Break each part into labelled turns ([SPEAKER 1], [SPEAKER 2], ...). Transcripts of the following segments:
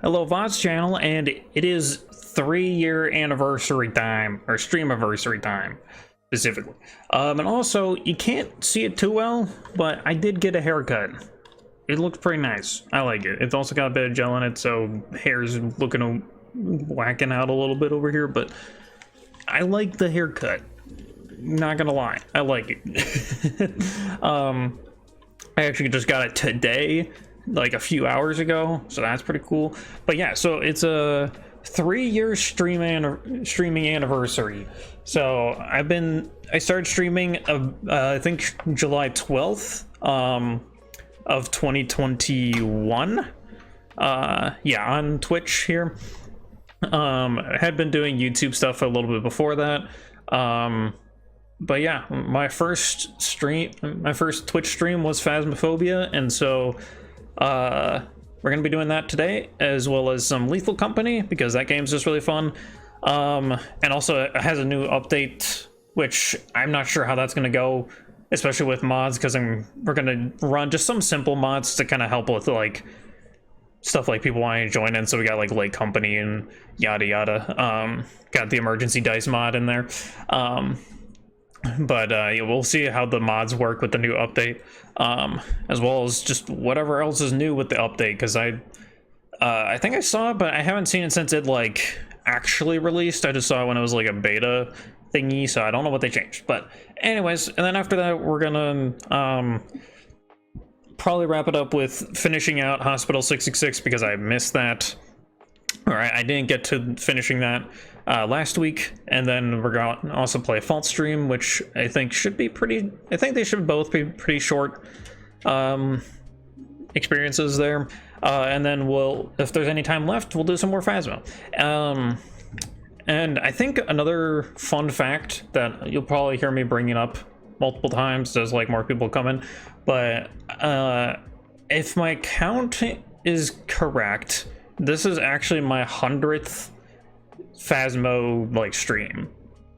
[SPEAKER 1] Hello VODS channel, and it is 3-year anniversary time, or stream anniversary time, specifically. And also, you can't see it too well, but I did get a haircut. It looks pretty nice. I like it. It's also got a bit of gel in it, so hair's looking whacking out a little bit over here, but I like the haircut. Not gonna lie, I like it. I actually just got it today, like a few hours ago, so that's pretty cool. But yeah, so it's a 3-year streaming anniversary. So I started streaming I think July 12th of 2021, yeah, on Twitch here. I had been doing YouTube stuff a little bit before that, but yeah, my first Twitch stream was Phasmophobia, and so we're gonna be doing that today, as well as some Lethal Company, because that game's just really fun. And also it has a new update, which I'm not sure how that's gonna go, especially with mods, because we're gonna run just some simple mods to kind of help with like stuff like people wanting to join in. So we got like Late Company and yada yada. Got the emergency dice mod in there. But yeah, we'll see how the mods work with the new update, as well as just whatever else is new with the update, because I think I saw it, but I haven't seen it since it like actually released. I just saw it when it was like a beta thingy, so I don't know what they changed. But anyways, and then after that we're gonna probably wrap it up with finishing out Hospital 666, because I missed that, or I didn't get to finishing that last week. And then we're gonna also play Fault Stream, which I think should be pretty, I think they should both be pretty short experiences there. And then we'll, if there's any time left, we'll do some more Phasmo. And I think another fun fact that you'll probably hear me bringing up multiple times as like more people come in, but if my count is correct, this is actually my 100th Phasmo like stream,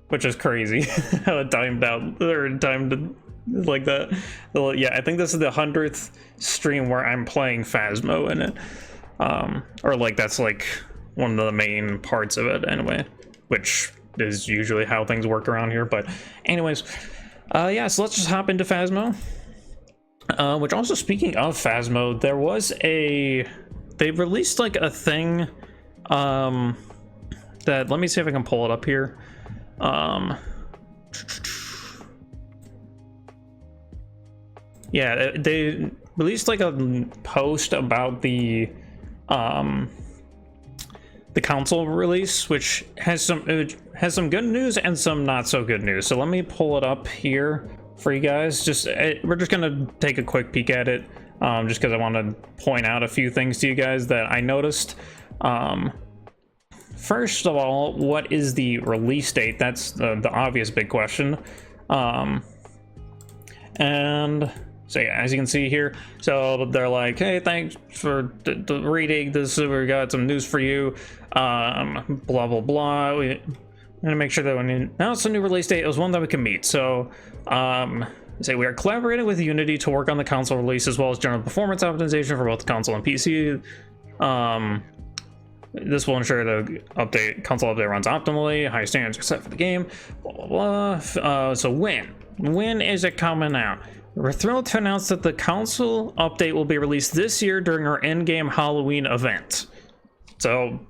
[SPEAKER 1] which is crazy. How it timed out, or timed like that. Yeah, I think this is the 100th stream where I'm playing Phasmo in it, or like that's like one of the main parts of it anyway, which is usually how things work around here. But anyways, yeah, so let's just hop into Phasmo. Which also, speaking of Phasmo, there was they released like a thing that, let me see if I can pull it up here. Yeah, they released like a post about the console release, which has some good news and some not so good news. So let me pull it up here for you guys. We're just gonna take a quick peek at it, just because I want to point out a few things to you guys that I noticed. First of all, what is the release date? That's the obvious big question. And so yeah, as you can see here, so they're like, hey, thanks for the reading this, we got some news for you, blah blah blah. We're gonna make sure that when you announce a new release date, it was one that we can meet. So say we are collaborating with Unity to work on the console release, as well as general performance optimization for both console and PC. This will ensure the console update runs optimally, high standards are set for the game, blah blah blah. So when is it coming out? We're thrilled to announce that the console update will be released this year during our in-game Halloween event. So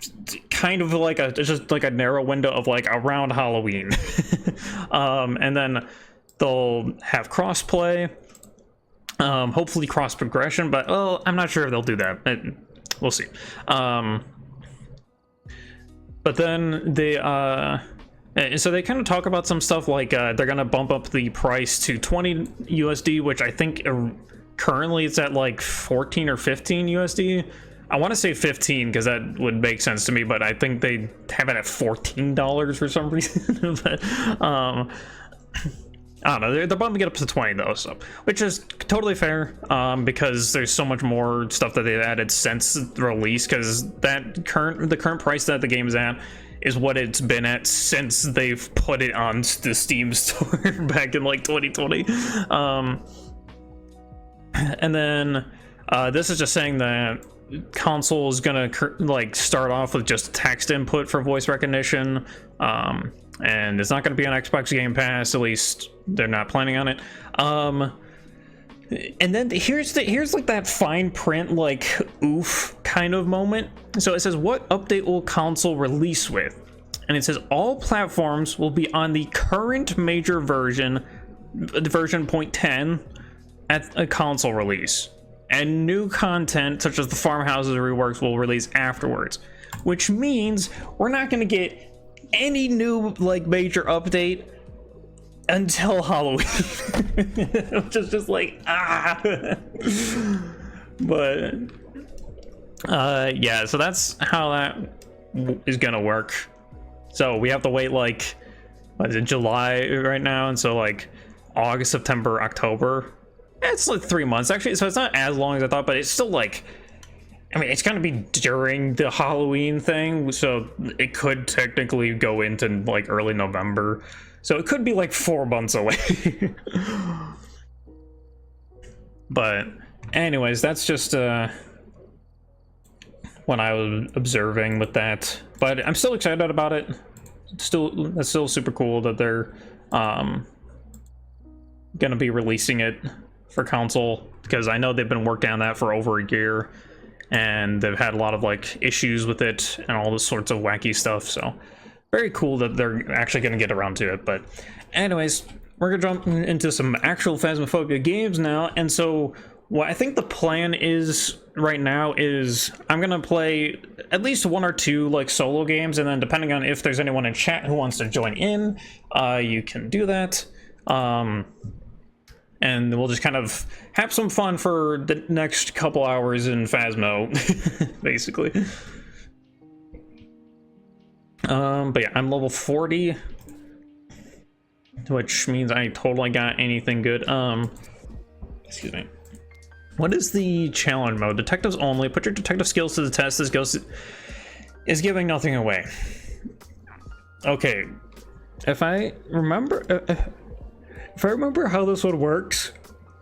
[SPEAKER 1] kind of like just like a narrow window of like around Halloween. And then they'll have crossplay, hopefully cross progression, but well, I'm not sure if they'll do that. We'll see. But then so they kind of talk about some stuff like they're gonna bump up the price to 20 USD, which I think currently it's at like 14 or 15 USD. I want to say 15 because that would make sense to me, but I think they have it at $14 for some reason. But I don't know, they're bumping it up to 20 though, so, which is totally fair, because there's so much more stuff that they've added since the release, because the current price that the game's at is what it's been at since they've put it on the Steam store back in like 2020. And then this is just saying that console is gonna like start off with just text input for voice recognition, and it's not gonna be on Xbox Game Pass. At least they're not planning on it. And then here's like that fine print, like oof kind of moment. So it says, what update will console release with? And it says all platforms will be on the current major version 0.10 at a console release, and new content such as the farmhouses reworks will release afterwards, which means we're not going to get any new like major update until Halloween. Which is just like but yeah, so that's how that is gonna work. So we have to wait, like, what is it, July right now, and so like August, September, October, it's like 3 months actually, so it's not as long as I thought, but it's still like, I mean, it's gonna be during the Halloween thing, so it could technically go into like early November. So it could be like 4 months away. But anyways, that's just what I was observing with that. But I'm still excited about it. It's still super cool that they're gonna be releasing it for console, because I know they've been working on that for over a year, and they've had a lot of like issues with it and all this sorts of wacky stuff. So very cool that they're actually going to get around to it. But anyways, we're going to jump into some actual Phasmophobia games now. And so what I think the plan is right now is I'm going to play at least 1 or 2 like solo games, and then depending on if there's anyone in chat who wants to join in, you can do that. And we'll just kind of have some fun for the next couple hours in Phasmo, basically. But yeah, I'm level 40, which means I totally got anything good. Excuse me. What is the challenge mode? Detectives only. Put your detective skills to the test. This ghost is giving nothing away. Okay, if I remember how this one works,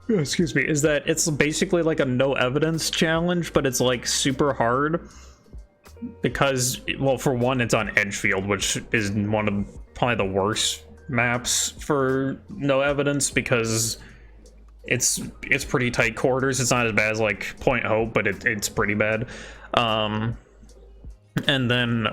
[SPEAKER 1] excuse me, is that it's basically like a no evidence challenge, but it's like super hard. Because, well, for one, it's on Edgefield, which is one of probably the worst maps for no evidence, because it's pretty tight quarters. It's not as bad as like Point Hope, but it's pretty bad. And then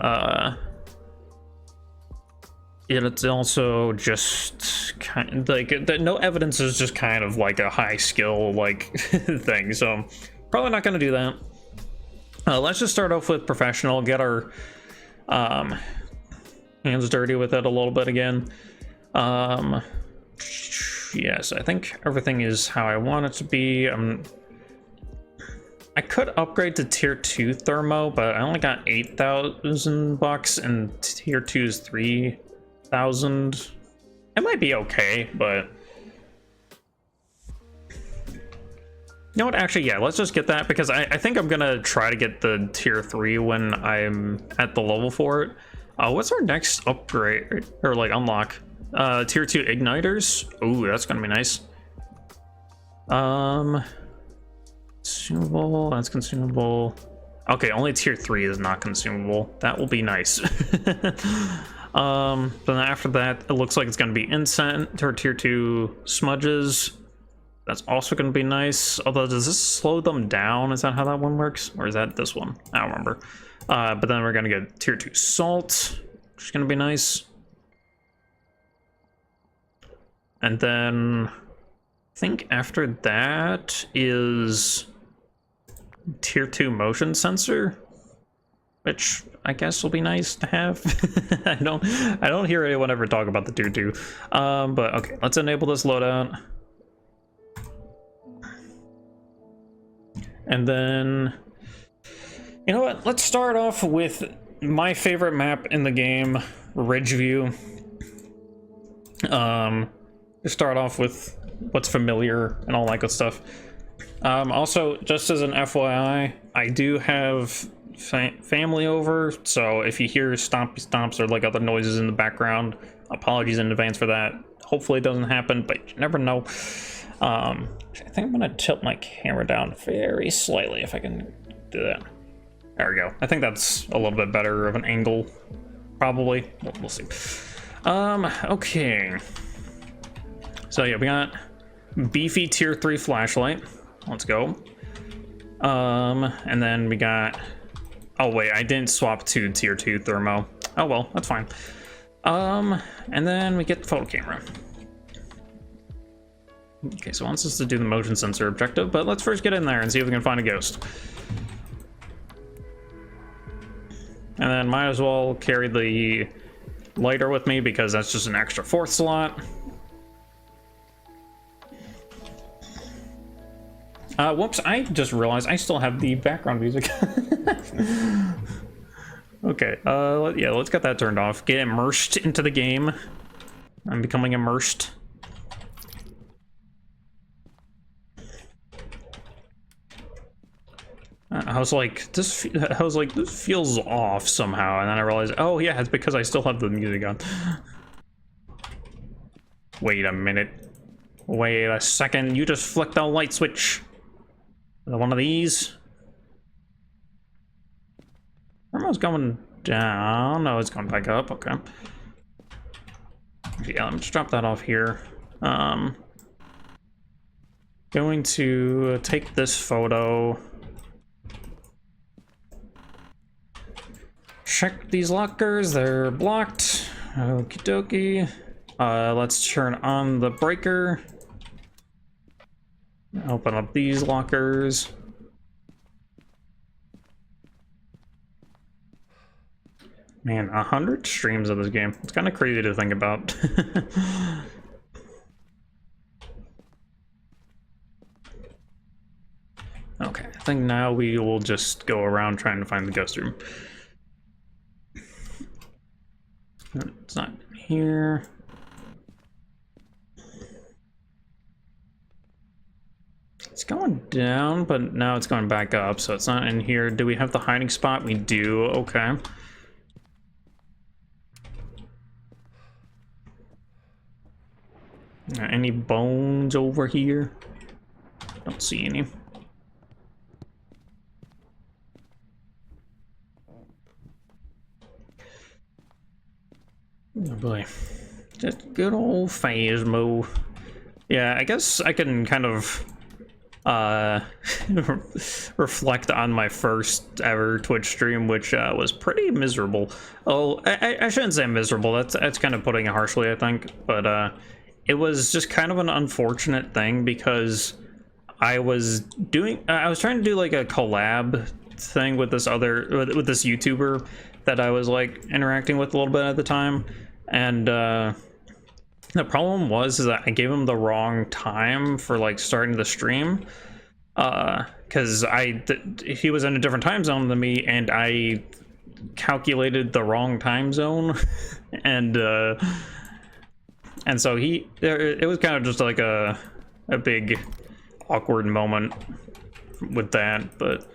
[SPEAKER 1] it's also just kind of like no evidence is just kind of like a high skill like thing. So probably not going to do that. Let's just start off with professional, get our hands dirty with it a little bit again. Yes, I think everything is how I want it to be. I could upgrade to tier 2 thermo, but I only got 8,000 bucks, and tier 2 is 3,000. It might be okay, but you know what, actually, yeah, let's just get that, because I think I'm gonna try to get the tier 3 when I'm at the level for it. What's our next upgrade, or like unlock? Tier 2 igniters. Ooh, that's gonna be nice. Consumable, that's consumable. Okay, only tier 3 is not consumable. That will be nice. Then after that, it looks like it's gonna be incense or tier 2 smudges. That's also going to be nice. Although, does this slow them down? Is that how that one works? Or is that this one? I don't remember. But then we're going to get tier 2 salt, which is going to be nice. And then I think after that is tier 2 motion sensor, which I guess will be nice to have. I don't hear anyone ever talk about the tier 2. But okay, let's enable this loadout. And then, you know what? Let's start off with my favorite map in the game, Ridgeview. Just start off with what's familiar and all that good stuff. Also, just as an FYI, I do have family over, so if you hear stompy stomps or like other noises in the background, apologies in advance for that. Hopefully it doesn't happen, but you never know. I think I'm gonna tilt my camera down very slightly if I can do that. There we go. I think that's a little bit better of an angle, probably. We'll see. Okay. So yeah, we got beefy tier 3 flashlight. Let's go. And then we got... Oh wait, I didn't swap to tier 2 thermo. Oh well, that's fine. And then we get the photo camera. Okay, so it wants us to do the motion sensor objective, but let's first get in there and see if we can find a ghost. And then might as well carry the lighter with me because that's just an extra 4th slot. Whoops, I just realized I still have the background music. Okay, yeah, let's get that turned off. Get immersed into the game. I'm becoming immersed. I was like, this feels off somehow, and then I realized, oh yeah, it's because I still have the music on. Wait a minute. Wait a second, you just flicked the light switch. One of these. Thermo's going down. No, it's going back up. Okay. Yeah, let me just drop that off here. Going to take this photo. Check these lockers. They're blocked. Okie dokie. Let's turn on the breaker. Open up these lockers. Man, 100 streams of this game. It's kind of crazy to think about. Okay, I think now we will just go around trying to find the ghost room. It's not here. It's going down, but now it's going back up, so it's not in here. Do we have the hiding spot? We do. Okay. Any bones over here? Don't see any. Oh boy. Just good old Phasmo. Yeah, I guess I can kind of reflect on my first ever Twitch stream, which was pretty miserable. Oh, I shouldn't say miserable. That's kind of putting it harshly, I think. But it was just kind of an unfortunate thing because I was trying to do like a collab thing with this YouTuber that I was like interacting with a little bit at the time, and the problem was is that I gave him the wrong time for like starting the stream, because he was in a different time zone than me, and I calculated the wrong time zone, and so it was kind of just like a big awkward moment with that, but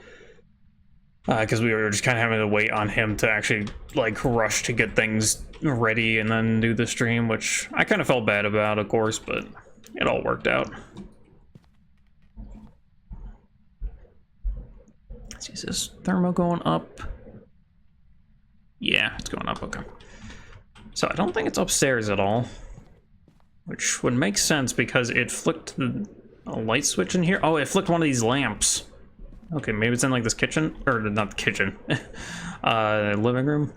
[SPEAKER 1] because we were just kind of having to wait on him to actually like rush to get things ready and then do the stream, which I kind of felt bad about, of course, but it all worked out. Let's see, is this thermo going up? Yeah, it's going up. Okay, so I don't think it's upstairs at all, which would make sense because it flicked a light switch in here. Oh, it flicked one of these lamps. Okay, maybe it's in like this kitchen, or not the kitchen, living room.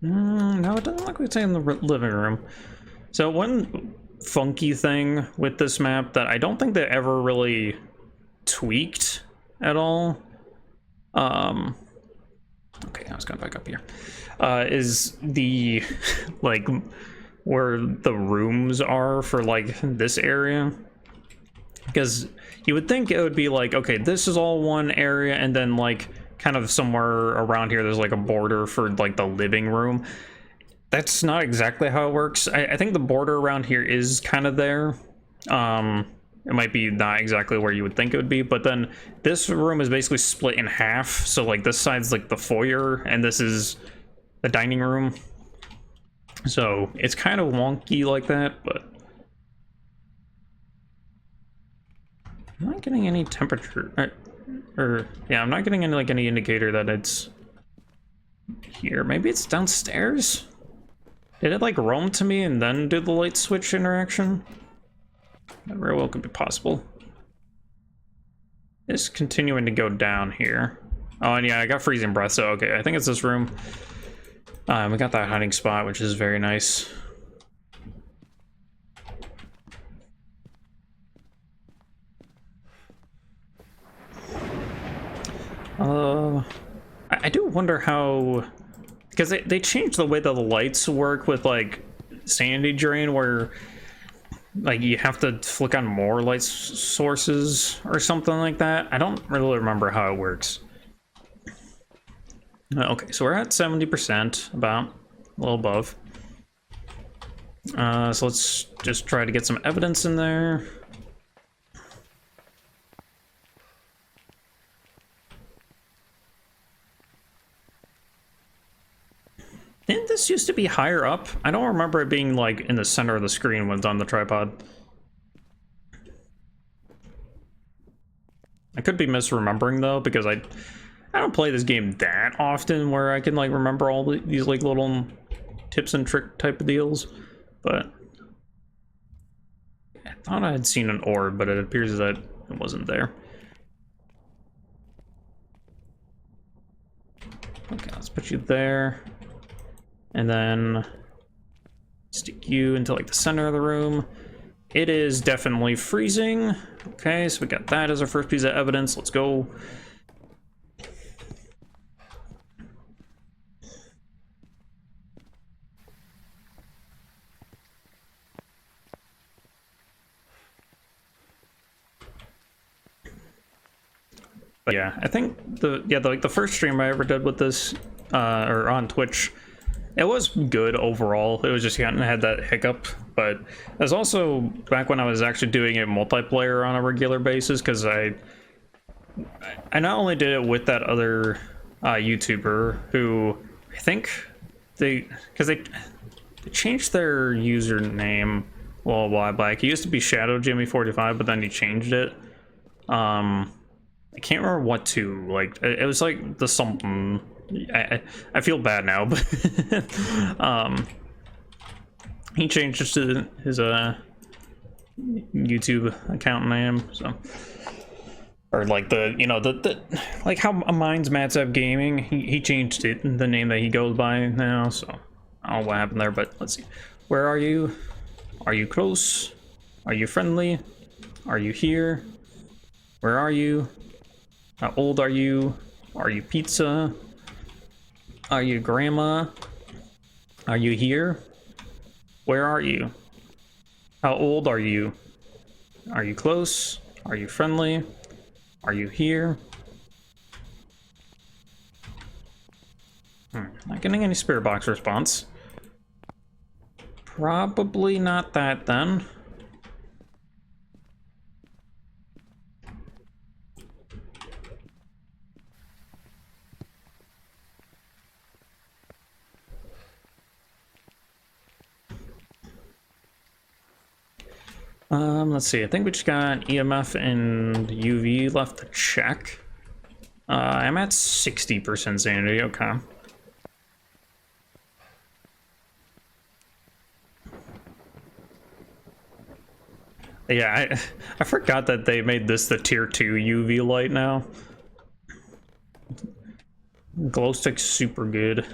[SPEAKER 1] No, it doesn't look like it's in the living room. So one funky thing with this map that I don't think they ever really tweaked at all. Okay, I was going back up here. Is the like where the rooms are for like this area, because you would think it would be like, okay, this is all one area, and then like kind of somewhere around here there's like a border for like the living room. That's not exactly how it works. I think the border around here is kind of there. It might be not exactly where you would think it would be, but then this room is basically split in half, so like this side's like the foyer and this is the dining room. So it's kind of wonky like that, but I'm not getting any temperature, yeah, I'm not getting any, like, any indicator that it's here. Maybe it's downstairs? Did it, like, roam to me and then do the light switch interaction? That very well could be possible. It's continuing to go down here. Oh, and yeah, I got freezing breath, so okay, I think it's this room. We got that hiding spot, which is very nice. I do wonder how, because they changed the way that the lights work with, like, sanity drain, where, like, you have to flick on more light sources or something like that. I don't really remember how it works. Okay, so we're at 70%, about a little above. So let's just try to get some evidence in there. Didn't this used to be higher up? I don't remember it being, like, in the center of the screen when it's on the tripod. I could be misremembering, though, because I don't play this game that often where I can, like, remember all these, like, little tips and trick type of deals. But I thought I had seen an orb, but it appears that it wasn't there. Okay, let's put you there. And then stick you into, like, the center of the room. It is definitely freezing. Okay, so we got that as our first piece of evidence. Let's go. But yeah, I think the first stream I ever did with this, or on Twitch, it was good overall. It was just kind of had that hiccup, but it was also back when I was actually doing it multiplayer on a regular basis, because I not only did it with that other YouTuber who I think they changed their username a while back. It used to be Shadow Jimmy 45, but then he changed it. I can't remember what to, like, it was like the something. I feel bad now, but he changed it to his YouTube account name, so, or like the, you know, the like how mine's Matzap Gaming, he changed it, the name that he goes by now, so I don't know what happened there, but let's see. Where are you? Are you close? Are you friendly? Are you here? Where are you? How old are you? Are you pizza? Are you grandma? Are you here? Where are you? How old are you? Are you close? Are you friendly? Are you here? Not getting any spirit box response. Probably not that then. Let's see, I think we just got EMF and UV left to check. I'm at 60% sanity, okay. Yeah, I forgot that they made this the tier 2 UV light now. Glow stick's super good.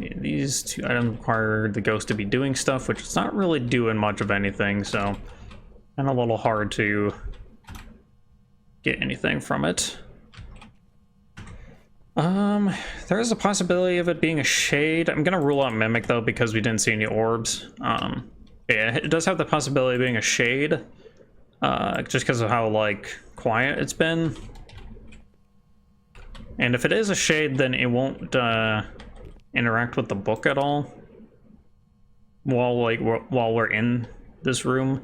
[SPEAKER 1] Yeah, these two items require the ghost to be doing stuff, which it's not really doing much of anything, so kind of a little hard to get anything from it. There is a possibility of it being a shade. I'm gonna rule out mimic though, because we didn't see any orbs. Yeah, it does have the possibility of being a shade, just because of how, like, quiet it's been. And if it is a shade, then it won't interact with the book at all while we're in this room.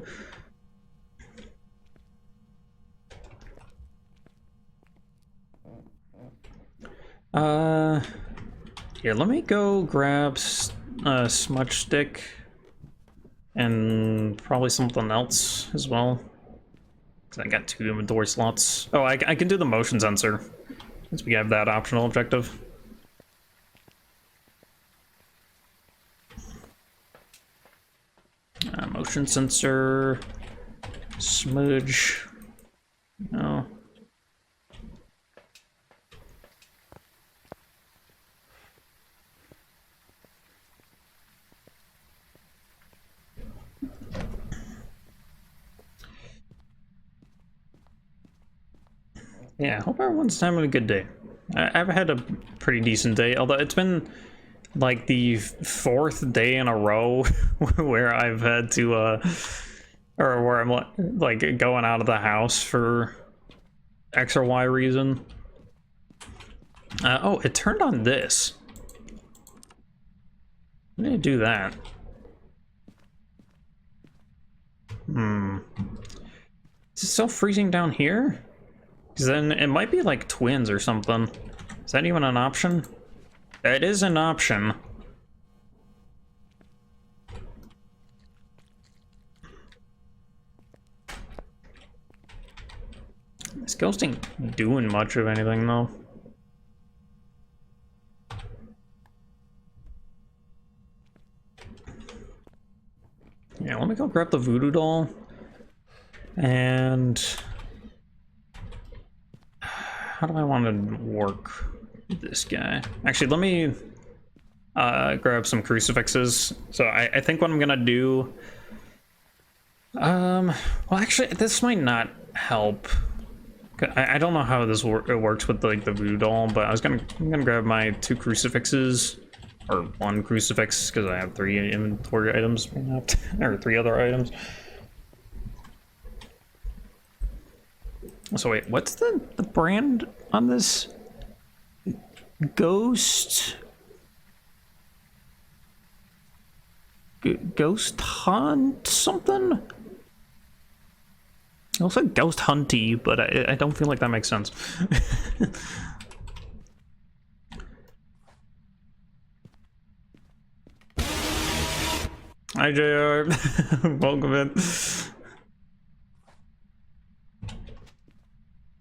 [SPEAKER 1] Yeah, let me go grab a smudge stick and probably something else as well. Because I got 2 inventory slots. Oh, I can do the motion sensor since we have that optional objective. Motion sensor, smudge. No. Yeah, I hope everyone's having a good day. I've had a pretty decent day, although it's been like the 4th day in a row where I've had to, or where I'm like going out of the house for X or Y reason. Oh, it turned on this. I need to do that. Is it still freezing down here? Because then it might be like twins or something. Is that even an option? It is an option. This ghost ain't doing much of anything though. Yeah, let me go grab the voodoo doll. And how do I want to work with this guy? Actually, let me grab some crucifixes. So I think what I'm gonna do, well, actually, this might not help. I don't know how this works with like the voodoo doll, but I'm gonna grab my 2 crucifixes, or 1 crucifix, because I have 3 inventory items, or 3 other items. So wait, what's the brand on this? Ghost Hunt something? It looks like Ghost Hunty, but I don't feel like that makes sense. Hi JR, welcome in.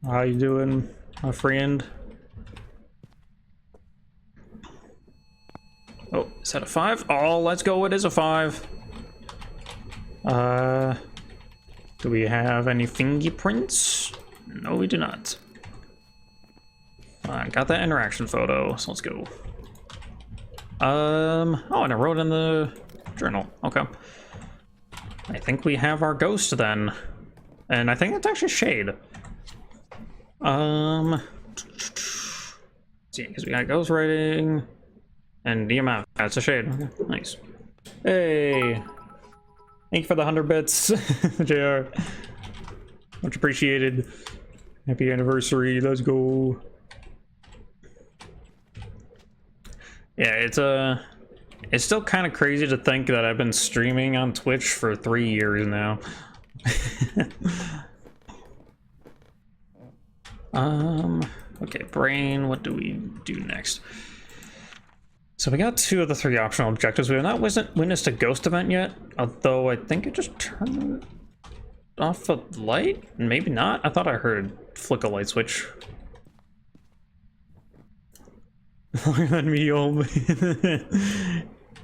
[SPEAKER 1] How you doing, my friend? Oh, is that a 5? Oh, let's go, it is a 5. Do we have any fingerprints? No, we do not. Got that interaction photo, so let's go. Oh, and I wrote in the journal, okay. I think we have our ghost then. And I think it's actually Shade. See, because we got ghost writing and DMF. That's a Shade. Okay, nice. Hey, thank you for the 100 bits, JR. Much appreciated. Happy anniversary. Let's go. Yeah, it's still kind of crazy to think that I've been streaming on Twitch for 3 years now. Okay, brain, what do we do next? So we got 2 of the 3 optional objectives. We have not witnessed a ghost event yet, although I think it just turned off a light? Maybe not. I thought I heard flick a light switch. Let me home.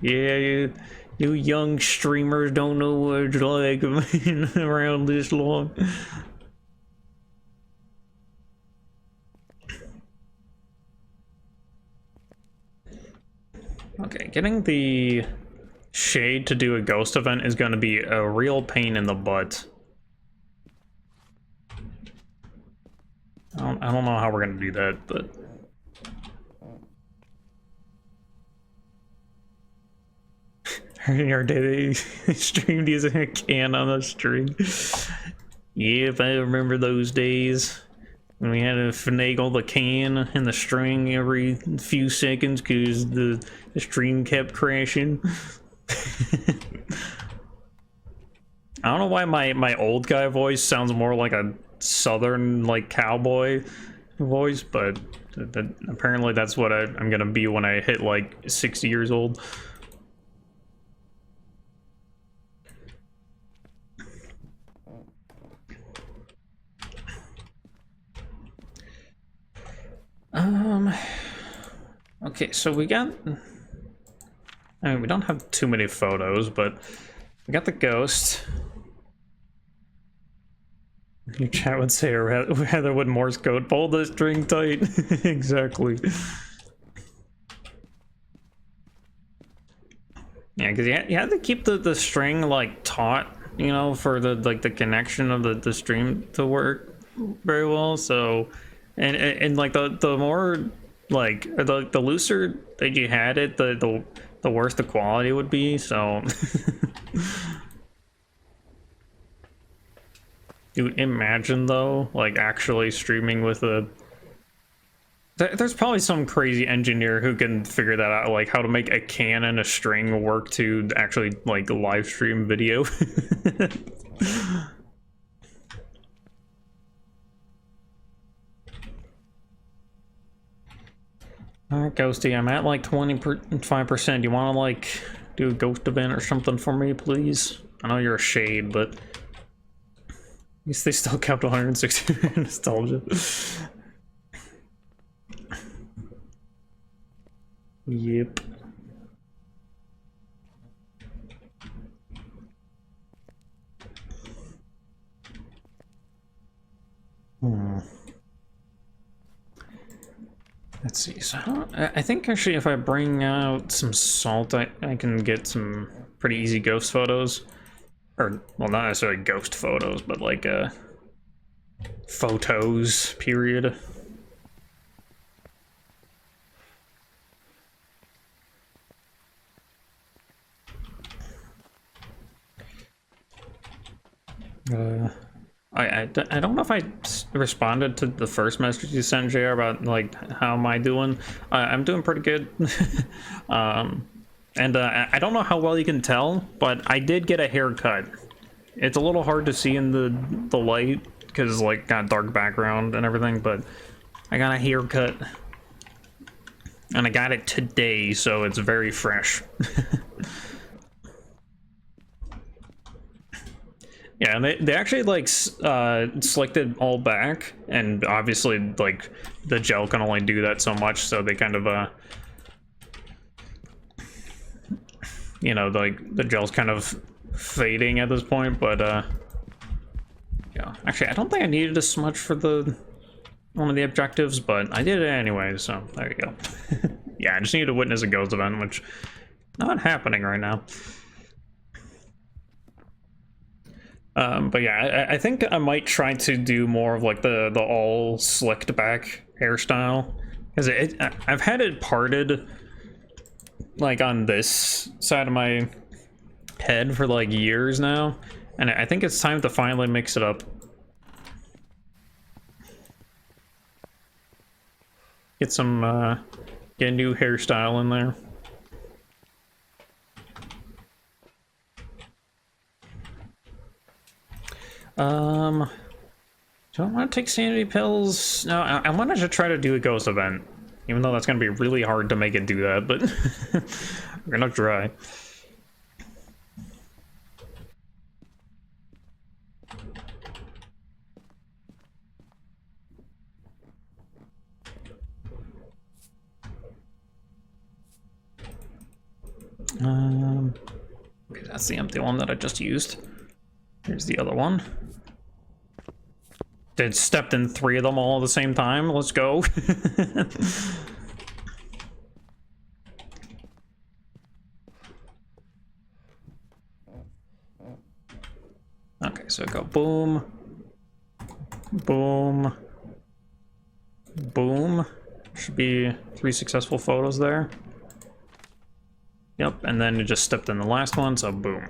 [SPEAKER 1] Yeah, you young streamers don't know what it's like being around this long. Okay, getting the Shade to do a ghost event is going to be a real pain in the butt. I don't know how we're going to do that, but... Our day they streamed using a can on a string. Yep, I remember those days when we had to finagle the can and the string every few seconds because the stream kept crashing. I don't know why my old guy voice sounds more like a southern like cowboy voice, but Apparently that's what I'm gonna be when I hit like 60 years old. Okay, so we got, I mean, we don't have too many photos, but we got the ghost. Your chat would say rather would Morse code pull the string tight. Exactly. Yeah, because you have to keep the string like taut, you know, for the the connection of the stream to work very well. So, and like the more like the looser that you had it, the worse the quality would be. So. Dude, imagine though, like actually streaming with a... There's probably some crazy engineer who can figure that out, like how to make a can and a string work to actually like live stream video. Alright, Ghosty, I'm at like 25%. You want to like do a ghost event or something for me, please? I know you're a shade, but... At least they still kept 160 nostalgia. Yep. Let's see. So I think actually if I bring out some salt, I can get some pretty easy ghost photos. Or, well, not necessarily ghost photos, but like photos, period. I don't know if I responded to the first message you sent, JR, about like how am I doing. I'm doing pretty good. And I don't know how well you can tell, but I did get a haircut. It's a little hard to see in the light because it's like got dark background and everything, but I got a haircut. And I got it today, so it's very fresh. Yeah, and they actually like slicked it all back, and obviously like the gel can only do that so much, so they kind of you know, like the gel's kind of fading at this point, but yeah, actually I don't think I needed a smudge for one of the objectives, but I did it anyway, so there you go. Yeah, I just need to witness a ghost event, which not happening right now. But yeah, I think I might try to do more of like the all slicked back hairstyle, because I've had it parted like on this side of my head for like years now, and I think it's time to finally mix it up. Get some get a new hairstyle in there. Do I want to take sanity pills? No, I wanted to try to do a ghost event, even though that's going to be really hard to make it do that, but we're going to try. Okay, that's the empty one that I just used. Here's the other one. Did stepped in 3 of them all at the same time. Let's go. Okay, so go boom, boom, boom. Should be 3 successful photos there. Yep, and then it just stepped in the last one, so boom.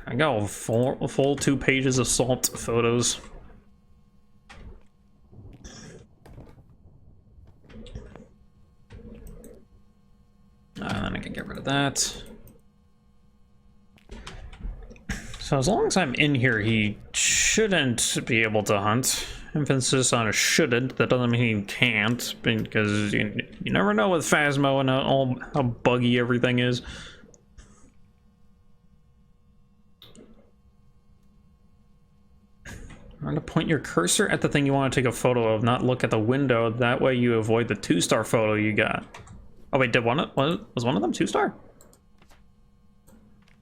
[SPEAKER 1] I got a full 2 pages of salt photos. And then I can get rid of that. So as long as I'm in here, he shouldn't be able to hunt. emphasis on a shouldn't. That doesn't mean you can't, because you never know with Phasmo and how buggy everything is. I'm to point your cursor at the thing you want to take a photo of, not look at the window. That way you avoid the 2-star photo you got. Oh wait, was one of them 2-star?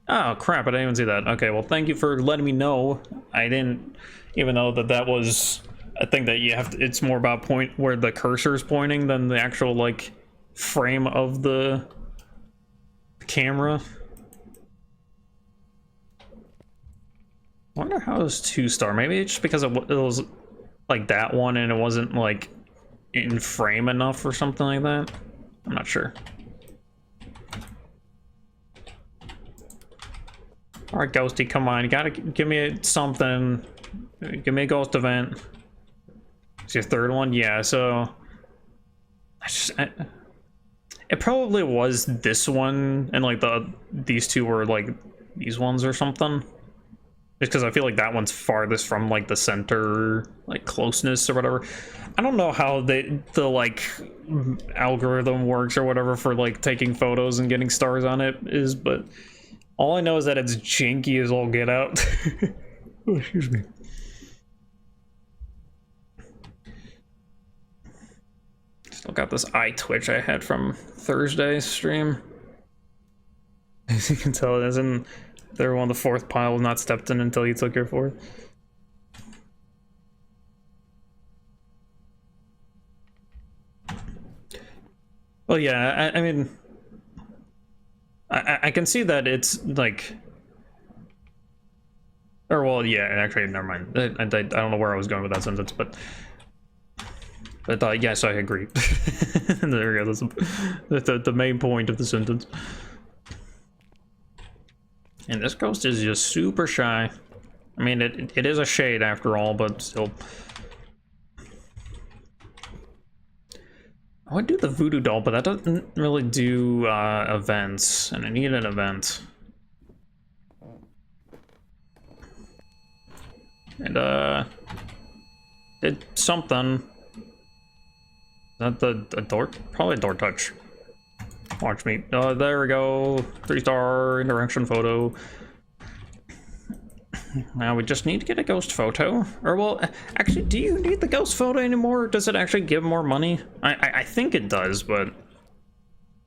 [SPEAKER 1] Oh crap, I didn't even see that. Okay, well thank you for letting me know. I didn't even know that was a thing that you have to, it's more about point where the cursor is pointing than the actual like frame of the camera. I wonder how it was 2-star. Maybe it's just because it was like that one and it wasn't like in frame enough or something like that. I'm not sure. All right, Ghosty, come on. You gotta give me something. Give me a ghost event. It's your third one? Yeah, so... it probably was this one, and like these two were like these ones or something. Just because I feel like that one's farthest from like the center, like closeness or whatever. I don't know how the like algorithm works or whatever for like taking photos and getting stars on it is, but all I know is that it's janky as all get out. Oh, excuse me. Still got this eye twitch I had from Thursday's stream. As you can tell, it isn't. They're on the 4th pile, not stepped in until you took your 4th. Well, yeah, I mean, I can see that it's like, or well, yeah, actually, never mind. I don't know where I was going with that sentence, but yes, I agree. There we go. That's the main point of the sentence. And this ghost is just super shy. I mean, it is a shade after all, but still. I would do the voodoo doll, but that doesn't really do events, and I need an event. And did something. Is that the door? Probably a door touch. Watch me. There we go. 3-star interaction photo. Now we just need to get a ghost photo. Or well, actually, do you need the ghost photo anymore? Does it actually give more money? I think it does, but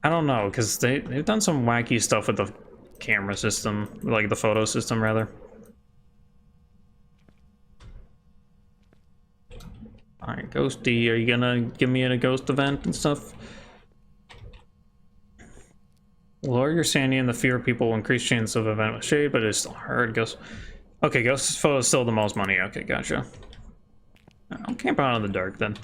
[SPEAKER 1] I don't know, because they've done some wacky stuff with the camera system, like the photo system rather. Alright, Ghosty, are you gonna give me a ghost event and stuff? Lower your sanity and the fear of people will increase chance of event with shade, but it's still hard. Ghost. Okay, ghost photo is still the most money. Okay, gotcha. I'll camp out in the dark then.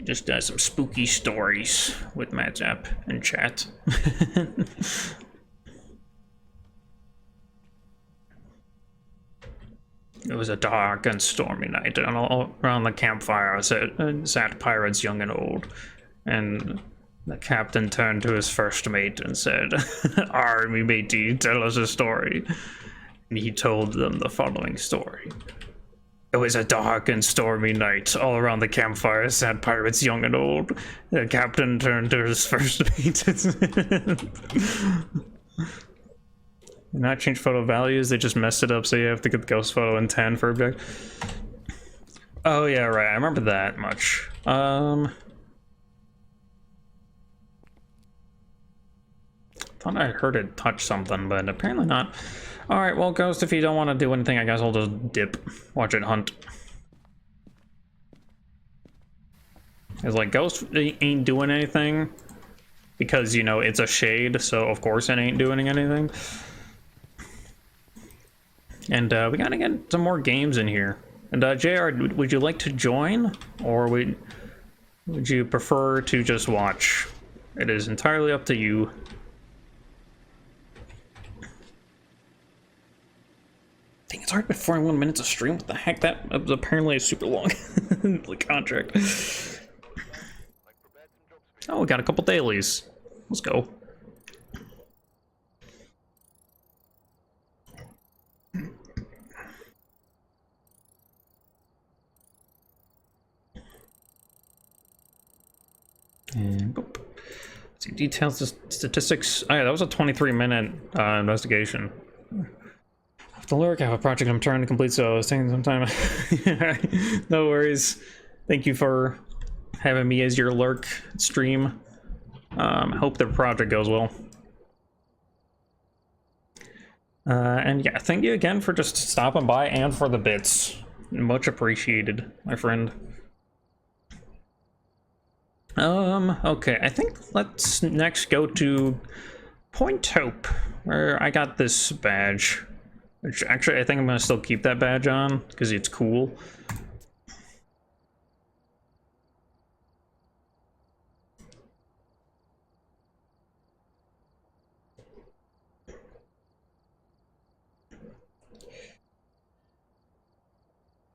[SPEAKER 1] Just some spooky stories with Matzap and chat. It was a dark and stormy night, and all around the campfire sat pirates young and old. And the captain turned to his first mate and said, "Army matey, tell us a story." And he told them the following story. It was a dark and stormy night. All around the campfire sat pirates young and old. The captain turned to his first mate and said... Not change photo values, they just messed it up, so you have to get the ghost photo in 10 for object. Oh yeah, right, I remember that much. Thought I heard it touch something, but apparently not. Alright, well, Ghost, if you don't want to do anything, I guess I'll just dip. Watch it hunt. It's like, Ghost ain't doing anything. Because, you know, it's a shade, so of course it ain't doing anything. And we gotta get some more games in here. And JR, would you like to join? Or would you prefer to just watch? It is entirely up to you. I think it's already been 41 minutes of stream. What the heck? That was apparently a super long contract. Oh, we got a couple dailies. Let's go. See, details, statistics. Oh yeah, that was a 23-minute investigation. The lurk, I have a project I'm trying to complete, so it's taking some time. No worries. Thank you for having me as your lurk stream. Hope the project goes well. And yeah, thank you again for just stopping by and for the bits. Much appreciated, my friend. Okay, I think let's next go to Point Hope, where I got this badge. Which, actually, I think I'm gonna still keep that badge on, because it's cool.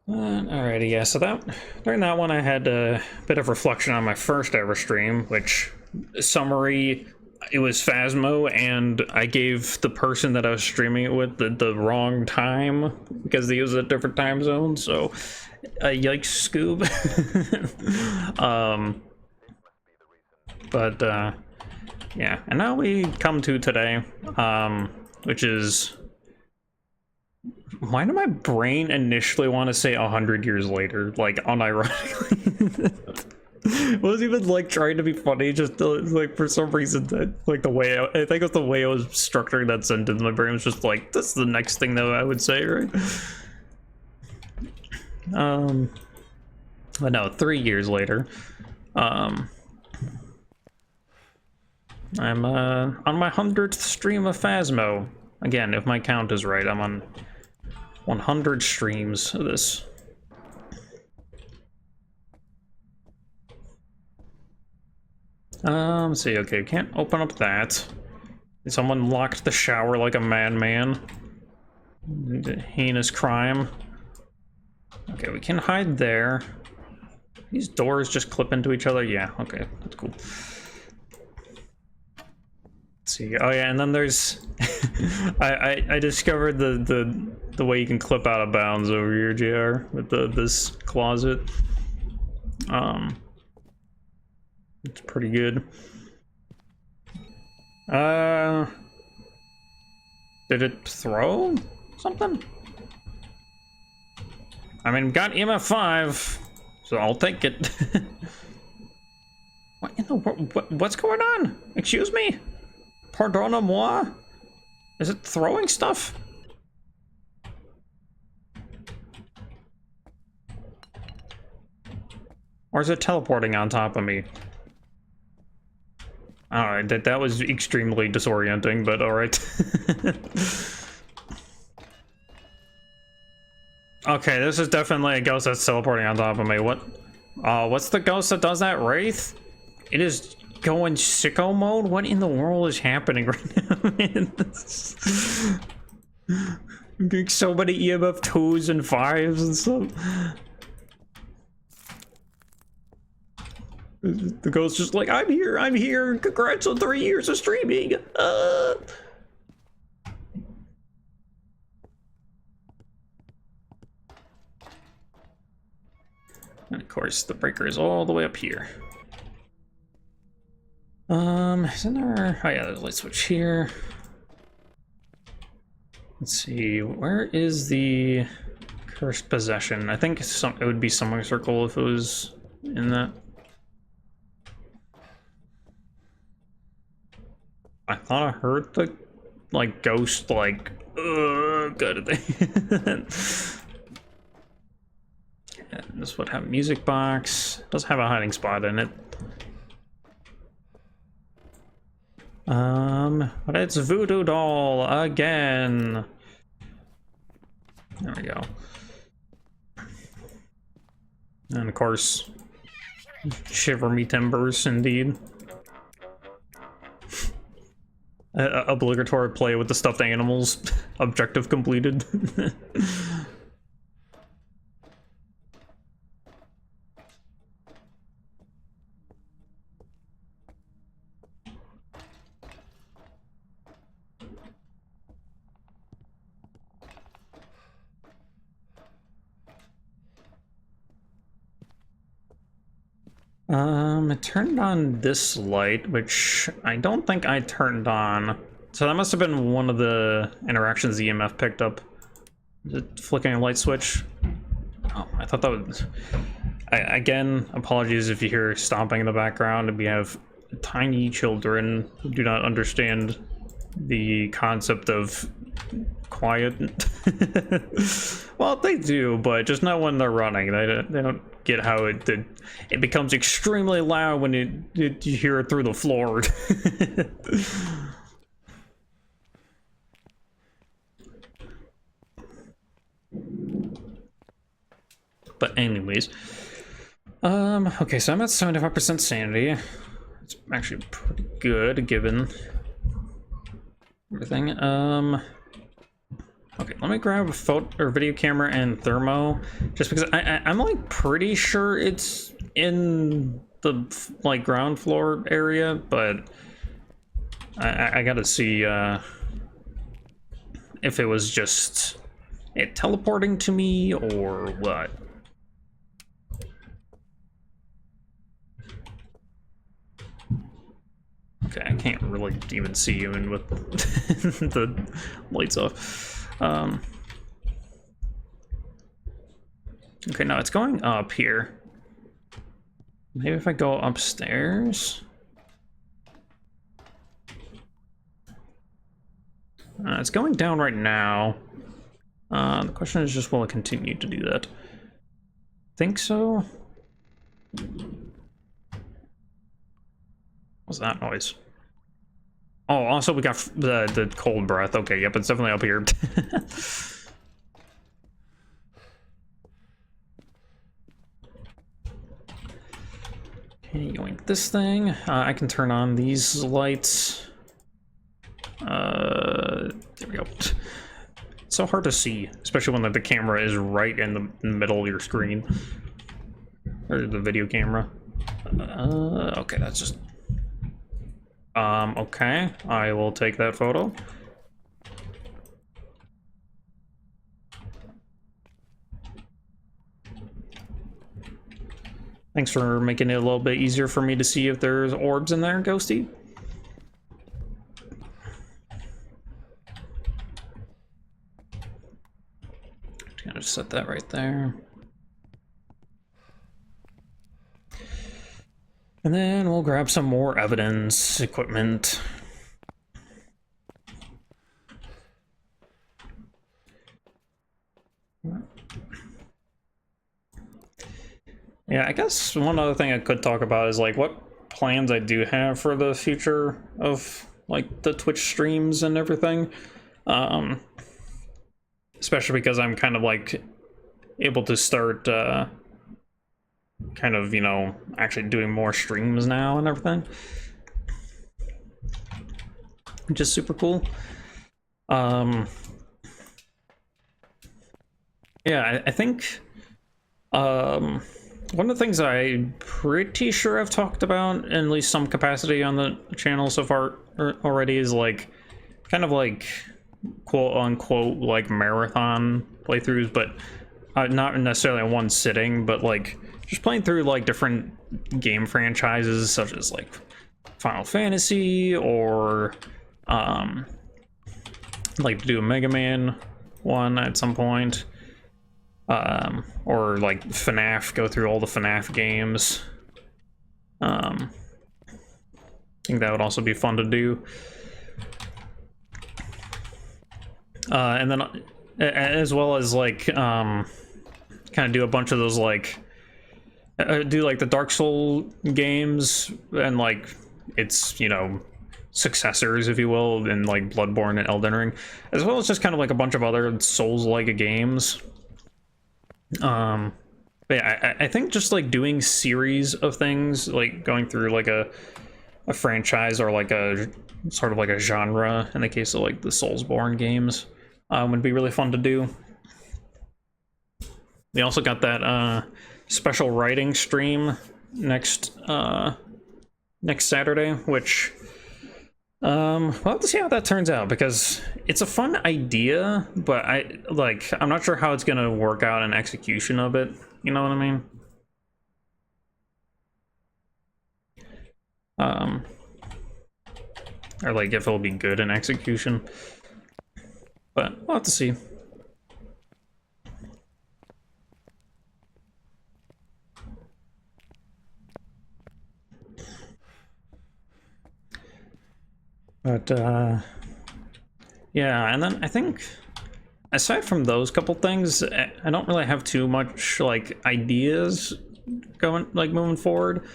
[SPEAKER 1] Alrighty, yeah, so during that one I had a bit of reflection on my first ever stream, which, summary, it was Phasmo, and I gave the person that I was streaming it with the wrong time, because they use a different time zone, so, yikes, Scoob. Yeah, and now we come to today, which is... Why did my brain initially want to say 100 years later, like, unironically? It wasn't even, like, trying to be funny, just, like, for some reason, like, the way I think it was the way I was structuring that sentence, my brain was just like, that's the next thing that I would say, right? But no, 3 years later, I'm, on my 100th stream of Phasmo. Again, if my count is right, I'm on 100 streams of this. Let's see, okay, can't open up that. Someone locked the shower like a madman. Heinous crime. Okay, we can hide there. These doors just clip into each other? Yeah, okay, that's cool. Let's see, oh yeah, and then there's... I discovered the way you can clip out of bounds over here, JR, with this closet. It's pretty good. Did it throw something? I mean, got EMF5, so I'll take it. What in the world? What's going on? Excuse me? Pardonnez-moi? Is it throwing stuff? Or is it teleporting on top of me? Alright, that was extremely disorienting, but alright. Okay, this is definitely a ghost that's teleporting on top of me. What's the ghost that does that? Wraith? It is going sicko mode? What in the world is happening right now, man? I'm getting so many EMF 2s and 5s and stuff. The ghost just like, I'm here, congrats on 3 years of streaming. And of course, the breaker is all the way up here. Isn't there... Oh yeah, there's a light switch here. Let's see, where is the cursed possession? I think it would be somewhere circle if it was in that. I thought I heard the, like, ghost, like, good thing. Yeah, this would have a music box. It does have a hiding spot in it. But it's Voodoo Doll again. There we go. And of course, shiver me timbers, indeed. Obligatory play with the stuffed animals. Objective completed. I turned on this light, which I don't think I turned on. So that must have been one of the interactions the EMF picked up. Is it flicking a light switch? Oh, I thought that was... again, apologies if you hear stomping in the background. We have tiny children who do not understand the concept of quiet. Well, they do, but just not when they're running. They don't get how it becomes extremely loud when you hear it through the floor. But anyways, okay, so I'm at 75% sanity. It's actually pretty good given everything. Okay, let me grab a photo or video camera and thermo, just because I'm like pretty sure it's in the like ground floor area, but I gotta see if it was just it teleporting to me or what. Okay, I can't really even see even with the lights off. Okay, now it's going up here. Maybe if I go upstairs. It's going down right now. The question is just, will it continue to do that? Think so? What's that noise? Oh, also we got the cold breath. Okay, yep, it's definitely up here. Okay, yoink this thing. I can turn on these lights. There we go. It's so hard to see, especially when the camera is right in the middle of your screen. Or the video camera. Okay, that's just... okay, I will take that photo. Thanks for making it a little bit easier for me to see if there's orbs in there, Ghosty. Just gonna set that right there. And then we'll grab some more evidence equipment. Yeah, I guess one other thing I could talk about is like what plans I do have for the future of like the Twitch streams and everything. Especially because I'm kind of like able to start kind of, you know, actually doing more streams now and everything, which is super cool. Yeah, I think one of the things I'm pretty sure I've talked about in at least some capacity on the channel so far already is like kind of like quote unquote like marathon playthroughs, but not necessarily in one sitting, but like just playing through like different game franchises such as like Final Fantasy or like to do a Mega Man one at some point, or like FNAF, go through all the FNAF games. I think that would also be fun to do. And then as well as like kind of do a bunch of those like do like the Dark Souls games and like its, you know, successors, if you will, in like Bloodborne and Elden Ring, as well as just kind of like a bunch of other Souls-like games. But yeah, I think just like doing series of things, like going through like a franchise or like a sort of like a genre in the case of like the Soulsborne games, would be really fun to do. We also got that special writing stream next Saturday, which we'll have to see how that turns out, because it's a fun idea, but I'm not sure how it's gonna work out in execution of it. You know what I mean? Um, or like if it'll be good in execution. But we'll have to see. But yeah, and then I think aside from those couple things, I don't really have too much like ideas going like moving forward.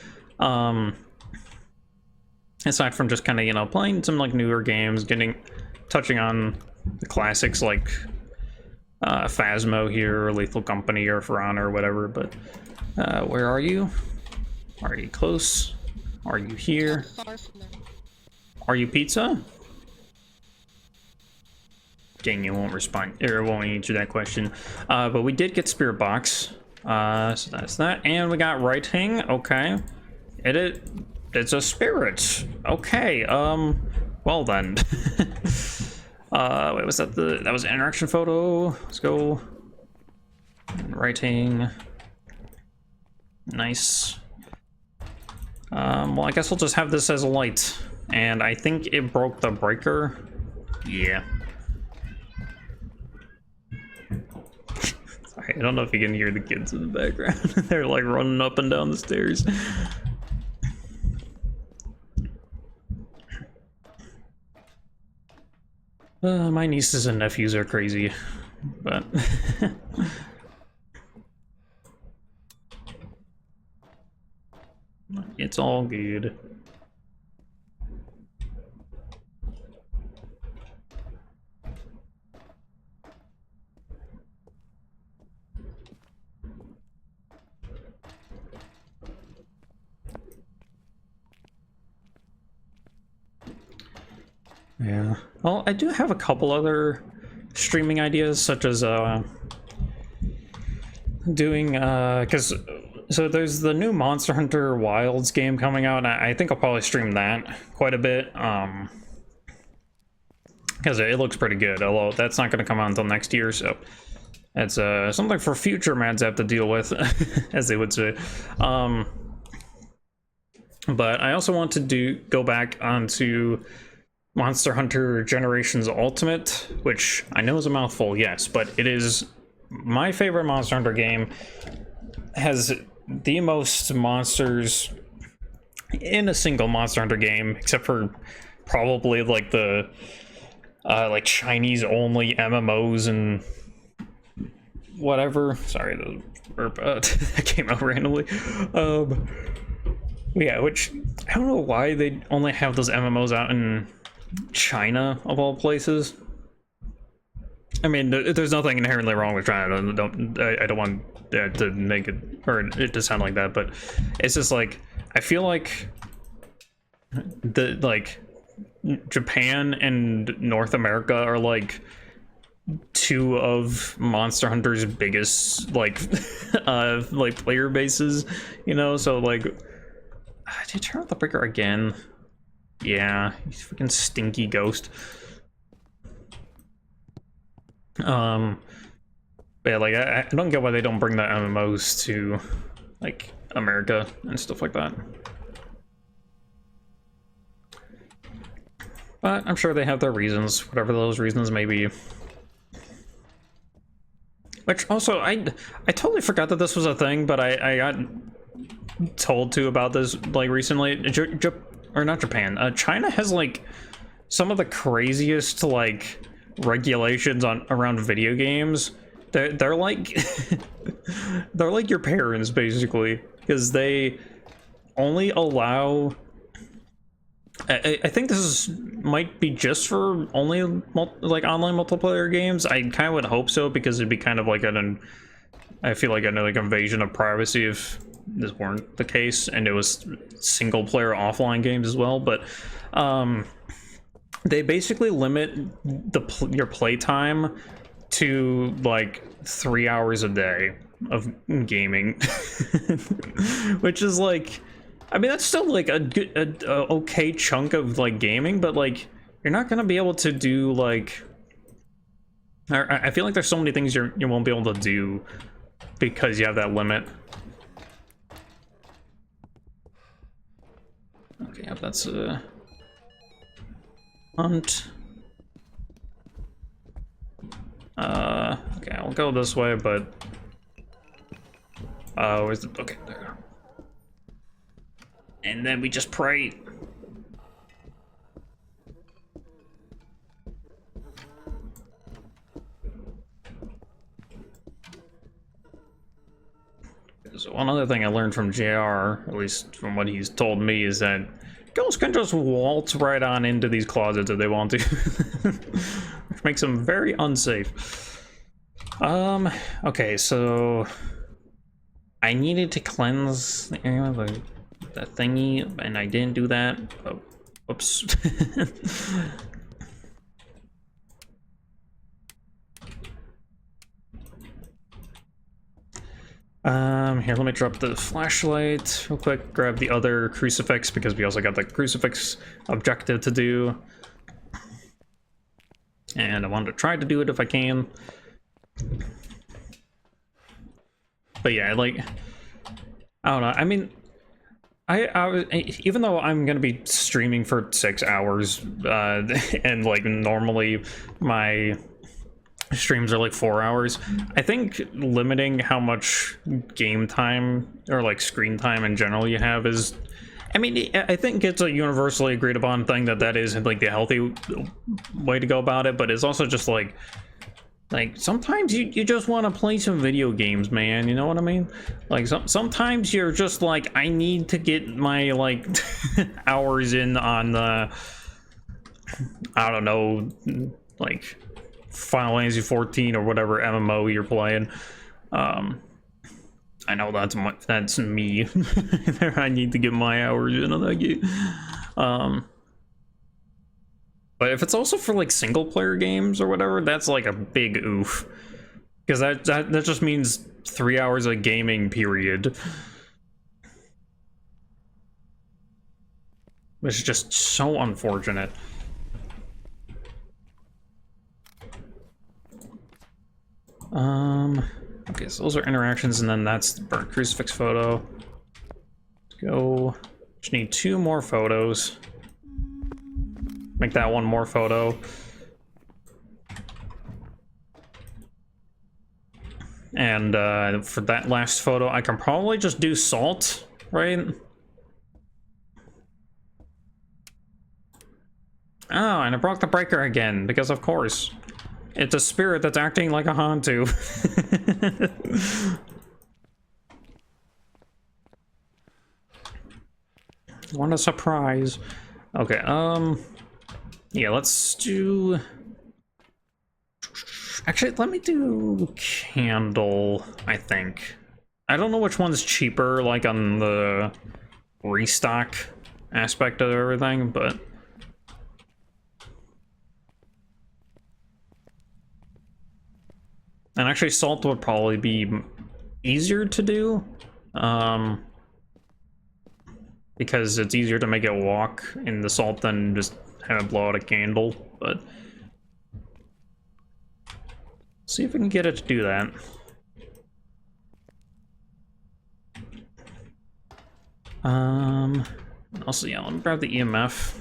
[SPEAKER 1] Aside from just kind of, you know, playing some like newer games, touching on the classics like Phasmo here, or Lethal Company, or For Honor, or whatever. But where are you? Are you close? Are you here? Are you pizza? Dang, you won't respond, or won't answer that question. But we did get Spirit Box. So that's that. And we got writing. Okay. It's a spirit. Okay. Well then. Wait, was that that was an interaction photo? Let's go. Writing. Nice. Well, I guess we'll just have this as a light. And I think it broke the breaker. Yeah. Sorry, I don't know if you can hear the kids in the background. They're like running up and down the stairs. My nieces and nephews are crazy, but it's all good. Yeah. Well, I do have a couple other streaming ideas, such as doing so there's the new Monster Hunter Wilds game coming out, and I think I'll probably stream that quite a bit, because it looks pretty good, although that's not going to come out until next year, so it's something for future MatZap to deal with, as they would say. But I also want to go back onto Monster Hunter Generations Ultimate, which I know is a mouthful, yes, but it is my favorite Monster Hunter game. Has the most monsters in a single Monster Hunter game, except for probably like the like Chinese only MMOs and whatever. Sorry, the burp that came out randomly. Yeah, which I don't know why they only have those MMOs out in China of all places. I mean, there's nothing inherently wrong with China. I don't want to make it, or it to sound like that, but it's just like I feel like Japan and North America are like two of Monster Hunter's biggest like like player bases, you know. So like, did you turn off the breaker again? Yeah, you freaking stinky ghost. But yeah, like I don't get why they don't bring the MMOs to like America and stuff like that. But I'm sure they have their reasons, whatever those reasons may be. Which also, I totally forgot that this was a thing, but I got told to about this like recently. Or not Japan. China has like some of the craziest like regulations around video games. They're like they're like your parents basically, because they only allow. I think this might be just for only like online multiplayer games. I kind of would hope so, because it'd be kind of like I feel like an like invasion of privacy if this weren't the case and it was single player offline games as well. But they basically limit your playtime to like 3 hours a day of gaming, which is like, I mean, that's still like a good, okay chunk of like gaming, but like you're not gonna be able to do like. I feel like there's so many things you won't be able to do because you have that limit. Okay, yep, that's a hunt. Okay, I'll go this way, but where's the, okay, there. And then we just pray. So one other thing I learned from JR, at least from what he's told me, is that ghosts can just waltz right on into these closets if they want to. Which makes them very unsafe. Okay, so I needed to cleanse the area with the thingy, and I didn't do that. Oh, whoops. Here, let me drop the flashlight real quick, grab the other crucifix, because we also got the crucifix objective to do. And I wanted to try to do it if I can. But yeah, like, I don't know, I mean, even though I'm gonna be streaming for 6 hours, and like normally my streams are like 4 hours, I think limiting how much game time or like screen time in general you have is, I mean, I think it's a universally agreed upon thing that is like the healthy way to go about it, but it's also just like sometimes you just want to play some video games, man, you know what I mean? Like sometimes you're just like, I need to get my like hours in on the, I don't know, like Final Fantasy 14 or whatever MMO you're playing. I know that's me. I need to get my hours in on that game. But if it's also for like single player games or whatever, that's like a big oof, because that just means 3 hours of gaming period, which is just so unfortunate. Okay, so those are interactions, and then that's the burnt crucifix photo. Let's go. Just need 2 more photos. Make that one more photo. And for that last photo, I can probably just do salt, right? Oh, and I broke the breaker again, because of course. It's a spirit that's acting like a Hantu. What a surprise. Okay, yeah, let's do... Actually, let me do candle, I think. I don't know which one's cheaper, like on the restock aspect of everything, but... And actually, salt would probably be easier to do, because it's easier to make it walk in the salt than just have it blow out a candle, but... See if we can get it to do that. Also, yeah, let me grab the EMF.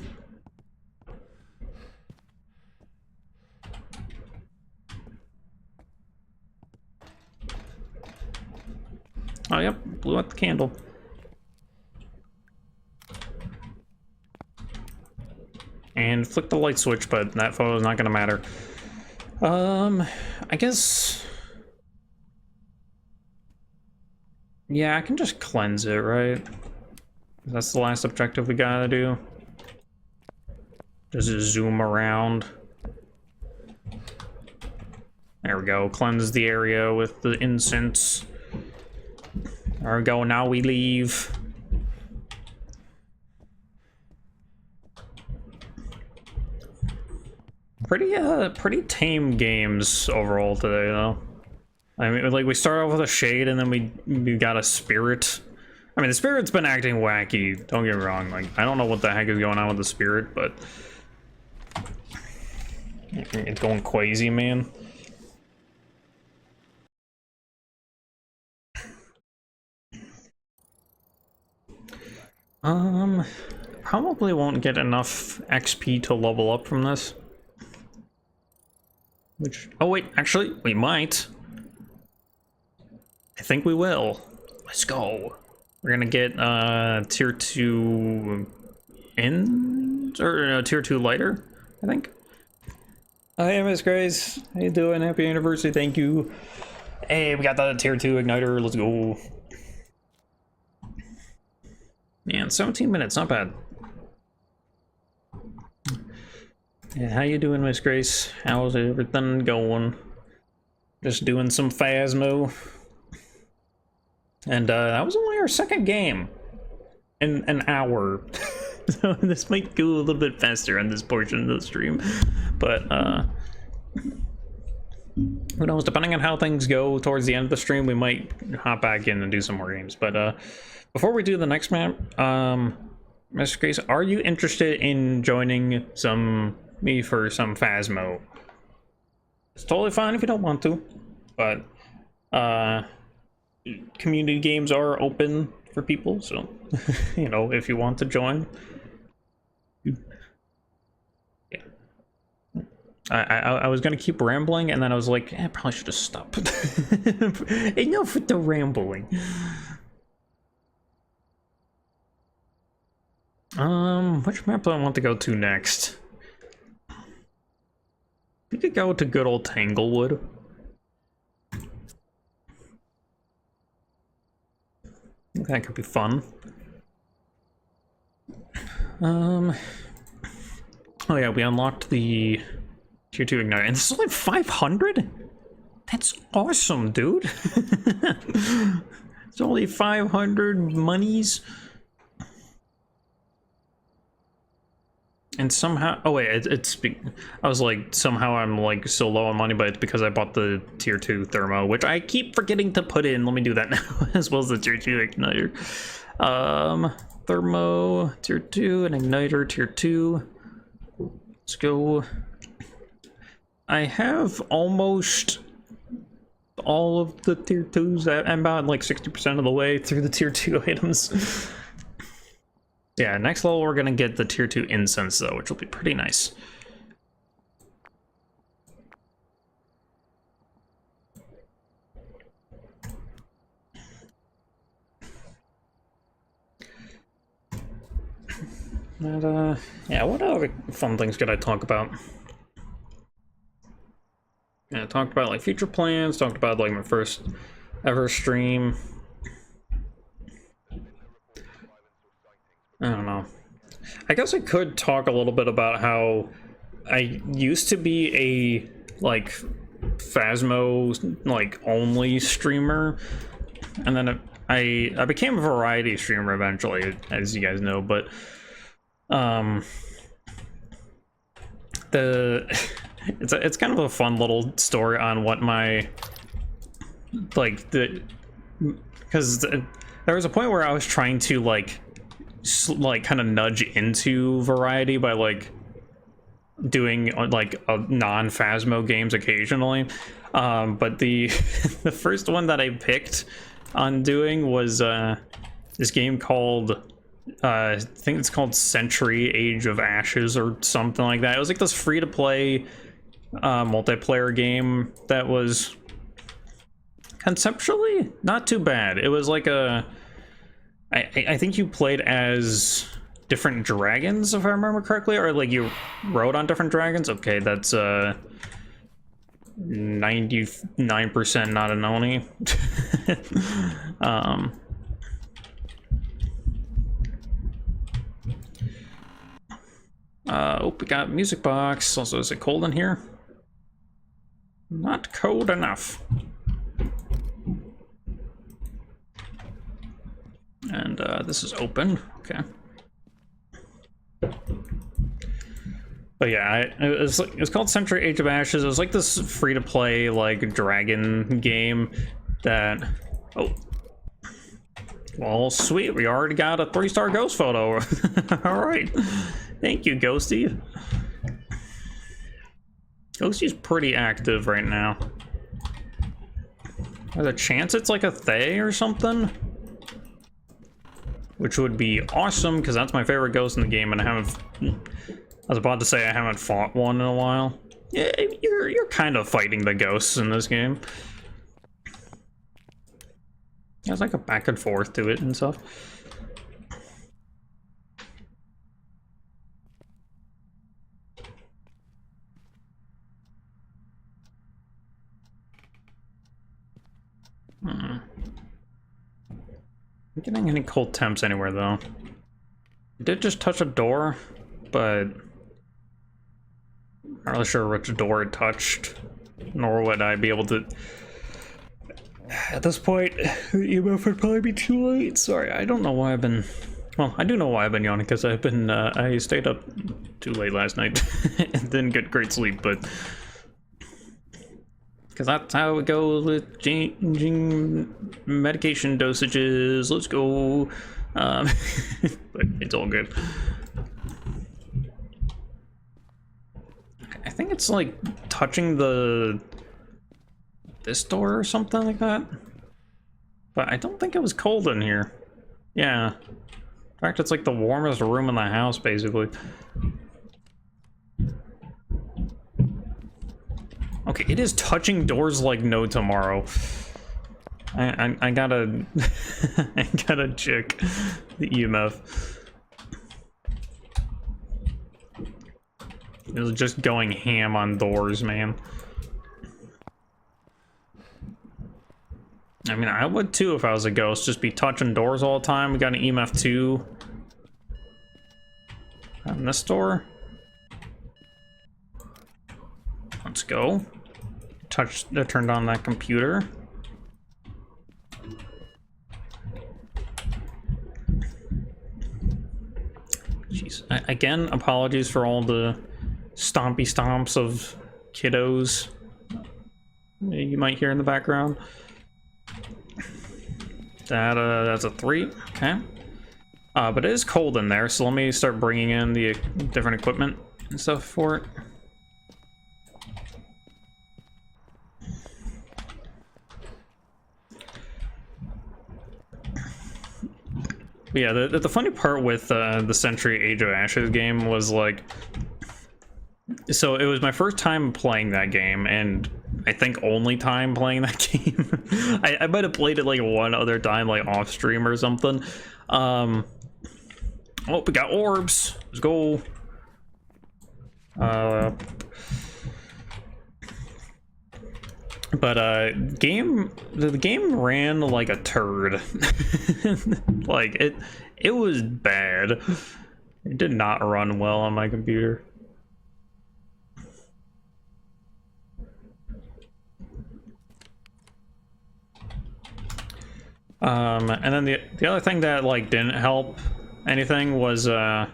[SPEAKER 1] Oh, yep, blew out the candle. And flick the light switch, but that photo is not gonna matter. I guess... Yeah, I can just cleanse it, right? That's the last objective we gotta do. Just zoom around. There we go, cleanse the area with the incense. There we go, now we leave. Pretty tame games overall today, though. I mean, like, we start off with a shade, and then we got a spirit. I mean, the spirit's been acting wacky, don't get me wrong. Like, I don't know what the heck is going on with the spirit, but... it's going crazy, man. probably won't get enough XP to level up from this. Which, oh wait, actually, we might. I think we will. Let's go. We're gonna get tier 2 in, or tier 2 lighter, I think. Hey, Miss Grace. How you doing? Happy anniversary, thank you. Hey, we got the tier 2 igniter, let's go. Man, 17 minutes, not bad. Yeah, how you doing, Miss Grace? How's everything going? Just doing some Phasmo. And that was only our second game in an hour. So this might go a little bit faster on this portion of the stream. But who knows, depending on how things go towards the end of the stream, we might hop back in and do some more games. But before we do the next map, Miss Grace, are you interested in joining me for some Phasmo? It's totally fine if you don't want to, but community games are open for people, so you know, if you want to join. Yeah. I was gonna keep rambling, and then I was like, I probably should just stop. Enough with the rambling. Which map do I want to go to next? We could go to good old Tanglewood. That could be fun. Oh yeah, we unlocked the tier 2 igniter, and this is like 500? That's awesome, dude. It's only 500 monies. And somehow, oh wait, I was like, somehow I'm like so low on money, but it's because I bought the tier 2 thermo, which I keep forgetting to put in. Let me do that now, as well as the tier 2 igniter. Thermo, tier 2, and igniter, tier 2. Let's go. I have almost all of the tier 2s. I'm about like 60% of the way through the tier 2 items. Yeah, next level we're gonna get the tier 2 incense though, which will be pretty nice. And yeah, what other fun things could I talk about? Yeah, I talked about like future plans, talked about like my first ever stream. I don't know. I guess I could talk a little bit about how I used to be a like Phasmo like only streamer, and then I became a variety streamer eventually, as you guys know. But it's kind of a fun little story on what my because there was a point where I was trying to like kind of nudge into variety by like doing like a non-Phasmo games occasionally, but the the first one that I picked on doing was this game called I think it's called Century Age of Ashes or something like that. It was like this free-to-play multiplayer game that was conceptually not too bad. It was like a I think you played as different dragons, if I remember correctly, or like you rode on different dragons. Okay, that's 99% not an Oni. Oh, we got music box. Also, is it cold in here? Not cold enough. And this is open. Okay. But yeah, it was called Century Age of Ashes. It was like this free-to-play like dragon game that. Oh. Well, sweet. We already got a 3-star ghost photo. All right. Thank you, Ghosty. Ghosty's pretty active right now. There's a chance it's like a Thay or something. which would be awesome because that's my favorite ghost in the game, and I was about to say I haven't fought one in a while. Yeah, you're kind of fighting the ghosts in this game. There's like a back and forth to it and stuff. I'm getting any cold temps anywhere though. I did just touch a door, but I'm not really sure which door it touched, nor would I be able to. At this point, the EMF would probably be too late. Sorry, I don't know why I've been. Well, I do know why I've been yawning because I've been. I stayed up too late last night and didn't get great sleep, but. Because that's how it goes with changing medication dosages. Let's go. But it's all good. I think it's like touching this door or something like that. But I don't think it was cold in here. Yeah. In fact, it's like the warmest room in the house, basically. Okay, it is touching doors like no tomorrow. I gotta I gotta check the EMF. It was just going ham on doors, man. I mean, I would too if I was a ghost, just be touching doors all the time. We got an EMF 2 on this door. Let's go. Turned on that computer. Jeez. Again, apologies for all the stompy stomps of kiddos you might hear in the background. That's a 3. Okay. But it is cold in there, so let me start bringing in the different equipment and stuff for it. But yeah, the funny part with the Century Age of Ashes game was like, so it was my first time playing that game, and I think only time playing that game. I might have played it like one other time, like off stream or something. Oh, we got orbs. Let's go. But the game ran like a turd. Like it was bad. It did not run well on my computer. And then the other thing that like didn't help anything was I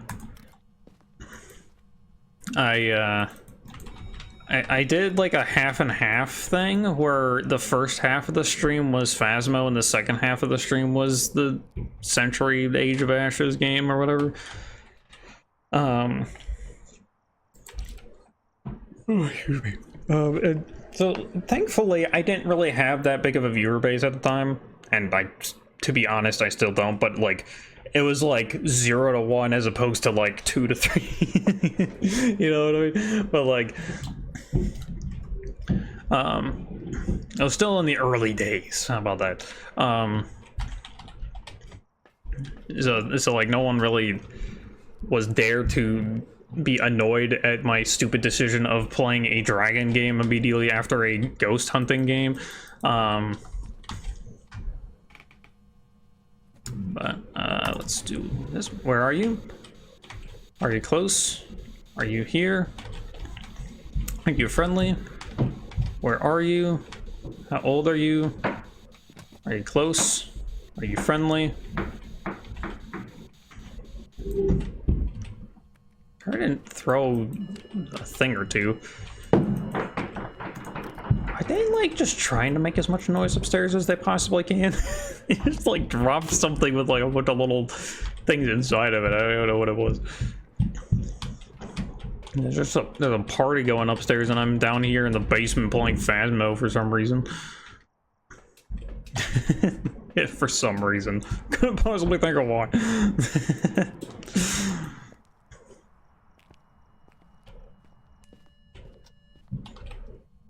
[SPEAKER 1] did like a half and half thing where the first half of the stream was Phasmo and the second half of the stream was the Century Age of Ashes game or whatever. Excuse me. And so thankfully I didn't really have that big of a viewer base at the time, and to be honest, I still don't, but like it was like 0 to 1 as opposed to like 2 to 3. You know what I mean? But like it was still in the early days. How about that? So like no one really was there to be annoyed at my stupid decision of playing a dragon game immediately after a ghost hunting game. But let's do this. Where are you? Are you close? Are you here? Are you friendly? Where are you? How old are you? Are you close? Are you friendly? I didn't throw a thing or two. Are they like just trying to make as much noise upstairs as they possibly can? They just like dropped something with like a bunch of little things inside of it. I don't know what it was. There's a party going upstairs and I'm down here in the basement playing Phasmo for some reason. For some reason. Couldn't possibly think of why.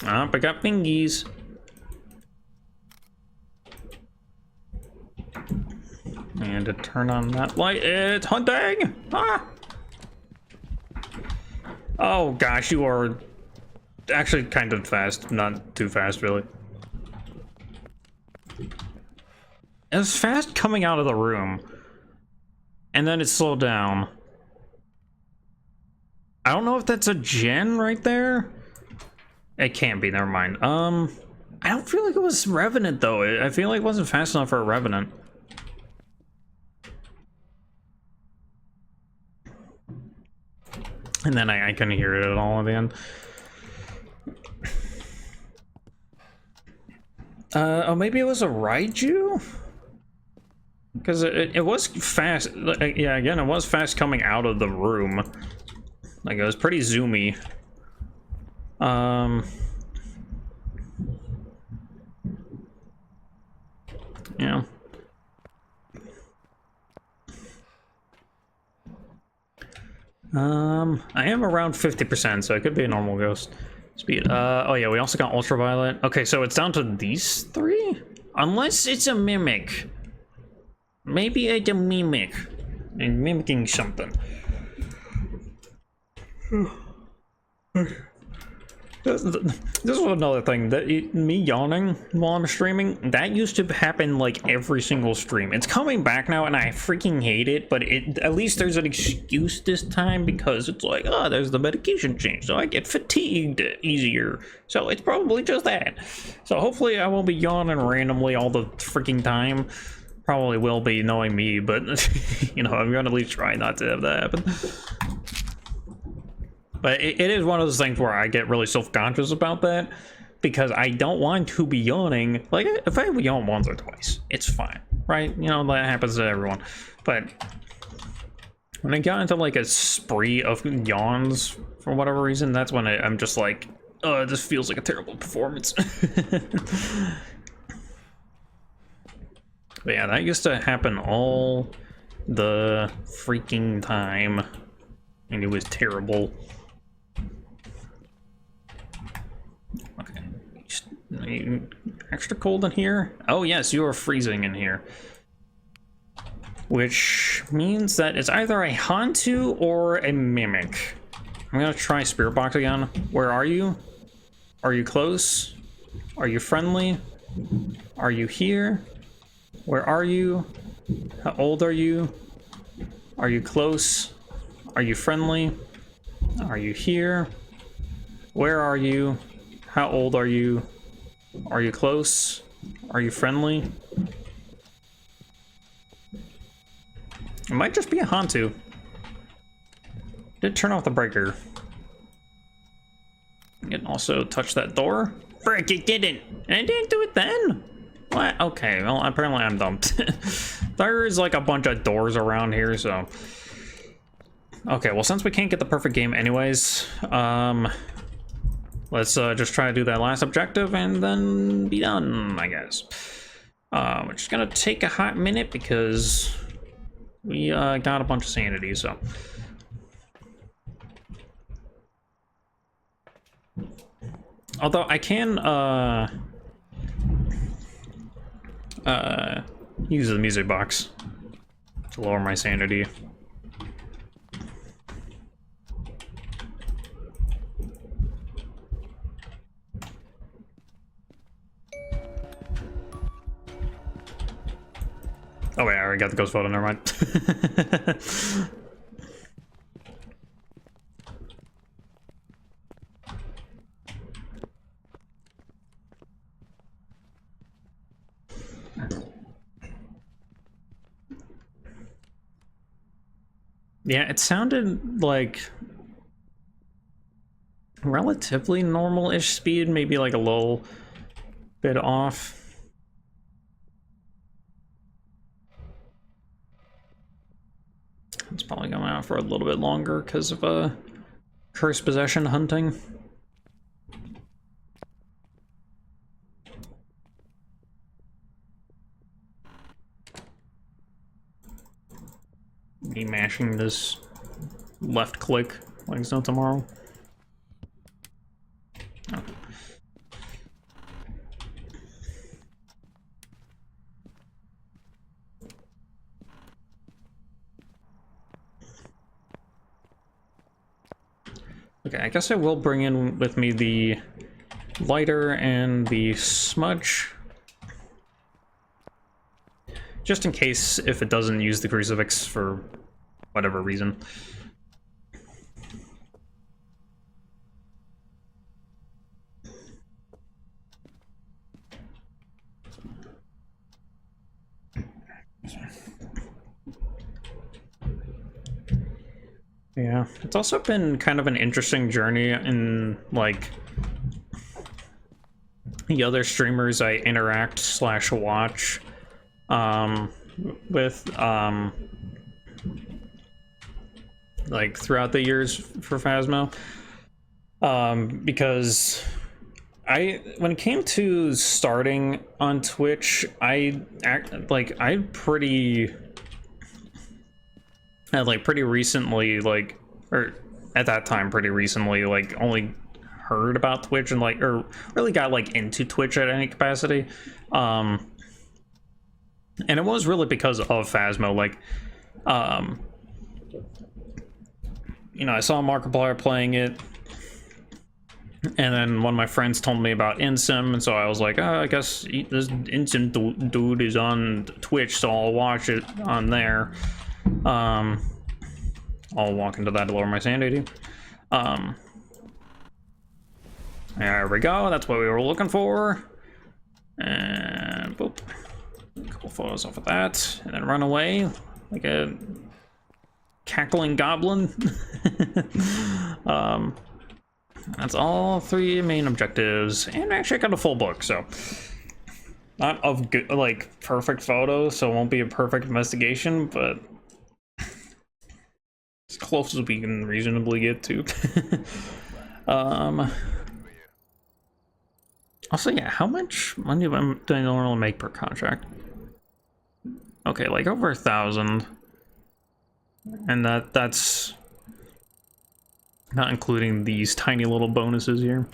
[SPEAKER 1] I got fingies. And to turn on that light, it's hunting! Ah! Oh gosh, you are actually kind of fast. Not too fast, really. It was fast coming out of the room. And then it slowed down. I don't know if that's a gen right there. It can't be, never mind. I don't feel like it was Revenant, though. I feel like it wasn't fast enough for a Revenant. And then I couldn't hear it at all at the end. Oh, maybe it was a Raiju? Because it was fast. Yeah, again, it was fast coming out of the room. Like, it was pretty zoomy. Yeah. I am around 50%, so it could be a normal ghost speed. Oh yeah, we also got ultraviolet. Okay, so it's down to these three? Unless it's a mimic. Maybe it's a mimic. And mimicking something. This was another thing, that me yawning while I'm streaming, that used to happen like every single stream. It's coming back now and I freaking hate it, but at least there's an excuse this time, because it's like, oh, there's the medication change, so I get fatigued easier. So it's probably just that. So hopefully I won't be yawning randomly all the freaking time. Probably will be, knowing me, but you know, I'm gonna at least try not to have that happen. But it is one of those things where I get really self-conscious about that, because I don't want to be yawning. Like, if I yawn once or twice, it's fine, right? You know, that happens to everyone. But when I got into like a spree of yawns for whatever reason, that's when I'm just like, oh, this feels like a terrible performance. But yeah, that used to happen all the freaking time, and it was terrible. Okay, extra cold in here? Oh yes, you are freezing in here. Which means that it's either a Hantu or a Mimic. I'm gonna try Spirit Box again. Where are you? Are you close? Are you friendly? Are you here? Where are you? How old are you? Are you close? Are you friendly? Are you here? Where are you? How old are you? Are you close? Are you friendly? It might just be a Hantu. Did turn off the breaker. You can also touch that door. Frick, it didn't! I didn't do it then! What? Okay, well, apparently I'm dumped. There is like a bunch of doors around here, so... Okay, well, since we can't get the perfect game anyways, let's just try to do that last objective and then be done, I guess. Which is gonna take a hot minute because we got a bunch of sanity, so... Although I can use the music box to lower my sanity. Oh wait, I already got the ghost photo, never mind. Yeah, it sounded like relatively normal-ish speed, maybe like a little bit off. It's probably going out for a little bit longer because of curse possession hunting. mashing this left click like it's no tomorrow. Oh. Okay, I guess I will bring in with me the lighter and the smudge. Just in case if it doesn't use the crucifix for whatever reason. Yeah, it's also been kind of an interesting journey in, like, the other streamers I interact / watch with, like, throughout the years for Phasmo. Because when it came to starting on Twitch, pretty recently, like, or at that time pretty recently, like, only heard about Twitch and, like, or really got, like, into Twitch at any capacity. And it was really because of Phasmo. Like, you know, I saw Markiplier playing it, and then one of my friends told me about Insim, and so I was like, oh, I guess this Insim dude is on Twitch, so I'll watch it on there. I'll walk into that to lower my sanity. There we go, that's what we were looking for. And boop. A couple photos off of that, and then run away like a cackling goblin. That's all 3 main objectives, and actually I got a full book, so not of good, like, perfect photos, so it won't be a perfect investigation, but as close as we can reasonably get to. Also, yeah, how much money do I normally make per contract? Okay, like over 1,000, and that's not including these tiny little bonuses here.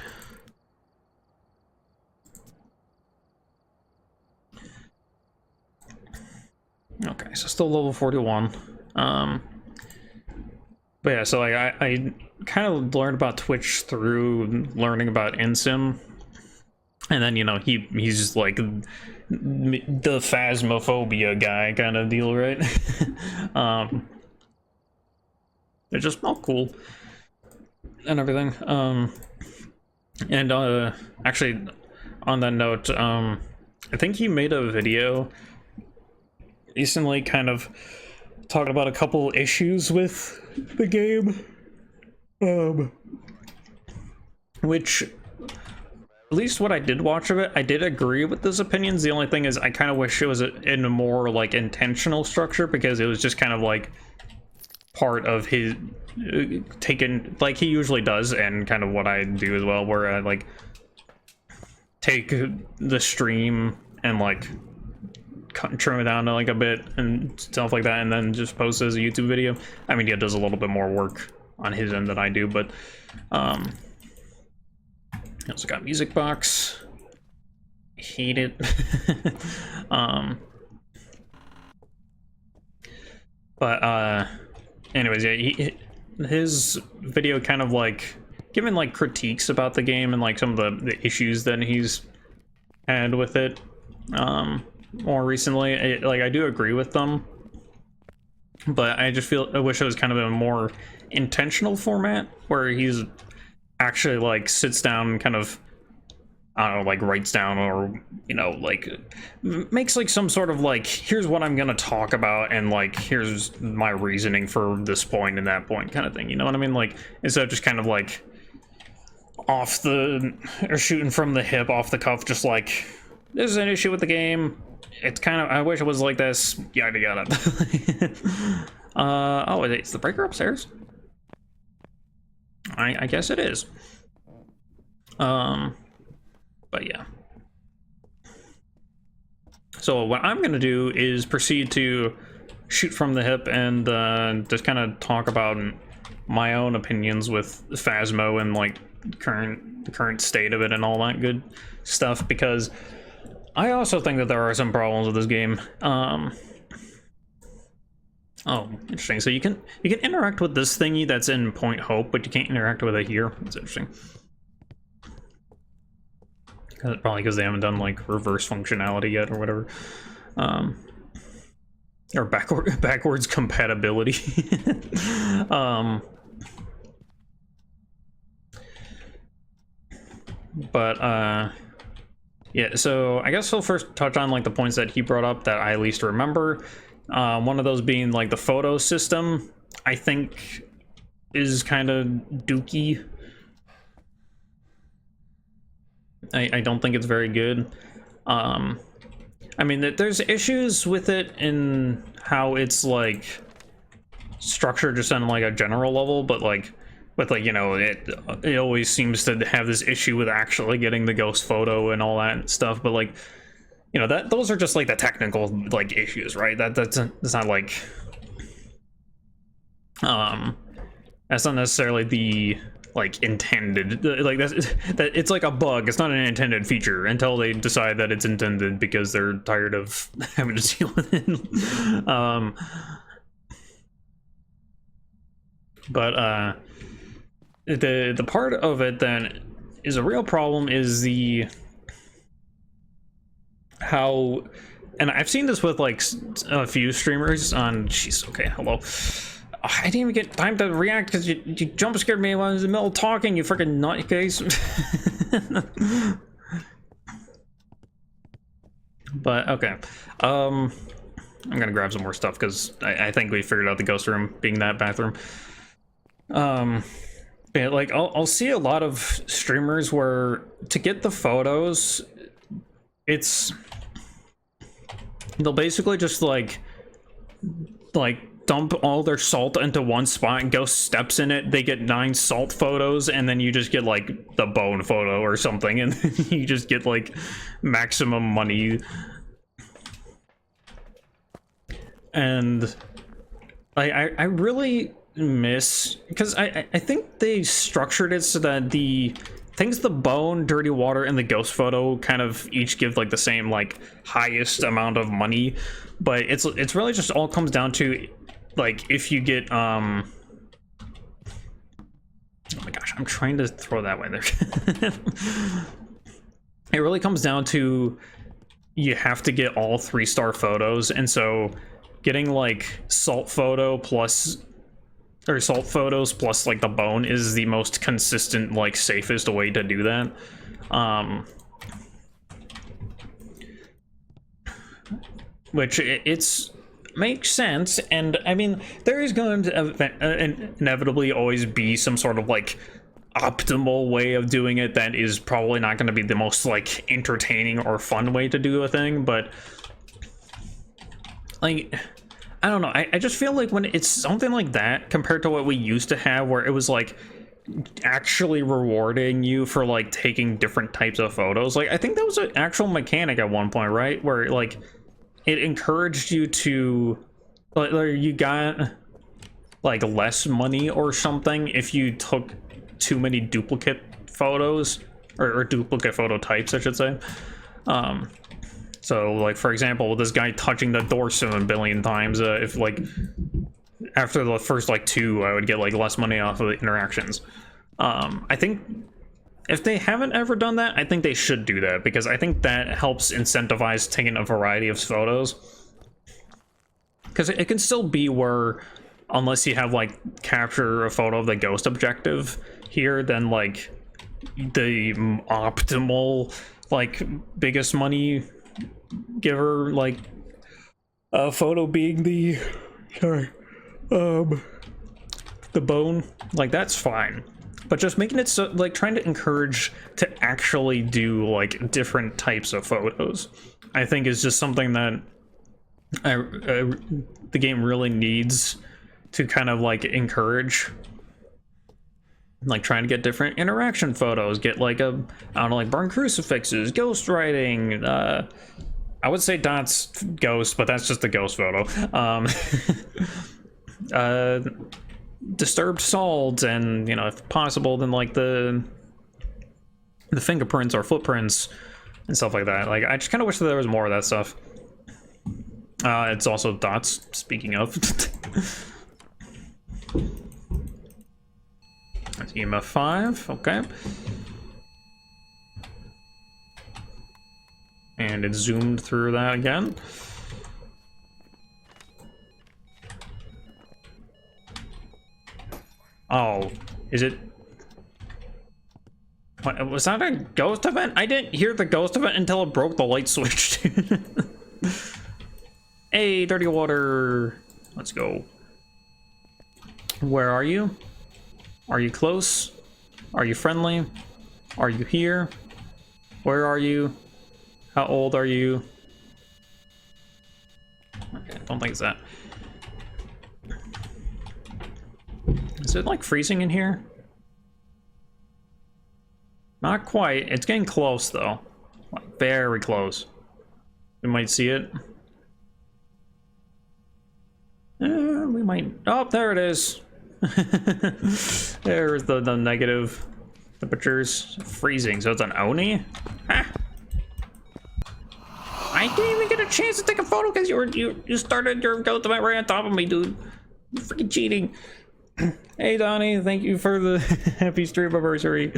[SPEAKER 1] Okay, so still level 41. But yeah, so like I kind of learned about Twitch through learning about Insim, and then, you know, he's just like the Phasmophobia guy kind of deal, right? They're just all cool and everything. And actually, on that note, I think he made a video recently kind of talking about a couple issues with the game, which, at least what I did watch of it, I did agree with his opinions. The only thing is I kind of wish it was in a more, like, intentional structure, because it was just kind of like part of his taken, like he usually does, and kind of what I do as well, where I, like, take the stream and, like, trim it down to, like, a bit and stuff like that, and then just post it as a YouTube video. I mean, he does a little bit more work on his end than I do, but he also got music box. Hate it. But anyways, yeah, his video kind of, like, giving, like, critiques about the game and, like, some of the issues that he's had with it more recently. Like, I do agree with them, but I just feel, I wish it was kind of a more intentional format where he's actually, like, sits down and kind of, I don't know, like, writes down, or, you know, like, makes, like, some sort of, like, here's what I'm gonna talk about, and, like, here's my reasoning for this point and that point kind of thing, you know what I mean? Like, instead of just kind of, like, off the, or shooting from the hip, off the cuff, just like, this is an issue with the game, it's kind of, I wish it was like this, yada yada. Oh, it's the breaker upstairs? I guess it is. But yeah. So what I'm gonna do is proceed to shoot from the hip and just kind of talk about my own opinions with Phasmo and like the current state of it and all that good stuff, because I also think that there are some problems with this game. Oh, interesting. So you can interact with this thingy that's in Point Hope, but you can't interact with it here. That's interesting. Probably because they haven't done like reverse functionality yet or whatever. Or backwards compatibility. Yeah, so I guess we'll first touch on like the points that he brought up that I at least remember. One of those being like the photo system, I think is kind of dookie. I don't think it's very good. I mean, there's issues with it in how it's like structured just on like a general level, but like with like, you know, it always seems to have this issue with actually getting the ghost photo and all that stuff. But like, you know, those are just like the technical like issues, right? That's not like that's not necessarily the like intended, like that it's like a bug. It's not an intended feature until they decide that it's intended because they're tired of having to deal with it. The part of it that is a real problem is how, and I've seen this with like a few streamers on, jeez, okay, hello. I didn't even get time to react because you jump scared me when I was in the middle of talking, you freaking nutcase. But okay, I'm gonna grab some more stuff because I think we figured out the ghost room being that bathroom. Yeah, like I'll see a lot of streamers where to get the photos, they'll basically just like dump all their salt into one spot and Ghost steps in it. They get 9 salt photos, and then you just get like the bone photo or something, and then you just get like maximum money. And I really miss, because I think they structured it so that the bone, dirty water, and the ghost photo kind of each give like the same like highest amount of money, but it's really just all comes down to like if you get oh my gosh, I'm trying to throw that way there. It really comes down to you have to get all 3-star photos, and so getting like salt photos plus like the bone is the most consistent, like safest way to do that. Which it's makes sense, and I mean there is going to inevitably always be some sort of like optimal way of doing it that is probably not going to be the most like entertaining or fun way to do a thing, but like I don't know, I just feel like when it's something like that compared to what we used to have where it was like actually rewarding you for like taking different types of photos, like I think that was an actual mechanic at one point, right, where like it encouraged you to like you got like less money or something if you took too many duplicate photos or duplicate photo types, I should say. So like for example, with this guy touching the door 7 billion times, if like after the first like 2 I would get like less money off of the interactions. I think if they haven't ever done that, I think they should do that, because I think that helps incentivize taking a variety of photos. Because it can still be where, unless you have like capture a photo of the ghost objective here, then like the optimal like biggest money giver like photo being the bone, like that's fine. But just making it so, like trying to encourage to actually do like different types of photos, I think is just something that the game really needs to kind of like encourage. Like trying to get different interaction photos, get like I don't know, like burn crucifixes, ghost writing, I would say Dot's ghost, but that's just a ghost photo. Disturbed salt, and you know, if possible, then like the fingerprints or footprints and stuff like that. Like, I just kind of wish that there was more of that stuff. It's also Dots, speaking of. That's EMF 5, okay. And it zoomed through that again. Oh, is it? What, was that a ghost event? I didn't hear the ghost event until it broke the light switch. Hey, dirty water. Let's go. Where are you? Are you close? Are you friendly? Are you here? Where are you? How old are you? Okay, I don't think it's that. Is it like freezing in here? Not quite. It's getting close though. Like, very close. We might see it. We might. Oh, there it is. There's the negative temperatures. Freezing, so it's an Oni? Ah. I didn't even get a chance to take a photo because you started your ghost event right on top of me, dude. You're freaking cheating. Hey Donnie, thank you for the happy stream anniversary.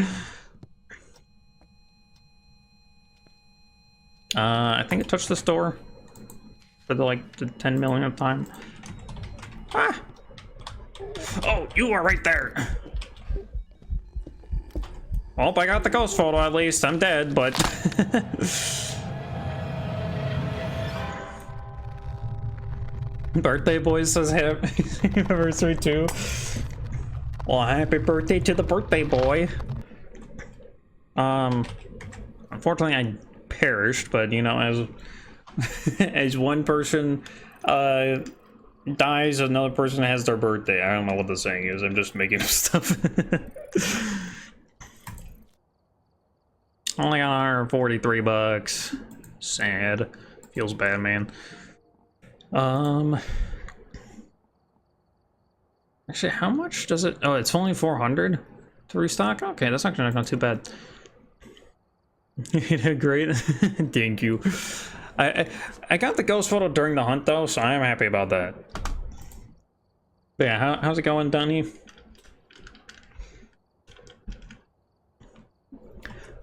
[SPEAKER 1] I think it touched the store for the 10 millionth time. Ah! Oh, you are right there. Well, I got the ghost photo at least. I'm dead, but Birthday boy says happy anniversary too. Well, happy birthday to the birthday boy. Unfortunately I perished, but you know, as as one person dies, another person has their birthday. I don't know what the saying is. I'm just making up stuff. Only got $143. Sad. Feels bad, man. Actually, how much does it? Oh, it's only 400 to restock. Okay, that's actually not too bad. You did great. Thank you. I got the ghost photo during the hunt though, so I am happy about that. But yeah, how's it going, Donnie?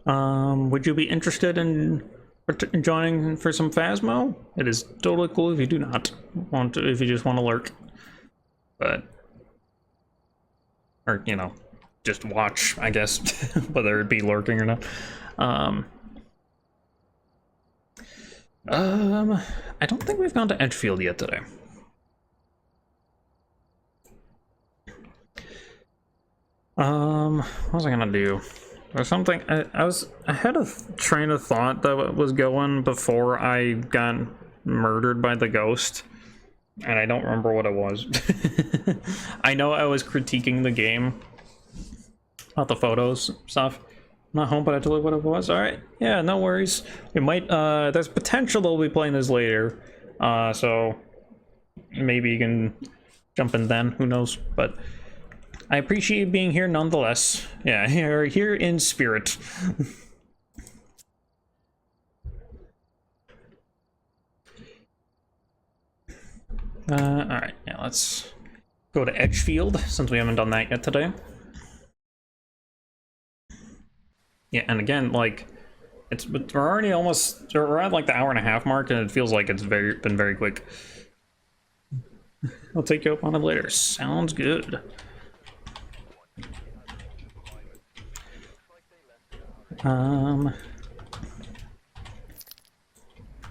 [SPEAKER 1] Would you be interested in joining for some Phasmo? It is totally cool if you do not want to, if you just want to lurk. But, or, you know, just watch, I guess, whether it be lurking or not. I don't think we've gone to Edgefield yet today. What was I gonna do? Or something. I had a train of thought that was going before I got murdered by the ghost, and I don't remember what it was. I know I was critiquing the game about the photos stuff. Not home, but I told you what it was. All right, yeah, no worries. We might. There's potential that we'll be playing this later, so maybe you can jump in then. Who knows? But I appreciate you being here nonetheless. Yeah, you're here in spirit. Alright, yeah, let's go to Edgefield, since we haven't done that yet today. Yeah, and again, like, we're already almost, we're at like the hour-and-a-half mark, and it feels like it's been very quick. I'll take you up on it later. Sounds good.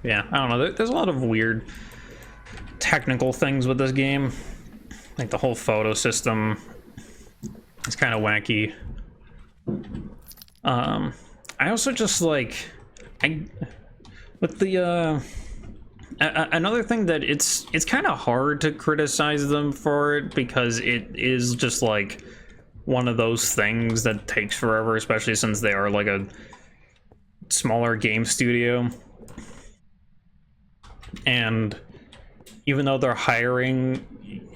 [SPEAKER 1] Yeah, I don't know. There's a lot of weird technical things with this game. Like the whole photo system is kind of wacky. I also just like, with the another thing that it's kind of hard to criticize them for it, because it is just like one of those things that takes forever, especially since they are like a smaller game studio. And even though they're hiring,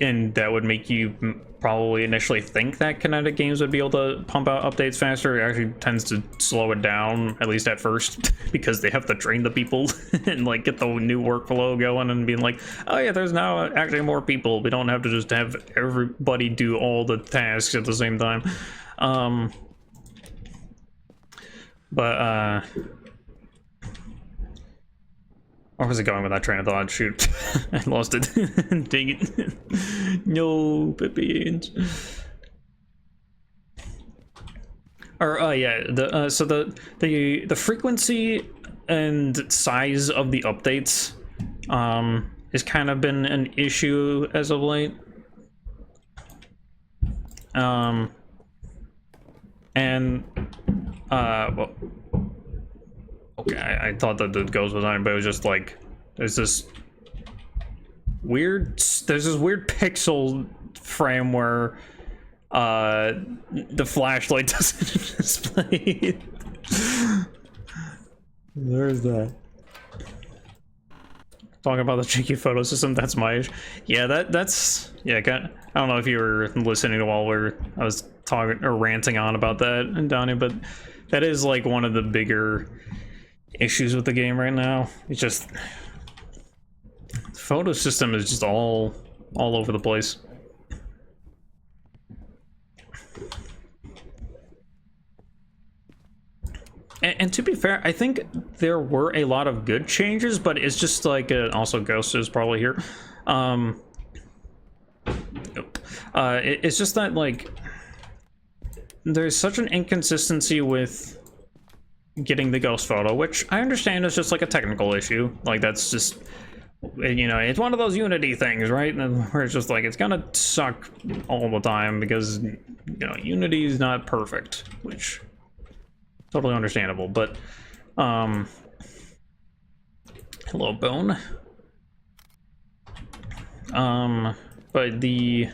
[SPEAKER 1] and that would make you probably initially think that Kinetic Games would be able to pump out updates faster, it actually tends to slow it down, at least at first, because they have to train the people and like get the new workflow going and being like, oh yeah, there's now actually more people. We don't have to just have everybody do all the tasks at the same time. Where was it going with that train of thought? Shoot, I lost it. Dang it. No, Pippians. Or, yeah, so the frequency and size of the updates, has kind of been an issue as of late. Well, okay, I thought that the ghost was on, but it was just like, there's this weird pixel frame where the flashlight doesn't display. There's that. Talking about the cheeky photo system, that's my issue. Yeah, that's yeah. I don't know if you were listening while I was talking or ranting on about that, Donnie, but that is like one of the bigger issues with the game right now. It's just the photo system is just all over the place. And to be fair, I think there were a lot of good changes, but it's just like also Ghost is probably here. It's just that like there's such an inconsistency with getting the ghost photo, which I understand is just like a technical issue. Like that's just, you know, it's one of those Unity things, right? Where it's just like it's gonna suck all the time because, you know, Unity is not perfect, which totally understandable. But hello, Bone. But there's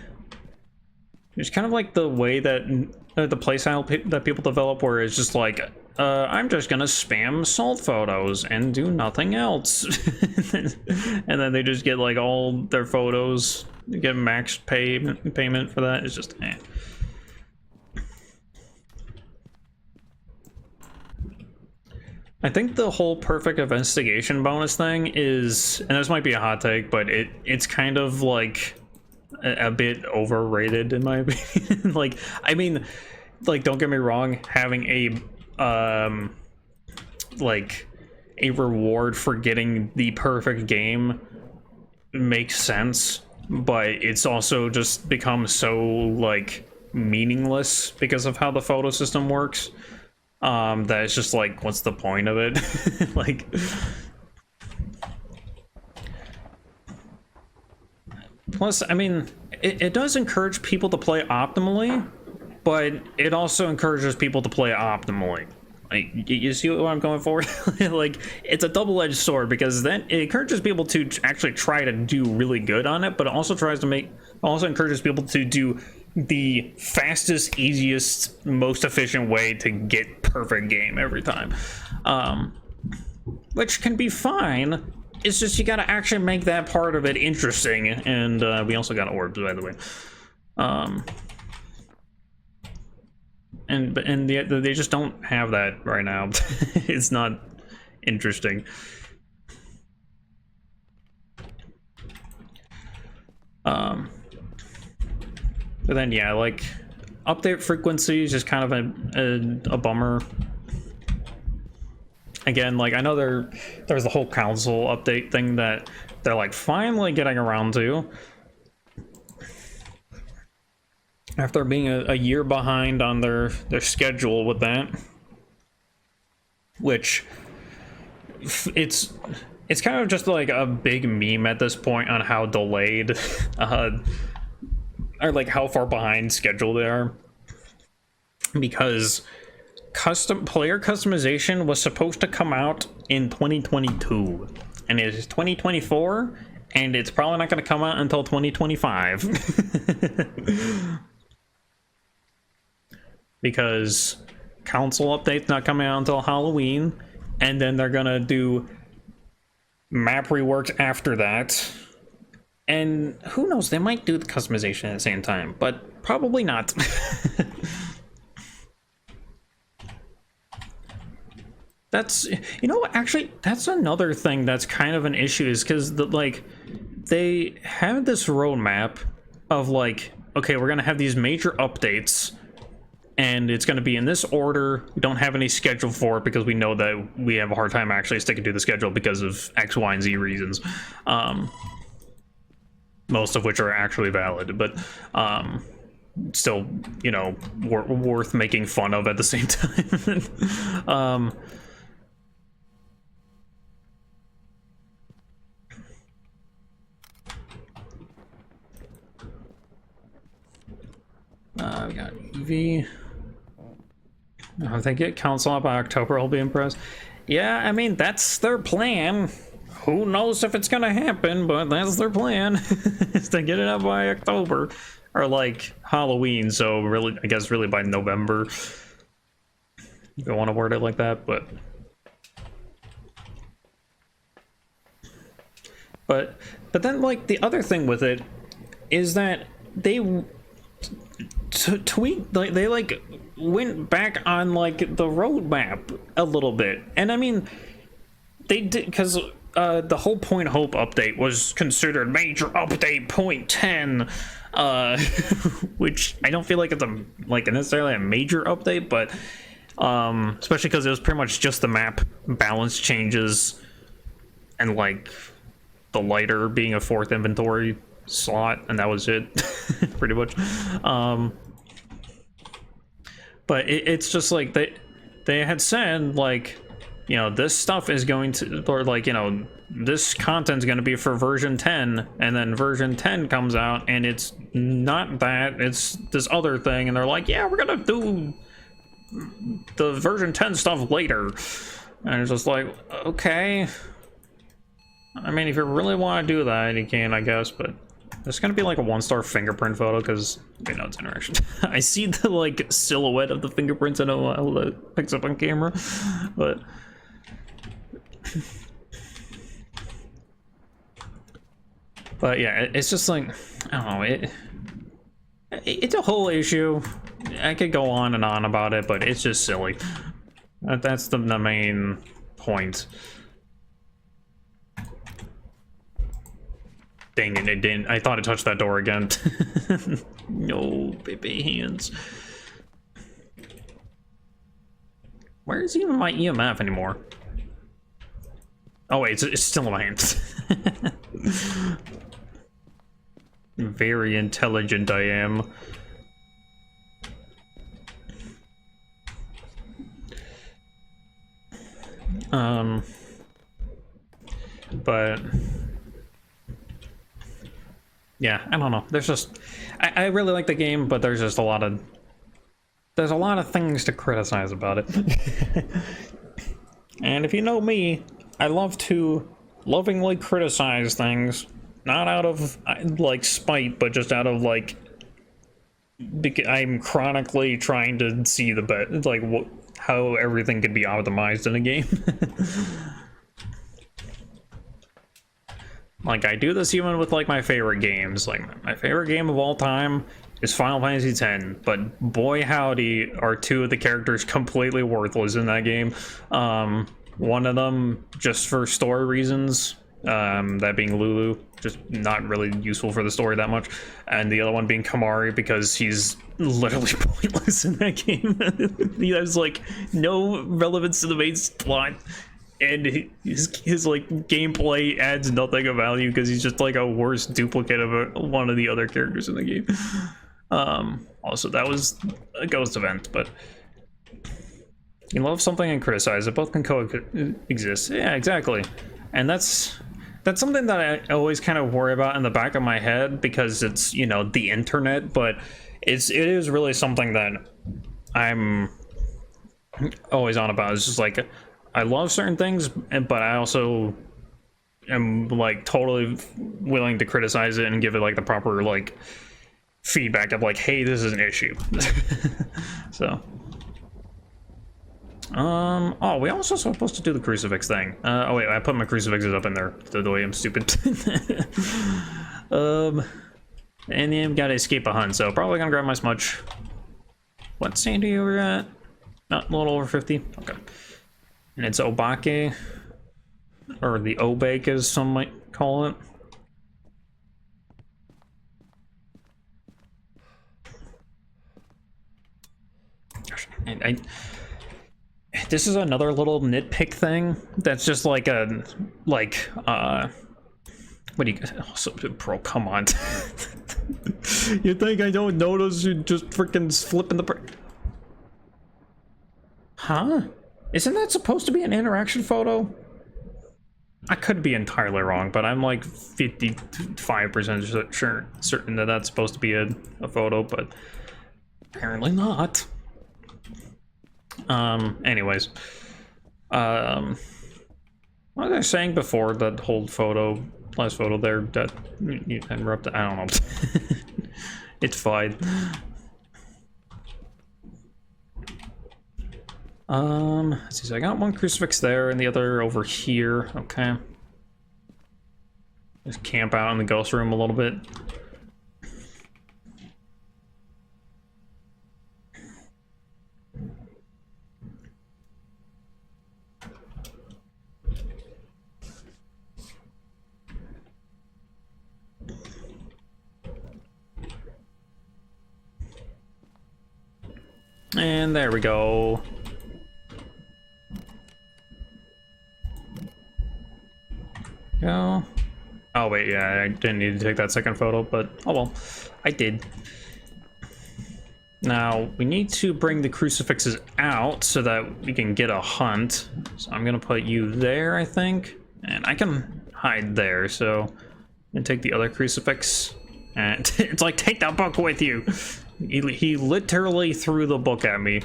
[SPEAKER 1] kind of like the way that the playstyle that people develop, where it's just like, I'm just gonna spam salt photos and do nothing else. And then they just get like all their photos, get max payment for that. It's just I think the whole perfect investigation bonus thing is, and this might be a hot take, but it's kind of like a bit overrated in my opinion. Like, I mean, like, don't get me wrong, having like a reward for getting the perfect game makes sense, but it's also just become so like meaningless because of how the photo system works, that it's just like, what's the point of it? Like, plus, I mean, it does encourage people to play optimally, but it also encourages people to play optimally. Like, you see what I'm going for? Like, it's a double-edged sword, because then it encourages people to actually try to do really good on it, but it also encourages people to do the fastest, easiest, most efficient way to get perfect game every time. Which can be fine. It's just you gotta actually make that part of it interesting, and we also got orbs, by the way. And they just don't have that right now. It's not interesting. But then yeah, like update frequency is just kind of a bummer. Again, like I know there's the whole console update thing that they're like finally getting around to, after being a year behind on their schedule with that. Which it's kind of just like a big meme at this point on how delayed or like how far behind schedule they are, because player customization was supposed to come out in 2022 and it is 2024, and it's probably not going to come out until 2025. Because console update's not coming out until Halloween, and then they're gonna do map reworked after that. And who knows, they might do the customization at the same time, but probably not. That's, you know, actually, that's another thing that's kind of an issue, is because, like, they have this roadmap of, like, okay, we're gonna have these major updates, and it's gonna be in this order. We don't have any schedule for it because we know that we have a hard time actually sticking to the schedule because of X, Y, and Z reasons. Most of which are actually valid, but still, you know, worth making fun of at the same time. We got EV. If they get console out by October, I'll be impressed. Yeah, I mean, that's their plan. Who knows if it's gonna happen, but that's their plan, is to get it out by October. Or, like, Halloween, so really, I guess really by November. You don't want to word it like that, but... But then, like, the other thing with it is that they... tweet, like, they, like, went back on, like, the roadmap a little bit. And I mean, they did, because the whole Point Hope update was considered major update point 10, which I don't feel like it's necessarily a major update, but especially because it was pretty much just the map balance changes and, like, the lighter being a 4th inventory slot, and that was it. Pretty much. But it's just like they had said, like, you know, this stuff is going to, or, like, you know, this content's going to be for version 10, and then version 10 comes out and it's not that, it's this other thing, and they're like, yeah, we're gonna do the version 10 stuff later. And it's just like, okay, I mean, if you really want to do that, you can, I guess, but there's gonna be like a 1-star fingerprint photo, because, you know, it's interaction. I see the, like, silhouette of the fingerprints in a while that picks up on camera, but... But yeah, it's just like, I don't know, it's a whole issue. I could go on and on about it, but it's just silly. That's the main point. Dang it, it didn't. I thought it touched that door again. No, baby hands. Where is even my EMF anymore? Oh wait, it's still in my hands. Very intelligent I am. But yeah, I don't know. There's just, I really like the game, but there's just a lot of things to criticize about it. And if you know me, I love to lovingly criticize things, not out of, like, spite, but just out of, like, I'm chronically trying to see the best, like, how everything could be optimized in a game. Like, I do this even with, like, my favorite games. Like, my favorite game of all time is Final Fantasy X, but boy howdy are 2 of the characters completely worthless in that game. One of them just for story reasons, that being Lulu, just not really useful for the story that much, and the other one being Kamari because he's literally pointless in that game. He has, like, no relevance to the main plot, and his like gameplay adds nothing of value because he's just like a worse duplicate of one of the other characters in the game. Also, that was a ghost event, but you love something and criticize it. Both can coexist. Yeah, exactly. And that's something that I always kind of worry about in the back of my head because it's, you know, the internet, but it is really something that I'm always on about. It's just like, I love certain things, but I also am like totally willing to criticize it and give it like the proper like feedback of like, hey, this is an issue. So Oh, we also supposed to do the crucifix thing. Oh wait, I put my crucifixes up in there the way I'm stupid. And then gotta escape a hunt, so probably gonna grab my smudge. What sandy are we at? Not a little over 50? Okay. And it's Obake, or the Obake as some might call it. And this is another little nitpick thing that's just like a, what do you, oh, bro, come on. You think I don't notice you just freaking flipping the, huh? Isn't that supposed to be an interaction photo? I could be entirely wrong, but I'm like 55% certain that that's supposed to be a photo, but apparently not. Anyways. What was I saying before that whole photo, last photo there, that you interrupted? I don't know. It's fine. Let's see, so I got one crucifix there and the other over here. Okay. Just camp out in the ghost room a little bit. And there we go. Go. Oh wait, yeah, I didn't need to take that second photo, but oh well, I did. Now, we need to bring the crucifixes out so that we can get a hunt. So I'm gonna put you there, I think. And I can hide there, so I'm gonna take the other crucifix. And it's like, take that book with you. He literally threw the book at me.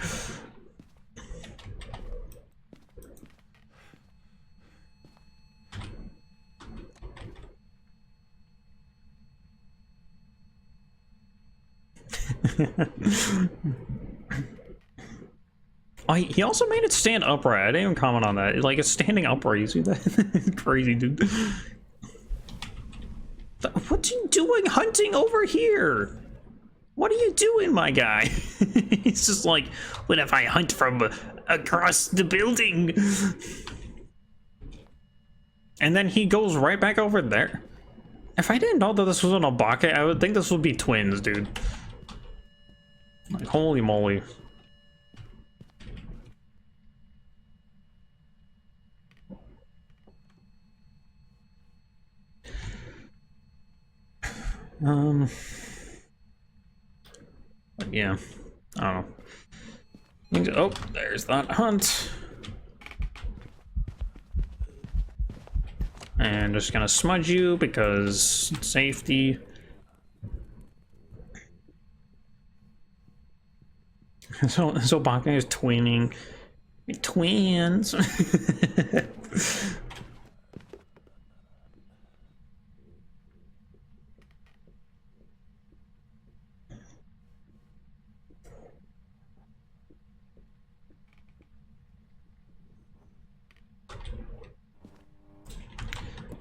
[SPEAKER 1] Oh, he also made it stand upright. I didn't even comment on that. Like, it's standing upright. You see that? Crazy, dude. What's he doing hunting over here? What are you doing, my guy? He's just like, what if I hunt from across the building? And then he goes right back over there. If I didn't know that this was an Obake, I would think this would be twins, dude. Like, holy moly. Yeah, I don't know. Oh, there's that hunt. And just gonna smudge you because safety. So Baka is twinning. Twins.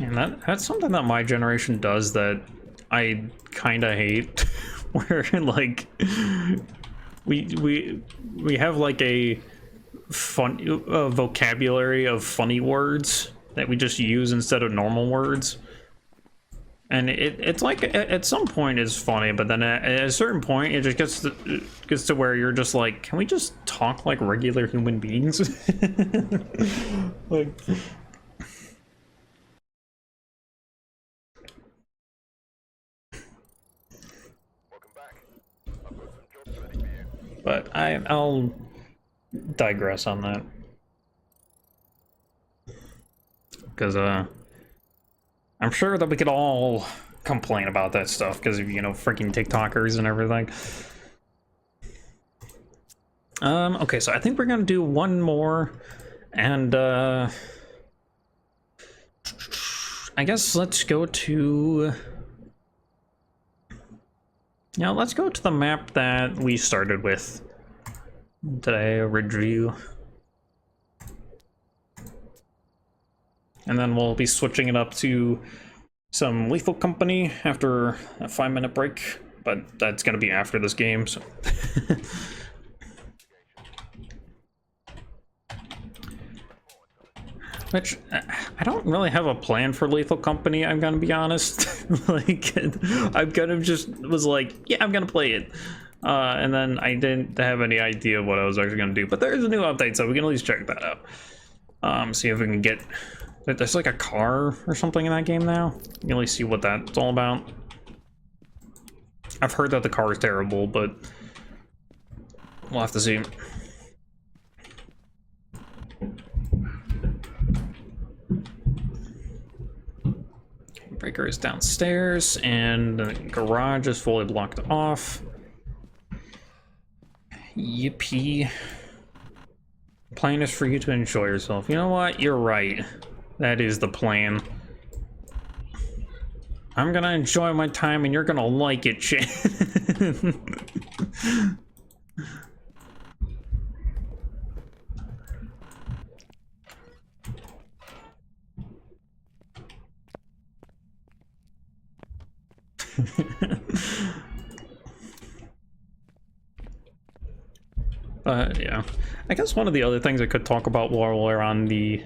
[SPEAKER 1] And that's something that my generation does that I kind of hate, where like we have like a vocabulary of funny words that we just use instead of normal words, and it's like at some point it's funny, but then at a certain point it just gets to where you're just like, can we just talk like regular human beings? Like. But I'll digress on that. Because, I'm sure that we could all complain about that stuff because of, you know, freaking TikTokers and everything. Okay, so I think we're gonna do one more, and, I guess let's go to... Yeah, let's go to the map that we started with today, a review. and then we'll be switching it up to some Lethal Company after a 5-minute break, but that's gonna be after this game, so. Which, I don't really have a plan for Lethal Company, I'm gonna be honest. Like, I kind of just was like, yeah, I'm gonna play it. And then I didn't have any idea what I was actually gonna do. But there's a new update, so we can at least check that out. See if we can get... There's like a car or something in that game now. You can at least see what that's all about. I've heard that the car is terrible, but we'll have to see. Breaker is downstairs, and the garage is fully blocked off. Yippee. Plan is for you to enjoy yourself. You know what? You're right. That is the plan. I'm gonna enjoy my time, and you're gonna like it, shit. Yeah, I guess one of the other things I could talk about while we're on the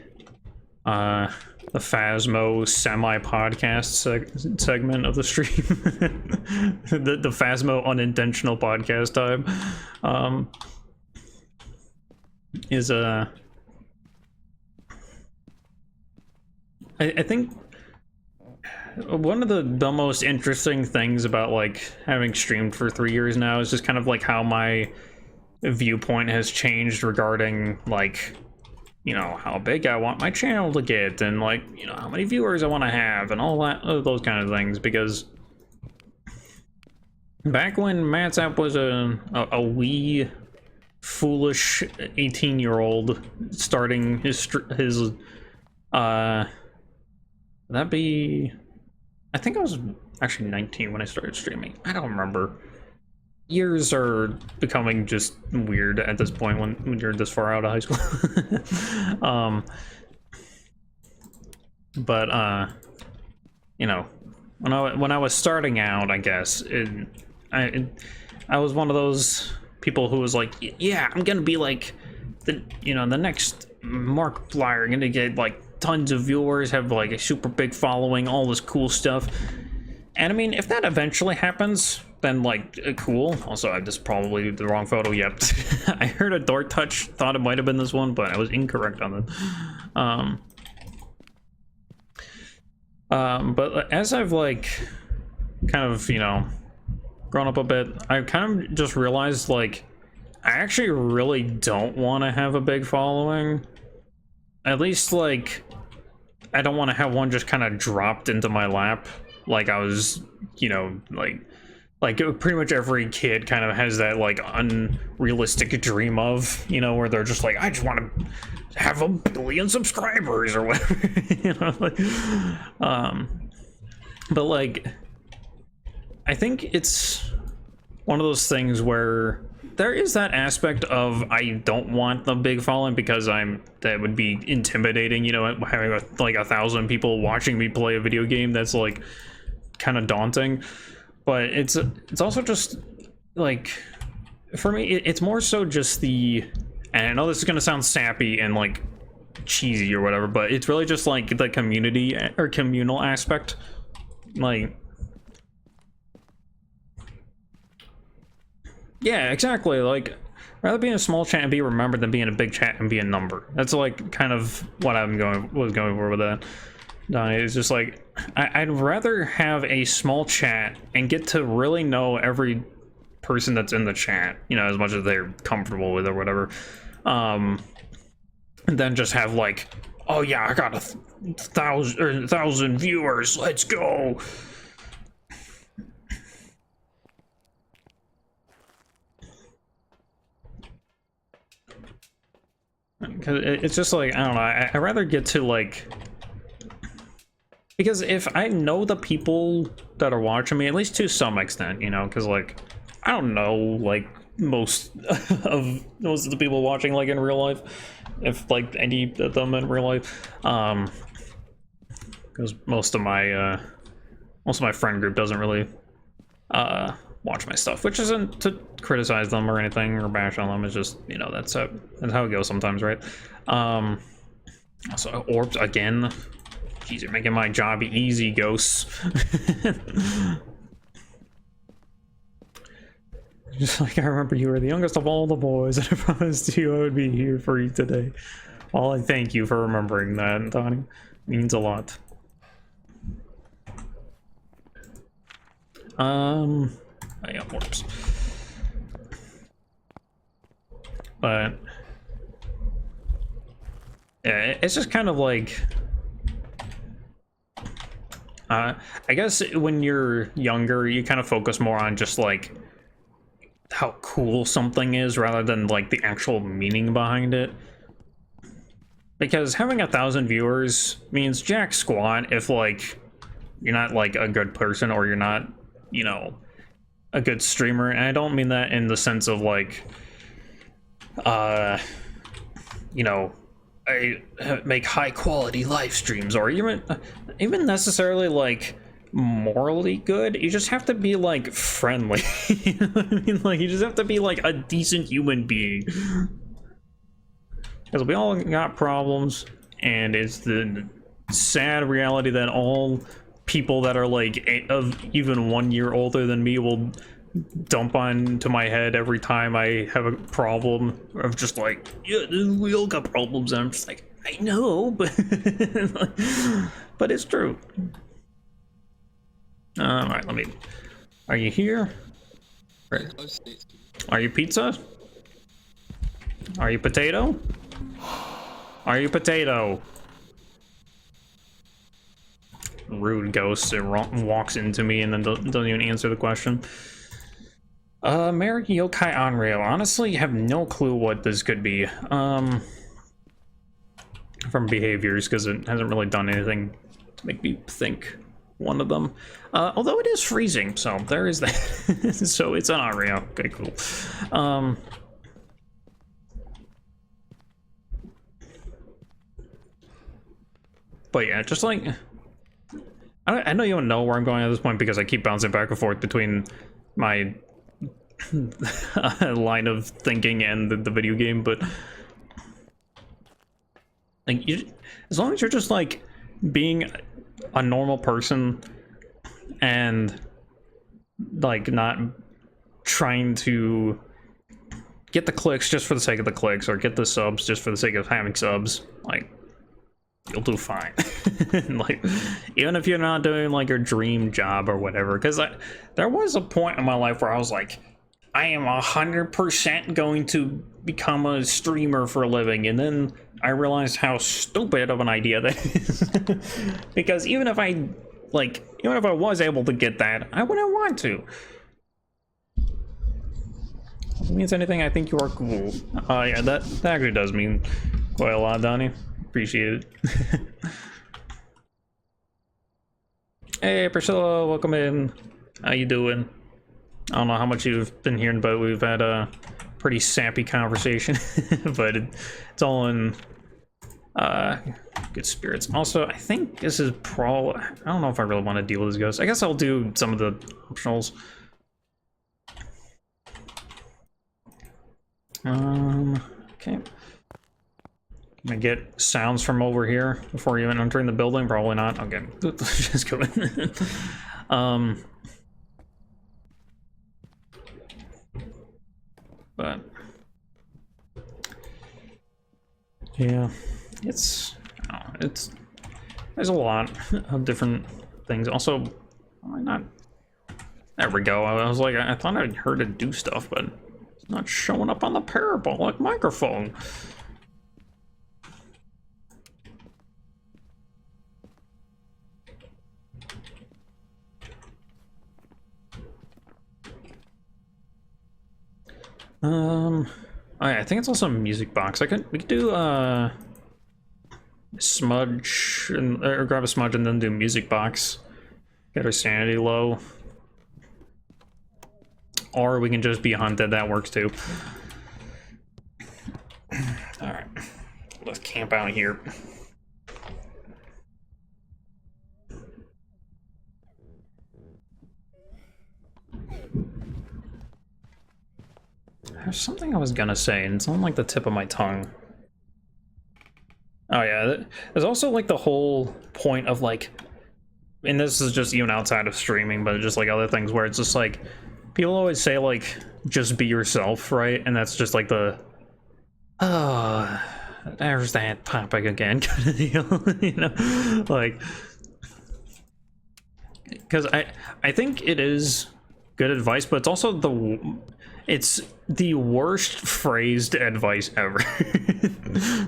[SPEAKER 1] Phasmo semi-podcast segment of the stream, the Phasmo unintentional podcast time, is I think one of the most interesting things about like having streamed for 3 years now is just kind of like how my viewpoint has changed regarding like, you know, how big I want my channel to get, and like, you know, how many viewers I want to have, and all that, those kind of things. Because back when Matzap was a wee foolish 18-year-old starting his that'd be, I think I was actually 19 when I started streaming. I don't remember. Years are becoming just weird at this point when you're this far out of high school. But you know, when I was starting out, I guess I was one of those people who was like, yeah, I'm gonna be like the next Markiplier. I'm gonna get like tons of viewers, have like a super big following, all this cool stuff. And I mean, if that eventually happens, then like cool. Also, this is probably the wrong photo. Yep. I heard a door touch, thought it might have been this one, but I was incorrect on that. But as I've like kind of, you know, grown up a bit, I kind of just realized like I actually really don't want to have a big following. At least like I don't want to have one just kind of dropped into my lap. Like I was, you know, like pretty much every kid kind of has that like unrealistic dream of, you know, where they're just like, I just want to have 1 billion subscribers or whatever, you know, like, but like, I think it's one of those things where there is that aspect of I don't want the big following because that would be intimidating, you know, having like 1,000 people watching me play a video game. That's like kind of daunting. But it's also just like, for me, it's more so just and I know this is gonna sound sappy and like cheesy or whatever, but it's really just like the community or communal aspect. Like, yeah, exactly. Like, rather be in a small chat and be remembered than be in a big chat and be a number. That's like kind of what was going for with that. It's just like, I'd rather have a small chat and get to really know every person that's in the chat, you know, as much as they're comfortable with or whatever, and then just have like, oh yeah, I got 1,000 viewers, let's go. Because it's just like, I don't know, I'd rather get to like, because if I know the people that are watching me, at least to some extent, you know, because like, I don't know like most of the people watching like in real life, if like any of them in real life, because most of my friend group doesn't really watch my stuff, which isn't to criticize them or anything or bash on them. It's just, you know, that's how it goes sometimes, right? So orbs again. Jeez, you're making my job easy, ghosts. Just like I remember you were the youngest of all the boys, and I promised you I would be here for you today. Well, I thank you for remembering that, Donnie. It means a lot. Yeah, orbs. But yeah, it's just kind of like I guess when you're younger, you kind of focus more on just like how cool something is rather than like the actual meaning behind it. Because having 1,000 viewers means jack squat if like you're not like a good person or you're not, you know, a good streamer. And I don't mean that in the sense of like you know, I make high quality live streams or even necessarily like morally good. You just have to be like friendly. You know what I mean? Like you just have to be like a decent human being, because we all got problems, and it's the sad reality that all people that are like of even 1 year older than me will dump onto my head every time I have a problem of just like, yeah, we all got problems, and I'm just like, I know, but but it's true. All right, are you here? Right. Are you pizza? Are you potato? Are you potato? Rude ghost that walks into me and then doesn't even answer the question. Merrick Yokai Onryo. Honestly, I have no clue what this could be. From behaviors, because it hasn't really done anything to make me think one of them. Although it is freezing, so there is that. So it's an Onryo. Okay, cool. But yeah, just like I know you don't know where I'm going at this point because I keep bouncing back and forth between my line of thinking and the video game, but like as long as you're just like being a normal person and like not trying to get the clicks just for the sake of the clicks or get the subs just for the sake of having subs, like you'll do fine. Like even if you're not doing like your dream job or whatever, because there was a point in my life where I was like, I am 100% going to become a streamer for a living, and then I realized how stupid of an idea that is. Because even if I was able to get that, I wouldn't want to. If it means anything, I think you are cool. Yeah, that actually does mean quite a lot, Donnie. Appreciate it. Hey Priscilla, welcome in. How you doing? I don't know how much you've been hearing, but we've had a pretty sappy conversation. But it's all in good spirits. Also, I think this is I don't know if I really want to deal with this ghost. I guess I'll do some of the optionals. Okay. Can I get sounds from over here before even entering the building? Probably not. Okay, just go in. But yeah, there's a lot of different things. Also, why not? There we go. I was like, I thought I'd heard it do stuff, but it's not showing up on the parabolic microphone. I think it's also a music box. We could do smudge or grab a smudge and then do music box. Get our sanity low. Or we can just be hunted, that works too. Alright. Let's camp out here. There's something I was gonna say, and it's on like the tip of my tongue. Oh yeah, there's also like the whole point of like, and this is just even outside of streaming, but just like other things where it's just like, people always say like, just be yourself, right? And that's just like the, oh, there's that topic again kind of deal, you know? Like, because I think it is good advice, but it's also it's the worst phrased advice ever.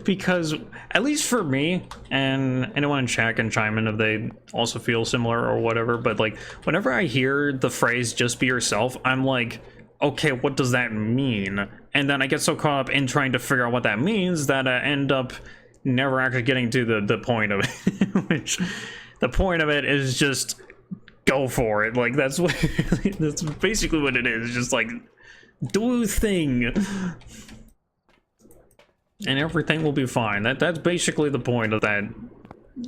[SPEAKER 1] Because at least for me, and anyone in chat can chime in if they also feel similar or whatever, but like whenever I hear the phrase just be yourself, I'm like, okay, what does that mean? And then I get so caught up in trying to figure out what that means that I end up never actually getting to the point of it. Which the point of it is just go for it. Like that's what that's basically what it is. Just like do a thing and everything will be fine. That's basically the point of that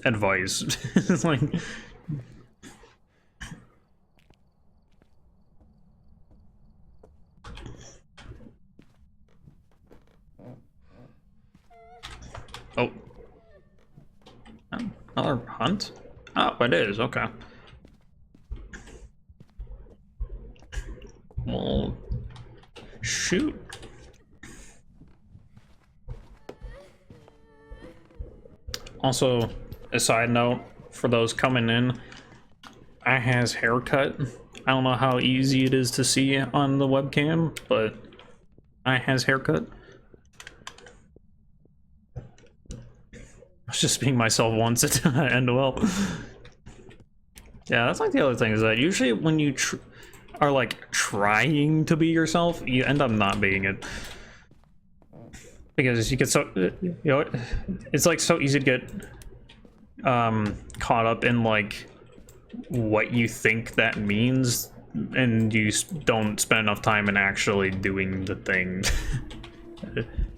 [SPEAKER 1] advice. It's like, oh, another hunt? Oh, it is, okay. Well, shoot. Also, a side note for those coming in, I has haircut. I don't know how easy it is to see on the webcam, but I has haircut. I was just being myself once, it didn't end well. Yeah, that's like the other thing, is that usually when you are like trying to be yourself, you end up not being it. Because you get so, you know, it's like so easy to get caught up in like what you think that means, and you don't spend enough time in actually doing the thing.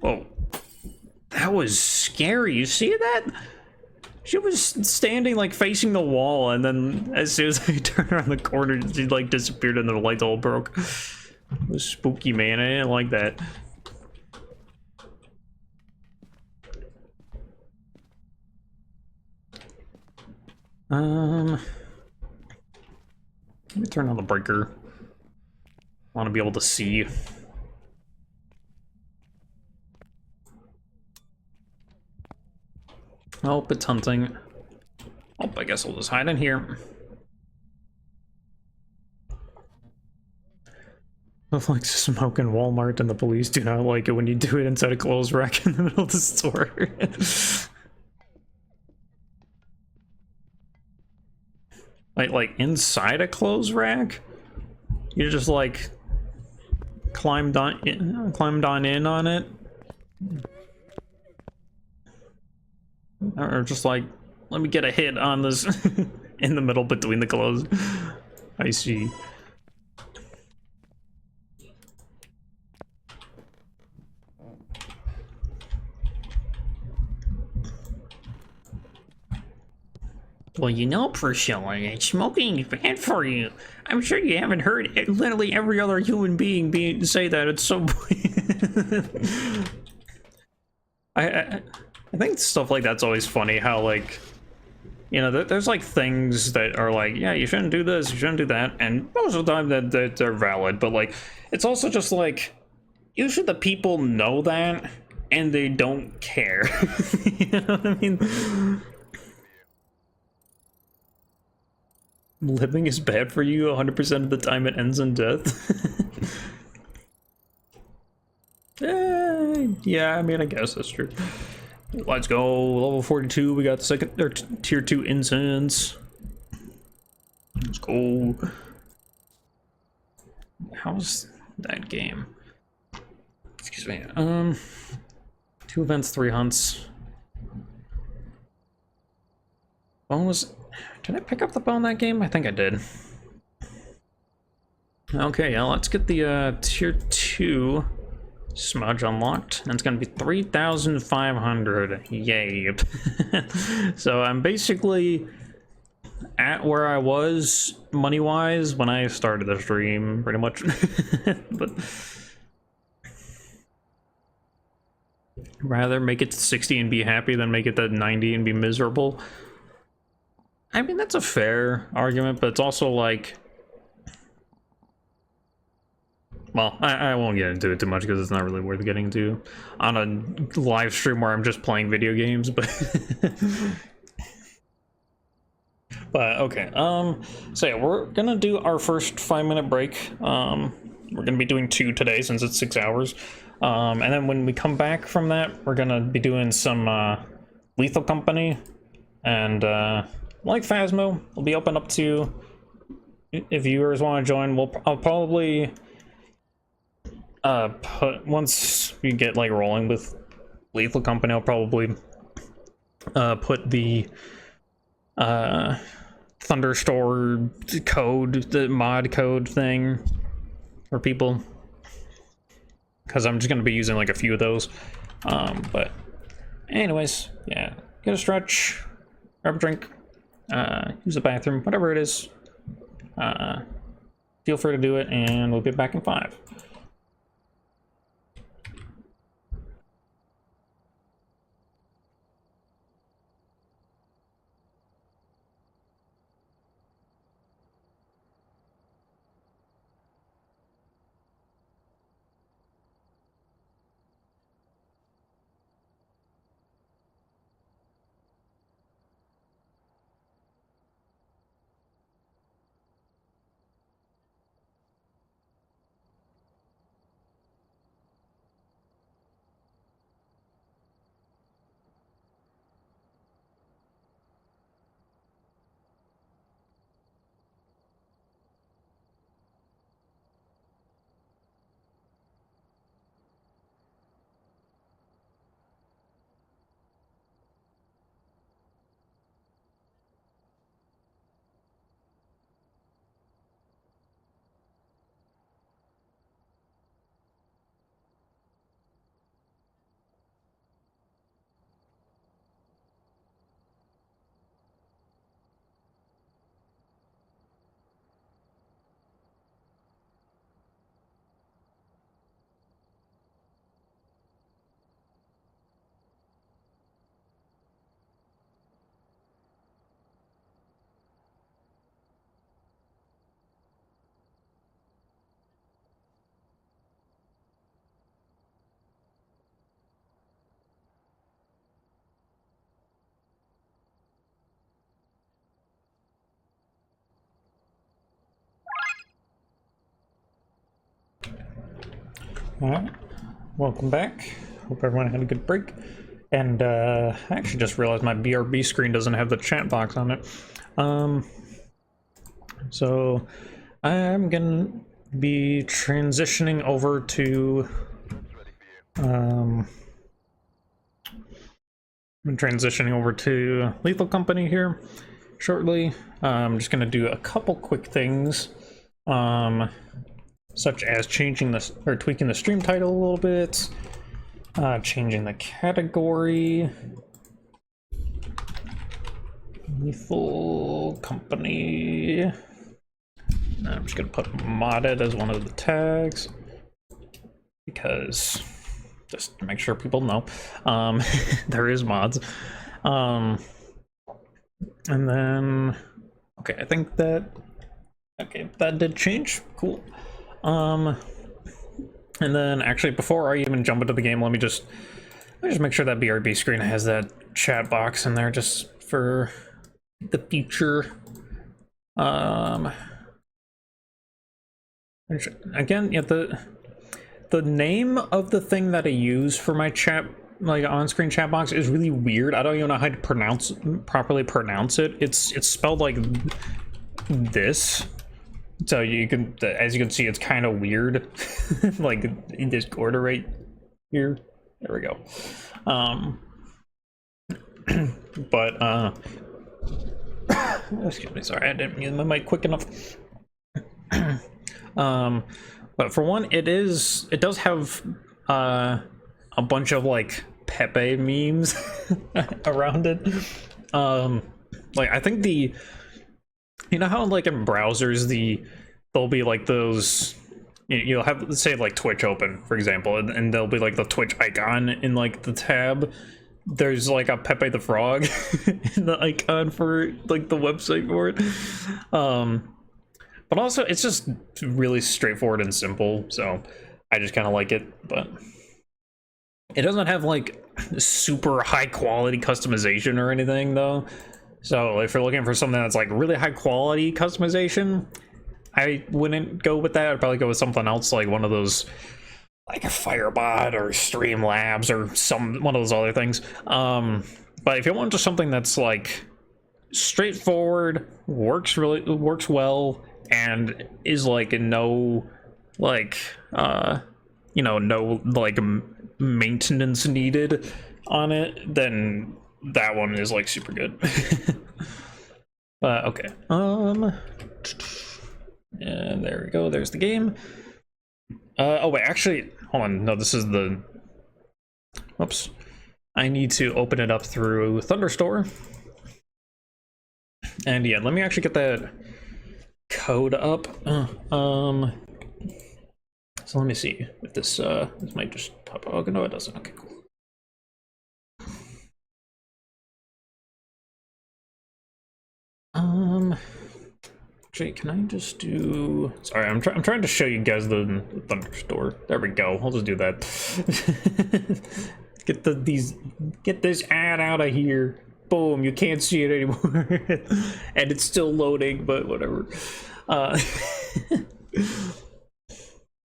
[SPEAKER 1] Whoa, that was scary. You see that? She was standing like facing the wall, and then as soon as I turned around the corner, she like disappeared and the light all broke. It was spooky, man. I didn't like that. Let me turn on the breaker. I want to be able to see. Oh, it's hunting. Oh, I guess I'll just hide in here. It's like smoking Walmart, and the police do not like it when you do it inside a clothes rack in the middle of the store. like inside a clothes rack? You just like climbed on in on it? Or just like, let me get a hit on this in the middle between the clothes. I see. Well, you know, Priscilla, smoking is bad for you. I'm sure you haven't heard literally every other human being say that. It's so... I think stuff like that's always funny, how, like, you know, there's, like, things that are like, yeah, you shouldn't do this, you shouldn't do that, and most of the time that they're valid, but, like, it's also just, like, usually the people know that, and they don't care. You know what I mean? Living is bad for you 100% of the time. It ends in death. Yeah, I mean, I guess that's true. Let's go. Level 42. We got the second or tier 2 incense. Let's go. How's that game? Excuse me. 2 events, 3 hunts. Bonus. Did I pick up the bow in that game? I think I did. Okay, yeah, let's get the tier 2 smudge unlocked. And it's gonna be 3,500. Yay. So I'm basically at where I was money-wise when I started the stream, pretty much. But Rather make it to 60 and be happy than make it to 90 and be miserable. I mean, that's a fair argument, but it's also like... Well, I won't get into it too much because it's not really worth getting into on a live stream where I'm just playing video games, but... But, okay, so yeah, we're gonna do our first 5-minute break. We're gonna be doing 2 today since it's 6 hours. And then when we come back from that, we're gonna be doing some, Lethal Company, and, like Phasmo, we'll be open up to, if viewers want to join, I'll probably... once we get like rolling with Lethal Company, I'll probably put the Thunderstore code, the mod code thing for people, because I'm just gonna be using like a few of those. But anyways, yeah, get a stretch, grab a drink, use the bathroom, whatever it is. Feel free to do it, and we'll be back in 5. Alright, welcome back. Hope everyone had a good break. And I actually just realized my BRB screen doesn't have the chat box on it. So I'm gonna be transitioning over to Lethal Company here shortly. I'm just gonna do a couple quick things. Such as changing this, or tweaking the stream title a little bit, changing the category, Lethal Company. I'm just gonna put modded as one of the tags, because just to make sure people know, there is mods. And then, okay, I think that, okay, that did change, cool. And then actually before I even jump into the game, let me just make sure that BRB screen has that chat box in there just for the future. Again, yeah, the name of the thing that I use for my chat, like on-screen chat box, is really weird. I don't even know how to properly pronounce it. It's spelled like this. So you can, as you can see, it's kind of weird, like in this order right here. There we go. But excuse me, sorry, I didn't use my mic quick enough. But for one, it does have a bunch of like Pepe memes around it. Like I think you know how like in browsers there'll be like those you'll have, let's say, like Twitch open, for example, and there'll be like the Twitch icon in like the tab. There's like a Pepe the Frog in the icon for like the website for it. But also it's just really straightforward and simple, so I just kind of like it. But it doesn't have like super high quality customization or anything though. So if you're looking for something that's like really high quality customization, I wouldn't go with that. I'd probably go with something else, like one of those, like a Firebot or Streamlabs or one of those other things. But if you want just something that's like straightforward, works well, and is like no like no like maintenance needed on it, then that one is like super good. But okay, and there we go, there's the game. Oh wait, actually, hold on, no, this is the, whoops, I need to open it up through Thunderstore. And yeah, let me actually get that code up. So let me see if this this might just pop up. Oh no, it doesn't. Okay, cool. Actually, can I just do? Sorry, I'm trying to show you guys the Thunderstore. There we go. I'll just do that. Get this ad out of here. Boom! You can't see it anymore, and it's still loading. But whatever.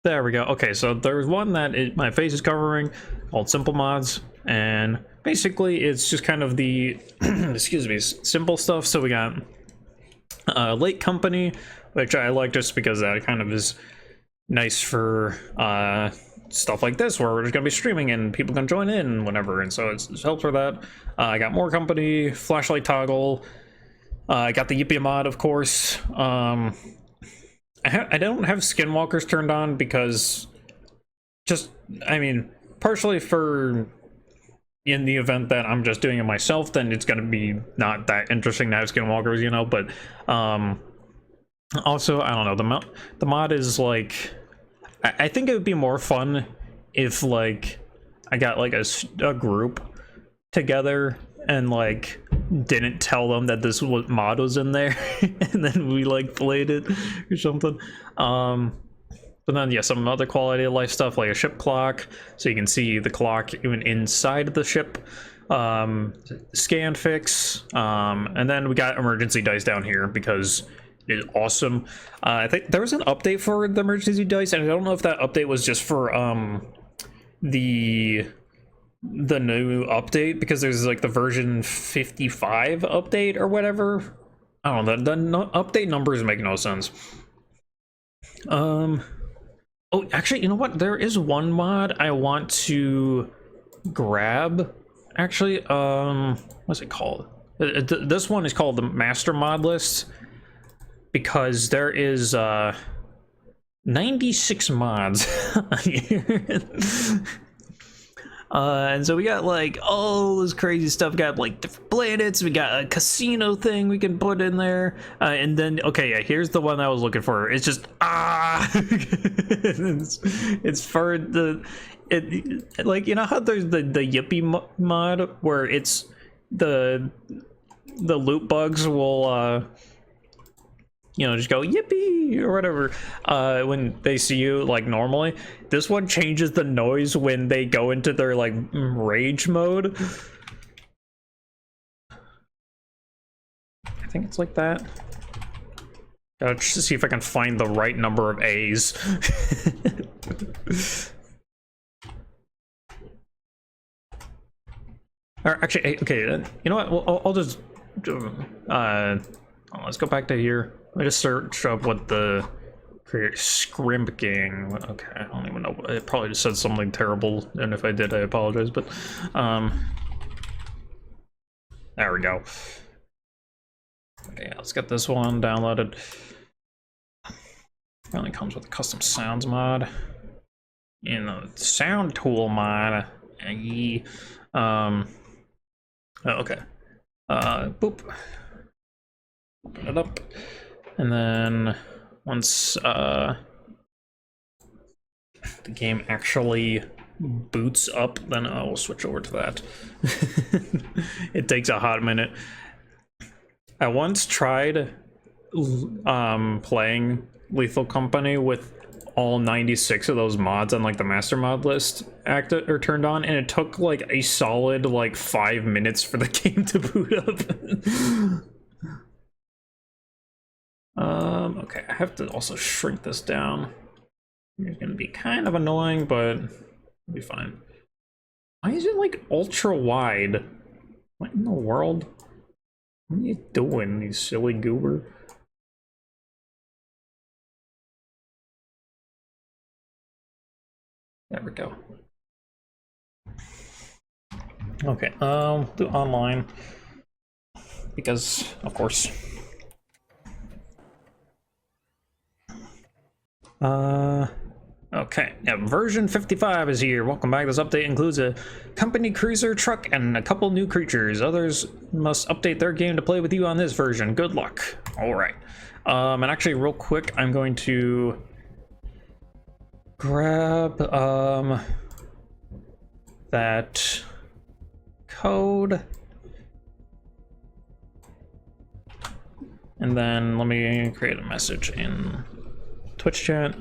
[SPEAKER 1] There we go. Okay, so there's one that my face is covering called Simple Mods, and basically it's just kind of the excuse me, simple stuff. So we got Late Company, which I like just because that kind of is nice for stuff like this where we're just gonna be streaming and people can join in whenever, and so it helps for that. I got More Company, Flashlight Toggle. I got the Yippee mod, of course. I don't have Skinwalkers turned on because just, I mean, partially for in the event that I'm just doing it myself, then it's going to be not that interesting to have Skinwalkers, you know, but also, I don't know, the mod is like, I think it would be more fun if like I got like a group together and like didn't tell them that this mod was in there and then we like played it or something. But then yeah, some other quality of life stuff like a ship clock, so you can see the clock even inside the ship. Scan fix, and then we got emergency dice down here because it is awesome. I think there was an update for the emergency dice, and I don't know if that update was just for the new update, because there's like the version 55 update or whatever. I don't know, the update numbers make no sense. Oh, actually, you know what? There is one mod I want to grab. Actually, what's it called? This one is called the Master Mod List, because there is 96 mods on here. And so we got like all this crazy stuff. We got like different planets. We got a casino thing we can put in there. And then, okay, yeah, here's the one I was looking for. It's just, it's for like, you know how there's the Yippee mod where it's the loot bugs will, you know, just go yippee or whatever when they see you like normally. This one changes the noise when they go into their like rage mode. I think it's like that. Gotta just see if I can find the right number of A's. Or actually, okay, you know what? I'll just let's go back to here. I just search up what the Scrimp Gang. Okay, I don't even know. It probably just said something terrible, and if I did, I apologize. But there we go. Okay, let's get this one downloaded. It only comes with a custom sounds mod. You know, sound tool mod. Okay. Boop. Open it up. And then once if the game actually boots up, then I will switch over to that. It takes a hot minute. I once tried playing Lethal Company with all 96 of those mods on like the master mod list active or turned on, and it took like a solid like 5 minutes for the game to boot up. Okay, I have to also shrink this down. It's gonna be kind of annoying, but it'll be fine. Why is it like ultra wide? What in the world? What are you doing, you silly goober? There we go. Okay, do online. Because, of course. Okay, yeah, version 55 is here. Welcome back. This update includes a company cruiser truck and a couple new creatures. Others must update their game to play with you on this version. Good luck. All right. And actually, real quick, I'm going to grab that code, and then let me create a message in Twitch chat.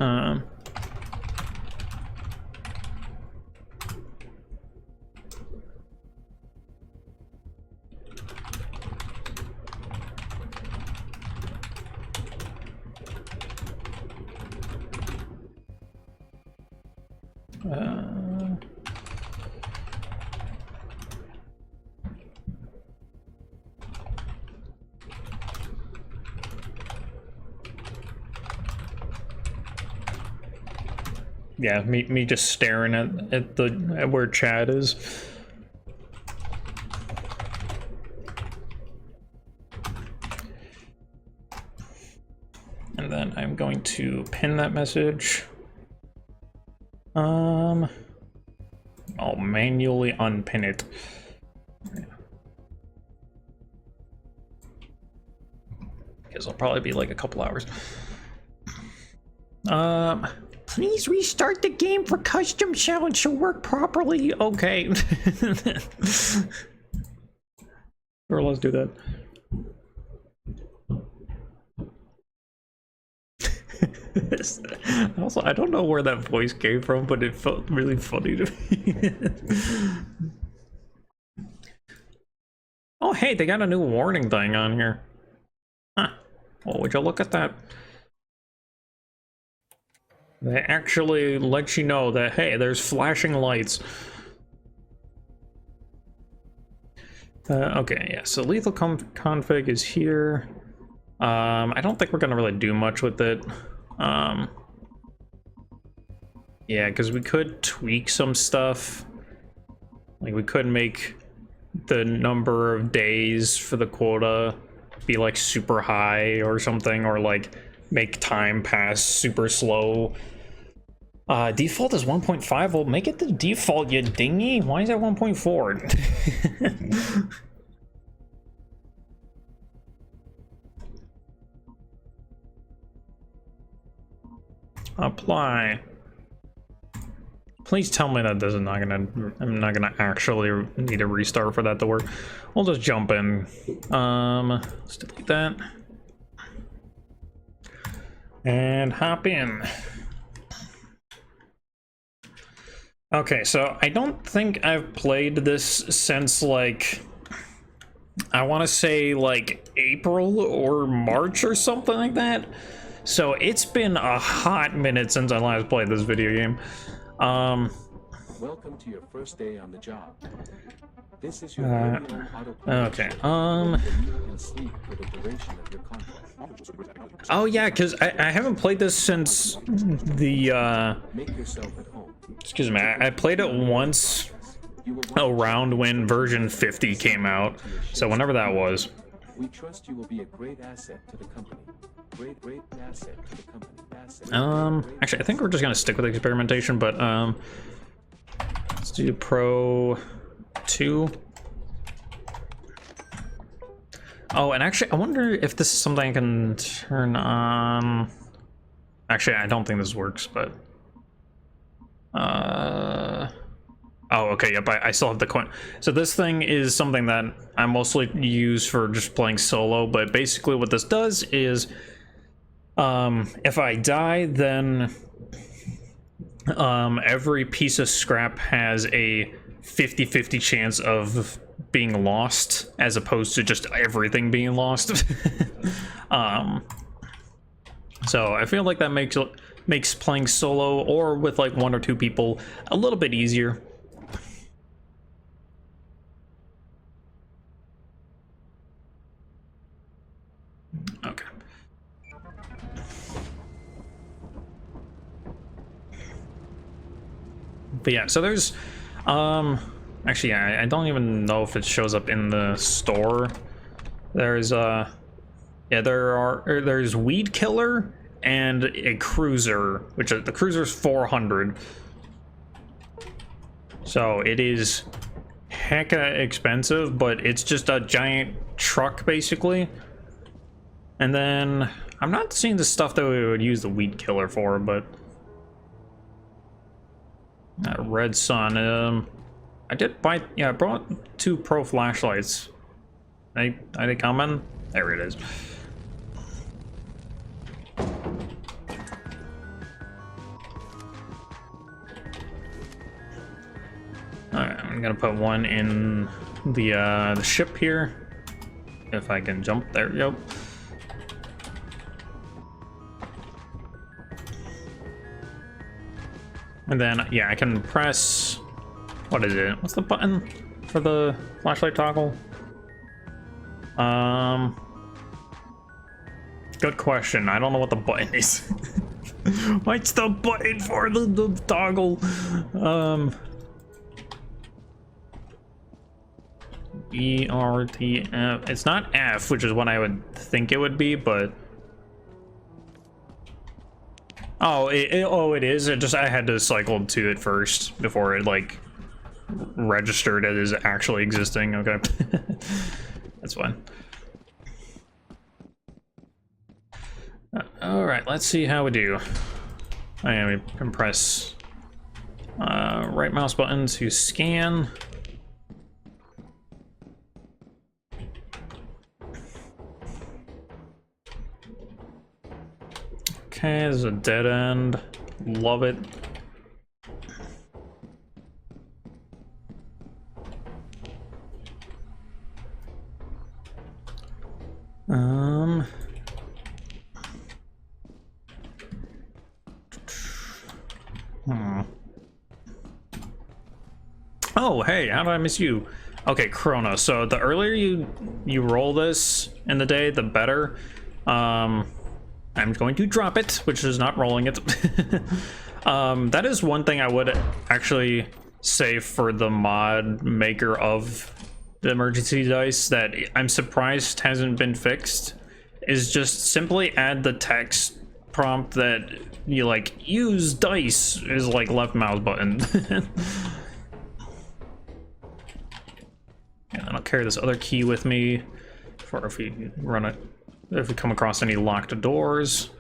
[SPEAKER 1] Yeah, me just staring at where chat is. And then I'm going to pin that message. I'll manually unpin it. Because it'll probably be like a couple hours. Please restart the game for custom challenge to work properly. Okay. Or let's do that. Also, I don't know where that voice came from, but it felt really funny to me. Oh, hey, they got a new warning thing on here. Huh. Well, would you look at that? They actually let you know that, hey, there's flashing lights. Okay, yeah, so lethal config is here. I don't think we're gonna really do much with it. Yeah, because we could tweak some stuff. Like, we could make the number of days for the quota be like super high or something, or like make time pass super slow. Default is 1.5. Well, make it the default, you dingy. Why is that 1.4? Apply. Please tell me that this is not gonna. I'm not gonna actually need a restart for that to work. We'll just jump in. Let's delete that and hop in. Okay, so I don't think I've played this since, like, I want to say like April or March or something like that. So it's been a hot minute since I last played this video game.
[SPEAKER 2] Welcome to your first day on the job. This is your
[SPEAKER 1] okay. Oh yeah, because I haven't played this since the
[SPEAKER 2] Make yourself at home.
[SPEAKER 1] excuse me, I played it once around when version 50 came out, so whenever that was.
[SPEAKER 2] We trust you will be a great asset to the company. Great asset to the company.
[SPEAKER 1] Actually, I think we're just gonna stick with experimentation, but let's do Pro 2. Oh, and actually, I wonder if this is something I can turn on. Actually, I don't think this works, but Oh, okay, yep, I still have the coin. So this thing is something that I mostly use for just playing solo, but basically what this does is, if I die, then every piece of scrap has a 50-50 chance of being lost, as opposed to just everything being lost. So I feel like that makes playing solo or with like 1 or 2 people a little bit easier. Okay. But yeah, so there's actually, I don't even know if it shows up in the store. There's yeah, there's Weed Killer and a Cruiser, which the Cruiser's 400. So it is hecka expensive, but it's just a giant truck basically. And then I'm not seeing the stuff that we would use the Weed Killer for, but Red Sun. I did buy. Yeah, I brought 2 pro flashlights. Are they coming? There it is. Alright, I'm gonna put one in the ship here. If I can jump there. Yep. And then, yeah, I can press... What is it? What's the button for the flashlight toggle? Good question. I don't know what the button is. What's the button for the toggle? E, R, T, F. It's not F, which is what I would think it would be, but... Oh, it is. It just, I had to cycle to it first before it like registered it as actually existing. Okay. That's fine. All right, let's see how we do. We can press right mouse button to scan. Okay, there's a dead end. Love it. Oh, hey, how did I miss you? Okay, Chrono. So the earlier you roll this in the day, the better. I'm going to drop it, which is not rolling it. That is one thing I would actually say for the mod maker of the emergency dice that I'm surprised hasn't been fixed, is just simply add the text prompt that you like use dice is like left mouse button. And I'll carry this other key with me for if we run it. If we come across any locked doors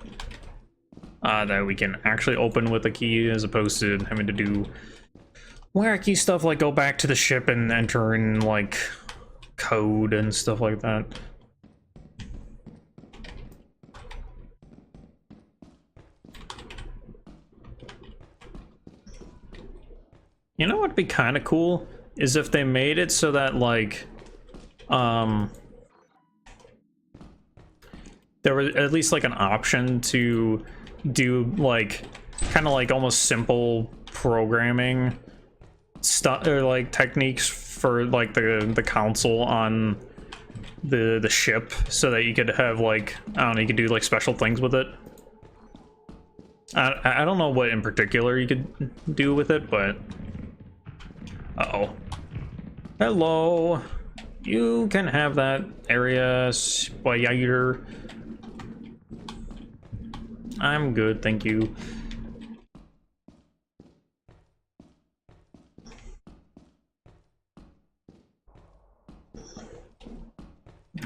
[SPEAKER 1] that we can actually open with a key, as opposed to having to do wacky stuff like go back to the ship and enter in like code and stuff like that. You know what'd be kind of cool is if they made it so that like there was at least like an option to do like kind of like almost simple programming stuff or like techniques for like the console on the ship, so that you could have like, I don't know, you could do like special things with it. I don't know what in particular you could do with it, but uh-oh. Hello. You can have that area, spider. I'm good, thank you.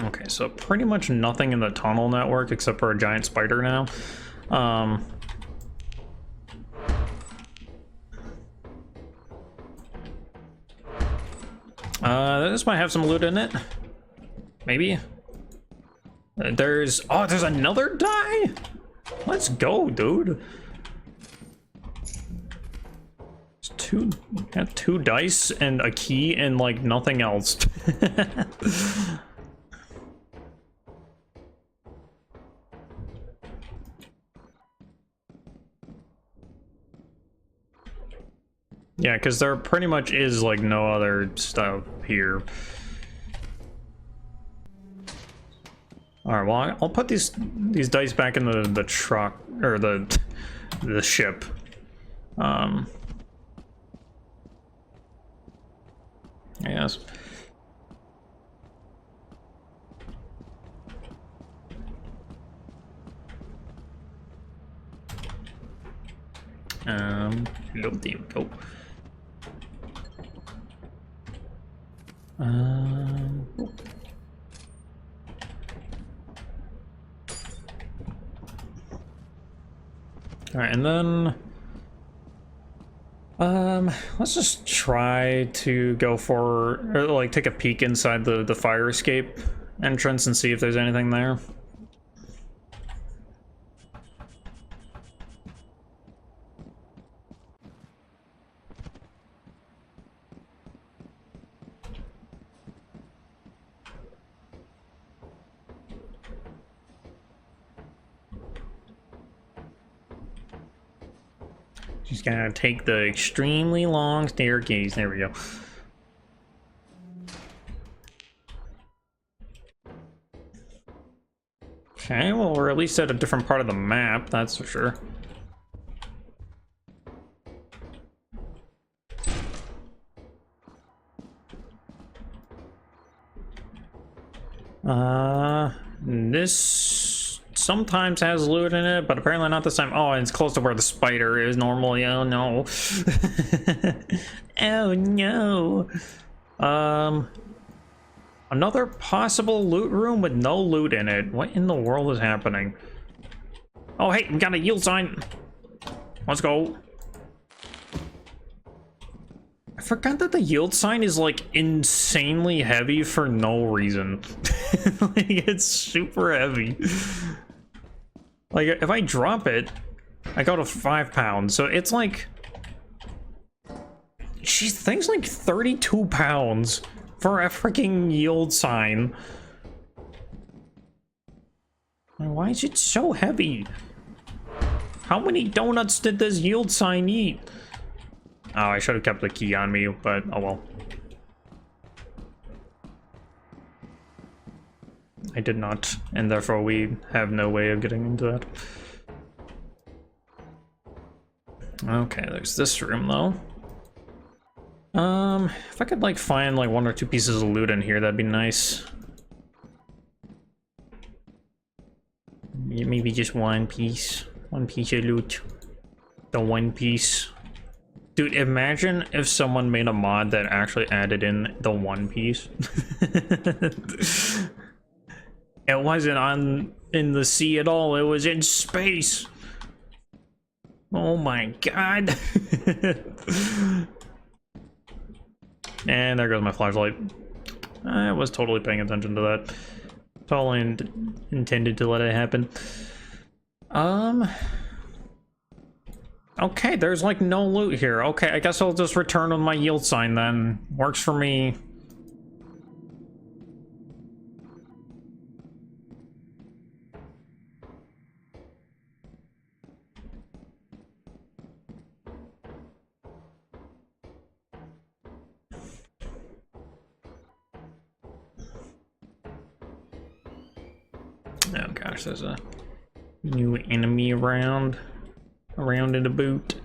[SPEAKER 1] Okay, so pretty much nothing in the tunnel network except for a giant spider now. this might have some loot in it. Maybe. There's another die? Let's go, dude. It's got 2 dice and a key and like nothing else. Yeah, because there pretty much is like no other stuff here. Alright, well, I'll put these dice back in the truck, or the ship. Yes. Hello, there we go. All right, and then let's just try to go for, or like take a peek inside the fire escape entrance and see if there's anything there. She's gonna take the extremely long staircase. There we go. Okay, well, we're at least at a different part of the map, that's for sure. This sometimes has loot in it, but apparently not this time. Oh, and it's close to where the spider is normally. Oh no. Oh no. Another possible loot room with no loot in it. What in the world is happening? Oh hey, we got a yield sign. Let's go. I forgot that the yield sign is like insanely heavy for no reason. Like, it's super heavy. Like, if I drop it, I go to 5 pounds. So it's like, she thinks like 32 pounds for a freaking yield sign. Why is it so heavy? How many donuts did this yield sign eat? Oh, I should have kept the key on me, but oh well. I did not, and therefore we have no way of getting into that. Okay, there's this room though. If I could like find like 1 or 2 pieces of loot in here, that'd be nice. Maybe just 1 piece. 1 piece of loot. The 1 piece. Dude, imagine if someone made a mod that actually added in the 1 piece. It wasn't in the sea at all, it was in space. Oh my god. And there goes my flashlight. I was totally paying attention to that. Totally intended to let it happen. Okay, there's like no loot here. Okay, I guess I'll just return with my yield sign then. Works for me. Oh gosh, there's a new enemy around in the boot.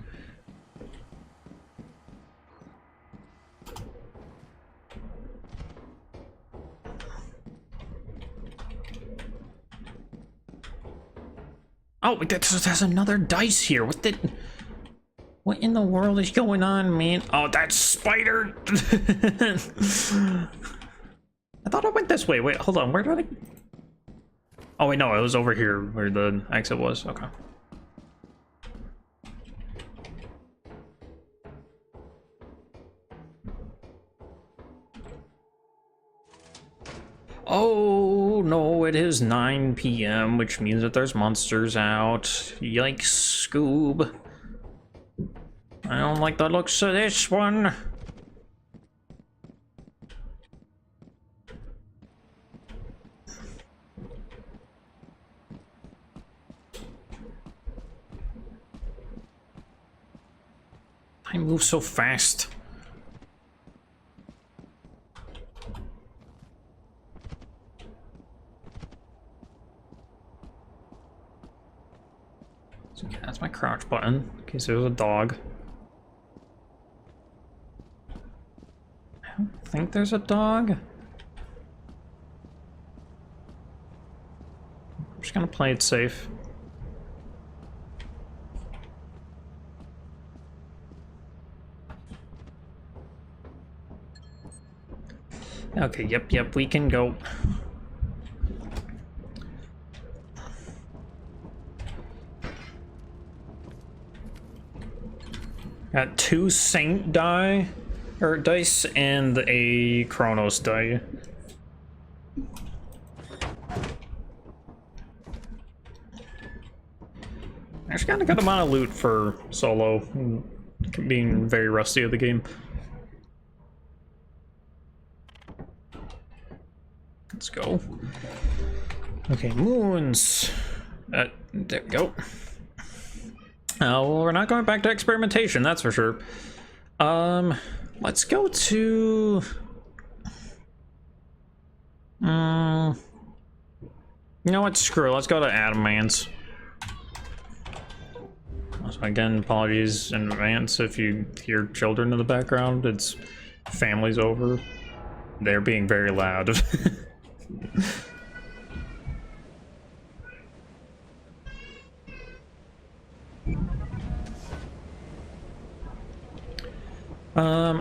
[SPEAKER 1] Oh, there's another dice here. What in the world is going on, man? Oh, that spider. I thought I went this way. Wait, hold on. Where did I? Oh wait, no, it was over here where the exit was. Okay. Oh no, it is 9 p.m., which means that there's monsters out. Yikes, Scoob. I don't like the looks of this one. I move so fast. Okay, that's my crouch button in case there's a dog. I don't think there's a dog. I'm just gonna play it safe. Okay, yep, we can go. Got 2 Saint dice and a Chronos die. Actually got a good amount of loot for solo, being very rusty at the game. Let's go. Okay, moons. There we go. Well, we're not going back to experimentation, that's for sure. Let's go to... you know what, screw it, let's go to Adamance. So again, apologies in advance if you hear children in the background. It's family's over. They're being very loud.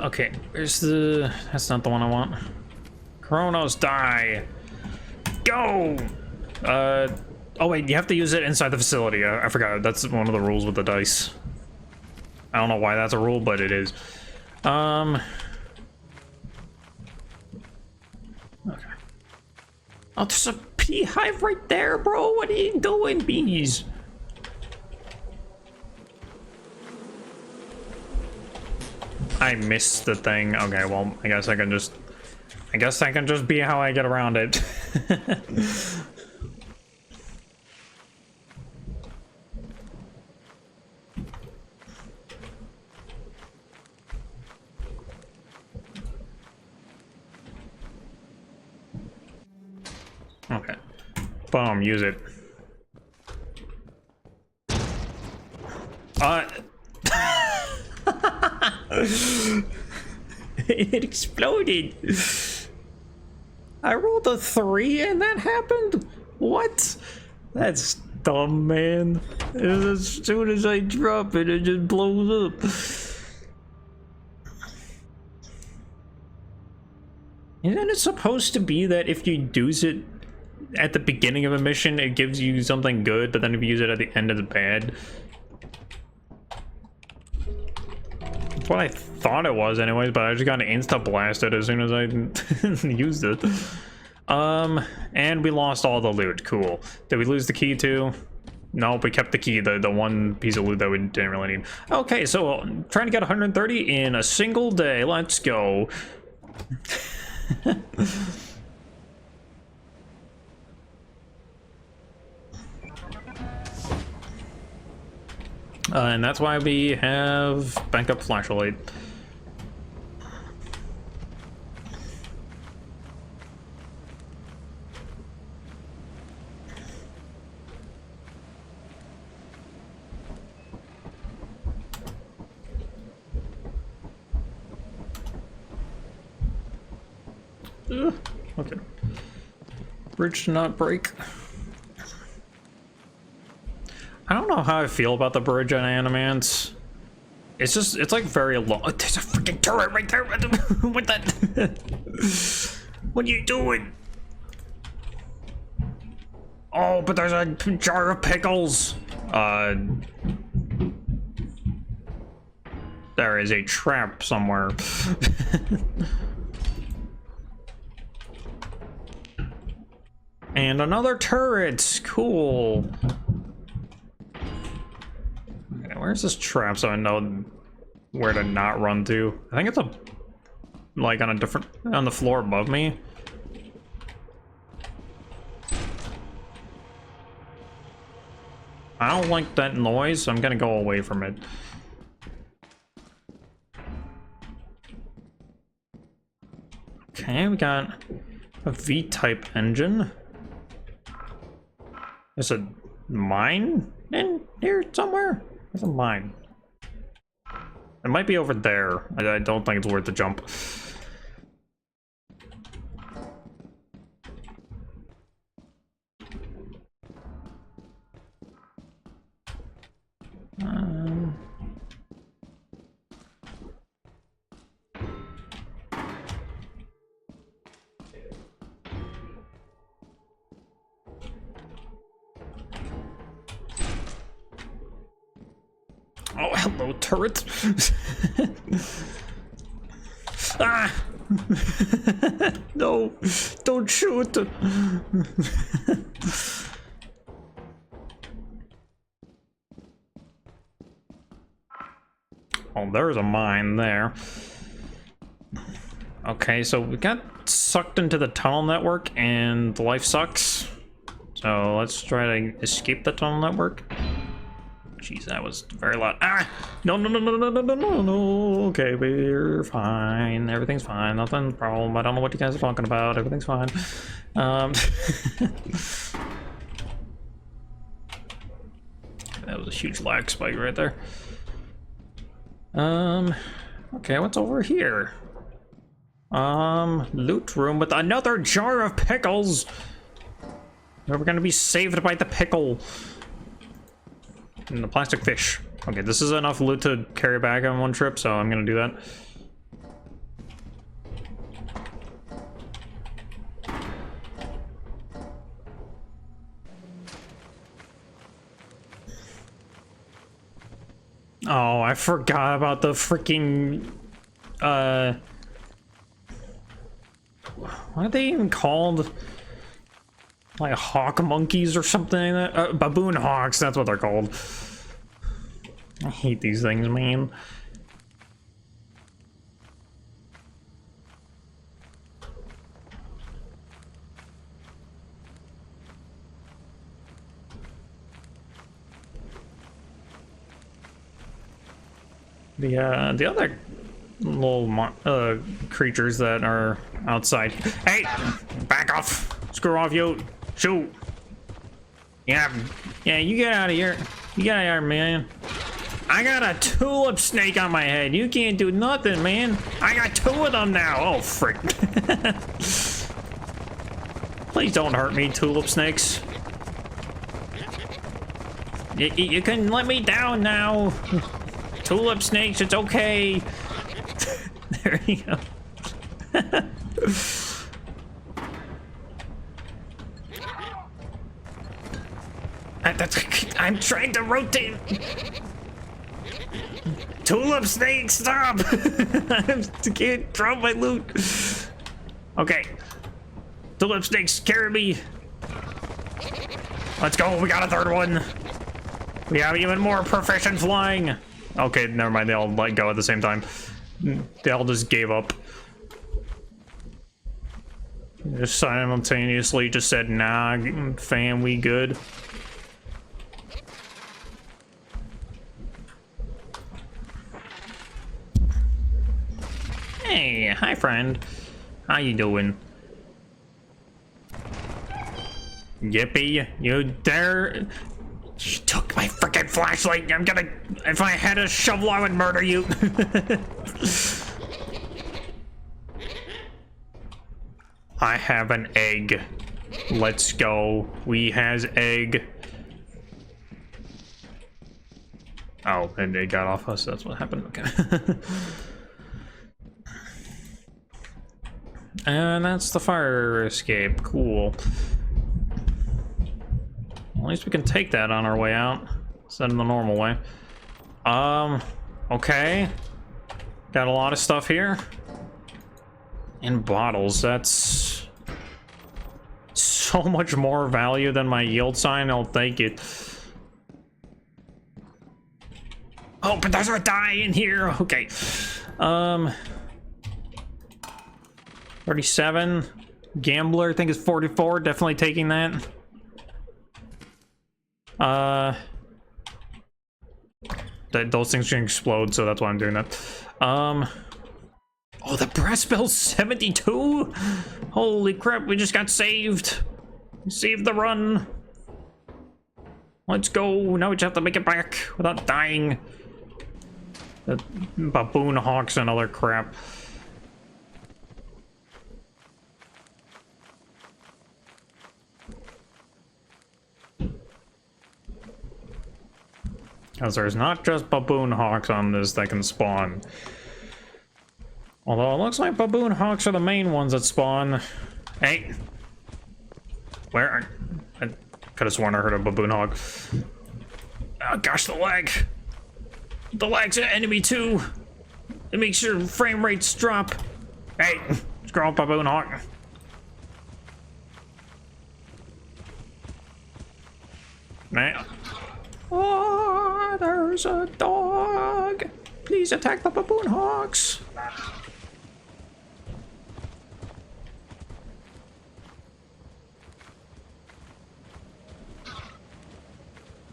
[SPEAKER 1] Okay, where's the... That's not the one I want. Chronos die! Go! Oh wait, you have to use it inside the facility. I forgot, that's one of the rules with the dice. I don't know why that's a rule, but it is. Okay. Oh, there's a beehive right there, bro! What are you doing, bees? I missed the thing. Okay, well, I guess I can just be how I get around it. Okay. Boom, use it. It exploded. I rolled a 3 and that happened? What? That's dumb, man. As soon as I drop it, it just blows up. Isn't it supposed to be that if you use it at the beginning of a mission, it gives you something good, but then if you use it at the end, it's bad? That's what I thought it was anyways, but I just got insta-blasted as soon as I used it. And we lost all the loot. Cool. Did we lose the key too? Nope, we kept the key, the one piece of loot that we didn't really need. Okay, so trying to get 130 in a single day. Let's go. And that's why we have backup flashlight. Okay. Bridge to not break. I don't know how I feel about the bridge on Animants. It's just, it's like very long. Oh, there's a freaking turret right there. What that? What are you doing? Oh, but there's a jar of pickles. There is a trap somewhere. And another turret! Cool. Okay, where's this trap so I know where to not run to? I think it's like on the floor above me. I don't like that noise, so I'm gonna go away from it. Okay, we got a V-type engine. There's a mine in here somewhere? There's a mine. It might be over there. I don't think it's worth the jump. Oh, hello, turret. Ah! No, don't shoot. Oh, there's a mine there. Okay, so we got sucked into the tunnel network and life sucks. So let's try to escape the tunnel network. Jeez, that was very loud. Ah! No, no, no, no, no, no, no, no, no. Okay, we're fine. Everything's fine. Nothing problem. I don't know what you guys are talking about. Everything's fine. That was a huge lag spike right there. Okay, what's over here? Loot room with another jar of pickles. We're gonna be saved by the pickle. And the plastic fish. Okay, this is enough loot to carry back on one trip, so I'm gonna do that. Oh, I forgot about the freaking, what are they even called? Like hawk monkeys or something like that? Baboon hawks, that's what they're called. I hate these things, man. The other little creatures that are outside. Hey, back off! Screw off, you! Shoot! Yeah, you get out of here. You get out of here, man. I got a tulip snake on my head. You can't do nothing, man. I got two of them now. Oh, frick. Please don't hurt me, tulip snakes. You can let me down now. Tulip snakes, it's okay. There you go. I'm trying to rotate. Tulip snake, stop! I can't drop my loot. Okay. Tulip snakes, carry me. Let's go, we got a third one. We have even more proficient flying. Okay, never mind, they all let go at the same time. They all just gave up. Just simultaneously just said, nah, fam, we good. Hey, hi friend. How you doing? Yippee, you dare? You took my freaking flashlight. I'm gonna, if I had a shovel, I would murder you. I have an egg. Let's go. We has egg. Oh, and they got off us. That's what happened. Okay. And that's the fire escape. Cool. At least we can take that on our way out instead of the normal way. Okay. Got a lot of stuff here. In bottles, that's so much more value than my yield sign, I'll take it. Oh, but there's a die in here. Okay. 37. Gambler, I think, is 44. Definitely taking that. Those things can explode, so that's why I'm doing that. Oh, the brass bell's 72? Holy crap, we just got saved. We saved the run. Let's go. Now we just have to make it back without dying. The baboon hawks and other crap. Because there's not just baboon hawks on this that can spawn. Although it looks like baboon hawks are the main ones that spawn. Hey! Where are... I could have sworn I heard a baboon hawk. Oh gosh, the lag! The lag's an enemy too! It makes your frame rates drop. Hey! Scroll up, baboon hawk. Man. Oh, there's a dog! Please attack the baboon hawks!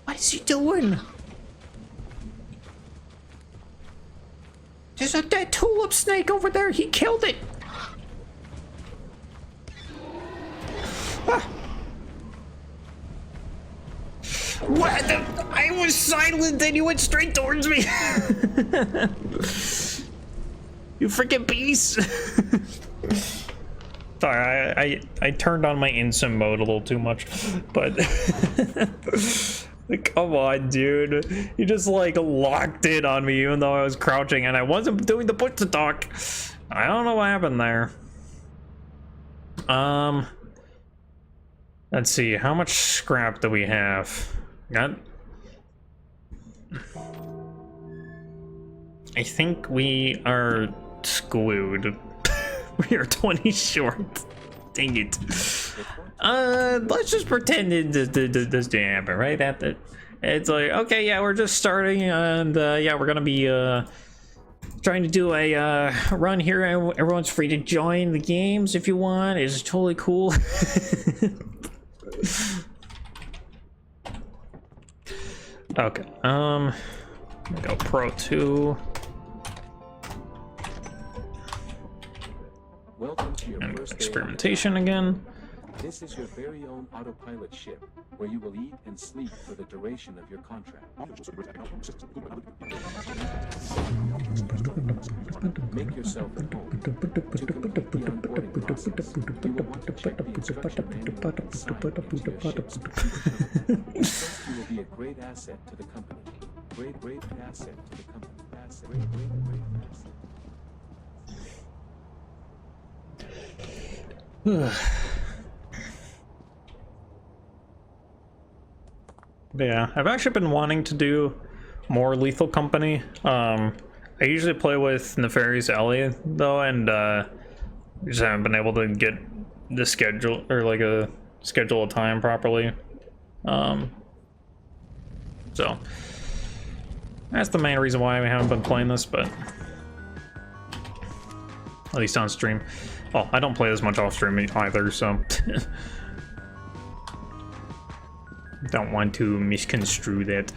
[SPEAKER 1] What is he doing? There's a dead tulip snake over there. He killed it. Ah. What? I was silent and you went straight towards me. You freaking beast. Sorry, I turned on my instant mode a little too much, but come on, dude. You just like locked in on me even though I was crouching and I wasn't doing the push to talk. I don't know what happened there. Let's see, how much scrap do we have? Got... I think we are screwed. We are 20 short. Dang it. Let's just pretend this didn't happen, right? It's like, okay, yeah, we're just starting, and yeah, we're gonna be trying to do a run here. Everyone's free to join the games if you want. It's totally cool. Okay, go Pro 2.
[SPEAKER 2] Welcome to your
[SPEAKER 1] And
[SPEAKER 2] first day
[SPEAKER 1] experimentation again.
[SPEAKER 2] This is your very own autopilot ship, where you will eat and sleep for the duration of your contract. Make yourself at home. To complete the onboarding process, you will want to check the instruction manual and sign into your ship's computer. First, you will be a great asset to the company. Great asset to the company. Great asset.
[SPEAKER 1] Yeah, I've actually been wanting to do more Lethal Company. I usually play with Nefarious Ellie though, and just haven't been able to get the schedule or like a schedule of time properly. So that's the main reason why we haven't been playing this, but at least on stream. Well, I don't play this much off stream either, so don't want to misconstrue that.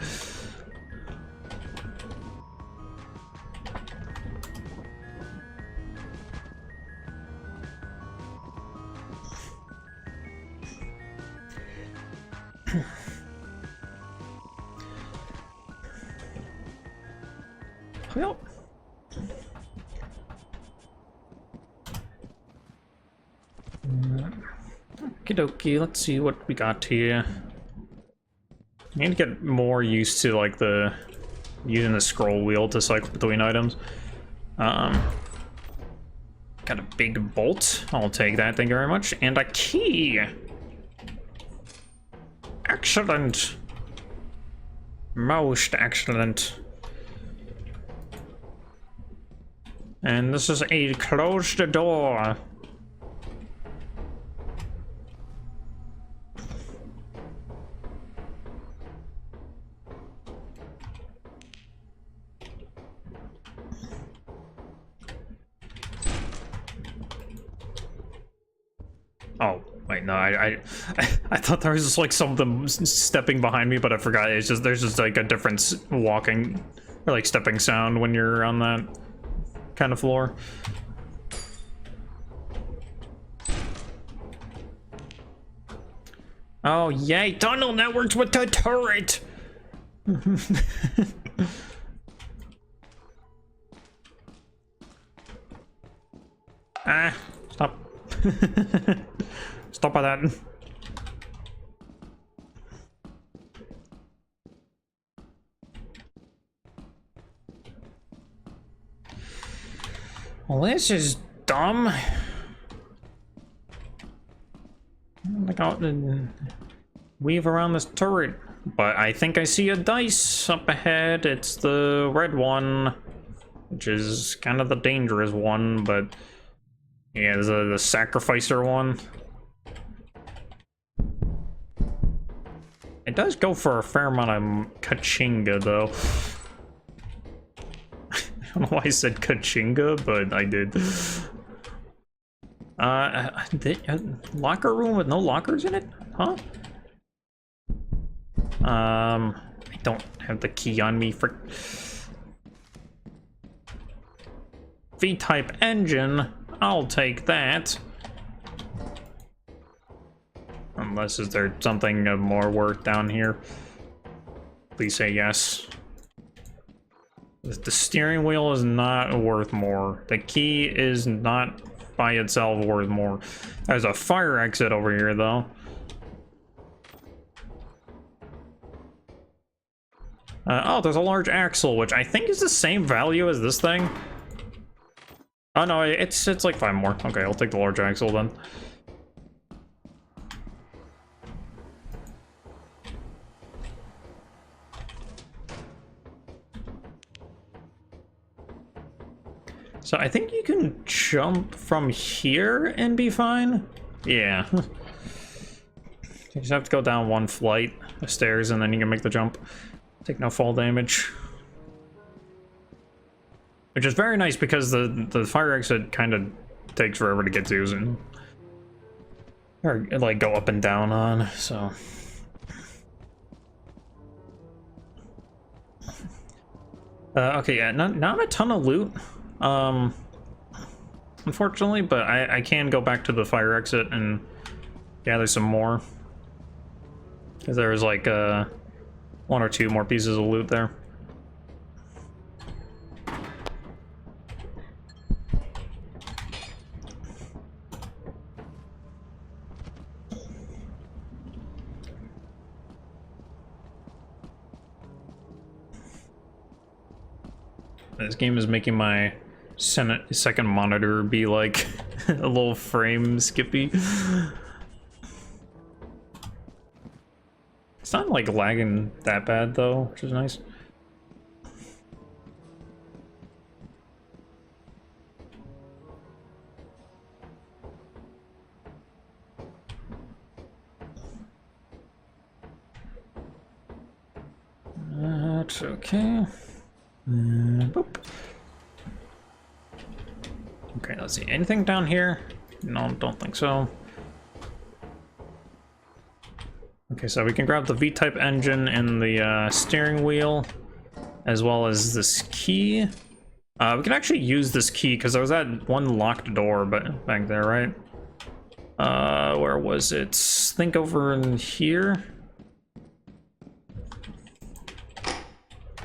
[SPEAKER 1] Well, okie dokie, let's see what we got here. I need to get more used to like using the scroll wheel to cycle between items. Got a big bolt. I'll take that, thank you very much. And a key. Excellent. Most excellent. And this is a closed door. Oh, wait, no, I thought there was just like something stepping behind me, but I forgot. It's just, there's just like a different walking or like stepping sound when you're on that kind of floor. Oh, yay, tunnel networks with the turret! Ah, stop. Stop by that. Well, this is dumb. Like out and weave around this turret. But I think I see a dice up ahead. It's the red one, which is kind of the dangerous one, but yeah, there's the sacrificer one. It does go for a fair amount of kachinga, though. I don't know why I said kachinga, but I did. Locker room with no lockers in it? Huh? I don't have the key on me for V-type engine. I'll take that. Unless is there something of more worth down here? Please say yes. The steering wheel is not worth more. The key is not by itself worth more. There's a fire exit over here, though. Oh, there's a large axle, which I think is the same value as this thing. Oh no, it's like 5 more. Okay, I'll take the large axle then. So I think you can jump from here and be fine. Yeah. You just have to go down 1 flight of stairs and then you can make the jump. Take no fall damage. Which is very nice because the fire exit kind of takes forever to get to, or like go up and down on, so. Okay, yeah, not a ton of loot, unfortunately, but I can go back to the fire exit and gather some more. Because there's like 1 or 2 more pieces of loot there. This game is making my second monitor be like a little frame skippy. It's not like lagging that bad though, which is nice. That's okay. Boop. Okay, let's see. Anything down here? No, don't think so. Okay, so we can grab the V-type engine and the steering wheel, as well as this key. We can actually use this key because there was that one locked door back there, right? Where was it? Think over in here.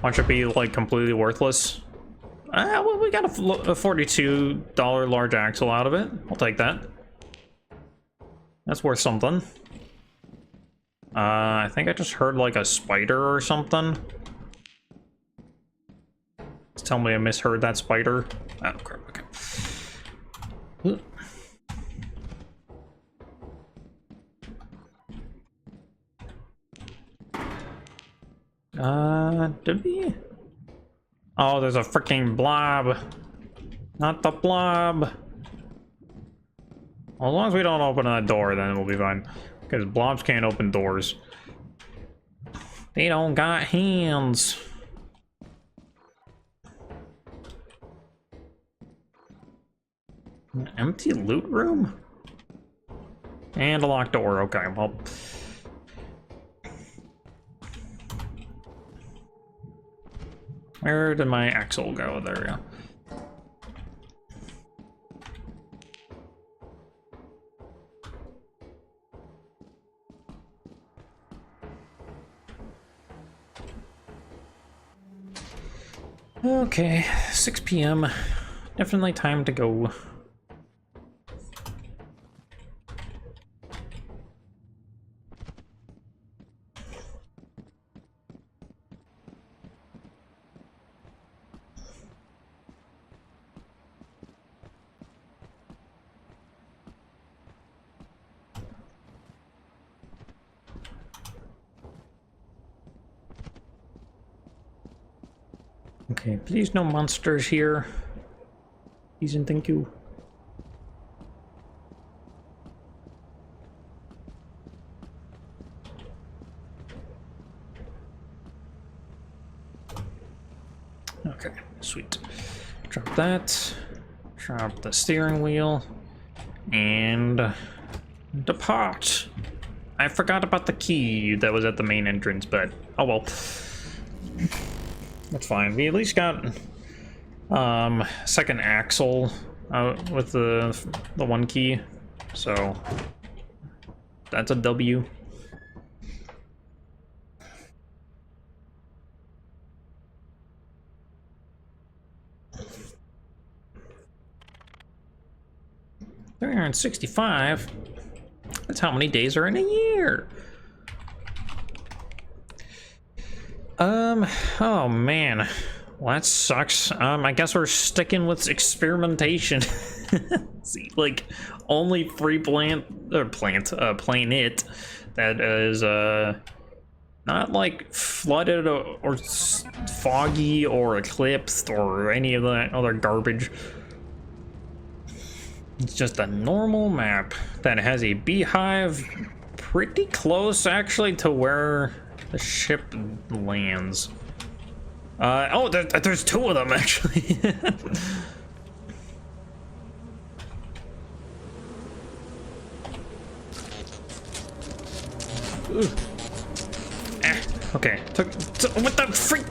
[SPEAKER 1] Watch it be like completely worthless. Well, we got a $42 large axle out of it. I'll take that. That's worth something. I think I just heard like a spider or something. Just tell me I misheard that spider. Oh crap, okay. Did we? Oh, there's a freaking blob. Not the blob. Well, as long as we don't open that door, then we'll be fine. Because blobs can't open doors. They don't got hands. An empty loot room? And a locked door. Okay, well. Where did my axle go? There we go. Okay, 6 p.m. Definitely time to go. Okay, please no monsters here. Please and thank you. Okay, sweet. Drop that. Drop the steering wheel. And depart. I forgot about the key that was at the main entrance, but oh well. That's fine. We at least got second axle with the one key, so that's a W. $365. That's how many days are in a year. Oh man, well, that sucks. I guess we're sticking with experimentation. See, like, only free planet that is, not like flooded or foggy or eclipsed or any of that other garbage. It's just a normal map that has a beehive pretty close actually to where the ship lands. Oh, there's two of them actually. Okay. What the freak?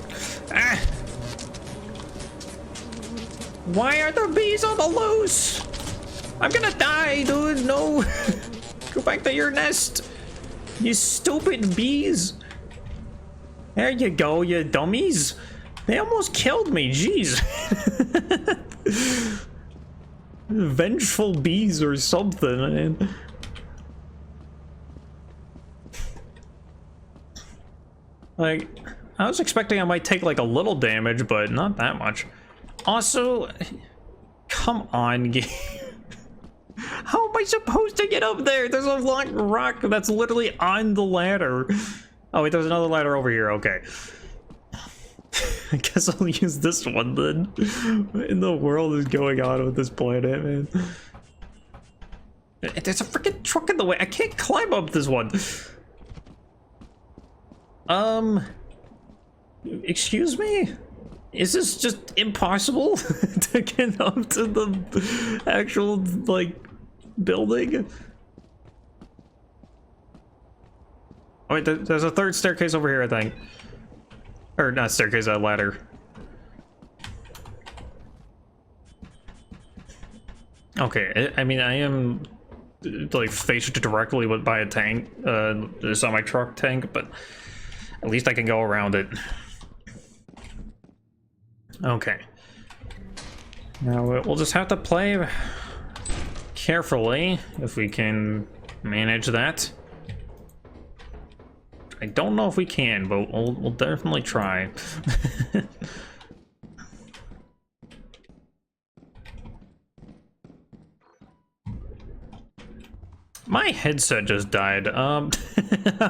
[SPEAKER 1] Why are the bees on the loose? I'm gonna die, dude. No. Go back to your nest. You stupid bees. There you go, you dummies. They almost killed me, jeez. Vengeful bees or something, man. Like, I was expecting I might take like a little damage, but not that much. Also, come on, game. How am I supposed to get up there? There's a long rock that's literally on the ladder. Oh wait, there's another ladder over here, okay. I guess I'll use this one then. What in the world is going on with this planet, man? There's a freaking truck in the way. I can't climb up this one. Excuse me? Is this just impossible to get up to the actual, like, building? Oh wait, there's a third staircase over here, I think. Or not staircase, a ladder. Okay, I mean, I am like faced directly by a tank, a semi-truck tank, but at least I can go around it. Okay. Now we'll just have to play carefully if we can manage that. I don't know if we can, but we'll definitely try. My headset just died. I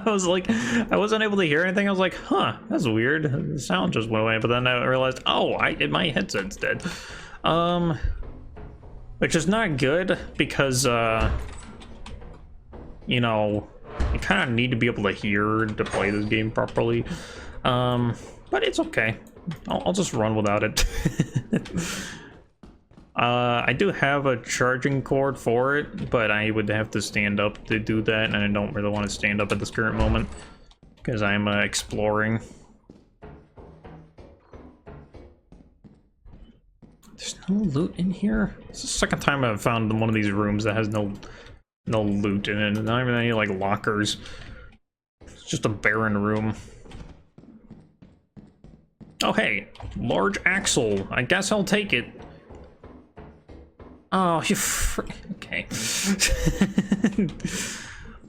[SPEAKER 1] was like, I wasn't able to hear anything. I was like, huh, that's weird. The sound just went away, but then I realized, oh, my headset's dead. Which is not good because, you know, you kind of need to be able to hear to play this game properly. But it's okay. I'll just run without it. I do have a charging cord for it, but I would have to stand up to do that, and I don't really want to stand up at this current moment because I'm exploring. There's no loot in here. It's the second time I've found one of these rooms that has no loot in it. Not even any like lockers. It's just a barren room. Oh hey, large axle. I guess I'll take it. Oh, you okay.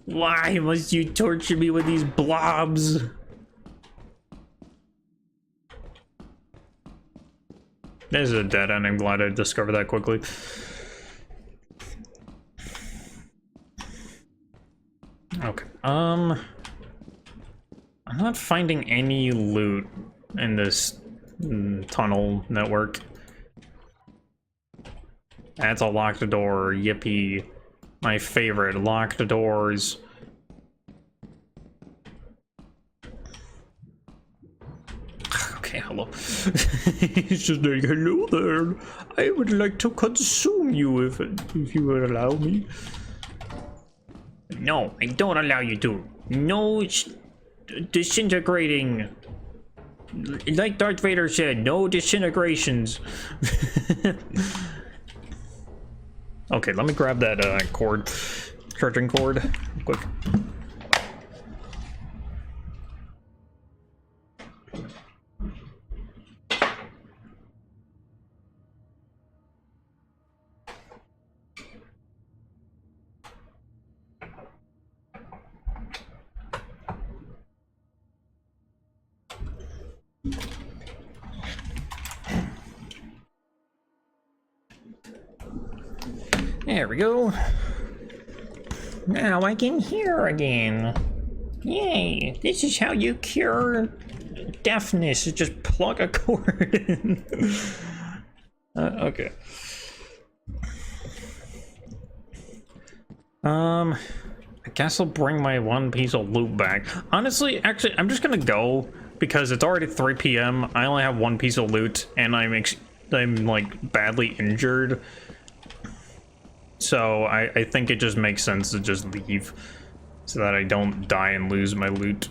[SPEAKER 1] Why must you torture me with these blobs? This is a dead end. I'm glad I discovered that quickly. Okay. I'm not finding any loot in this tunnel network. That's a locked door. Yippee. My favorite. Locked doors. Okay, hello. He's just like, hello there. I would like to consume you if you would allow me. No, I don't allow you to. No disintegrating. Like Darth Vader said, no disintegrations. Okay, let me grab that cord, charging cord, quick. There we go. Now I can hear again. Yay, this is how you cure deafness. Just plug a cord in. Okay. I guess I'll bring my one piece of loot back. Honestly, actually, I'm just gonna go because it's already 3 p.m. I only have one piece of loot, and I'm like badly injured. So I think it just makes sense to just leave so that I don't die and lose my loot.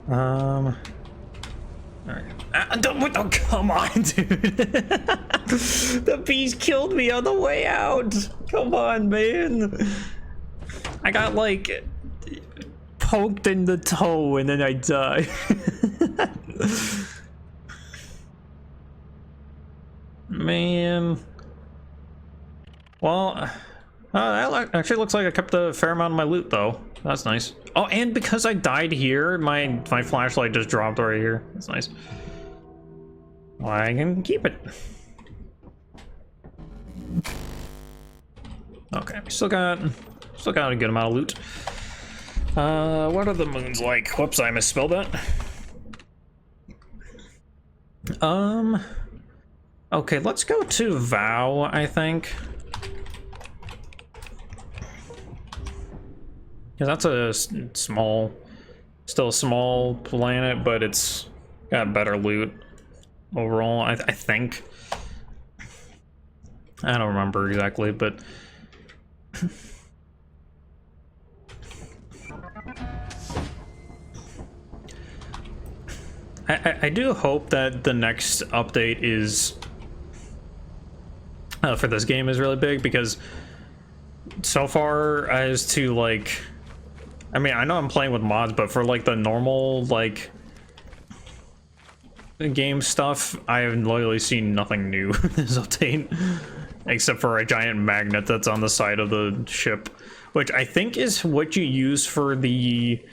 [SPEAKER 1] All right. Oh, come on, dude. The beast killed me on the way out. Come on, man. I got like poked in the toe and then I died. Man. Well, that actually looks like I kept a fair amount of my loot though. That's nice. Oh, and because I died here, my flashlight just dropped right here. That's nice. Well, I can keep it. Okay, still got a good amount of loot. What are the moons like? Whoops, I misspelled that. Okay, let's go to Vow, I think. Yeah, that's a still a small planet, but it's got better loot overall, I think. I don't remember exactly, but I do hope that the next update is for this game is really big, because so far as to like, I mean, I know I'm playing with mods, but for like the normal like game stuff, I have literally seen nothing new in this update, except for a giant magnet that's on the side of the ship, which I think is what you use for the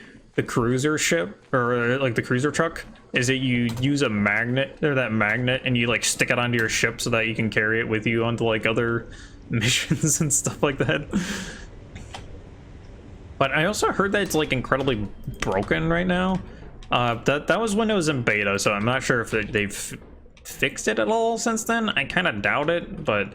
[SPEAKER 1] cruiser ship, or like the cruiser truck, is that you use a magnet, or that magnet, and you like stick it onto your ship so that you can carry it with you onto like other missions and stuff like that. But I also heard that it's like incredibly broken right now. That was when it was in beta, so I'm not sure if they've fixed it at all since then. I kind of doubt it, but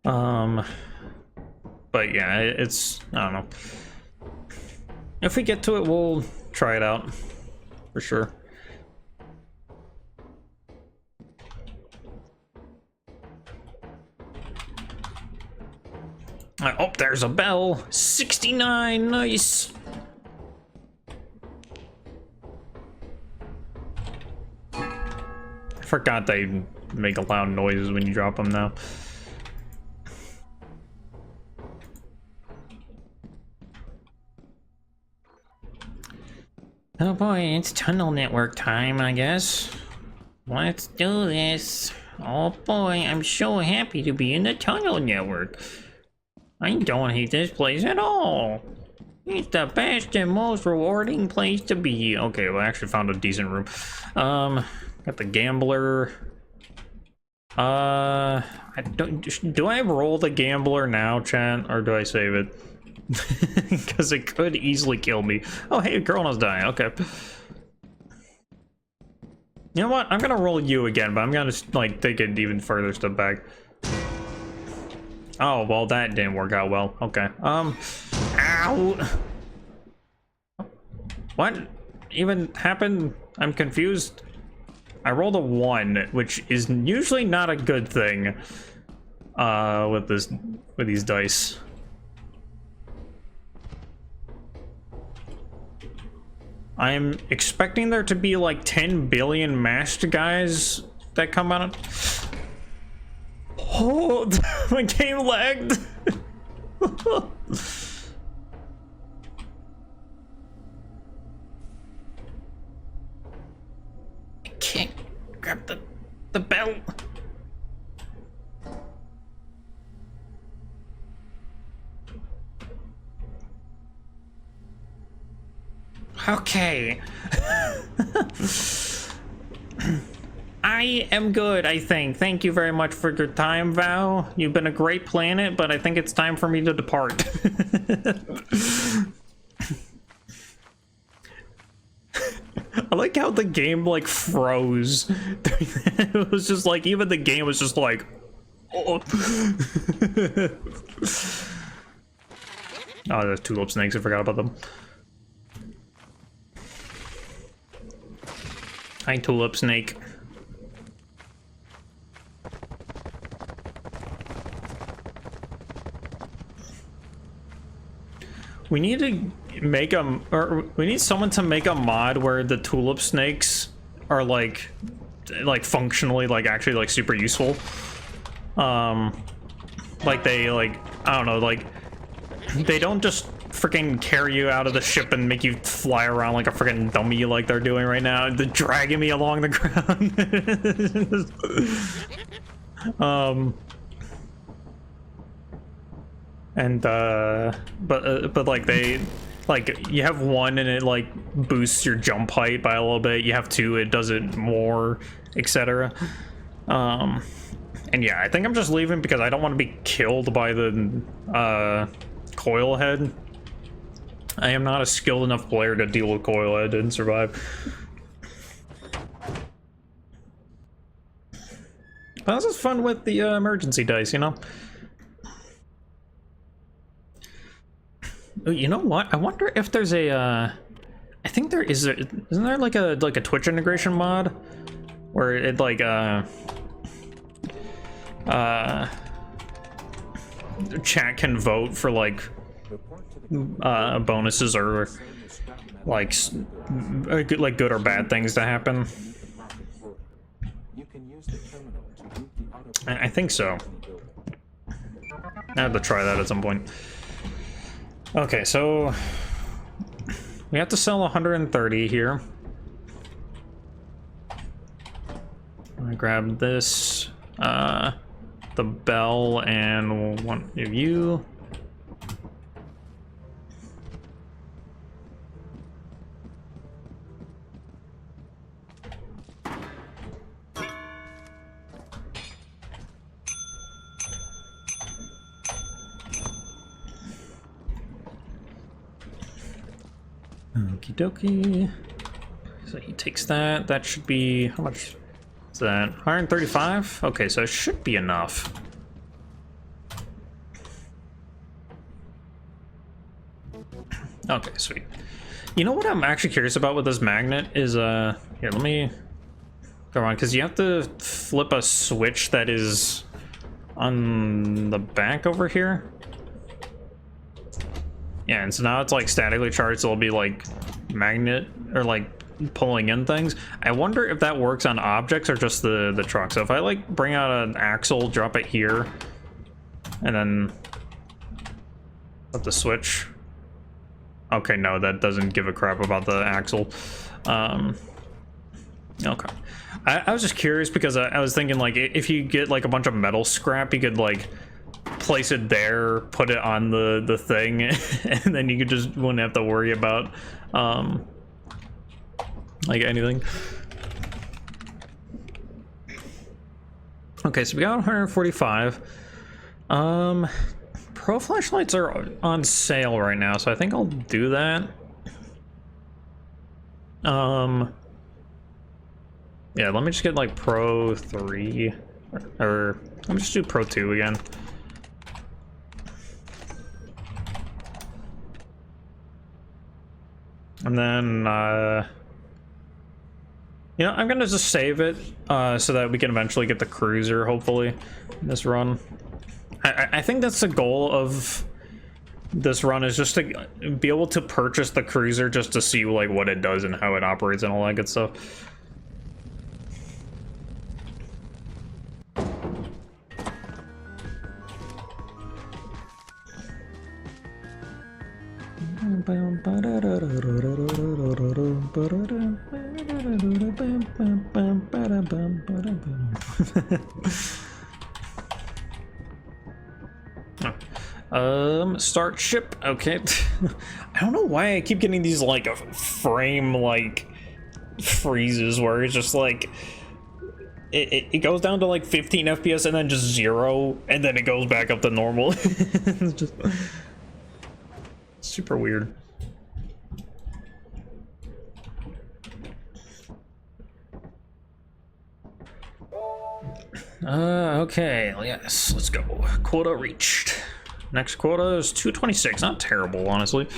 [SPEAKER 1] But yeah, it's, I don't know. If we get to it, we'll try it out for sure. Oh, there's a bell. 69, nice. I forgot they make loud noises when you drop them now. Oh boy, it's tunnel network time, I guess. Let's do this. Oh boy, I'm so happy to be in the tunnel network. I don't hate this place at all. It's the best and most rewarding place to be. Okay, well, I actually found a decent room. Got the gambler. I don't. Do I roll the gambler now, chat, or do I save it? Because it could easily kill me. Oh, hey, Corona's dying. Okay. You know what? I'm gonna roll you again, but I'm gonna like take it even further step back. Oh, well, that didn't work out well. Okay. Ow! What even happened? I'm confused. I rolled a 1, which is usually not a good thing. With these dice. I'm expecting there to be like 10 billion masked guys that come out. Oh, my game lagged. I can't grab the bell. Okay. I am good, I think. Thank you very much for your time, Val. You've been a great planet, but I think it's time for me to depart. I like how the game, like, froze. It was just like, even the game was just like... Oh, oh, there's tulip snakes, I forgot about them. Hi, tulip snake. We need to make we need someone to make a mod where the tulip snakes are like functionally like actually like super useful. Like they like, I don't know, like they don't just freaking carry you out of the ship and make you fly around like a freaking dummy like they're doing right now. They're dragging me along the ground. And but like they like you have 1 and it like boosts your jump height by a little bit. You have 2, it does it more, etc. And yeah, I think I'm just leaving because I don't want to be killed by the coil head. I am not a skilled enough player to deal with coil head and survive. But this is fun with the emergency dice, you know. You know what? I wonder if there's a. I think there is. Isn't there like a Twitch integration mod where it like chat can vote for like bonuses or like good or bad things to happen. I think so. I have to try that at some point. Okay, so we have to sell 130 here. I'm gonna grab this, the bell, and one of you. Okie dokie. So he takes that. That should be, how much is that? 135? Okay, so it should be enough. Okay, sweet. You know what I'm actually curious about with this magnet is, here, let me go on, because you have to flip a switch that is on the back over here. Yeah, and so now it's like statically charged, so it'll be like magnet, or like pulling in things. I wonder if that works on objects or just the truck. So if I like bring out an axle, drop it here, and then flip the switch. Okay, no, that doesn't give a crap about the axle. Okay. I was just curious because I was thinking, like, if you get like a bunch of metal scrap, you could like place it there, put it on the thing, and then you could just wouldn't have to worry about like anything. Okay, so we got 145. Pro flashlights are on sale right now, so I think I'll do that. Yeah, let me just get like Pro 3, or let me just do Pro 2 again. And then, you know, I'm gonna just save it so that we can eventually get the cruiser, hopefully, in this run. I think that's the goal of this run, is just to be able to purchase the cruiser just to see like what it does and how it operates and all that good stuff. Start ship. Okay. I don't know why I keep getting these like frame like freezes where it's just like it goes down to like 15 FPS and then just 0 and then it goes back up to normal. It's just super weird. Okay, yes, let's go. Quota reached. Next quota is 226. Not terrible, honestly.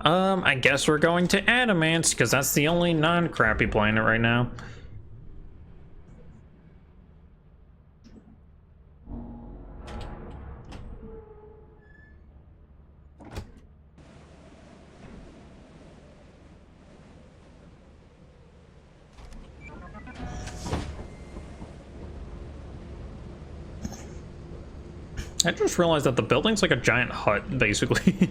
[SPEAKER 1] I guess we're going to Adamance because that's the only non-crappy planet right now. I just realized that the building's like a giant hut, basically.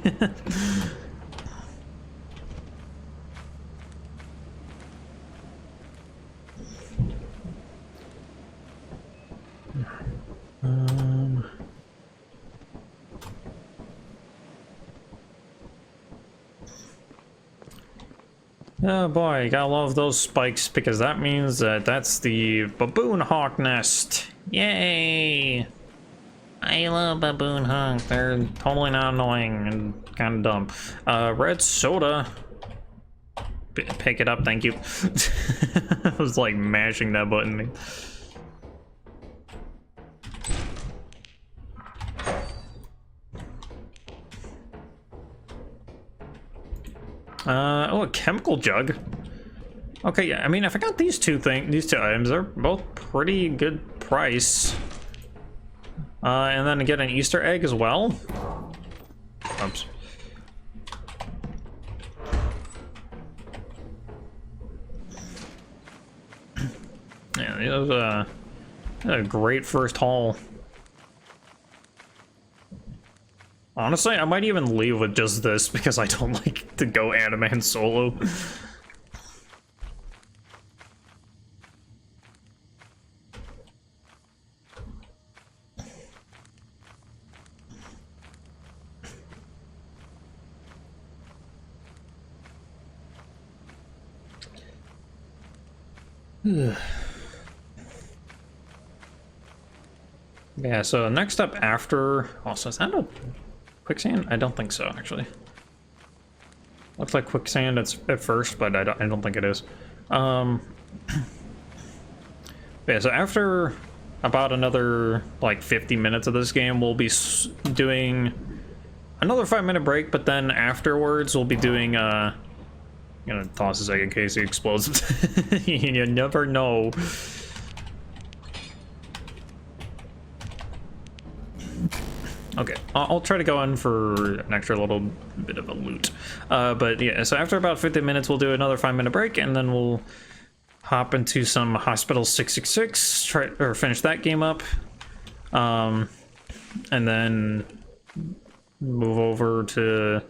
[SPEAKER 1] Oh boy, gotta love those spikes because that means that that's the baboon hawk nest. Yay! I love baboon hawks. They're totally not annoying and kind of dumb. Red soda. Pick it up, thank you. I was like mashing that button. Oh, a chemical jug. Okay, yeah, I mean, if I got these two items, they're both pretty good price. And then get an Easter egg as well. Oops. Yeah, it was a great first haul. Honestly, I might even leave with just this because I don't like to go anime solo. Yeah, so next up after... Also, is that a quicksand? I don't think so, actually. Looks like quicksand at first, but I don't think it is. Yeah, so after about another, like, 50 minutes of this game, we'll be doing another 5-minute break, but then afterwards we'll be doing I'm gonna toss this egg in case it explodes. You never know. Okay, I'll try to go in for an extra little bit of a loot. But yeah, so after about 50 minutes, we'll do another 5-minute break, and then we'll hop into some Hospital 666, finish that game up, and then move over to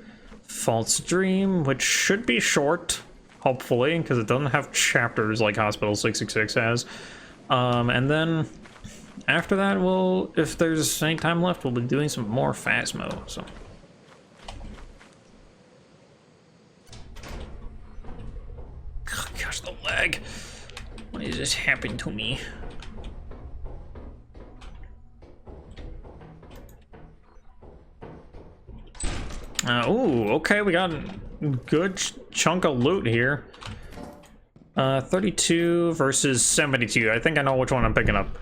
[SPEAKER 1] False Dream, which should be short, hopefully, because it doesn't have chapters like Hospital 666 has. And then after that, if there's any time left, we'll be doing some more Phasmo, so. Oh, gosh, the lag. Why is this happening to me? Ooh, okay, we got a good chunk of loot here. 32 versus 72. I think I know which one I'm picking up.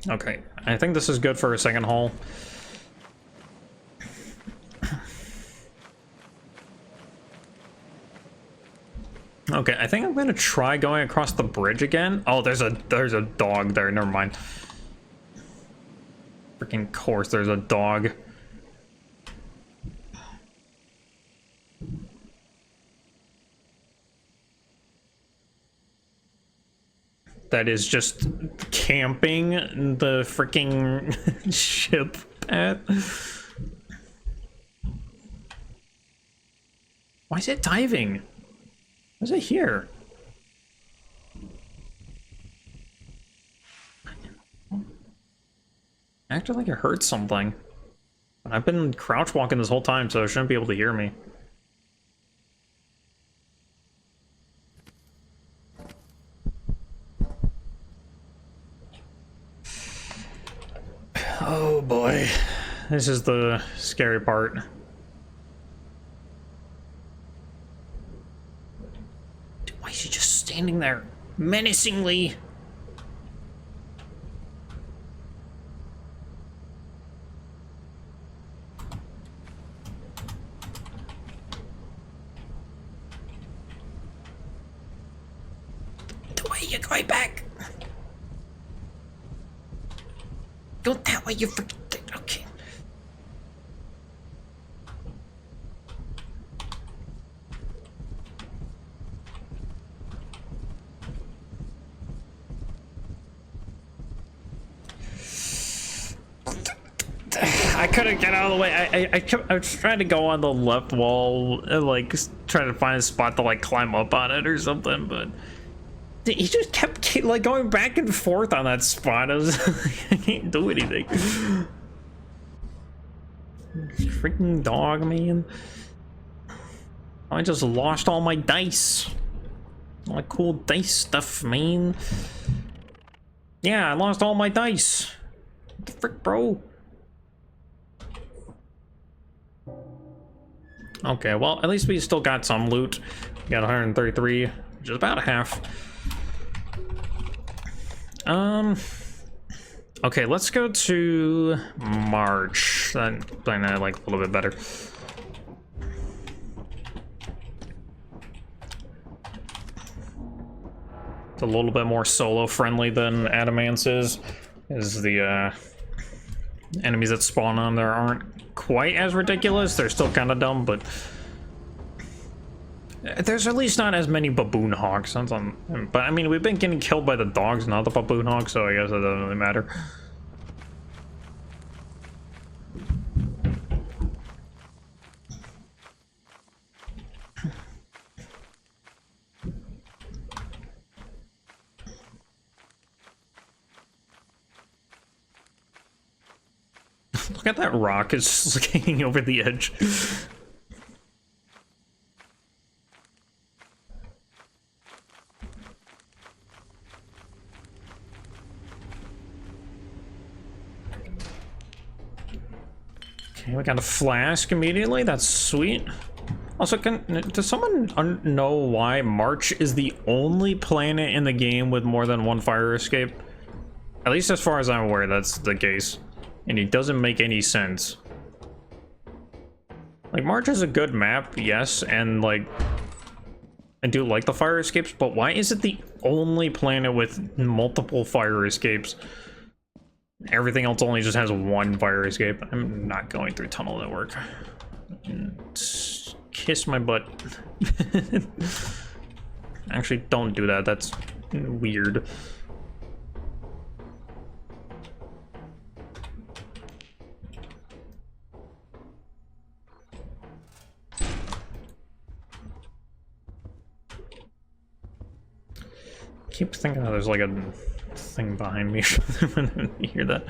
[SPEAKER 1] Okay, I think this is good for a second haul. Okay, I think I'm gonna try going across the bridge again. Oh, there's a dog there. Never mind. Freaking course, there's a dog. That is just camping the freaking ship pad. Why is it diving? Why is it here? Acted like it hurt something. I've been crouch walking this whole time, so it shouldn't be able to hear me. Oh boy, this is the scary part. Why is he just standing there menacingly? The way you're going back. Go that way, you freaking thing. Okay. I couldn't get out of the way. I was trying to go on the left wall and like trying to find a spot to like climb up on it or something, but he just kept like going back and forth on that spot. I can't do anything. Freaking dog, man. I just lost all my dice. All my cool dice stuff, man. Yeah, I lost all my dice. What the frick, bro? Okay, well, at least we still got some loot. We got 133, which is about half. Okay, let's go to March. That playing that like a little bit better. It's a little bit more solo friendly than Adamance is the enemies that spawn on there aren't quite as ridiculous. They're still kind of dumb, but there's at least not as many baboon hawks. But I mean, we've been getting killed by the dogs, not the baboon hawks, so I guess it doesn't really matter. Look at that rock, it's just like hanging over the edge. Okay, we got a flask immediately, that's sweet. Also, does someone know why March is the only planet in the game with more than one fire escape? At least as far as I'm aware, that's the case. And it doesn't make any sense. Like, March is a good map, yes, and like, I do like the fire escapes, but why is it the only planet with multiple fire escapes? Everything else only just has one fire escape. I'm not going through tunnel network. Kiss my butt. Actually, don't do that. That's weird. Keep thinking that there's like a thing behind me when you hear that.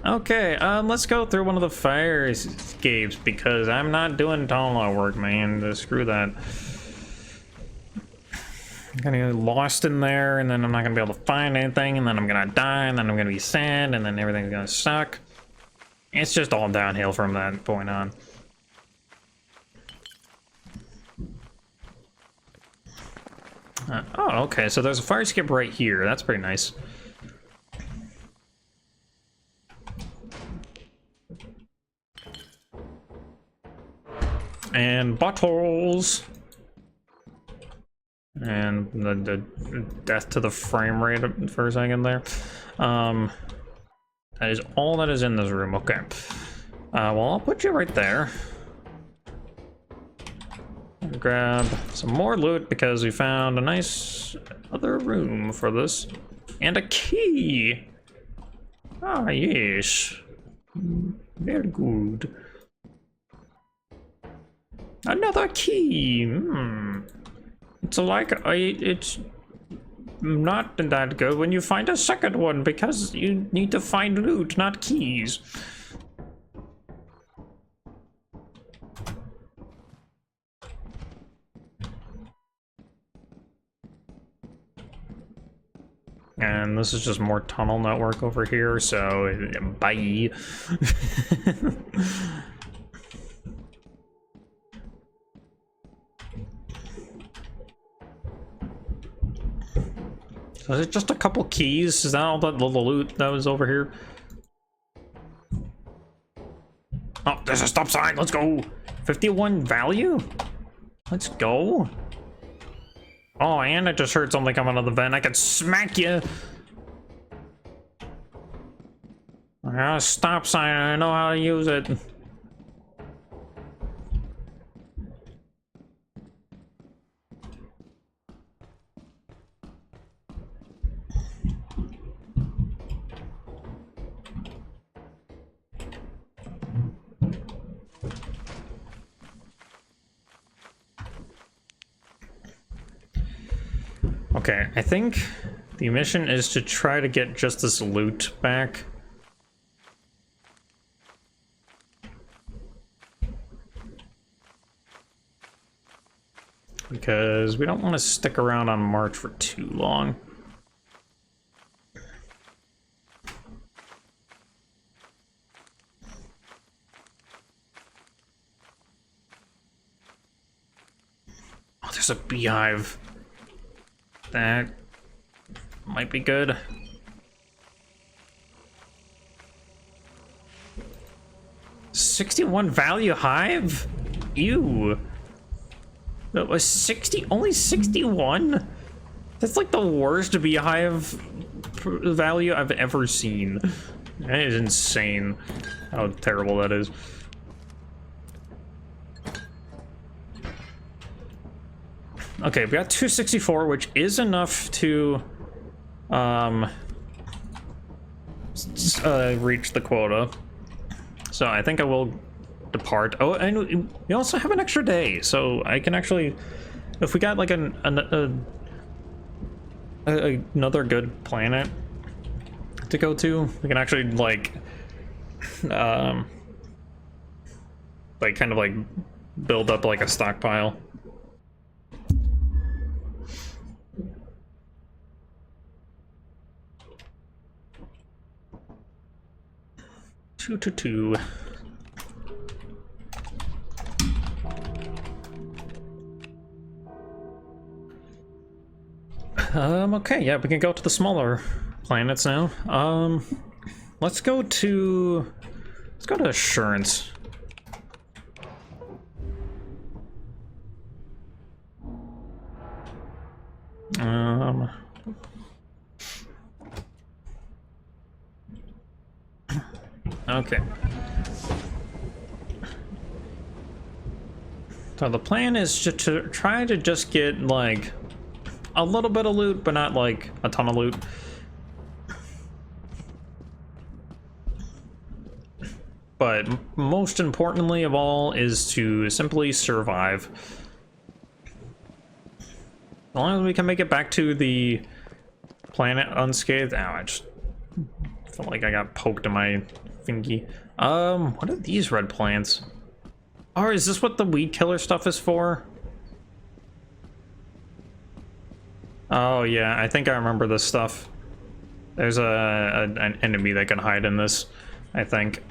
[SPEAKER 1] Okay, let's go through one of the fire escapes because I'm not doing tunnel work, man. Screw that. I'm gonna get lost in there, and then I'm not gonna be able to find anything, and then I'm gonna die, and then I'm gonna be sad, and then everything's gonna suck. It's just all downhill from that point on. Oh, okay, so there's a fire escape right here. That's pretty nice. And bottles. And the death to the frame rate for a second there. That is all that is in this room. Okay. Well, I'll put you right there. Grab some more loot because we found a nice other room for this. And a key! Ah, yes. Very good. Another key! It's like, it's not that good when you find a second one because you need to find loot, not keys. And this is just more tunnel network over here, so bye. So is it just a couple keys? Is that all that little loot that was over here? Oh, there's a stop sign. Let's go. 51 value? Let's go. Oh, and I just heard something come out of the vent. I could smack you. I got a stop sign. I know how to use it. Okay, I think the mission is to try to get just this loot back. Because we don't want to stick around on March for too long. Oh, there's a beehive. That might be good. $61 value hive? Ew. That was 60, only 61? That's like the worst beehive value I've ever seen. That is insane how terrible that is. Okay, we got 264, which is enough to reach the quota. So I think I will depart. Oh, and we also have an extra day, so I can actually, if we got like another good planet to go to, we can actually like kind of like build up like a stockpile. Two. Okay, yeah, we can go to the smaller planets now. Let's go to Assurance. Okay. So the plan is to try to just get like a little bit of loot, but not like a ton of loot. But most importantly of all is to simply survive. As long as we can make it back to the planet unscathed. Ow, I just felt like I got poked in my fingy. What are these red plants? Oh, is this what the weed killer stuff is for? Oh yeah, I think I remember this stuff. There's an enemy that can hide in this, I think.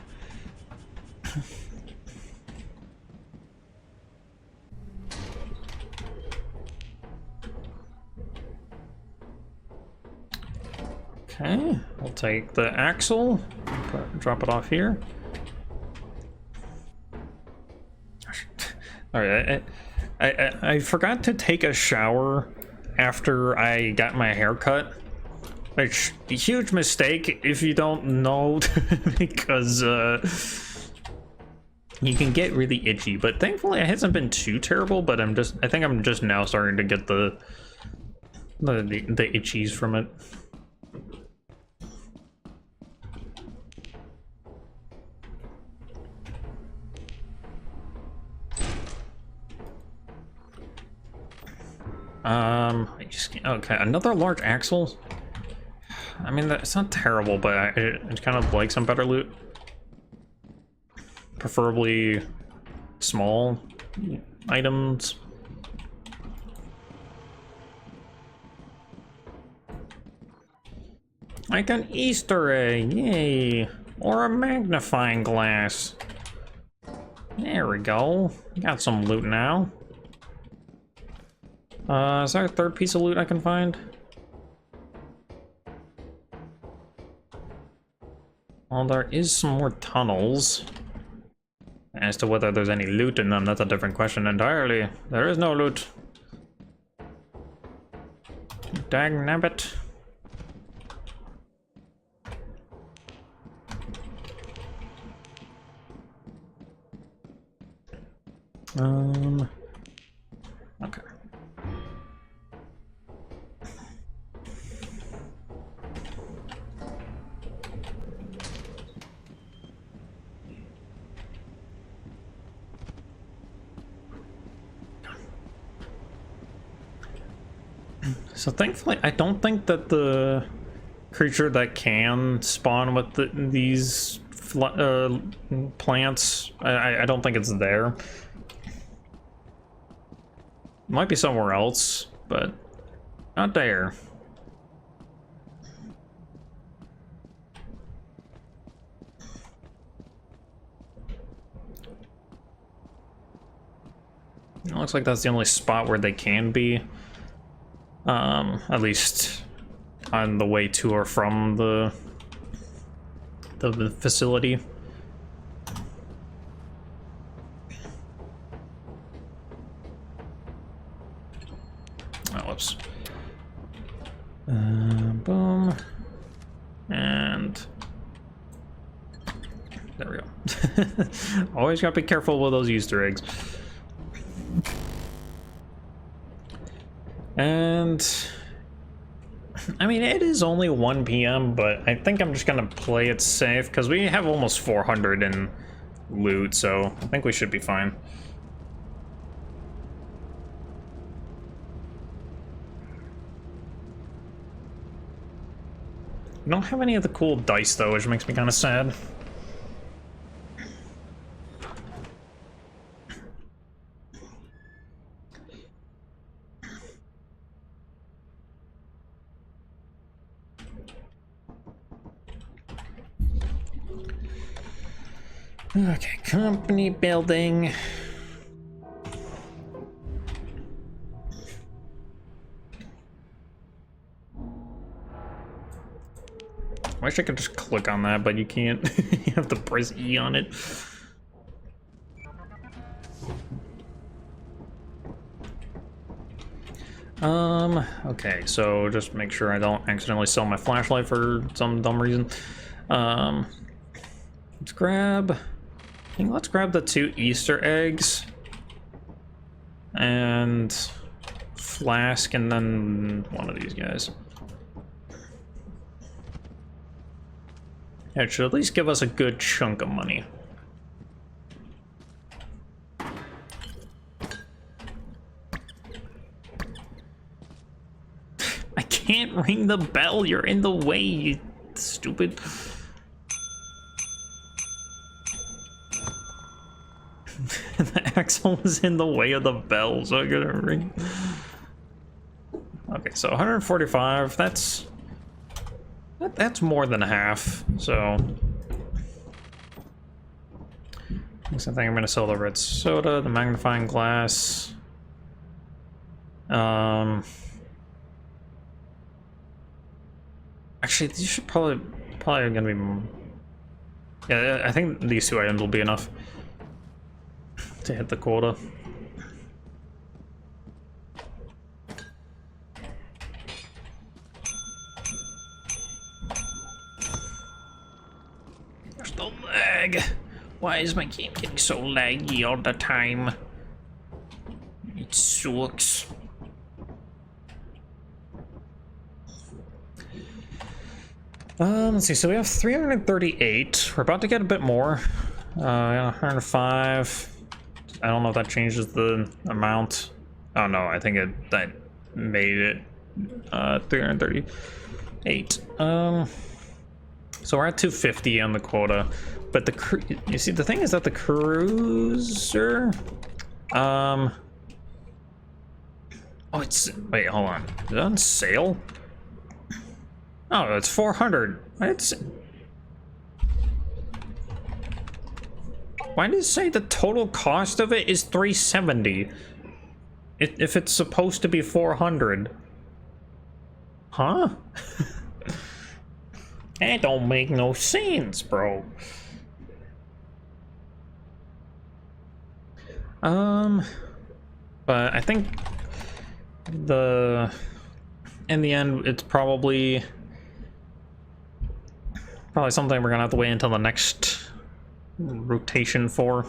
[SPEAKER 1] Okay, I'll take the axle, drop it off here. Alright, I forgot to take a shower after I got my hair cut. Which, a huge mistake if you don't know, because you can get really itchy. But thankfully it hasn't been too terrible, but I think I'm just now starting to get the itchies from it. Okay, another large axle. I mean, it's not terrible, but I kind of like some better loot. Preferably small items. Like an Easter egg, yay! Or a magnifying glass. There we go. Got some loot now. Is there a third piece of loot I can find? Well, there is some more tunnels. As to whether there's any loot in them, that's a different question entirely. There is no loot. Dagnabbit. Okay. So thankfully, I don't think that the creature that can spawn with these plants, I don't think it's there. Might be somewhere else, but not there. It looks like that's the only spot where they can be. At least on the way to or from the facility. Oh, whoops. Boom. And there we go. Always gotta be careful with those Easter eggs. And I mean, it is only 1 PM, but I think I'm just gonna play it safe because we have almost 400 in loot, so I think we should be fine. We don't have any of the cool dice though, which makes me kind of sad. Okay, company building. wish I could just click on that, but you can't. You have to press E on it. Okay, so just make sure I don't accidentally sell my flashlight for some dumb reason. Let's grab, I think let's grab the 2 Easter eggs and flask, and then one of these guys. It should at least give us a good chunk of money. I can't ring the bell, you're in the way, you stupid. The axle was in the way of the bell, so I'm gonna ring. Okay, so 145, that's more than half, so I think I'm gonna sell the red soda, the magnifying glass. Actually, these should probably gonna be. Yeah, I think these 2 items will be enough to hit the quota. There's the lag. Why is my game getting so laggy all the time? It sucks. Let's see, so we have 338. We're about to get a bit more. 105. I don't know if that changes the amount. Oh no, I think that made it 338. So we're at 250 on the quota, but you see, the thing is that the cruiser, oh, wait, hold on, is it on sale? Oh, it's 400. Why did it say the total cost of it is 370? If it's supposed to be 400. Huh? That don't make no sense, bro. But I think in the end, it's probably something we're gonna have to wait until the next rotation for.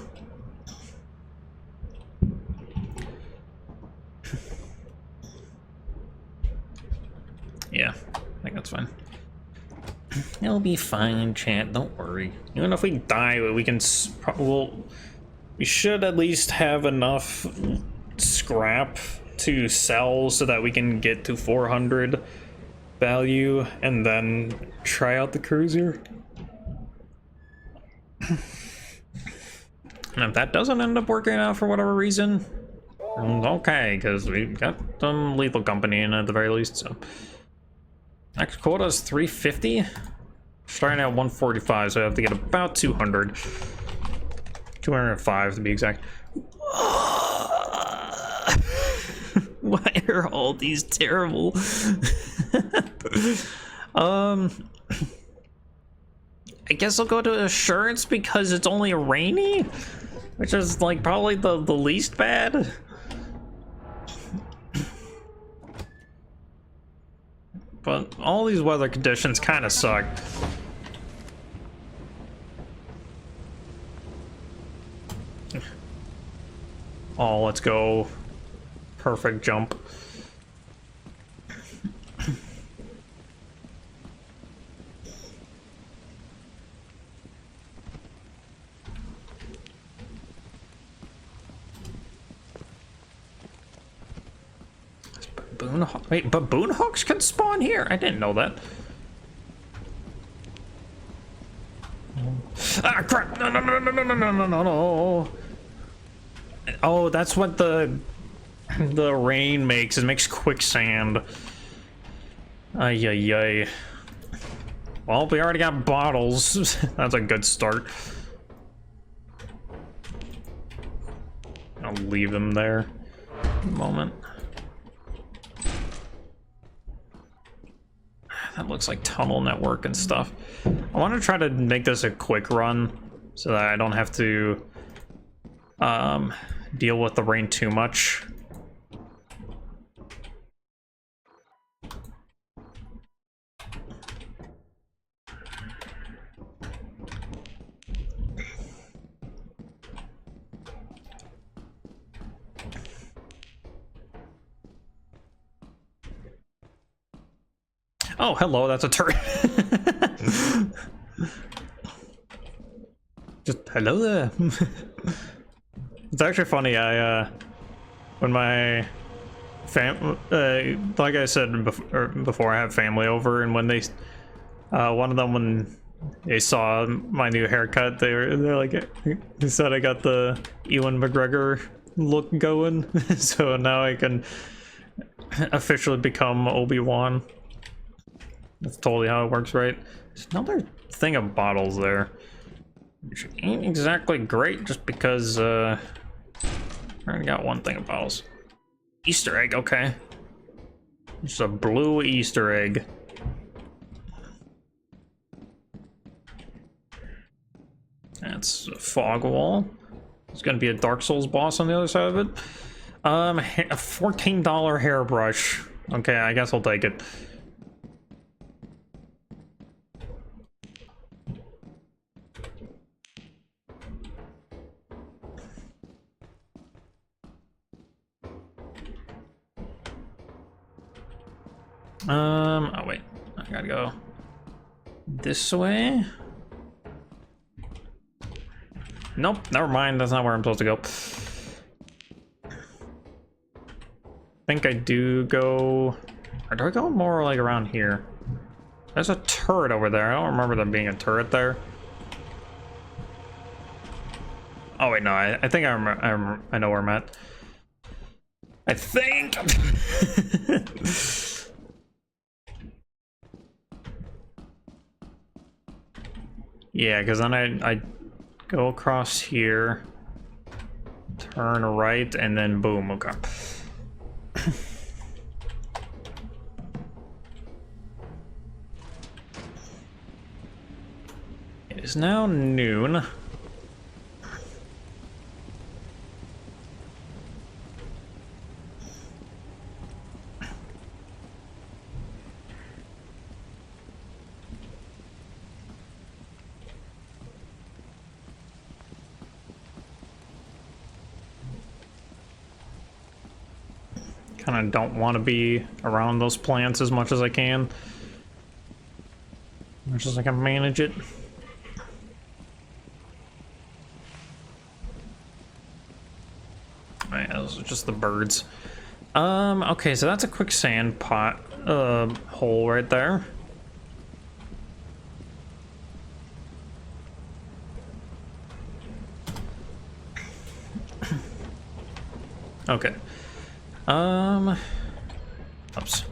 [SPEAKER 1] Yeah, I think that's fine. It'll be fine, chat, don't worry. Even if we die, we can we should at least have enough scrap to sell so that we can get to 400 value and then try out the cruiser. And if that doesn't end up working out for whatever reason, okay, because we got some lethal company in at the very least. So next quota is 350, starting at 145, so I have to get about 200, 205 to be exact. Why are all these terrible? I guess I'll go to assurance because it's only rainy, which is like probably the least bad. But all these weather conditions kind of suck. Oh, let's go. Perfect jump. Wait, baboon hawks can spawn here? I didn't know that. Ah, crap! No, no, no, no, no, no, no, no, no, no. Oh, that's what the rain makes. It makes quicksand. Ay, ay, ay. Well, we already got bottles. That's a good start. I'll leave him there a moment. that looks like tunnel network and stuff. I want to try to make this a quick run so that I don't have to deal with the rain too much. Oh, hello, that's a turret. Just hello there. It's actually funny. When my like I said before, I have family over, and when they, one of them, when they saw my new haircut, they're like, they said I got the Ewan McGregor look going, so now I can officially become Obi-Wan. That's totally how it works, right? There's another thing of bottles there, which ain't exactly great just because I already got one thing of bottles. Easter egg, okay. It's a blue Easter egg. That's a fog wall. There's gonna be a Dark Souls boss on the other side of it. A $14 hairbrush. Okay, I guess I'll take it. Oh wait, I gotta go this way. Nope, never mind, that's not where I'm supposed to go. I think I do go, or do I go more like around here? There's a turret over there. I don't remember there being a turret there. Oh wait, no, I think I know where I'm at. I think. Yeah, because then I go across here, turn right, and then boom, okay. It is now noon. Kind of don't want to be around those plants as much as I can. As much as I can manage it. Alright, those are just the birds. Okay, so that's a quick sand pot hole right there. Okay. Oops.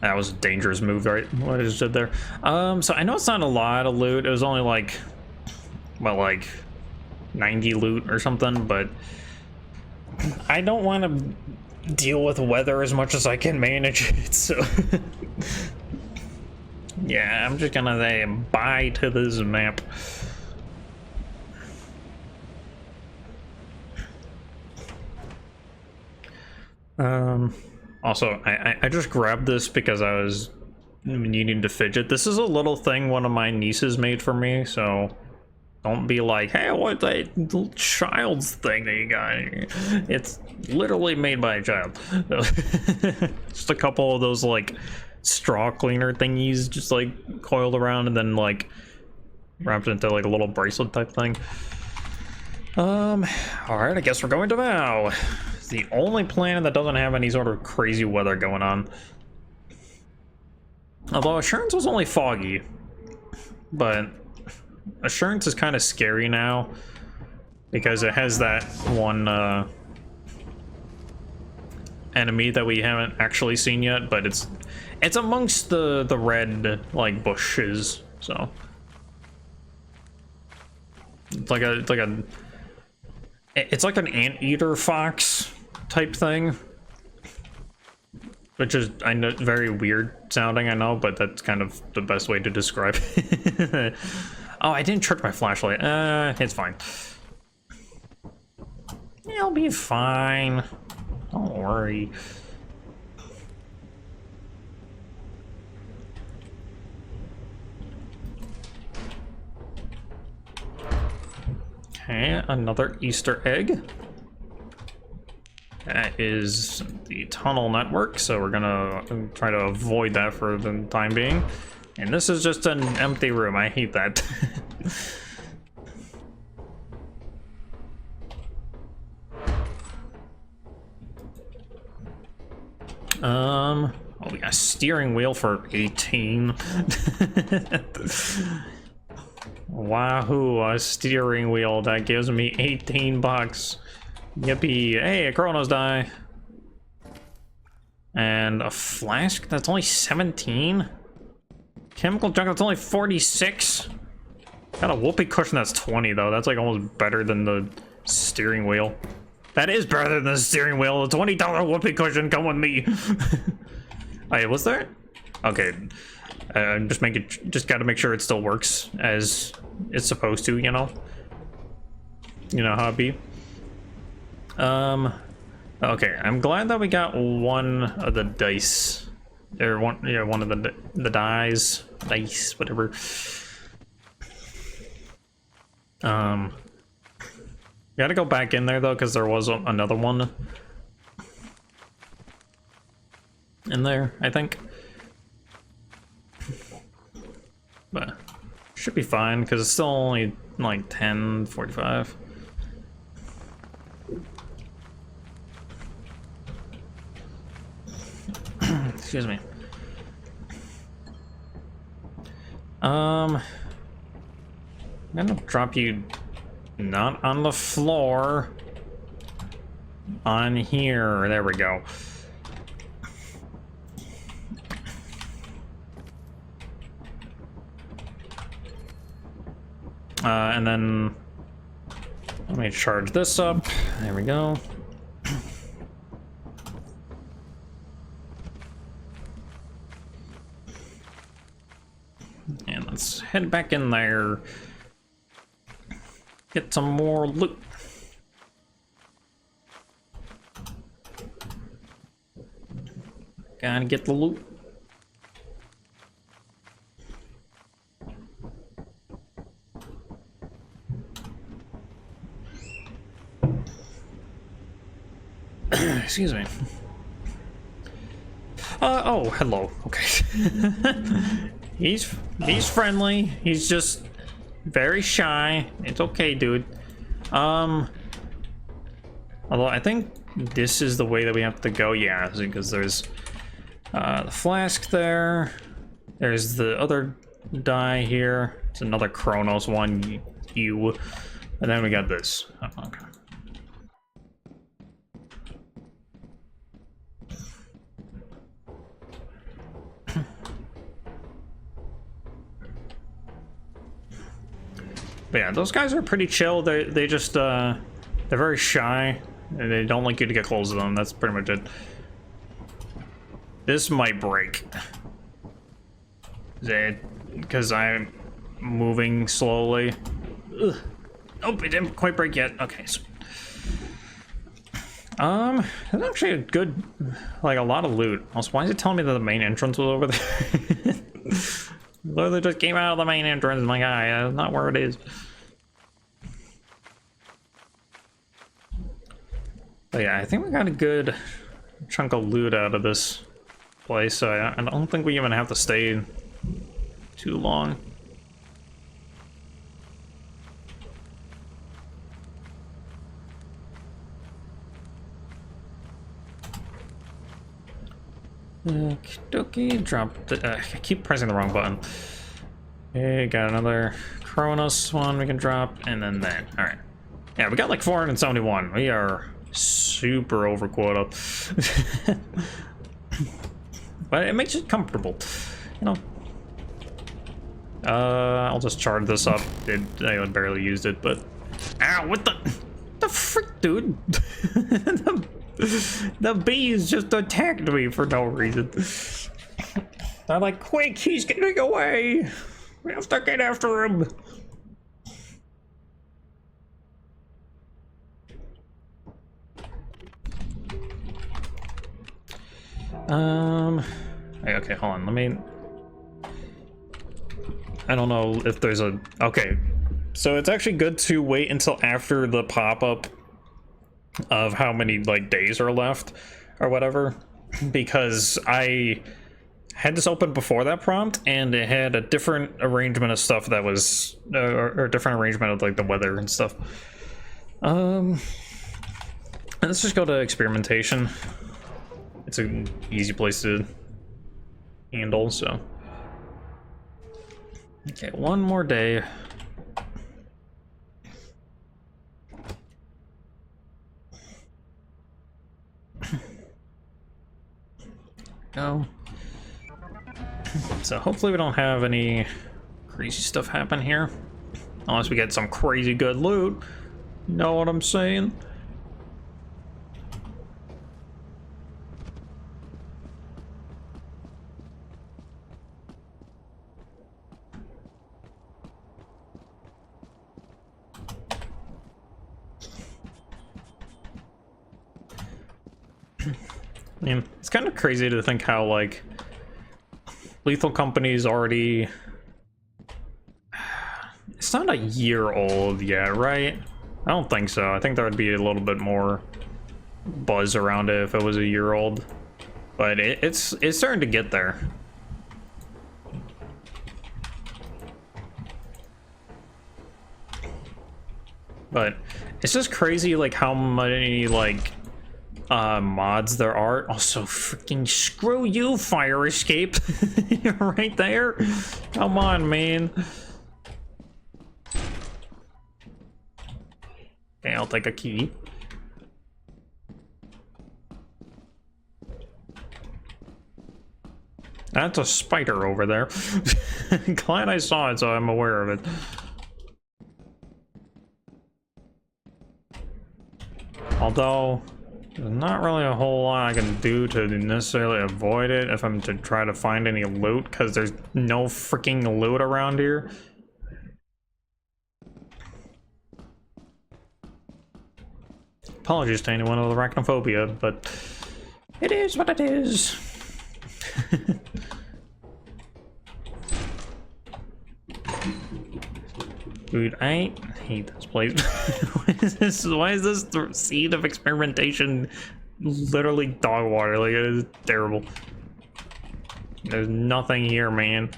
[SPEAKER 1] That was a dangerous move, right? What I just did there. So I know it's not a lot of loot. It was only like, well, like 90 loot or something, but I don't want to deal with weather as much as I can manage it, so yeah, I'm just gonna say bye to this map. Also, I just grabbed this because I was needing to fidget. This is a little thing one of my nieces made for me, so don't be like, hey, what's that little child's thing that you got? It's literally made by a child. Just a couple of those like straw cleaner thingies just like coiled around and then like wrapped into like a little bracelet type thing. Alright, I guess we're going to Vow. It's the only planet that doesn't have any sort of crazy weather going on. Although Assurance was only foggy. But Assurance is kind of scary now. Because it has that one enemy that we haven't actually seen yet, but it's amongst the red like bushes, so it's like an anteater fox type thing. Which is, I know, very weird sounding, I know, but that's kind of the best way to describe it. Oh, I didn't charge my flashlight. It's fine. It'll be fine. Don't worry. Okay, another Easter egg. That is the tunnel network, so we're gonna try to avoid that for the time being. And this is just an empty room. I hate that. Oh, we got a steering wheel for 18. Wahoo, a steering wheel that gives me 18 bucks. Yippee. Hey, a Chronos die. And a flask that's only 17? Chemical junk that's only 46? Got a whoopee cushion that's 20 though. That's like almost better than the steering wheel. That is better than the steering wheel. A $20 whoopee cushion, come with me. Wait, was there? Okay. Just gotta make sure it still works as it's supposed to, you know? You know how it be. Okay, I'm glad that we got one of the dice. Or one of the dice, whatever. Gotta go back in there though, because there was another one in there, I think. But should be fine because it's still only like 10:45. Excuse me. I'm gonna drop you not on the floor, on here. There we go. And then let me charge this up. There we go. And let's head back in there. Get some more loot. Gotta get the loot. Excuse me. Oh, hello. Okay. He's friendly. He's just very shy. It's okay, dude. Although I think this is the way that we have to go. Yeah, because there's the flask there. There's the other die here. It's another Chronos one. You. And then we got this. Oh, okay. But yeah, those guys are pretty chill. They just they're very shy and they don't like you to get close to them. That's pretty much it. This might break. Because I'm moving slowly. Ugh. Nope, it didn't quite break yet. Okay, so it's actually a good, like, a lot of loot. Also, why is it telling me that the main entrance was over there? Literally just came out of the main entrance, my guy. That's not where it is. But yeah, I think we got a good chunk of loot out of this place, so I don't think we even have to stay too long. Okie drop the, I keep pressing the wrong button. Okay, got another Chronos one we can drop, and then that. Alright. Yeah, we got like 471. We are super over quota. But it makes it comfortable, you know. I'll just charge this up. I barely used it, but ow! What the frick, dude? The bees just attacked me for no reason. They're like, quick, he's getting away. We have to get after him. Okay, hold on, let me... I don't know if there's a... Okay, so it's actually good to wait until after the pop-up of how many, like, days are left, or whatever, because I had this open before that prompt, and it had a different arrangement of stuff that was... or a different arrangement of, like, the weather and stuff. Let's just go to experimentation. It's an easy place to handle, so... Okay, one more day. Go. So hopefully we don't have any crazy stuff happen here. Unless we get some crazy good loot. Know what I'm saying? I mean, it's kind of crazy to think how, like, Lethal Company's already... It's not a year old yet, right? I don't think so. I think there would be a little bit more buzz around it if it was a year old. But it's starting to get there. But it's just crazy, like, how many, like... mods there are. Also, freaking screw you, fire escape. You're right there. Come on, man. Okay, I'll take a key. That's a spider over there. Glad I saw it, so I'm aware of it. Although there's not really a whole lot I can do to necessarily avoid it if I'm to try to find any loot, because there's no freaking loot around here. Apologies to anyone with arachnophobia, but it is what it is. Dude, I hate this place. Why is this the seed of experimentation literally dog water? Like, it is terrible. There's nothing here, man.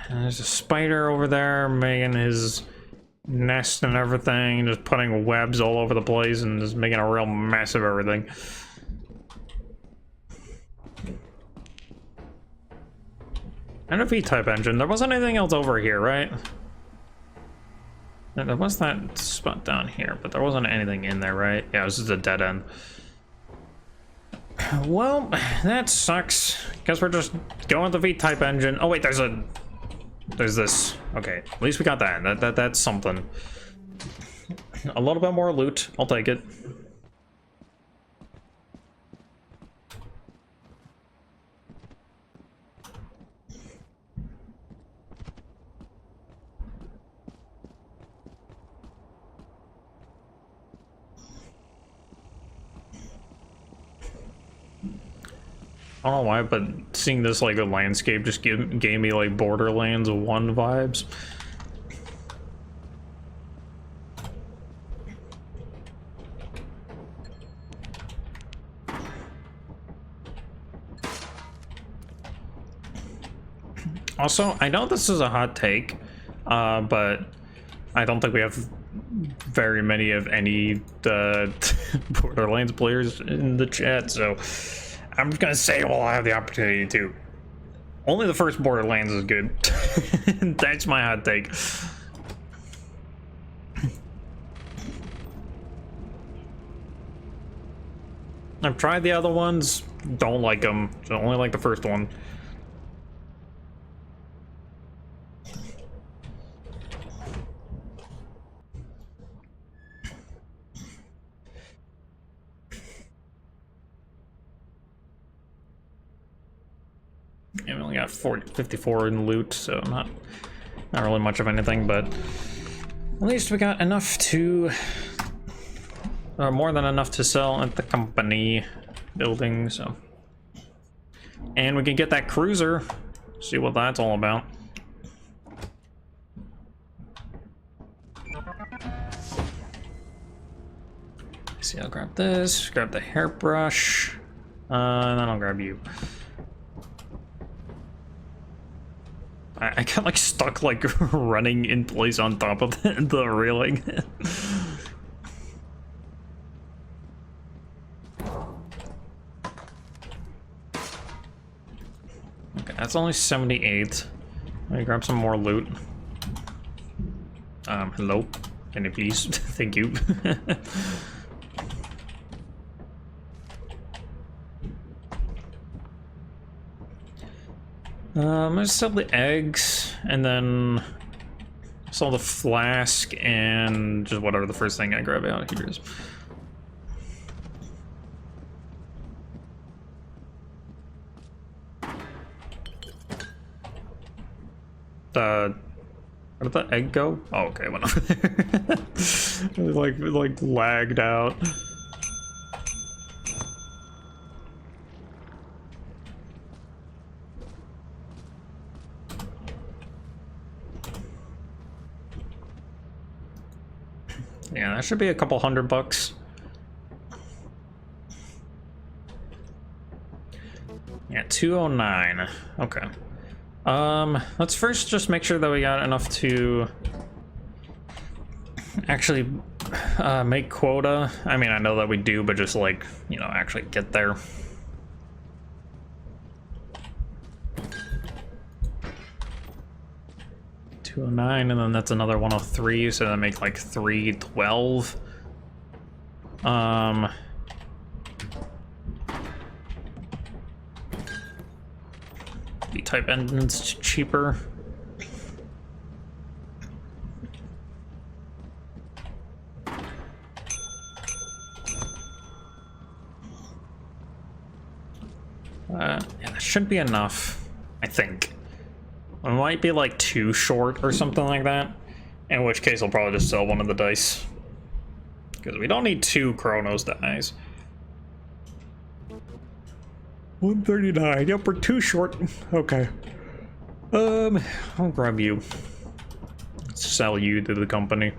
[SPEAKER 1] And there's a spider over there making his nest and everything, just putting webs all over the place and just making a real mess of everything. And a V-type engine. There wasn't anything else over here, right? There was that spot down here, but there wasn't anything in there, right? Yeah, this is a dead end. Well, that sucks. Guess we're just going with the V-type engine. Oh wait, there's this. Okay, at least we got that. That's something. A little bit more loot. I'll take it. I don't know why, but seeing this, like, a landscape just gave me, like, Borderlands 1 vibes. Also, I know this is a hot take, but I don't think we have very many of any Borderlands players in the chat, so I'm just gonna say, well, I have the opportunity to. Only the first Borderlands is good. That's my hot take. I've tried the other ones, don't like them, so only like the first one. Yeah, we only got 54 in loot, so not really much of anything, but at least we got enough to, more than enough to sell at the company building, so. And we can get that cruiser, see what that's all about. See, I'll grab this, grab the hairbrush, and then I'll grab you. I got like stuck like running in place on top of the railing. Okay, that's only 78. Let me grab some more loot. Hello? Can you please? Thank you. I'm gonna sell the eggs, and then sell the flask, and just whatever the first thing I grab out here is. Where did the egg go? Oh, okay, it went over there. It like lagged out. Yeah, that should be a couple $100. Yeah, 209. Okay. Let's first just make sure that we got enough to actually make quota. I mean, I know that we do, but just like, you know, actually get there. $209, and then that's another 103, so that makes like 312. B-type engine's cheaper. Yeah, that should be enough, I think. It might be like too short or something like that, in which case I'll probably just sell one of the dice. Because we don't need 2 Chronos dice. 139, yep, we're too short. Okay. I'll grab you. Sell you to the company.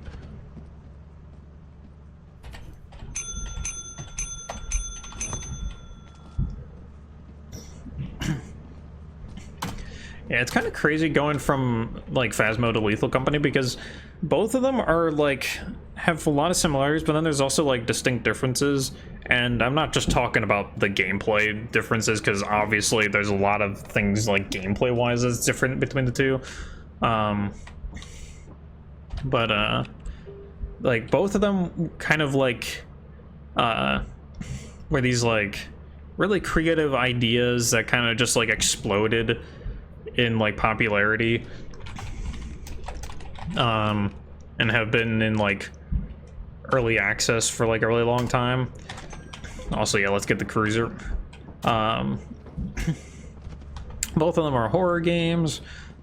[SPEAKER 1] Yeah, it's kind of crazy going from like Phasmo to Lethal Company, because both of them are like have a lot of similarities, but then there's also like distinct differences. And I'm not just talking about the gameplay differences, because obviously there's a lot of things like gameplay wise that's different between the two. Like both of them kind of like were these like really creative ideas that kind of just like exploded in like popularity, and have been in like early access for like a really long time. Also, yeah, let's get the cruiser. Both of them are horror games,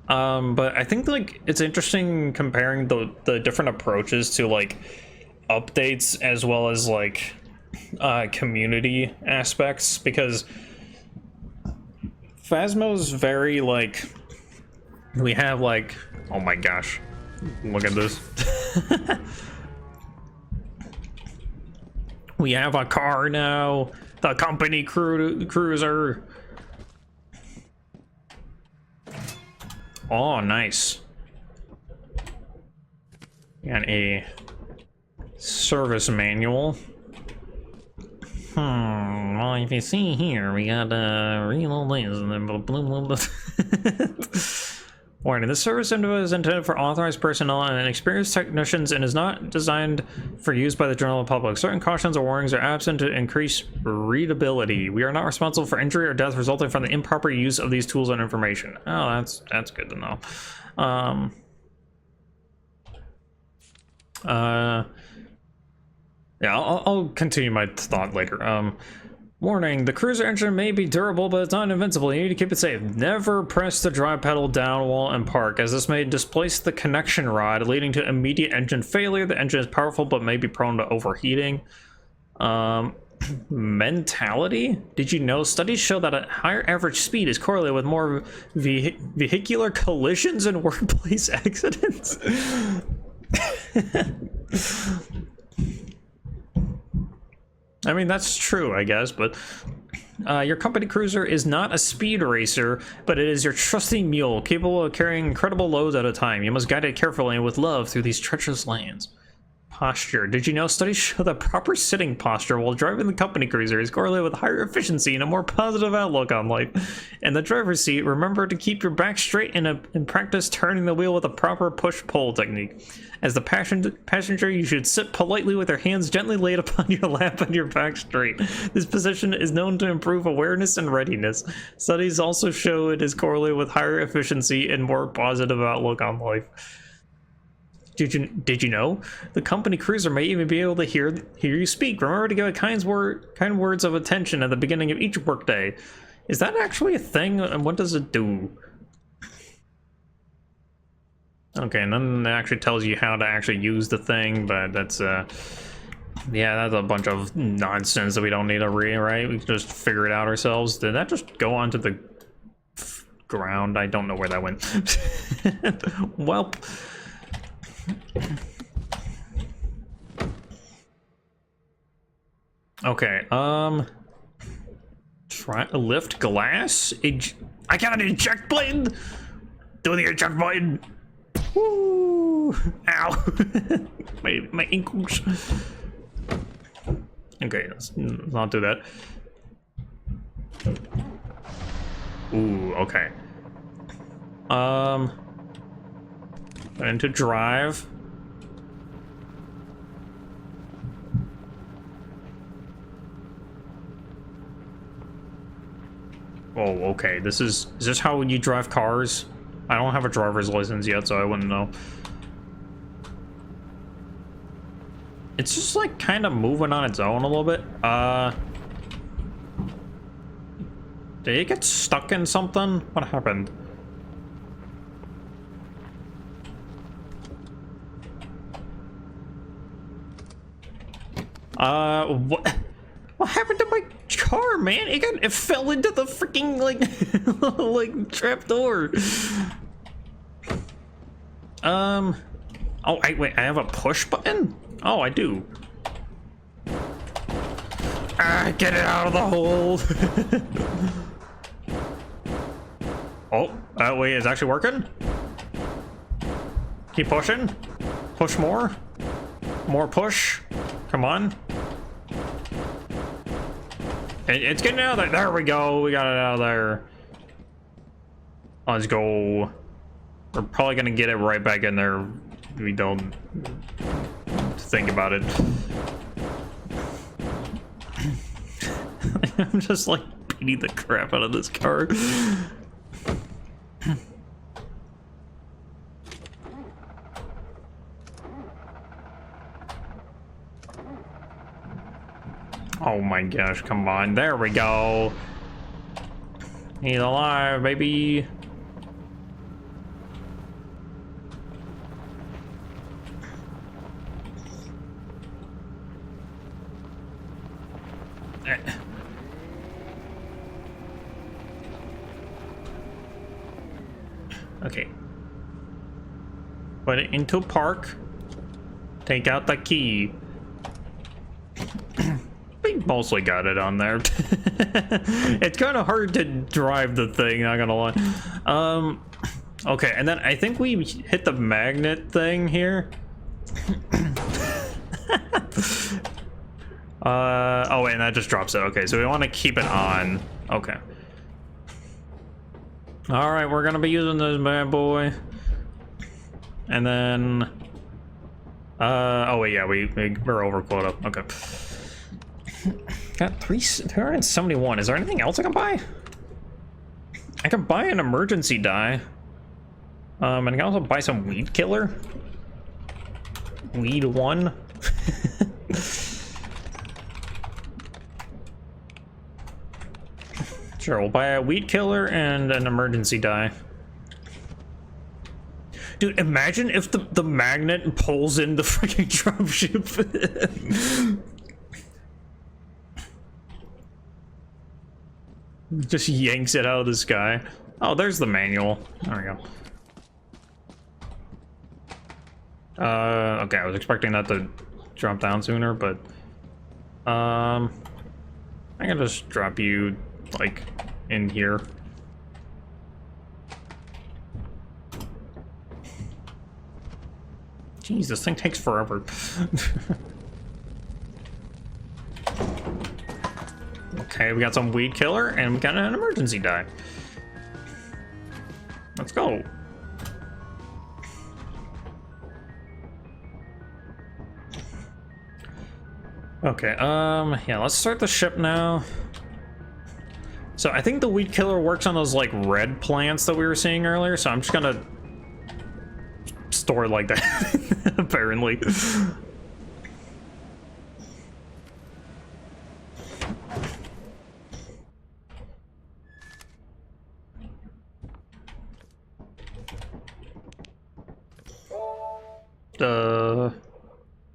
[SPEAKER 1] but I think like it's interesting comparing the different approaches to like updates as well as like community aspects, because Phasmo's very like, we have like, oh my gosh, look at this. We have a car now, the company cruiser. Oh, nice. And a service manual. Well, if you see here, we got real lanes and then blah, blah, blah. Warning, this service window is intended for authorized personnel and experienced technicians and is not designed for use by the general public. Certain cautions or warnings are absent to increase readability. We are not responsible for injury or death resulting from the improper use of these tools and information. Oh, that's good to know. Yeah, I'll continue my thought later. Warning, the cruiser engine may be durable, but it's not invincible. You need to keep it safe. Never press the drive pedal down while in park, as this may displace the connection rod, leading to immediate engine failure. The engine is powerful, but may be prone to overheating. Mentality? Did you know studies show that a higher average speed is correlated with more vehicular collisions and workplace accidents? I mean, that's true, I guess, but your company cruiser is not a speed racer, but it is your trusty mule, capable of carrying incredible loads at a time. You must guide it carefully and with love through these treacherous lanes. Posture. Did you know studies show that proper sitting posture while driving the company cruiser is correlated with higher efficiency and a more positive outlook on life? In the driver's seat, remember to keep your back straight and practice turning the wheel with a proper push-pull technique. As the passenger, you should sit politely with your hands gently laid upon your lap and your back straight. This position is known to improve awareness and readiness. Studies also show it is correlated with higher efficiency and more positive outlook on life. Did you know? The company cruiser may even be able to hear you speak. Remember to give kind words of attention at the beginning of each workday. Is that actually a thing? And what does it do? Okay, and then it actually tells you how to actually use the thing, but that's yeah, that's a bunch of nonsense that we don't need to read, right? We can just figure it out ourselves. Did that just go onto the ground? I don't know where that went. Welp. Okay, try to lift glass. I got an eject button. Do the eject button. Woo! Ow! my ankles. Okay, let's not do that. Ooh, okay. Into drive. Oh, okay. Is this how you drive cars? I don't have a driver's license yet, so I wouldn't know. It's just like kind of moving on its own a little bit. Did it get stuck in something? What happened? What happened to my car, man? It fell into the freaking like trap door. Oh, wait, I have a push button? Oh, I do. Get it out of the hole. Oh, wait, it's actually working? Keep pushing. Push more. More push. Come on. It's getting out of there. There we go. We got it out of there. Let's go. We're probably gonna get it right back in there. We don't think about it. I'm just like beating the crap out of this car. Oh my gosh, come on. There we go. He's alive, baby. Okay. Put it into park. Take out the key. We mostly got it on there. It's kind of hard to drive the thing, not gonna lie. Okay, and then I think we hit the magnet thing here. Oh wait, and that just drops it. Okay, so we want to keep it on. Okay. All right, we're gonna be using this bad boy. And then, oh wait, yeah, we're over quota. Okay. Got 371. Is there anything else I can buy? I can buy an emergency die. And I can also buy some weed killer. Weed 1. Sure, we'll buy a weed killer and an emergency die. Dude, imagine if the magnet pulls in the freaking dropship. Just yanks it out of the sky. Oh, there's the manual. There we go. Okay, I was expecting that to drop down sooner, but I can just drop you like in here. Jeez, this thing takes forever. Okay, we got some weed killer and we got an emergency die. Let's go. Okay, yeah, let's start the ship now. So I think the weed killer works on those like red plants that we were seeing earlier, so I'm just gonna store it like that, apparently.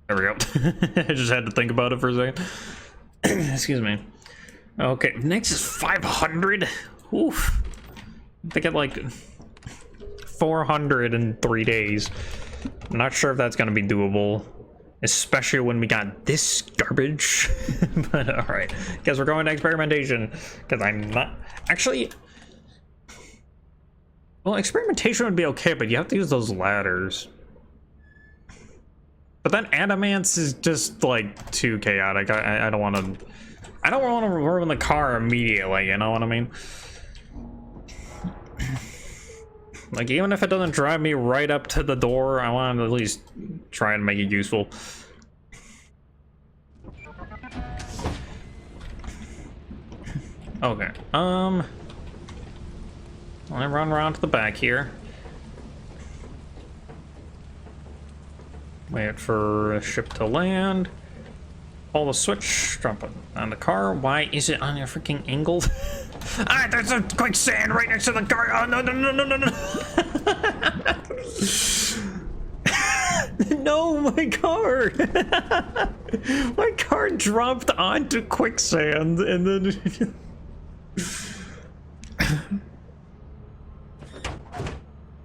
[SPEAKER 1] There we go. I just had to think about it for a second. Excuse me. Okay, next is 500. Oof. They get like 400 in 3 days. I'm not sure if that's gonna be doable, especially when we got this garbage. But all right, guess we're going to experimentation because I'm not actually. Well, experimentation would be okay, but you have to use those ladders. But then Adamance is just like too chaotic. I don't want to. I don't want to ruin the car immediately. You know what I mean? Like, even if it doesn't drive me right up to the door, I want to at least try and make it useful. Okay. Let me run around to the back here. Wait for a ship to land. Pull the switch, drop it on the car. Why is it on a freaking angle? Ah, there's a quicksand right next to the car. Oh, no, no, no, no, no, no. No, my car. My car dropped onto quicksand and then...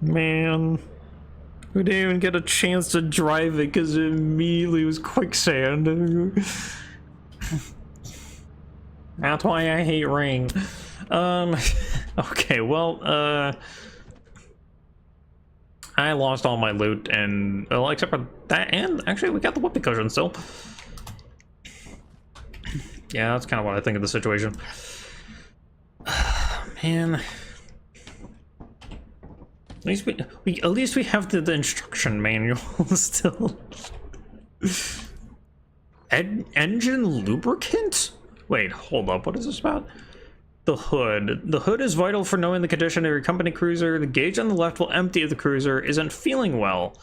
[SPEAKER 1] Man. We didn't even get a chance to drive it because it immediately was quicksand. That's why I hate rain. Okay, well, I lost all my loot and, well, except for that, and actually we got the whoopee cushion still. Yeah, that's kind of what I think of the situation. Man. At least we have the instruction manual still. Engine lubricant? Wait, hold up. What is this about? The hood. The hood is vital for knowing the condition of your company cruiser. The gauge on the left will empty if the cruiser isn't feeling well.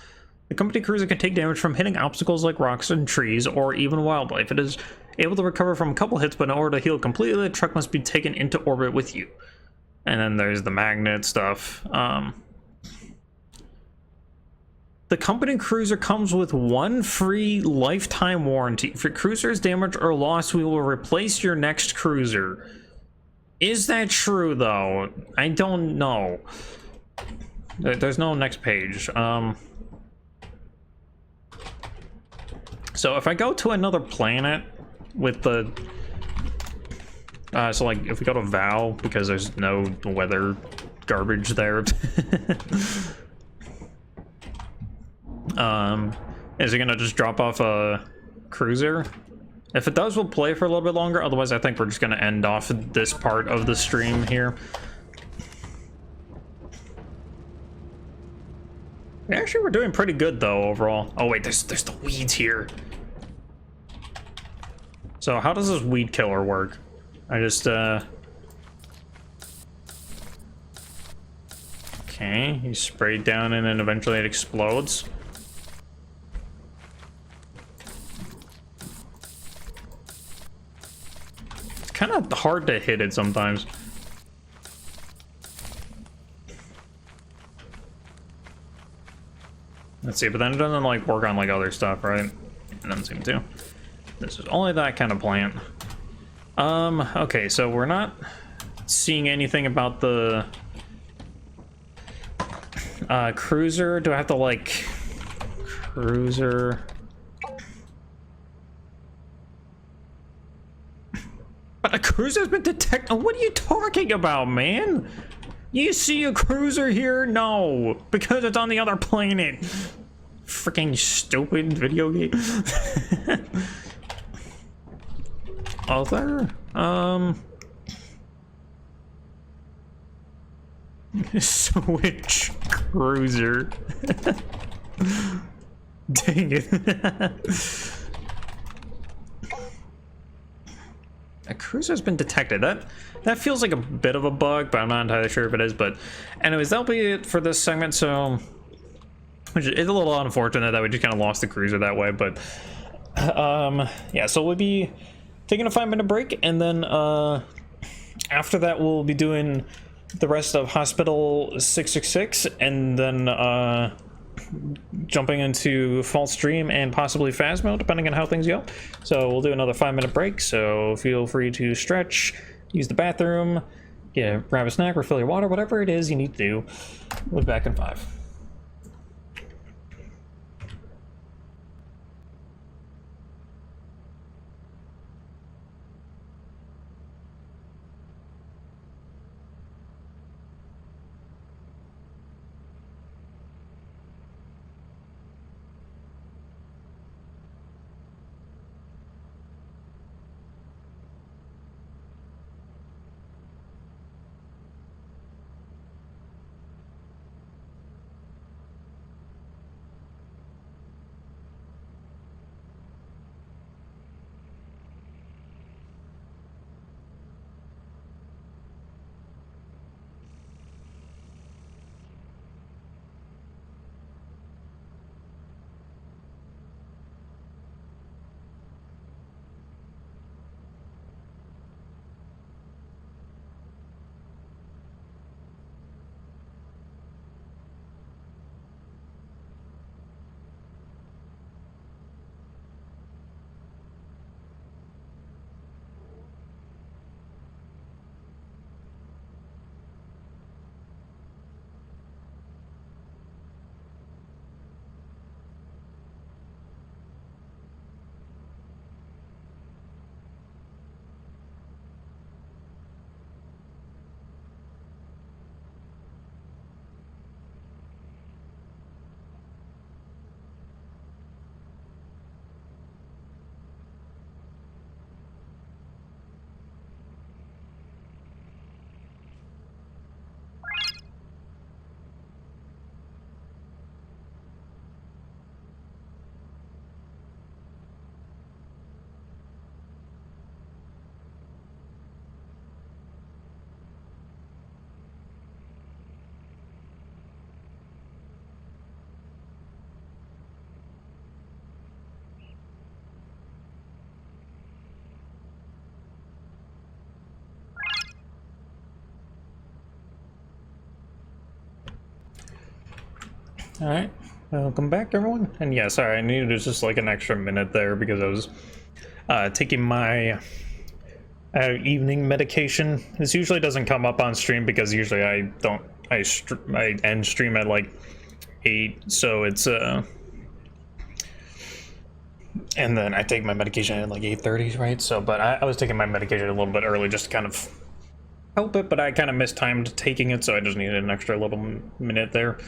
[SPEAKER 1] The company cruiser can take damage from hitting obstacles like rocks and trees or even wildlife. It is able to recover from a couple hits, but in order to heal completely, the truck must be taken into orbit with you. And then there's the magnet stuff. The company cruiser comes with 1 free lifetime warranty. If your cruiser is damaged or lost, we will replace your next cruiser. Is that true, though? I don't know. There's no next page. So if I go to another planet with the... so like, if we go to Val, because there's no weather garbage there... Is it gonna just drop off a cruiser? If it does, we'll play for a little bit longer. Otherwise, I think we're just gonna end off this part of the stream here. Actually, we're doing pretty good though overall. Oh wait, there's the weeds here. So how does this weed killer work? I just okay, you spray it down and then eventually it explodes. Kind of hard to hit it sometimes. Let's see, but then it doesn't like work on like other stuff, right? It doesn't seem to. This is only that kind of plant. Okay, so we're not seeing anything about the cruiser. Do I have to like cruiser? But a cruiser's been detected. What are you talking about, man? You see a cruiser here? No, because it's on the other planet. Freaking stupid video game. Other? Switch cruiser. Dang it. A cruiser's been detected. That feels like a bit of a bug, but I'm not entirely sure if it is. But anyways, that'll be it for this segment. So, which is a little unfortunate that we just kind of lost the cruiser that way. But yeah, so we'll be taking a 5-minute break, and then after that we'll be doing the rest of Hospital 666, and then jumping into False Dream and possibly Phasmo, depending on how things go. So we'll do another 5-minute break, so feel free to stretch, use the bathroom, yeah, grab a snack, refill your water, whatever it is you need to do. We'll be back in 5. All right, welcome back, everyone. And yeah, sorry, I needed just like an extra minute there because I was taking my evening medication. This usually doesn't come up on stream because usually I end stream at like 8, so it's and then I take my medication at like 8:30, right? So, but I was taking my medication a little bit early just to kind of help it, but I kind of mistimed taking it, so I just needed an extra little minute there.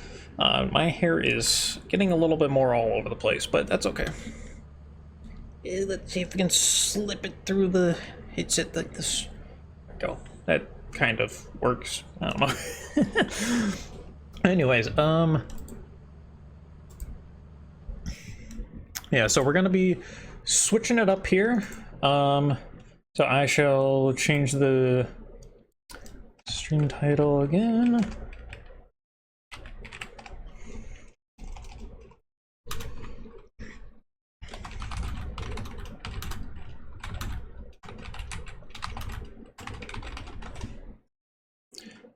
[SPEAKER 1] My hair is getting a little bit more all over the place, but that's okay. Let's see if we can slip it through the headset like this. Go. That kind of works. I don't know. Anyways, yeah, so we're gonna be switching it up here. So I shall change the stream title again.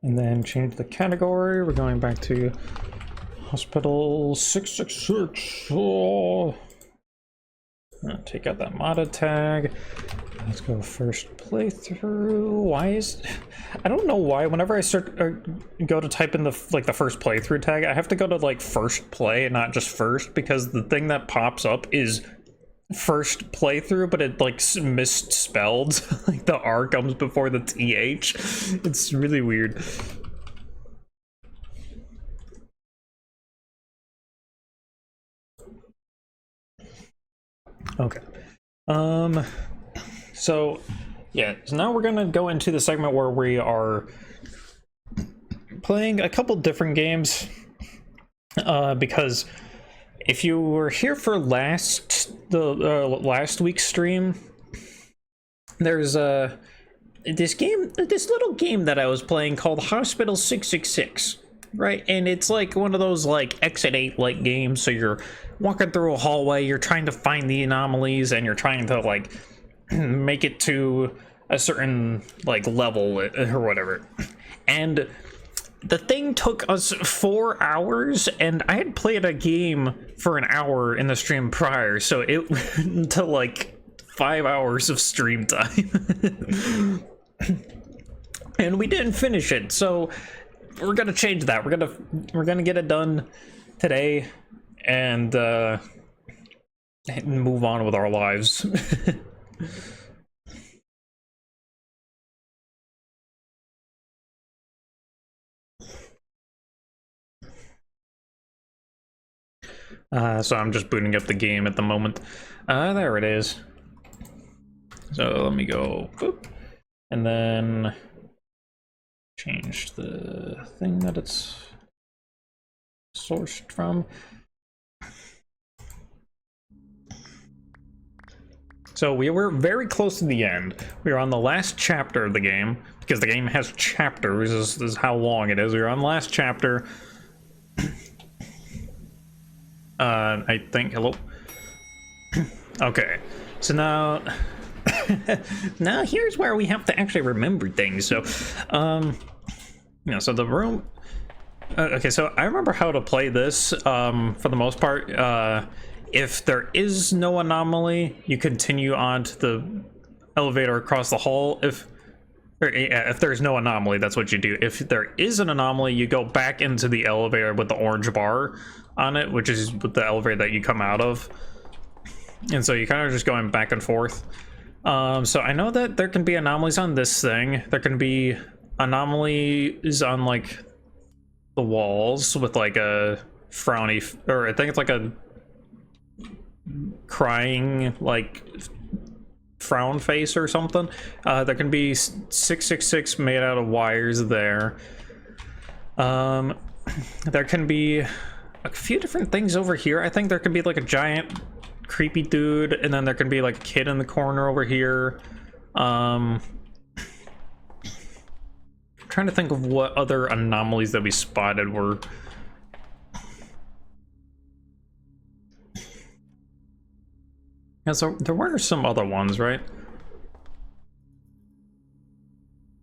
[SPEAKER 1] And then change the category. We're going back to Hospital 666. Oh. Take out that modded tag. Let's go first playthrough. Why is... I don't know why. Whenever I start go to type in the first playthrough tag, I have to go to like first play and not just first, because the thing that pops up is first playthrough, but it like misspelled. Like the R comes before the TH. It's really weird. Okay. So yeah, so now we're gonna go into the segment where we are playing a couple different games, because if you were here for last week's stream, there's this little game that I was playing called Hospital 666, right? And it's like one of those like Exit 8 like games, so you're walking through a hallway, you're trying to find the anomalies, and you're trying to like make it to a certain like level or whatever. And the thing took us 4 hours, and I had played a game for an hour in the stream prior, so it went to like 5 hours of stream time. And we didn't finish it, so we're gonna change that. We're gonna get it done today and move on with our lives. So I'm just booting up the game at the moment. There it is. So let me go, boop, and then change the thing that it's sourced from. So we were very close to the end. We were on the last chapter of the game, because the game has chapters. This is how long it is. We were on the last chapter. I think, hello? Okay, so now, now here's where we have to actually remember things. So, yeah, so the room, okay, so I remember how to play this, for the most part. If there is no anomaly, you continue on to the elevator across the hall. If there's no anomaly, that's what you do. If there is an anomaly, you go back into the elevator with the orange bar on it, which is with the elevator that you come out of. And so you're kind of just going back and forth. So I know that there can be anomalies on this thing. There can be anomalies on like the walls with like a frowny, or I think it's like a crying like frown face or something. There can be 666 made out of wires there. There can be a few different things over here. I think there could be like a giant creepy dude, and then there can be like a kid in the corner over here. I'm trying to think of what other anomalies that we spotted were. Yeah, so there were some other ones, right?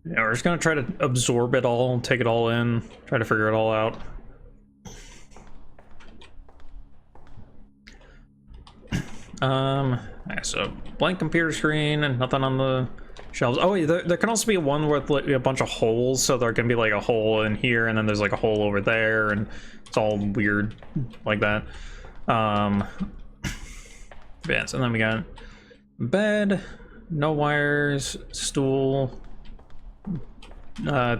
[SPEAKER 1] Yeah, we're just gonna try to absorb it all, take it all in, try to figure it all out. Yeah, so blank computer screen and nothing on the shelves. Oh, wait, there can also be one with like a bunch of holes, so there can be like a hole in here, and then there's like a hole over there, and it's all weird like that. Yeah, so then we got bed, no wires, stool,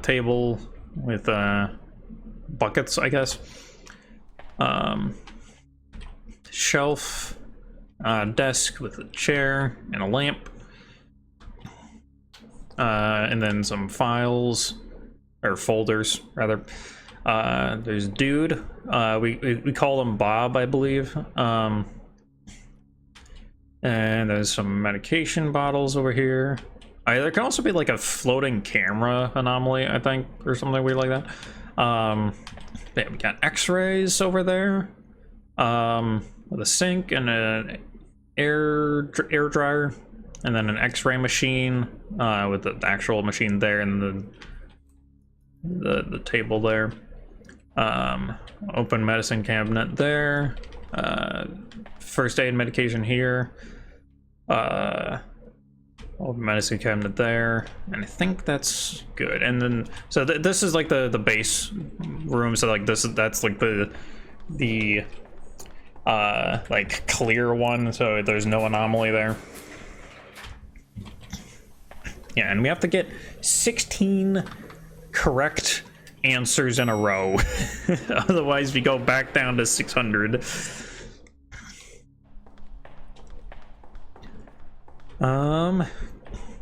[SPEAKER 1] table with buckets, I guess, shelf, desk with a chair and a lamp, and then some files, or folders rather. There's dude, we call him Bob, I believe. And there's some medication bottles over here. There can also be like a floating camera anomaly, I think, or something weird like that. Yeah, we got x-rays over there, with a sink and an air dryer, and then an x-ray machine, with the actual machine there, and the table there. Open medicine cabinet there. First aid medication here. Open medicine cabinet there, and I think that's good. And then, so this is like the base room. So like that's like the like clear one. So there's no anomaly there. Yeah, and we have to get 16 correct answers in a row. Otherwise, we go back down to 600.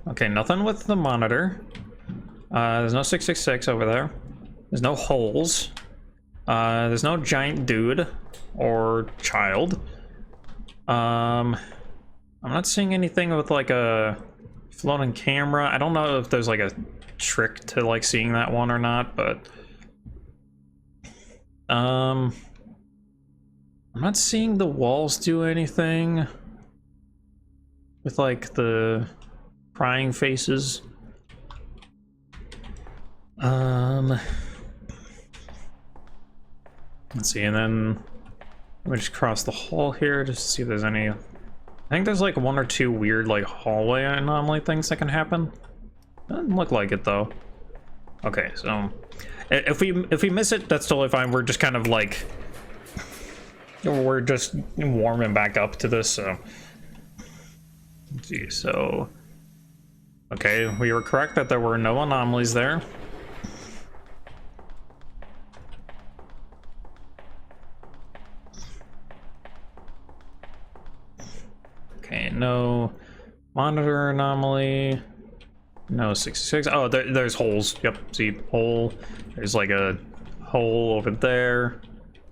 [SPEAKER 1] Okay, nothing with the monitor. There's no 666 over there. There's no holes. There's no giant dude or child. I'm not seeing anything with like a floating camera. I don't know if there's like a trick to like seeing that one or not, but I'm not seeing the walls do anything with like the crying faces. Let's see, and then let me just cross the hall here just to see if there's any. I think there's like one or two weird like hallway anomaly things that can happen. Doesn't look like it though. Okay, so if we miss it, that's totally fine. We're just kind of like we're just warming back up to this. So let's see. So okay, we were correct that there were no anomalies there. Okay, no monitor anomaly. No 66. Oh, there's holes. Yep, see, hole. There's like a hole over there.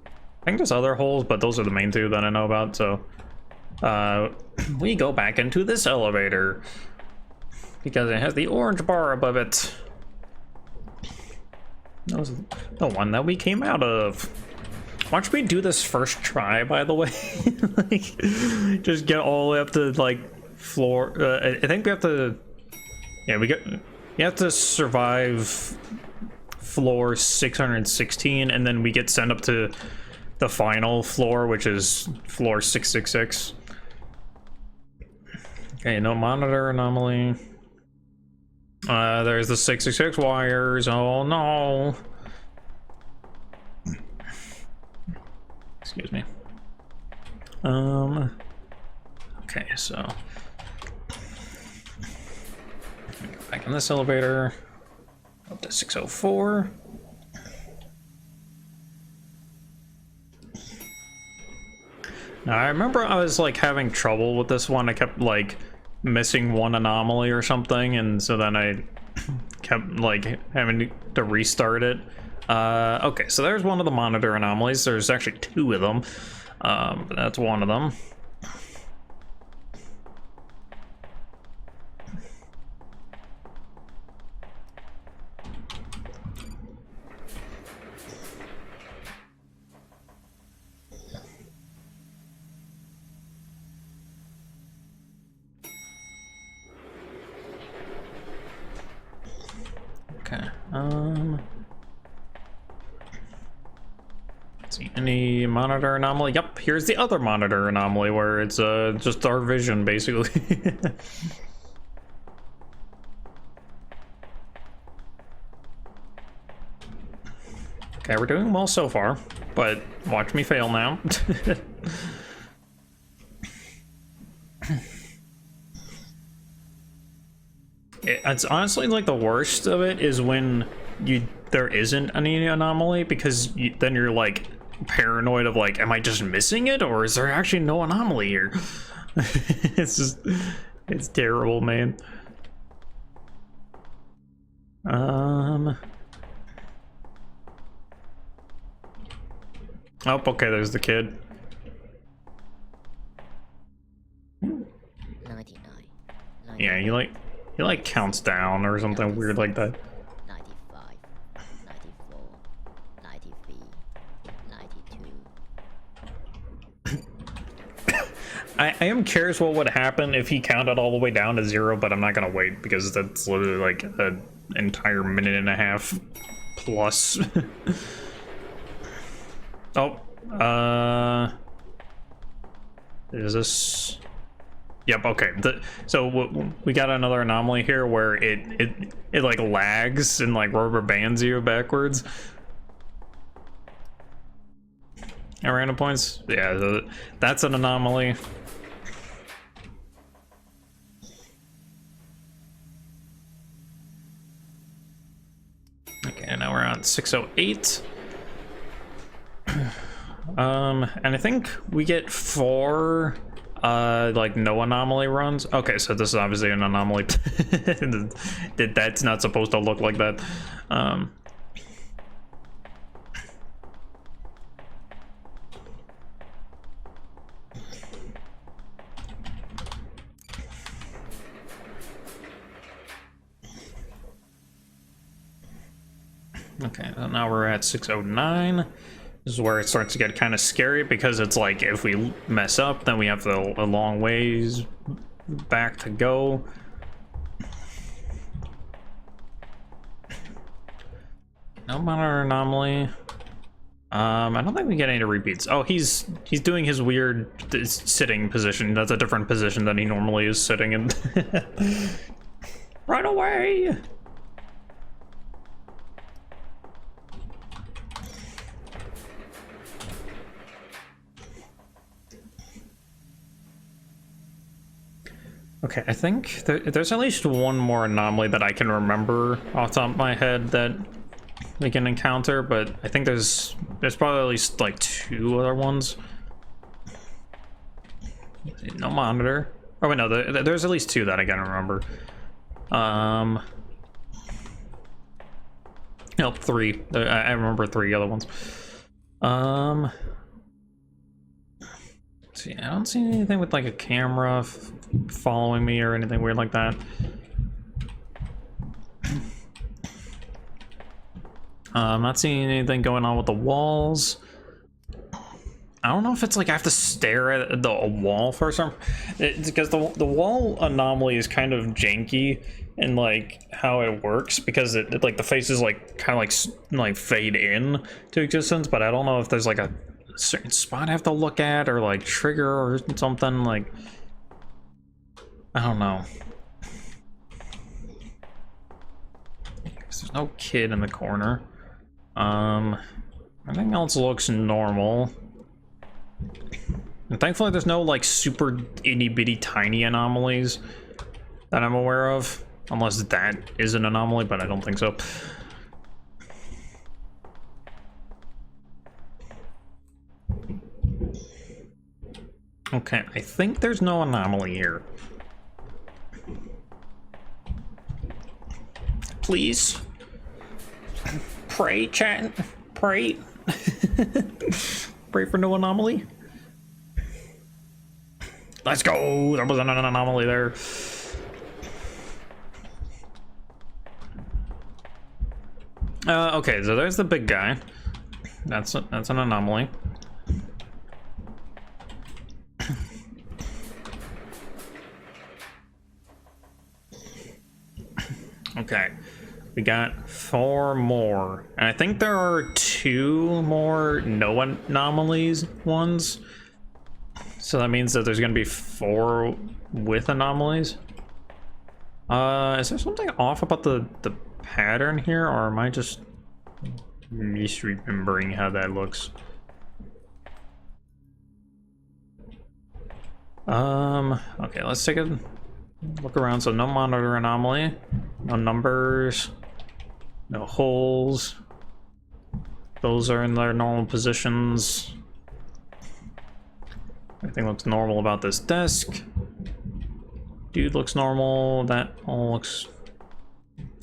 [SPEAKER 1] I think there's other holes, but those are the main two that I know about. So we go back into this elevator because it has the orange bar above it. That was the one that we came out of. Watch me do this first try, by the way. Like, just get all the way up to like floor. I think we have to. Yeah, you have to survive floor 616, and then we get sent up to the final floor, which is floor 666. Okay, no monitor anomaly. There's the 666 wires. Oh no. Excuse me. Okay, so back in this elevator, up to 604. Now I remember I was like having trouble with this one. I kept like missing one anomaly or something, and so then I kept like having to restart it. Okay, so there's one of the monitor anomalies. There's actually two of them, but that's one of them. Okay, let's see, any monitor anomaly? Yep, here's the other monitor anomaly where it's just our vision, basically. Okay, we're doing well so far, but watch me fail now. It's honestly like the worst of it is when there isn't any anomaly, because then you're like paranoid of like, am I just missing it, or is there actually no anomaly here? It's terrible, man. Oh, okay, there's the kid.
[SPEAKER 3] 99.
[SPEAKER 1] Yeah, he like counts down or something weird like that.
[SPEAKER 3] 95, 94, 93, 92.
[SPEAKER 1] I am curious what would happen if he counted all the way down to 0, but I'm not gonna wait because that's literally like an entire minute and a half plus. Oh, is this? Yep. Okay. So we got another anomaly here where it like lags and like rubber bands you backwards at random points. Yeah, that's an anomaly. Okay, now we're on 608. And I think we get 4 like no anomaly runs. Okay, so this is obviously an anomaly. That's not supposed to look like that. Okay, so now we're at 609. This is where it starts to get kind of scary because it's like if we mess up, then we have a long ways back to go. No monitor anomaly. I don't think we get any repeats. Oh, he's doing his weird sitting position. That's a different position than he normally is sitting in. Run away! Okay, I think there's at least one more anomaly that I can remember off the top of my head that we can encounter, but I think there's probably at least like 2 other ones. No monitor. Oh wait, no, there's at least 2 that I can remember. Nope, 3. I remember 3 other ones. See, I don't see anything with like a camera following me or anything weird like that. I'm not seeing anything going on with the walls. I don't know if it's like I have to stare at a wall for some. It's because the wall anomaly is kind of janky in like how it works because it like the faces like kind of like fade in to existence, but I don't know if there's like a certain spot I have to look at or like trigger or something, like I don't know. There's no kid in the corner. Everything else looks normal. And thankfully there's no like super itty bitty tiny anomalies that I'm aware of, unless that is an anomaly, but I don't think so. Okay, I think there's no anomaly here. Please. Pray, chat. Pray. Pray for no anomaly. Let's go! There was an anomaly there. Okay, so there's the big guy. That's an anomaly. Okay, we got 4 more, and I think there are 2 more no anomalies ones. So that means that there's gonna be 4 with anomalies. Is there something off about the pattern here, or am I just misremembering how that looks? Okay, let's take a look around. So no monitor anomaly, no numbers, no holes. Those are in their normal positions. Everything looks normal about this desk. Dude looks normal. That all looks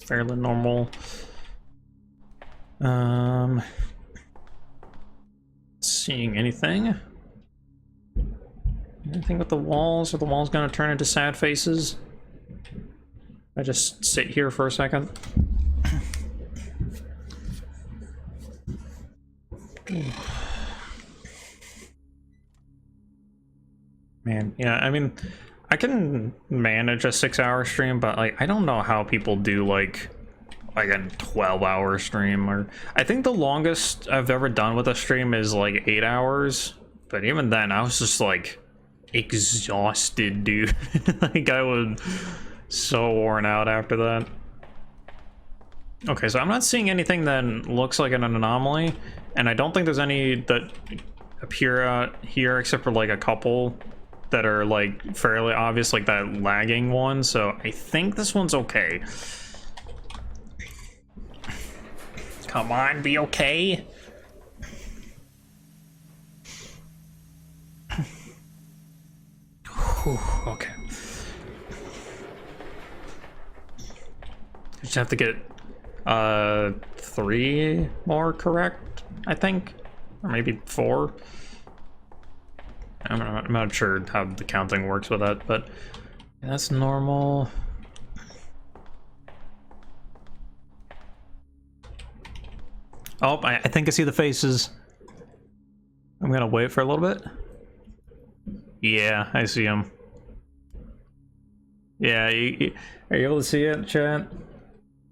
[SPEAKER 1] fairly normal. Seeing anything? Anything with the walls? Are the walls gonna turn into sad faces? I just sit here for a second. Man, yeah, I mean, I can manage a 6-hour stream, but like, I don't know how people do like like a 12-hour stream, or I think the longest I've ever done with a stream is like 8 hours, but even then I was just like exhausted, dude. Like I was so worn out after that. Okay, so I'm not seeing anything that looks like an anomaly, and I don't think there's any that appear out here except for like a couple that are like fairly obvious, like that lagging one, so I think this one's okay. Come on, be okay. Whew, okay. Just have to get 3 more correct, I think, or maybe 4. I'm not sure how the counting works with that, but that's normal. Oh, I think I see the faces. I'm gonna wait for a little bit. Yeah, I see them. Yeah, are you able to see it, chat?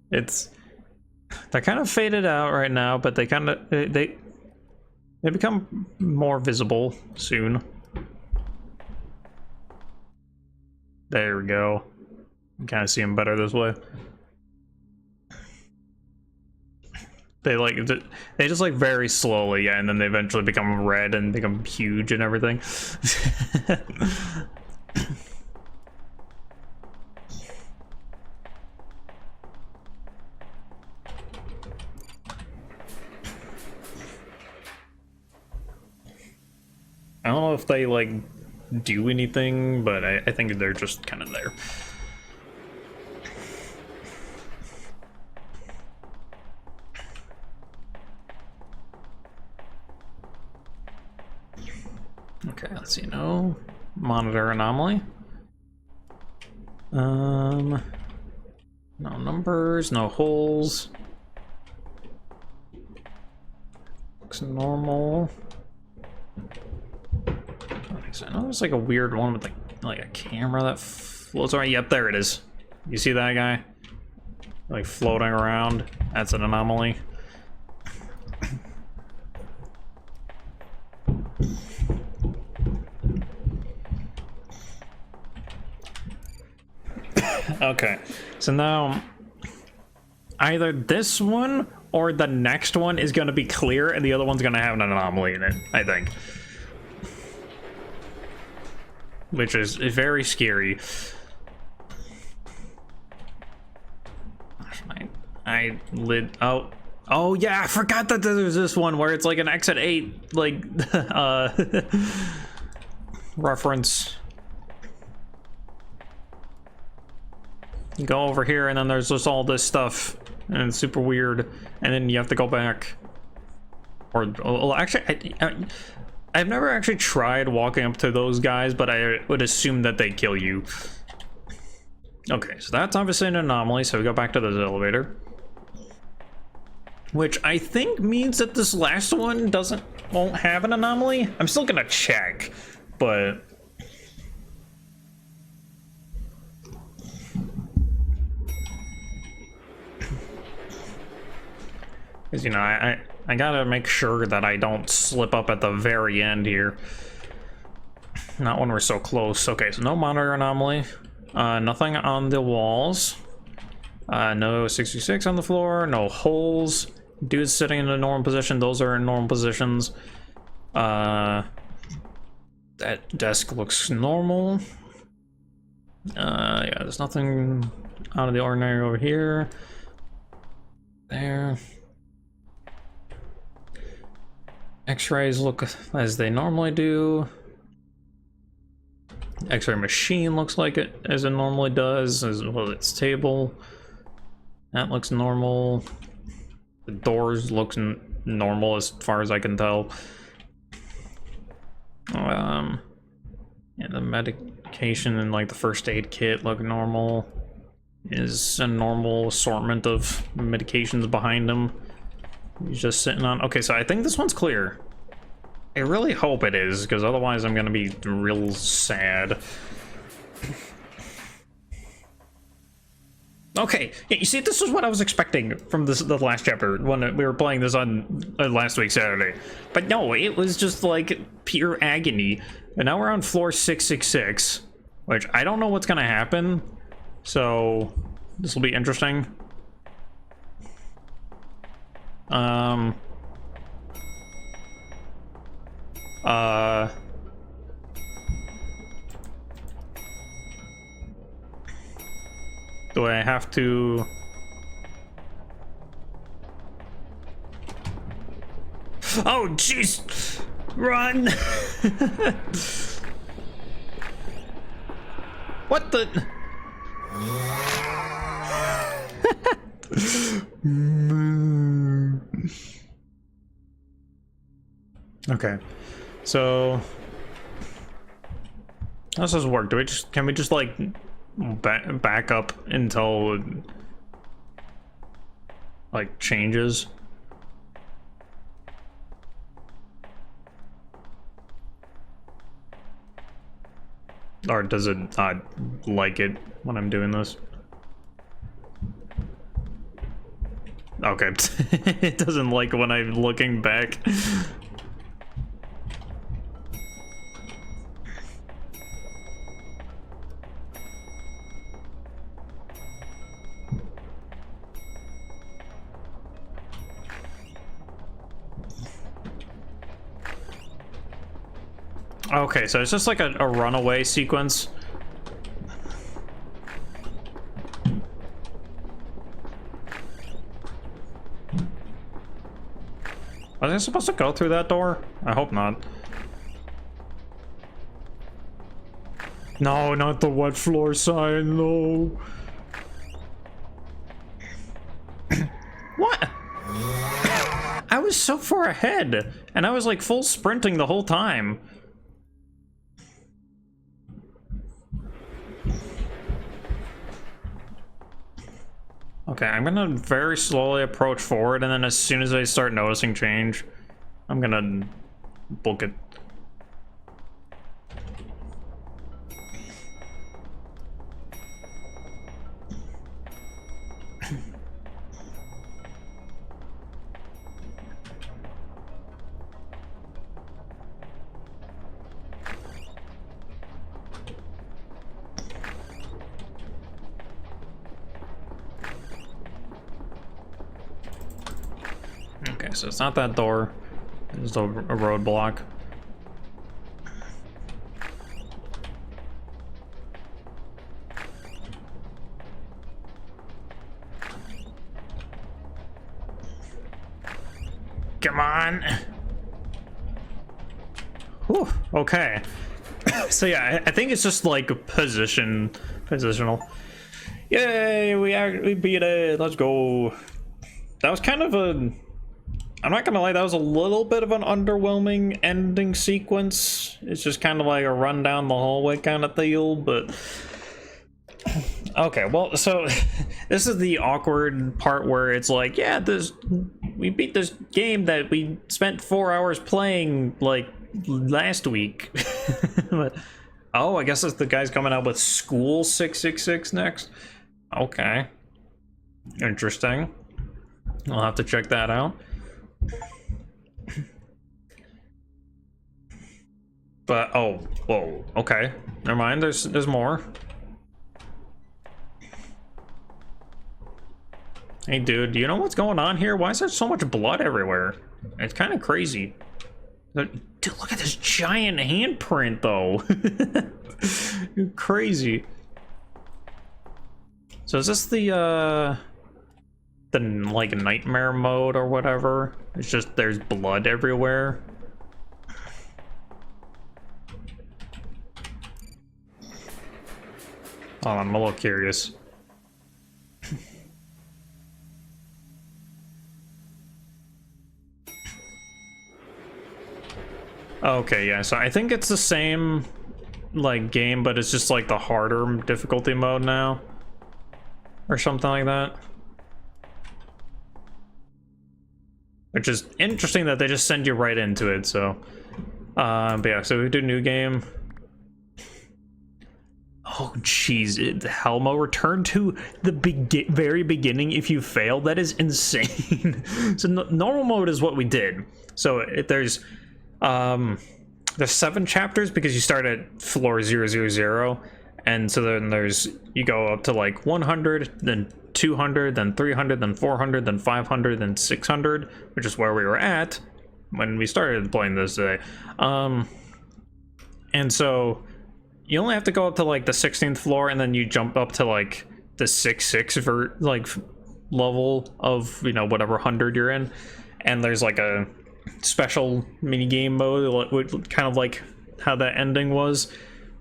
[SPEAKER 1] They're kind of faded out right now, but they kind of they become more visible soon. There we go. You kind of see them better this way. They just like very slowly, yeah, and then they eventually become red and become huge and everything. I don't know if they like do anything, but I think they're just kind of there. Okay, let's see. No monitor anomaly. No numbers, no holes. Looks normal. I know there's like a weird one with like a camera that floats around. Yep, there it is. You see that guy? Like floating around. That's an anomaly. Okay, so now either this one or the next one is going to be clear and the other one's going to have an anomaly in it, I think. Which is very scary. Oh yeah, I forgot that there's this one where it's like an exit 8 like reference. You go over here and then there's just all this stuff and it's super weird, and then you have to go back. Or well, actually I've never actually tried walking up to those guys, but I would assume that they kill you. Okay, so that's obviously an anomaly, so we go back to this elevator. Which I think means that this last one won't have an anomaly. I'm still gonna check, but... Because, you know, I gotta make sure that I don't slip up at the very end here. Not when we're so close. Okay, so no monitor anomaly. Nothing on the walls. No 66 on the floor. No holes. Dude's sitting in a normal position. Those are in normal positions. That desk looks normal. Yeah, there's nothing out of the ordinary over here. There. X-rays look as they normally do. X-ray machine looks like it as it normally does, as well as its table. That looks normal. The doors look normal as far as I can tell. Yeah, the medication and like the first aid kit look normal. Is a normal assortment of medications behind him. He's just sitting on... Okay, so I think this one's clear. I really hope it is, because otherwise I'm gonna be real sad. Okay, yeah, you see, this is what I was expecting from the last chapter when we were playing this on last week Saturday. But no, it was just like pure agony. And now we're on floor 666, which I don't know what's gonna happen. So this will be interesting. Do I have to... Oh, jeez! Run! What the... Okay, so... how does this work? Can we just like back up until like changes? Or does it not like it when I'm doing this? Okay, it doesn't like when I'm looking back. Okay, so it's just like a runaway sequence. Was I supposed to go through that door? I hope not. No, not the wet floor sign, no. What? I was so far ahead, and I was like full sprinting the whole time. Okay, I'm gonna very slowly approach forward, and then as soon as I start noticing change, I'm gonna book it. Okay, so it's not that door. It's a roadblock. Come on. Whew, okay. So yeah, I think it's just like positional. Yay, we beat it. Let's go. That was kind of a... I'm not gonna lie, that was a little bit of an underwhelming ending sequence. It's just kind of like a run down the hallway kind of deal, but... Okay, well, so this is the awkward part where it's like, yeah, we beat this game that we spent 4 hours playing, like, last week. But, oh, I guess that's the guy's coming out with School 666 next? Okay. Interesting. I'll have to check that out. But oh, whoa, okay, never mind. There's more. Hey, dude, do you know what's going on here? Why is there so much blood everywhere? It's kind of crazy. Dude, look at this giant handprint, though. You're crazy. So is this the like nightmare mode or whatever? It's just there's blood everywhere. Oh, I'm a little curious. Okay, yeah, so I think it's the same like game, but it's just like the harder difficulty mode now. Or something like that. Which is interesting that they just send you right into it, so... but yeah, so we do new game. Oh, jeez. Hell mode, return to the very beginning if you fail. That is insane. So normal mode is what we did. So there's 7 chapters because you start at floor 000. And so then you go up to like 100, then 200, then 300, then 400, then 500, then 600, which is where we were at when we started playing this today. And so you only have to go up to like the 16th floor, and then you jump up to like the 6-6 like level of, you know, whatever 100 you're in. And there's like a special mini game mode, kind of like how that ending was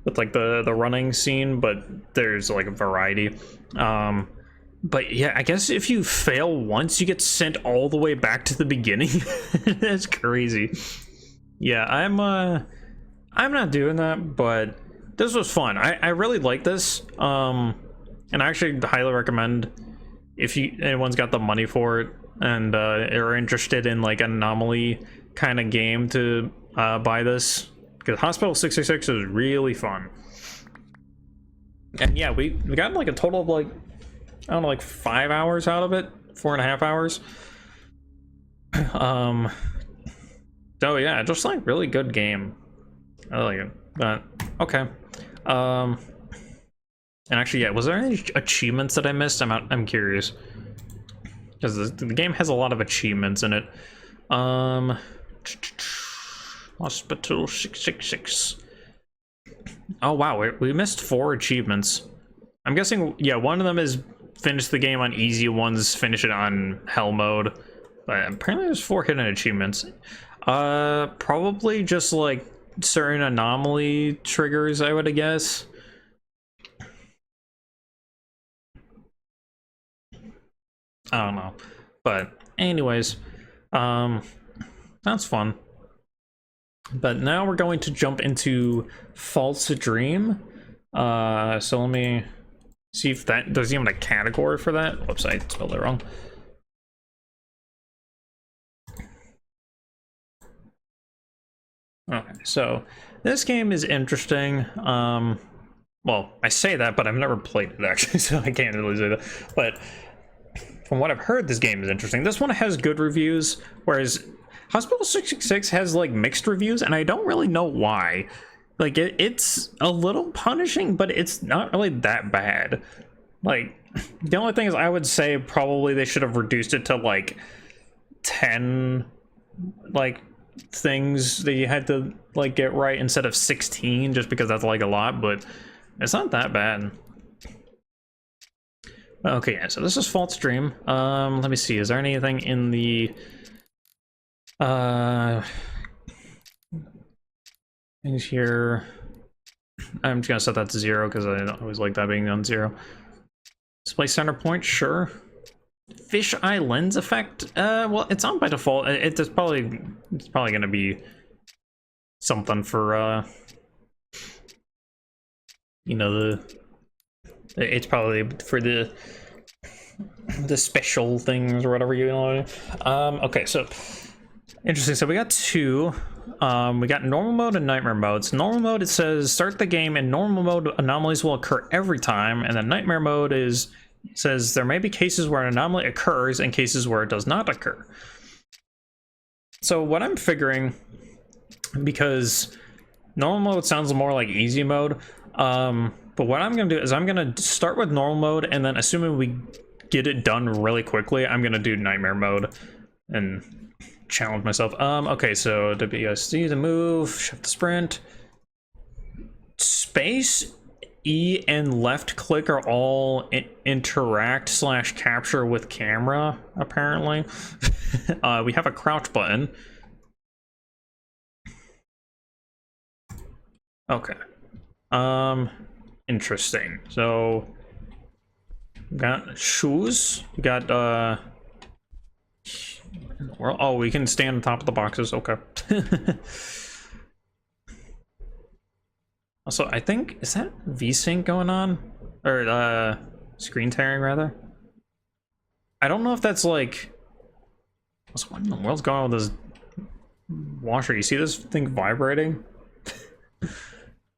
[SPEAKER 1] with like the running scene, but there's like a variety. But yeah, I guess if you fail once, you get sent all the way back to the beginning. That's crazy. Yeah, I'm not doing that, but this was fun. I really like this. And I actually highly recommend, if anyone's got the money for it and are interested in like an anomaly kind of game, to buy this, because Hospital 666 is really fun. And yeah, we got like a total of like, I don't know, like 5 hours out of it, 4.5 hours. So yeah, just like really good game. I like it. But okay. And actually, yeah, was there any achievements that I missed? I'm curious, because the game has a lot of achievements in it. Hospital 666. Oh wow, we missed 4 achievements. I'm guessing, yeah, one of them is finish the game on easy, one's finish it on hell mode. But apparently there's 4 hidden achievements. Probably just like certain anomaly triggers, I would guess. I don't know. But anyways, that's fun. But now we're going to jump into False Dream. So let me see if there's even a category for that. Whoops, I spelled it wrong. Okay, so this game is interesting. Well, I say that, but I've never played it actually, so I can't really say that. But from what I've heard, this game is interesting. This one has good reviews, whereas Hospital 666 has like mixed reviews, and I don't really know why. Like it's a little punishing, but it's not really that bad. Like the only thing is, I would say probably they should have reduced it to like 10 like things that you had to like get right instead of 16, just because that's like a lot, but it's not that bad. Okay, yeah, so this is False Dream. Let me see, is there anything in the things here? I'm just gonna set that to 0 because I don't always like that being on 0. Display center point, sure. Fish eye lens effect. Well, it's on by default. It's probably gonna be something for you know, it's probably for the special things or whatever, you know. Okay, so interesting. So we got 2. We got normal mode and nightmare mode. So normal mode, it says start the game in normal mode, anomalies will occur every time, and then nightmare mode says there may be cases where an anomaly occurs and cases where it does not occur. So what I'm figuring, because normal mode sounds more like easy mode, but what I'm gonna do is I'm gonna start with normal mode, and then assuming we get it done really quickly, I'm gonna do nightmare mode and challenge myself. Okay, so WSD to move, shift to sprint, space, E and left click are all interact / capture with camera, apparently. We have a crouch button. Okay. Interesting. So we got shoes. We got oh, we can stand on top of the boxes. Okay. Also, I think, is that VSync going on? Or, screen tearing, rather? I don't know if that's like... What in the world's going on with this washer? You see this thing vibrating?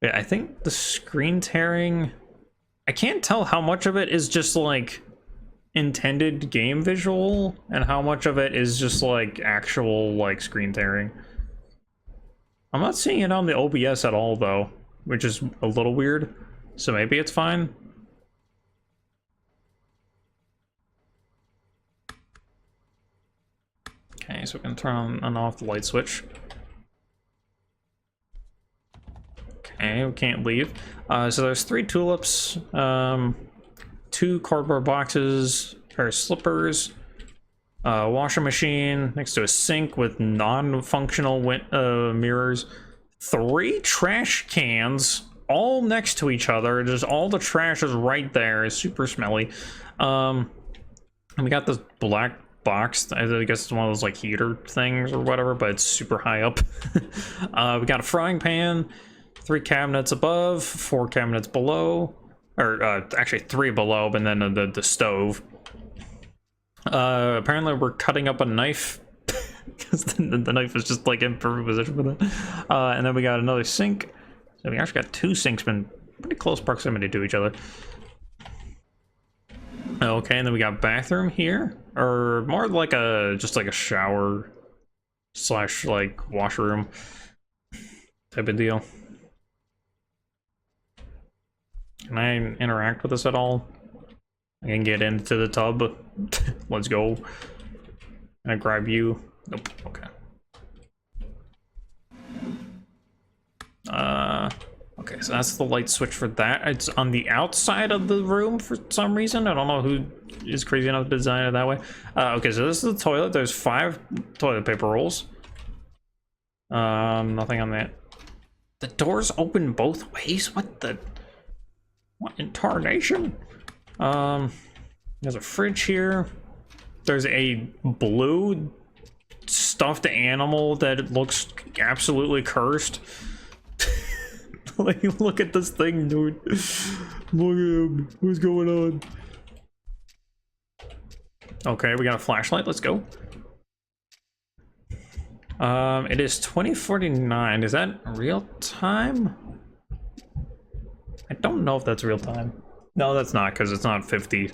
[SPEAKER 1] Yeah, I think the screen tearing I can't tell how much of it is just like intended game visual and how much of it is just like actual like screen tearing. I'm not seeing it on the OBS at all though, which is a little weird. So maybe it's fine. Okay, so we can turn on and off the light switch. Okay, we can't leave. So there's 3 tulips, 2 cardboard boxes, a pair of slippers, a washing machine next to a sink with non-functional mirrors, 3 trash cans all next to each other. Just all the trash is right there. It's super smelly. And we got this black box. I guess it's one of those like heater things or whatever, but it's super high up. We got a frying pan, 3 cabinets above, 4 cabinets below, or actually 3 below, but then the stove. Apparently we're cutting up a knife because the knife is just like in perfect position for that. And then we got another sink. So we actually got 2 sinks in pretty close proximity to each other. Okay, and then we got bathroom here, or more like just like a shower slash like washroom type of deal. Can I interact with this at all? I can get into the tub. Let's go. Can I grab you? Nope. Okay. Okay, so that's the light switch for that. It's on the outside of the room for some reason. I don't know who is crazy enough to design it that way. Okay, so this is the toilet. There's 5 toilet paper rolls. Nothing on that. The doors open both ways? What in tarnation? There's a fridge here. There's a blue stuffed animal that looks absolutely cursed. Like, look at this thing, dude. Look at him. What's going on? Okay, we got a flashlight. Let's go. It is 2049. Is that real time? I don't know if that's real time. No, that's not, because it's not 50.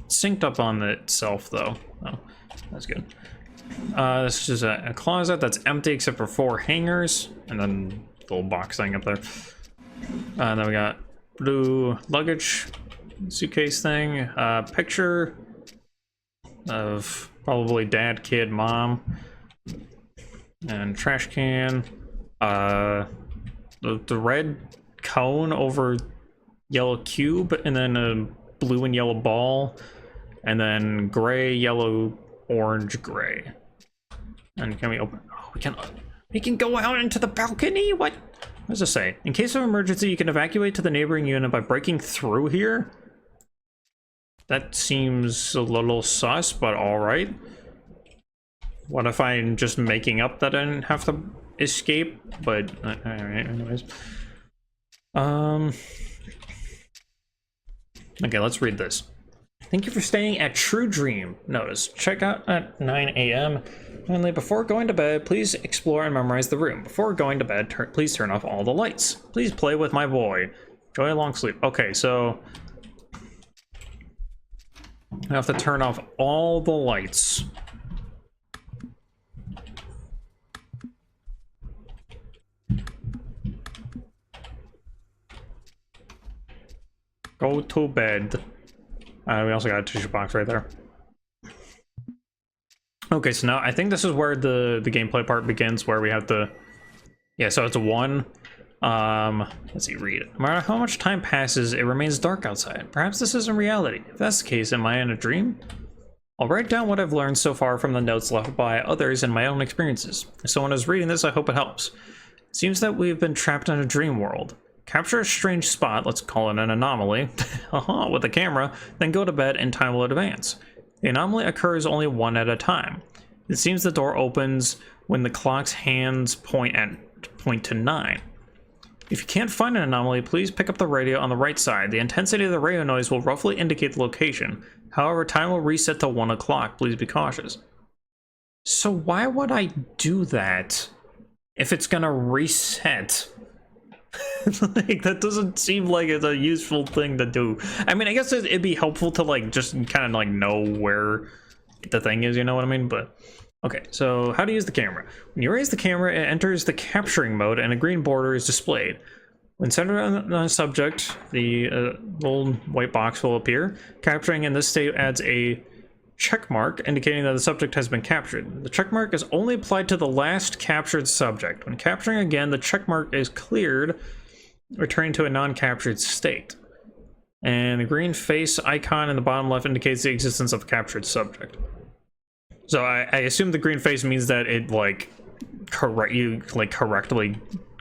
[SPEAKER 1] Synced up on itself, though. Oh, that's good. This is a closet that's empty except for 4 hangers, and then the little box thing up there. And then we got blue luggage suitcase thing, picture of probably dad, kid, mom, and trash can. The red cone over yellow cube, and then a blue and yellow ball, and then gray, yellow, orange, gray. And can we open? Oh, we can go out into the balcony. What does it say? In case of emergency, you can evacuate to the neighboring unit by breaking through here. That seems a little sus, but all right. What if I'm just making up that I didn't have to escape? But all right, anyways. Okay, let's read this. Thank you for staying at True Dream. Notice, check out at 9 a.m. Finally, before going to bed, please explore and memorize the room. Before going to bed, please turn off all the lights. Please play with my boy. Enjoy a long sleep. Okay, so I have to turn off all the lights. Go to bed. We also got a tissue box right there. Okay, so now I think this is where the gameplay part begins, where we have to... Yeah, so it's 1. Let's see, read it. No matter how much time passes, it remains dark outside. Perhaps this isn't reality. If that's the case, am I in a dream? I'll write down what I've learned so far from the notes left by others and my own experiences. If someone is reading this, I hope it helps. It seems that we've been trapped in a dream world. Capture a strange spot, let's call it an anomaly, with a camera, then go to bed and time will advance. The anomaly occurs only 1 at a time. It seems the door opens when the clock's hands point to 9. If you can't find an anomaly, please pick up the radio on the right side. The intensity of the radio noise will roughly indicate the location. However, time will reset to 1 o'clock. Please be cautious. So why would I do that? if it's gonna reset. Like, that doesn't seem like it's a useful thing to do. I mean, I guess it'd be helpful to like just kind of like know where the thing is, you know what I mean? But okay, so how to use the camera. When you raise the camera, it enters the capturing mode and a green border is displayed. When centered on the subject, the little white box will appear. Capturing in this state adds a check mark indicating that the subject has been captured. The check mark is only applied to the last captured subject. When capturing again, the check mark is cleared, returning to a non-captured state. And the green face icon in the bottom left indicates the existence of a captured subject. So I assume the green face means that it like correctly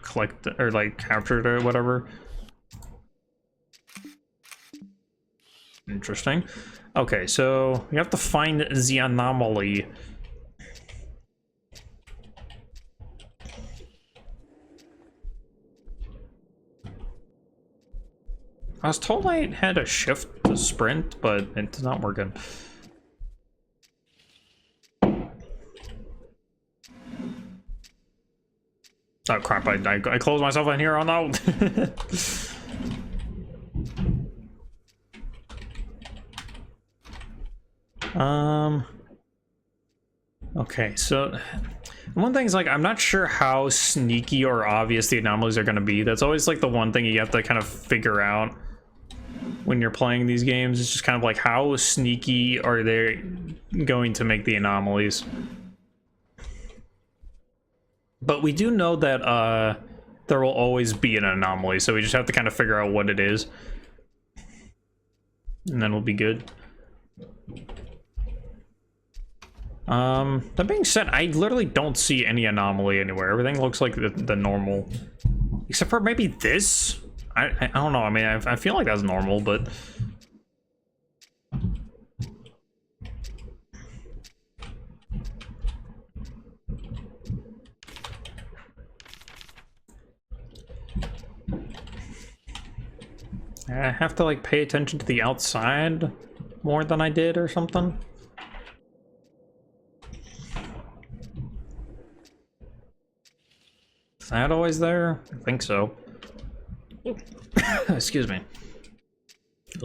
[SPEAKER 1] collect or like captured or whatever. Interesting. Okay, so we have to find the anomaly. I was told I had a shift to sprint, but it's not working. Oh crap, I closed myself in here, oh no! Okay, so one thing is like I'm not sure how sneaky or obvious the anomalies are going to be. That's always like the one thing you have to kind of figure out when you're playing these games. It's just kind of like how sneaky are they going to make the anomalies. But we do know that there will always be an anomaly, so we just have to kind of figure out what it is, and then we'll be good. That being said, I literally don't see any anomaly anywhere. Everything looks like the normal, except for maybe this. I don't know. I mean, I feel like that's normal, but I have to like pay attention to the outside more than I did or something. Is that always there? I think so. Excuse me. A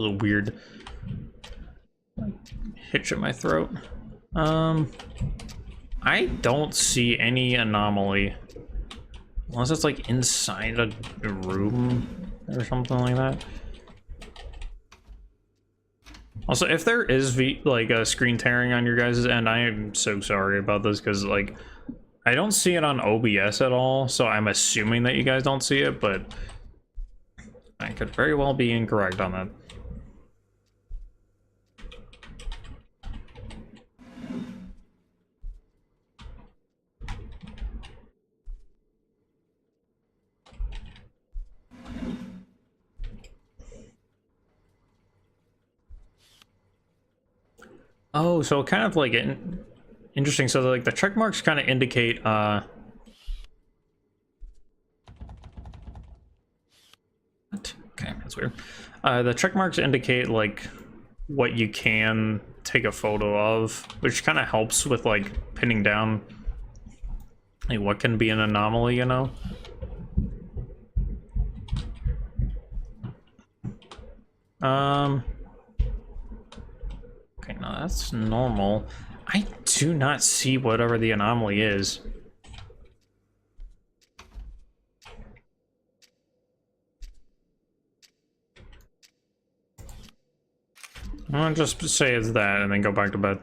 [SPEAKER 1] little weird hitch in my throat. I don't see any anomaly. Unless it's like inside a room or something like that. Also, if there is like a screen tearing on your guys' end, I am so sorry about this because like I don't see it on OBS at all, so I'm assuming that you guys don't see it, but I could very well be incorrect on that. Oh, so kind of like interesting. So like the check marks kind of indicate what? Okay, that's weird. The check marks indicate like what you can take a photo of, which kind of helps with like pinning down like what can be an anomaly, you know? Okay, no, that's normal. I do not see whatever the anomaly is. I'll just say it's that and then go back to bed.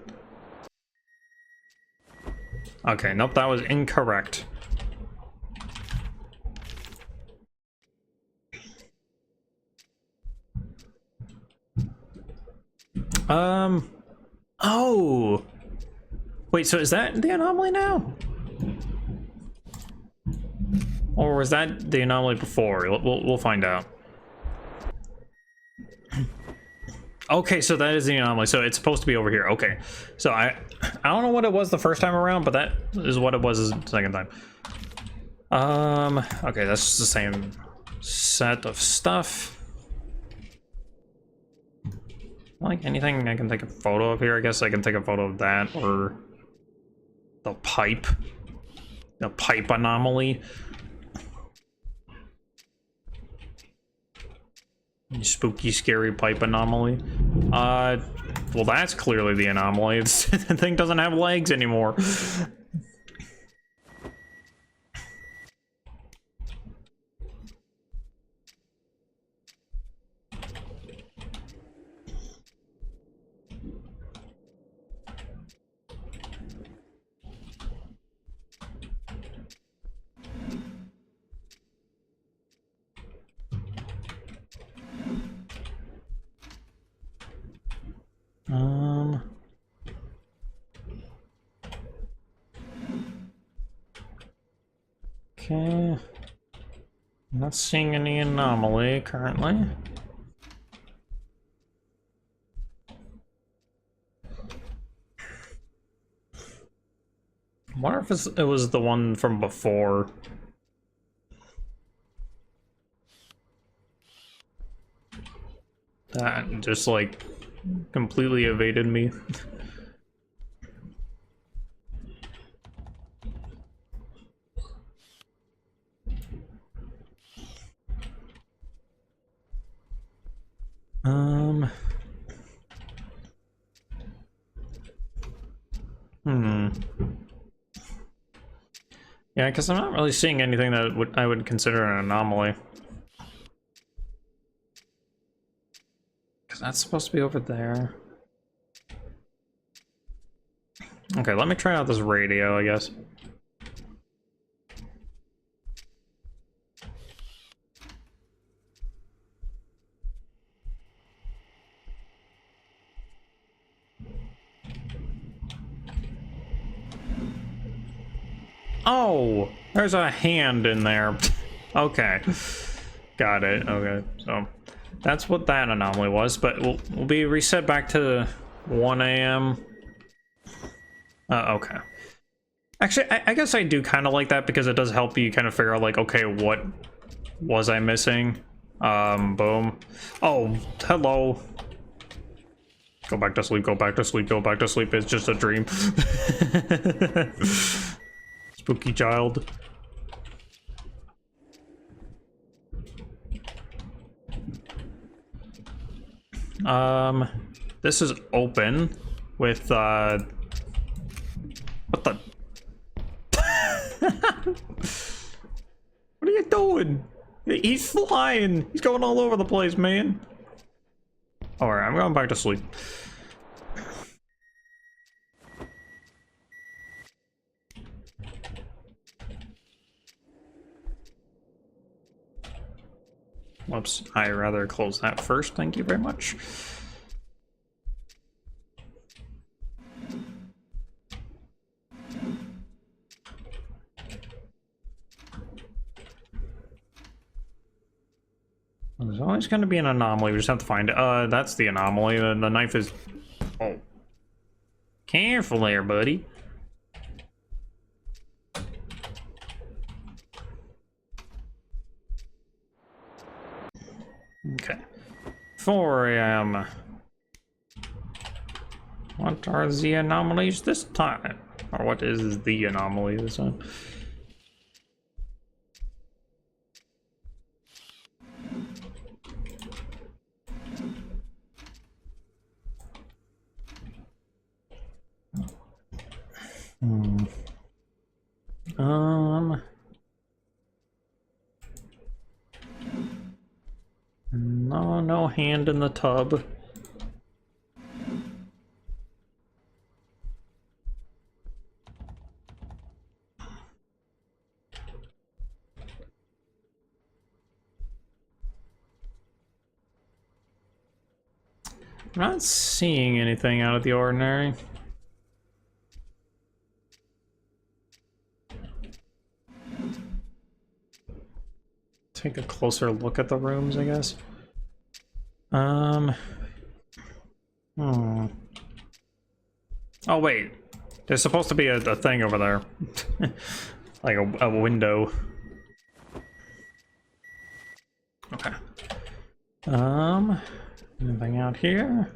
[SPEAKER 1] Okay, nope, that was incorrect. Oh! Wait, so is that the anomaly now? Or was that the anomaly before? We'll find out. Okay, so that is the anomaly. So it's supposed to be over here. Okay. So I don't know what it was the first time around, but that is what it was the second time. Okay, that's just the same set of stuff. Like anything I can take a photo of here, I guess I can take a photo of that or the pipe. A pipe anomaly. Spooky, scary pipe anomaly. Well, that's clearly the anomaly. The thing doesn't have legs anymore. Okay. Not seeing any anomaly currently. I wonder if it was the one from before. That just like completely evaded me. Yeah, because I'm not really seeing anything that I would consider an anomaly. Because that's supposed to be over there. Okay, let me try out this radio, I guess. Oh, there's a hand in there. Okay, got it. Okay, so that's what that anomaly was, but we'll be reset back to 1 a.m. Okay. Actually, I guess I do kind of like that because it does help you kind of figure out, like, okay, what was I missing? Boom. Oh, hello. Go back to sleep, go back to sleep, go back to sleep. It's just a dream. Spooky child. This is open with, what the? What are you doing? He's flying. He's going all over the place, man. Alright, I'm going back to sleep. Whoops, I'd rather close that first, thank you very much. There's always going to be an anomaly, we just have to find it. That's the anomaly, the knife is... Oh. Careful there, buddy. Okay. 4 a.m. What are the anomalies this time? Or what is the anomaly this time? No hand in the tub. I'm not seeing anything out of the ordinary. Take a closer look at the rooms, I guess. Oh wait, there's supposed to be a thing over there. Like a window. Okay. Anything out here?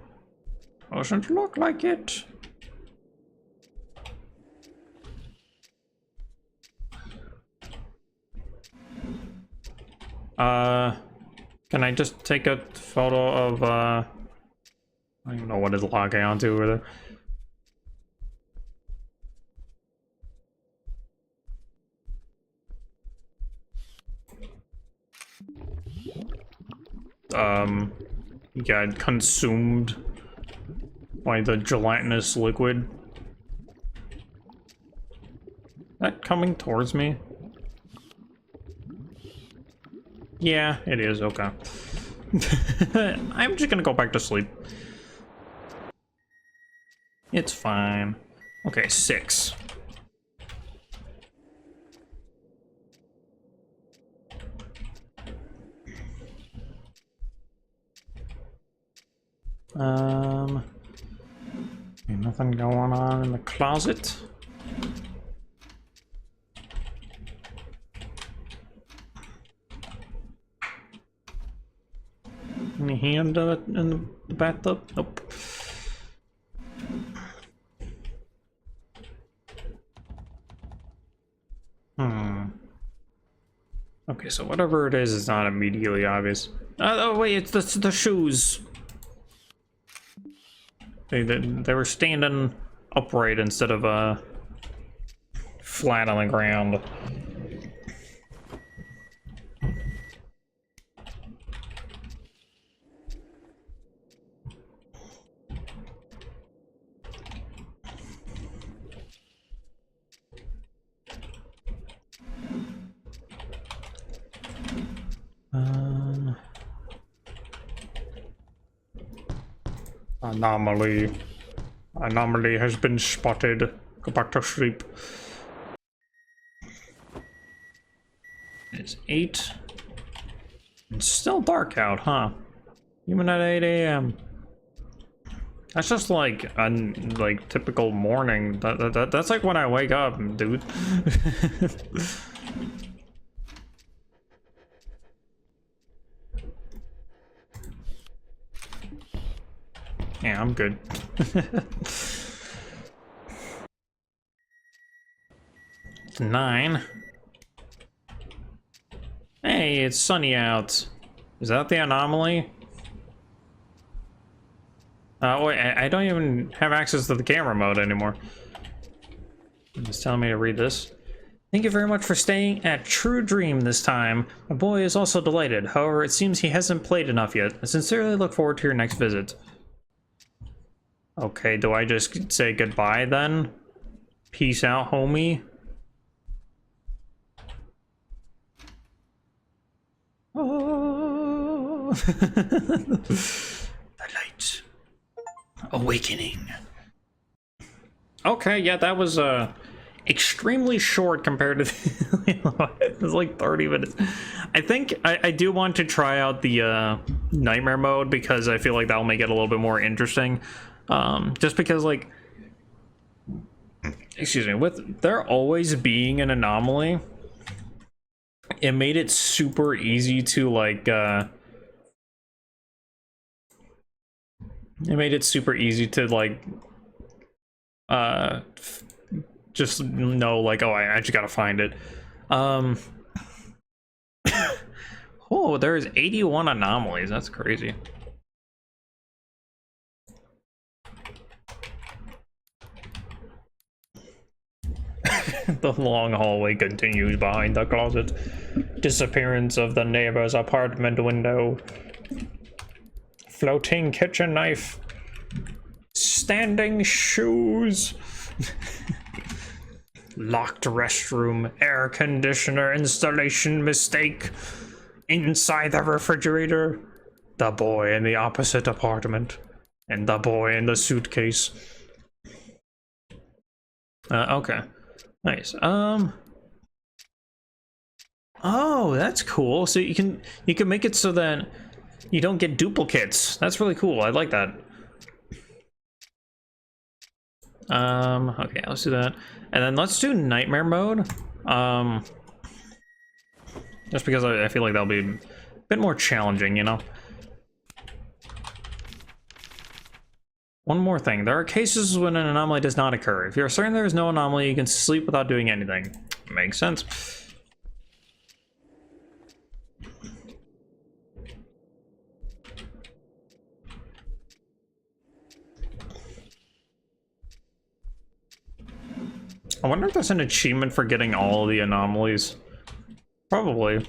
[SPEAKER 1] Doesn't look like it. Can I just take a photo of, I don't even know what it's logging onto over there. Got consumed by the gelatinous liquid. That coming towards me? Yeah, it is, okay. I'm just gonna go back to sleep. It's fine. Okay, 6. Nothing going on in the closet. Any hand in the bathtub? Nope. Okay, so whatever it is not immediately obvious. Oh wait, it's the shoes. They were standing upright instead of flat on the ground. Anomaly has been spotted. Go back to sleep. It's 8. It's still dark out, huh? Even at 8 a.m. That's just like like typical morning. That's like when I wake up, dude. Yeah, I'm good. 9. Hey, it's sunny out. Is that the anomaly? Wait, I don't even have access to the camera mode anymore. It's telling me to read this. Thank you very much for staying at True Dream this time. My boy is also delighted. However, it seems he hasn't played enough yet. I sincerely look forward to your next visit. Okay, do I just say goodbye then? Peace out, homie. Oh. The light. Awakening. Okay, yeah, that was extremely short compared to it was like 30 minutes. I think I do want to try out the nightmare mode because I feel like that'll make it a little bit more interesting. Just because, like, excuse me, with there always being an anomaly, it made it super easy to, like, just know, like, oh, I just gotta find it. Oh, there's 81 anomalies. That's crazy. The long hallway continues behind the closet. Disappearance of the neighbor's apartment window. Floating kitchen knife. Standing shoes. Locked restroom. Air conditioner installation mistake. Inside the refrigerator. The boy in the opposite apartment. And the boy in the suitcase. Okay. Nice. Oh, that's cool. So you can make it so that you don't get duplicates. That's really cool. I like that. Okay, let's do that. And then let's do nightmare mode. Just because I feel like that'll be a bit more challenging, you know? One more thing. There are cases when an anomaly does not occur. If you're certain there is no anomaly, you can sleep without doing anything. Makes sense. I wonder if there's an achievement for getting all the anomalies. Probably.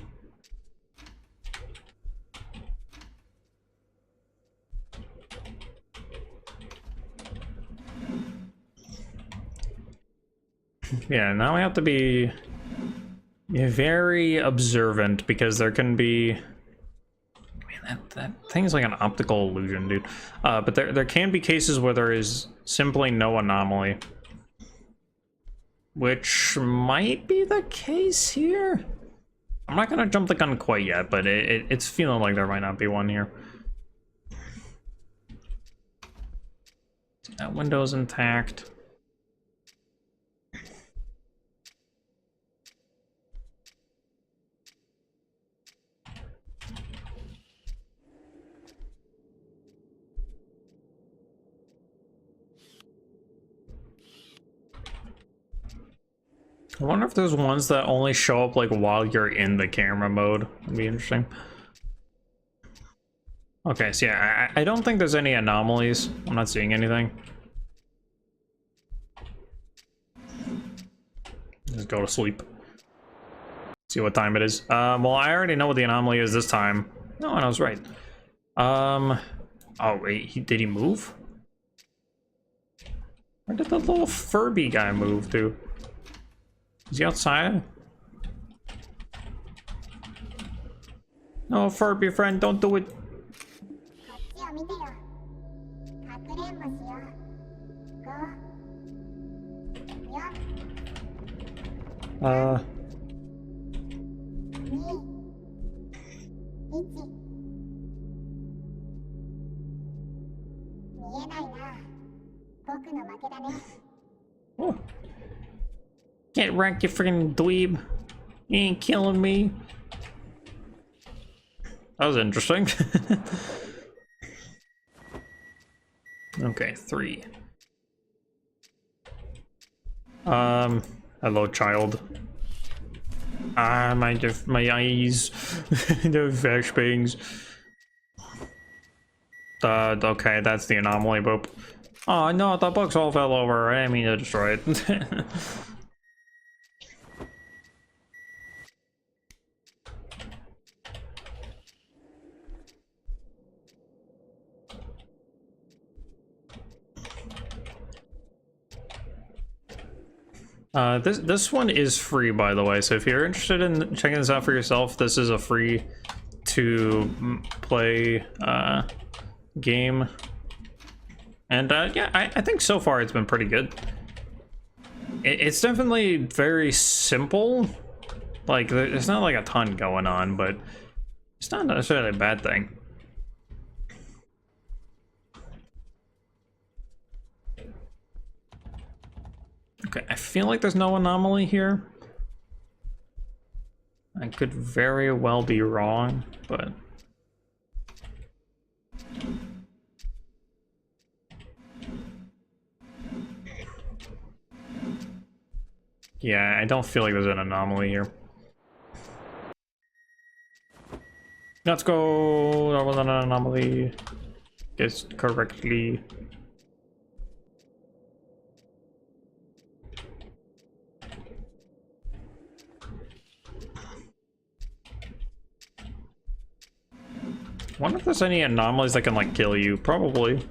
[SPEAKER 1] Yeah, now we have to be very observant because there can be... Man, that thing's like an optical illusion, dude. But there can be cases where there is simply no anomaly. Which might be the case here. I'm not gonna jump the gun quite yet, but it's feeling like there might not be one here. That window's intact. I wonder if there's ones that only show up like while you're in the camera mode. That'd be interesting. Okay, so yeah, I don't think there's any anomalies. I'm not seeing anything. Just go to sleep. See what time it is. Well, I already know what the anomaly is this time. No, I was right. Oh wait, did he move? Where did the little Furby guy move to? Is he outside? No, Furby friend, don't do it. Oh. Get wrecked, you freaking dweeb. You ain't killing me. That was interesting. Okay, 3. Hello, child. Ah, my eyes. The flashbangs. Okay, that's the anomaly boop. Oh no, the books all fell over. I didn't mean to destroy it. This one is free, by the way, so if you're interested in checking this out for yourself, this is a free to play game. And yeah, I think so far it's been pretty good. It's definitely very simple. Like, there's not like a ton going on, but it's not necessarily a bad thing. Okay, I feel like there's no anomaly here. I could very well be wrong, but... yeah, I don't feel like there's an anomaly here. Let's go! That was an anomaly. Guessed correctly. I wonder if there's any anomalies that can, like, kill you. Probably.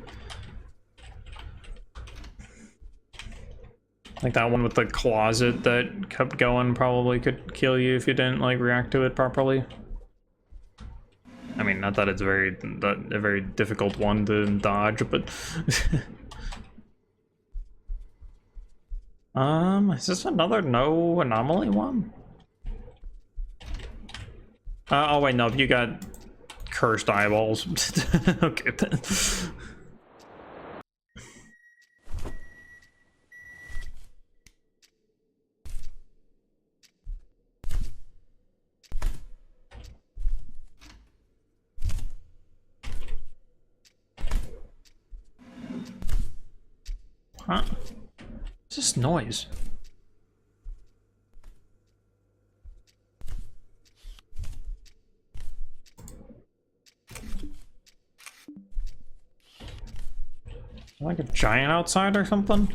[SPEAKER 1] Like that one with the closet that kept going probably could kill you if you didn't, like, react to it properly. I mean, not that it's a very difficult one to dodge, but... is this another no anomaly one? Oh wait, no, you got cursed eyeballs. Okay. Huh? What's this noise? Like a giant outside or something?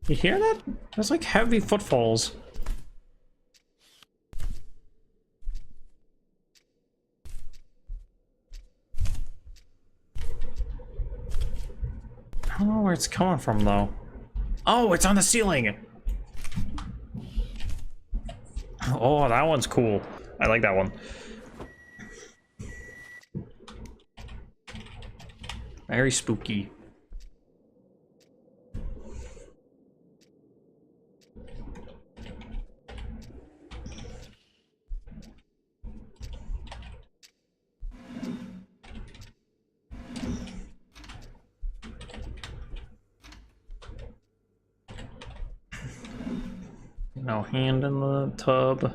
[SPEAKER 1] You hear that? There's like heavy footfalls. I don't know where it's coming from though. Oh, it's on the ceiling! Oh, that one's cool. I like that one. Very spooky. No hand in the tub.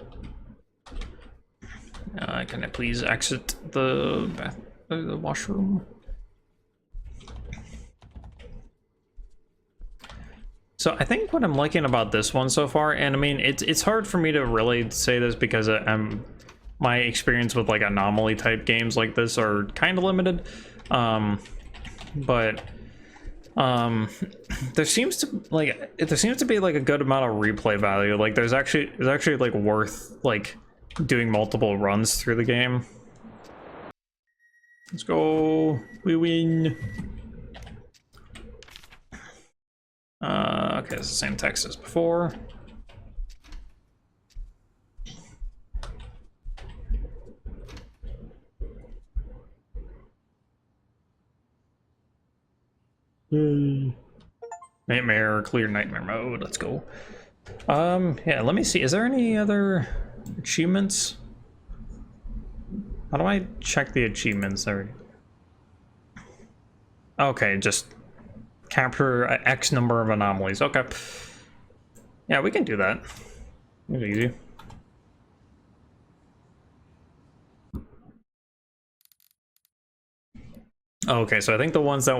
[SPEAKER 1] Can I please exit the washroom? So I think what I'm liking about this one so far, and I mean it's hard for me to really say this because my experience with like anomaly type games like this are kind of limited, but there seems to be like a good amount of replay value. Like it's actually like worth like doing multiple runs through the game. Let's go, we win. Okay, it's the same text as before. Yay. Nightmare, clear nightmare mode, let's go. Yeah, let me see, is there any other achievements? How do I check the achievements there? Okay, just capture X number of anomalies. Okay. Yeah, we can do that. It's easy. Okay, so I think the ones that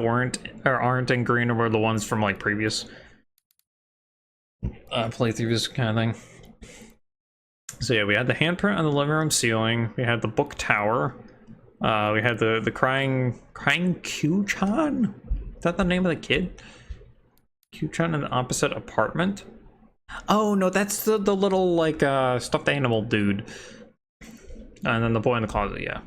[SPEAKER 1] aren't in green were the ones from like previous playthroughs kind of thing. So yeah, we had the handprint on the living room ceiling. We had the book tower. We had the crying Q-chan. Is that the name of the kid? Q-chan in the opposite apartment. Oh no, that's the little like stuffed animal dude. And then the boy in the closet. Yeah.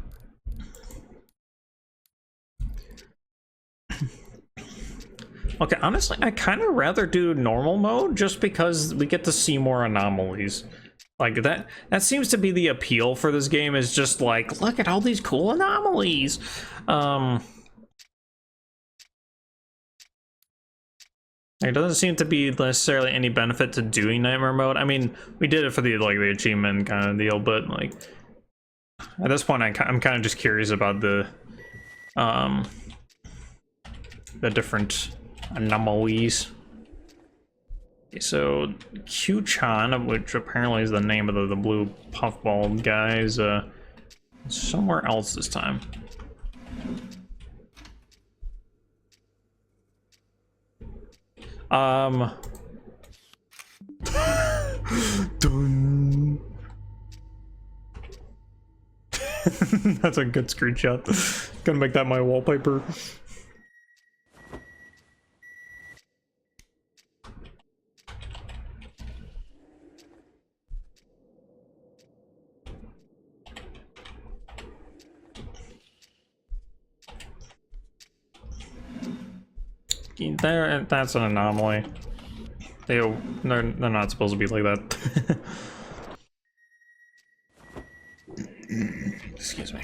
[SPEAKER 1] Okay, honestly, I kind of rather do normal mode just because we get to see more anomalies. Like that seems to be the appeal for this game, is just like, look at all these cool anomalies. There doesn't seem to be necessarily any benefit to doing nightmare mode. I mean, we did it for the like the achievement kind of deal, but like at this point, I'm kind of just curious about the different anomalies. Okay, so Q-chan, which apparently is the name of the blue puffball guy, is somewhere else this time. Dun. That's a good screenshot. Gonna make that my wallpaper. That's an anomaly. They're not supposed to be like that. Excuse me.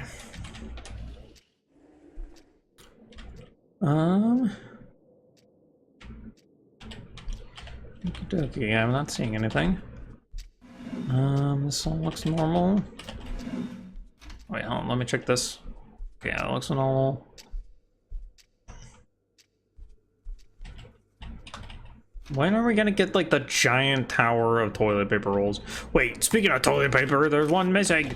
[SPEAKER 1] Okay, I'm not seeing anything. This all looks normal. Wait, hold on, let me check this. Okay, that looks normal. When are we gonna get like the giant tower of toilet paper rolls? Wait, speaking of toilet paper, there's one missing.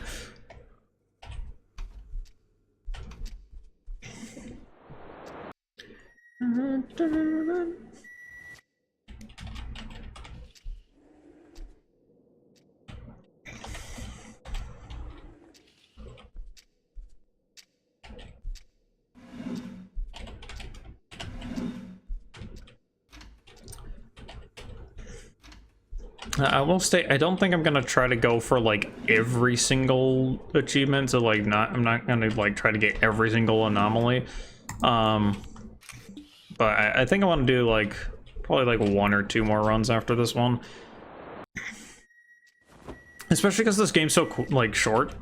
[SPEAKER 1] I will say I don't think I'm gonna try to go for like every single achievement. So like I'm not gonna like try to get every single anomaly. But I think I want to do like probably like 1 or 2 more runs after this one. Especially because this game's so like short.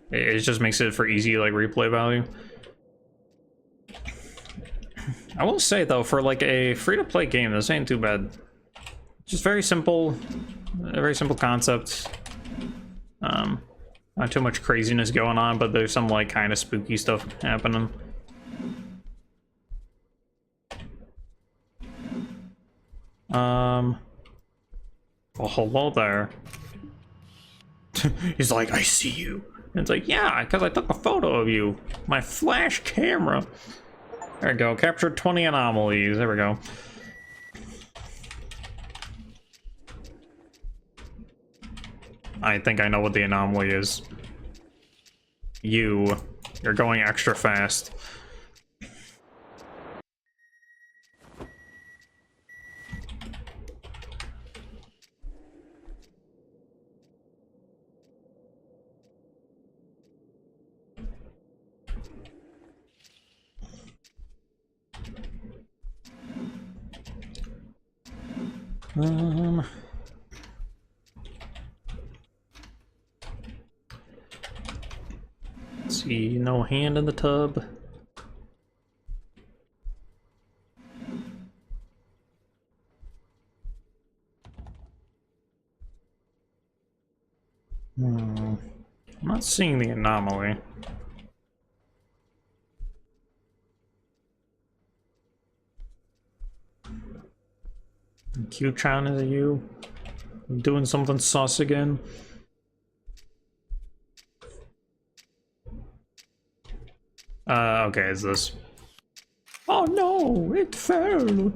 [SPEAKER 1] It just makes it for easy like replay value. I will say though, for like a free-to-play game, this ain't too bad. Just very simple, a very simple concept. Not too much craziness going on, but there's some like kind of spooky stuff happening. Well, hello there. He's like, I see you. And it's like, yeah, because I took a photo of you. My flash camera. There we go. Captured 20 anomalies. There we go. I think I know what the anomaly is. You're going extra fast. Let's see, no hand in the tub. I'm not seeing the anomaly. Q-Chan, is it you? Doing something sus again? Okay, is this? Oh no, it fell!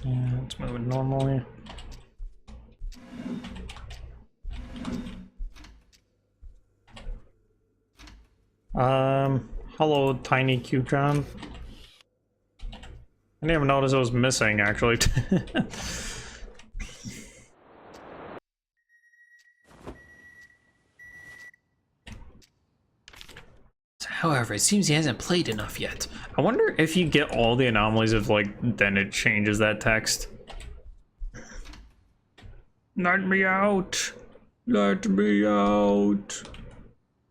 [SPEAKER 1] Yeah, let's move it normally. Hello, tiny Q-Chan. I didn't even notice it was missing, actually. However, it seems he hasn't played enough yet. I wonder if you get all the anomalies if, like, then it changes that text. Let me out! Let me out!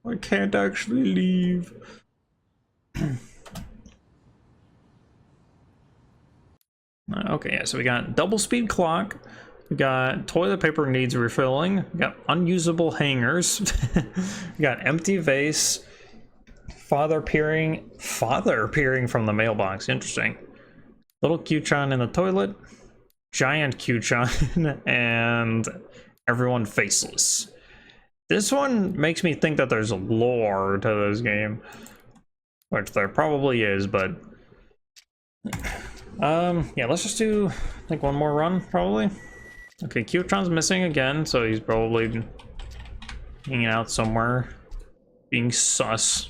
[SPEAKER 1] I can't actually leave. Okay, yeah, so we got double speed clock. We got toilet paper needs refilling. We got unusable hangers. We got empty vase. Father appearing from the mailbox. Interesting. Little Q-Chan in the toilet. Giant Q-Chan and everyone faceless. This one makes me think that there's lore to this game, which there probably is, but yeah, let's just do like 1 more run probably. Okay, Q-Chan's missing again, so he's probably hanging out somewhere, being sus.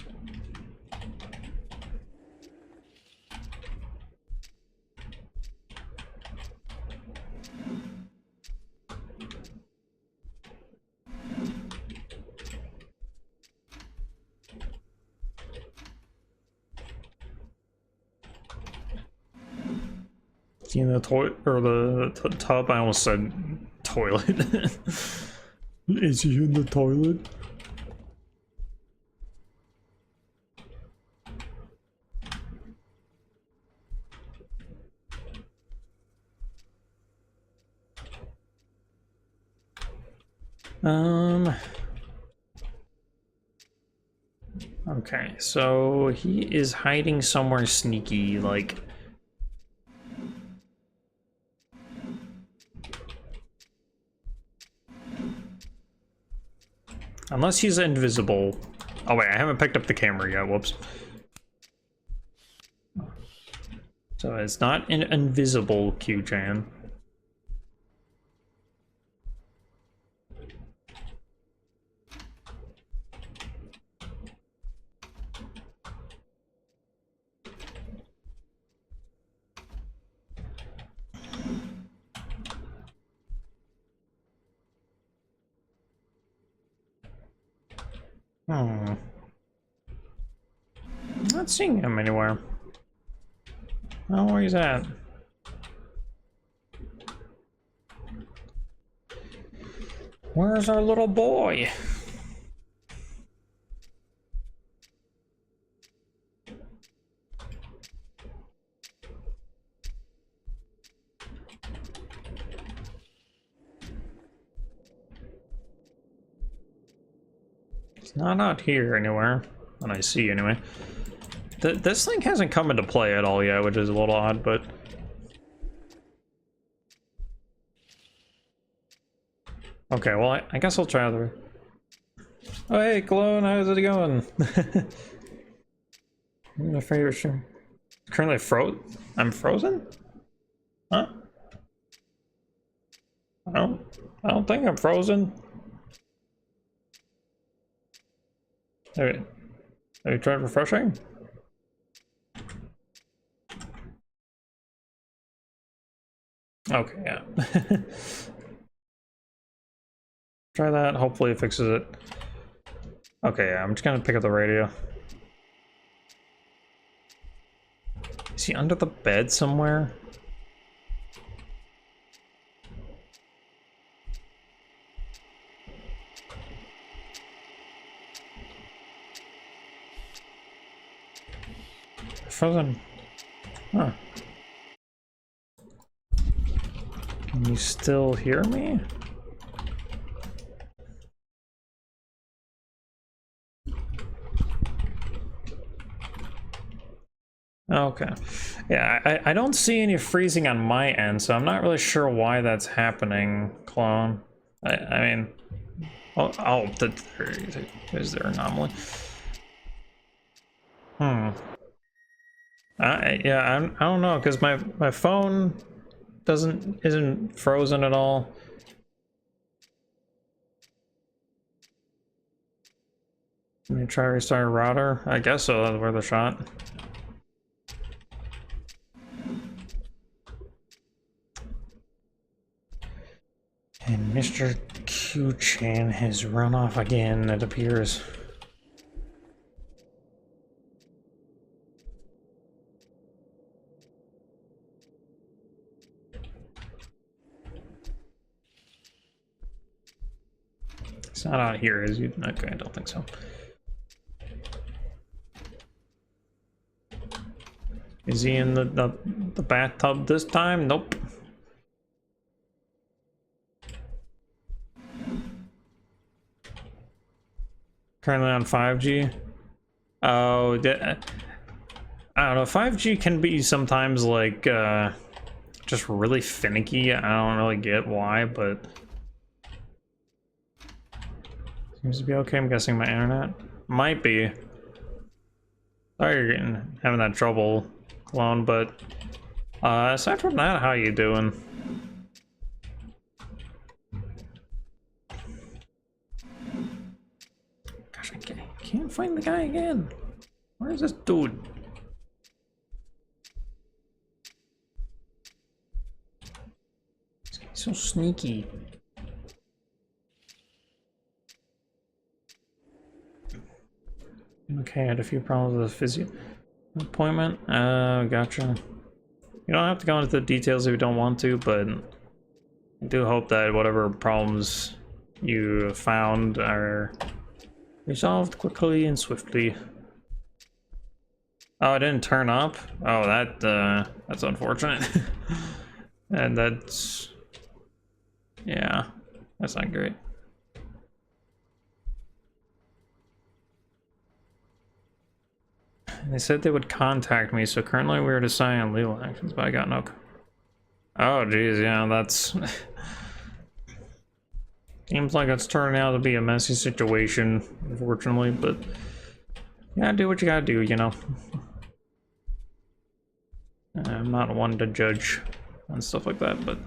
[SPEAKER 1] In the toilet or the tub. I almost said toilet. Is he in the toilet? Okay, so he is hiding somewhere sneaky, like. Unless he's invisible. Oh wait, I haven't picked up the camera yet, whoops. So it's not an invisible Q-chain. I'm not seeing him anywhere. Oh, where he's at? Where's our little boy? It's not out here anywhere, that I see anyway. This thing hasn't come into play at all yet, which is a little odd, but... Okay, well, I guess I'll try the... Oh, hey, Clone, how's it going? My favorite stream. Currently I'm frozen? Huh? I don't think I'm frozen. Have you tried refreshing? Okay, yeah. Try that, hopefully it fixes it. Okay, yeah, I'm just gonna pick up the radio. Is he under the bed somewhere? Frozen. Huh. Can you still hear me? Okay. Yeah, I don't see any freezing on my end, so I'm not really sure why that's happening, Clone. I mean... Oh, is there an anomaly? Yeah, I don't know, because my phone isn't frozen at all. Let me try restart router. I guess so, that's worth a shot. And Mr. Q-Chain has run off again, it appears. It's not out here, is he? Okay, I don't think so. Is he in the bathtub this time? Nope. Currently on 5G. Oh, I don't know. 5G can be sometimes like just really finicky. I don't really get why, but seems to be okay. I'm guessing my internet might be. Sorry you're having that trouble, Clone. But aside from that, how you doing? I can't find the guy again. Where is this dude? This guy's so sneaky. Okay, I had a few problems with the physio appointment. Gotcha. You don't have to go into the details if you don't want to, but I do hope that whatever problems you found are resolved quickly and swiftly. Oh, it didn't turn up? Oh, that's unfortunate. And that's... yeah, that's not great. They said they would contact me, so currently we're deciding on legal actions, but I got no... Oh, geez, yeah, that's... Seems like it's turning out to be a messy situation, unfortunately, but you gotta do what you gotta do, you know. I'm not one to judge and stuff like that, but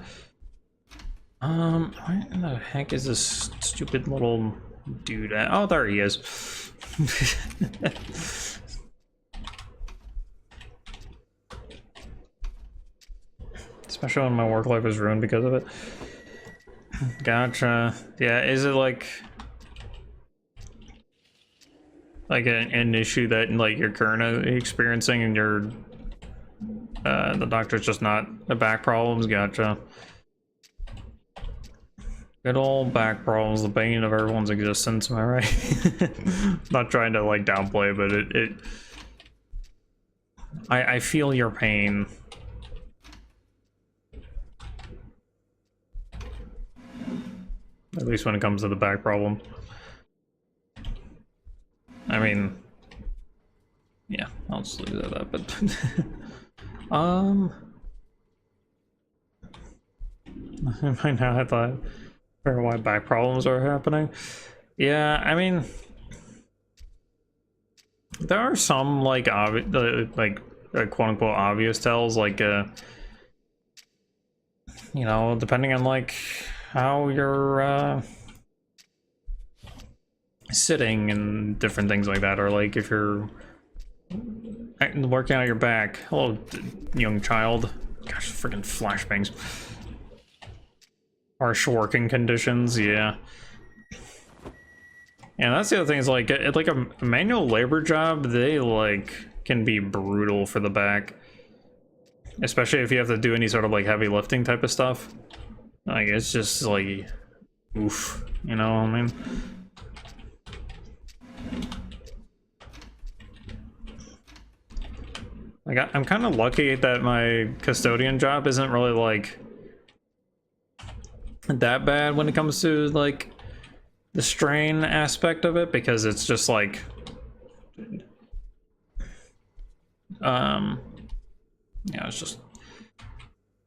[SPEAKER 1] where in the heck is this stupid little dude at? Oh, there he is. Especially when my work life is ruined because of it. Gotcha. Yeah, is it like an issue that like you're currently experiencing and you're the doctor's just not the back problems? Gotcha. Good old back problems, the bane of everyone's existence, am I right? Not trying to like downplay, but I feel your pain. At least when it comes to the back problem. I mean, yeah, I'll just leave it at that, but by now I thought or why back problems are happening. Yeah, I mean, there are some like quote unquote obvious tells, like you know, depending on like how you're sitting and different things like that, or like if you're working out your back. Hello, young child. Gosh, freaking flashbangs. Harsh working conditions, yeah. And that's the other thing is like a manual labor job, they like can be brutal for the back, especially if you have to do any sort of like heavy lifting type of stuff. Like it's just like oof, you know what I mean? Like I'm kind of lucky that my custodian job isn't really like that bad when it comes to like the strain aspect of it, because it's just like yeah, it's just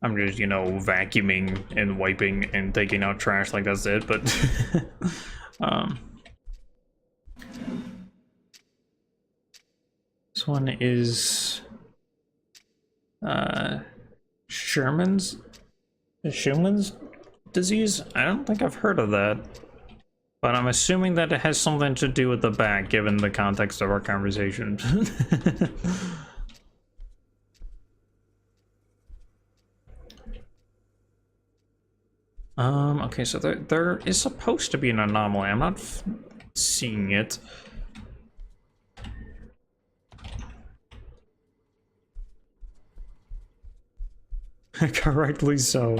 [SPEAKER 1] I'm just, you know, vacuuming and wiping and taking out trash, like that's it, but this one is Sherman's disease. I don't think I've heard of that, but I'm assuming that it has something to do with the back, given the context of our conversation. Okay, so there is supposed to be an anomaly. I'm not seeing it. Correctly so.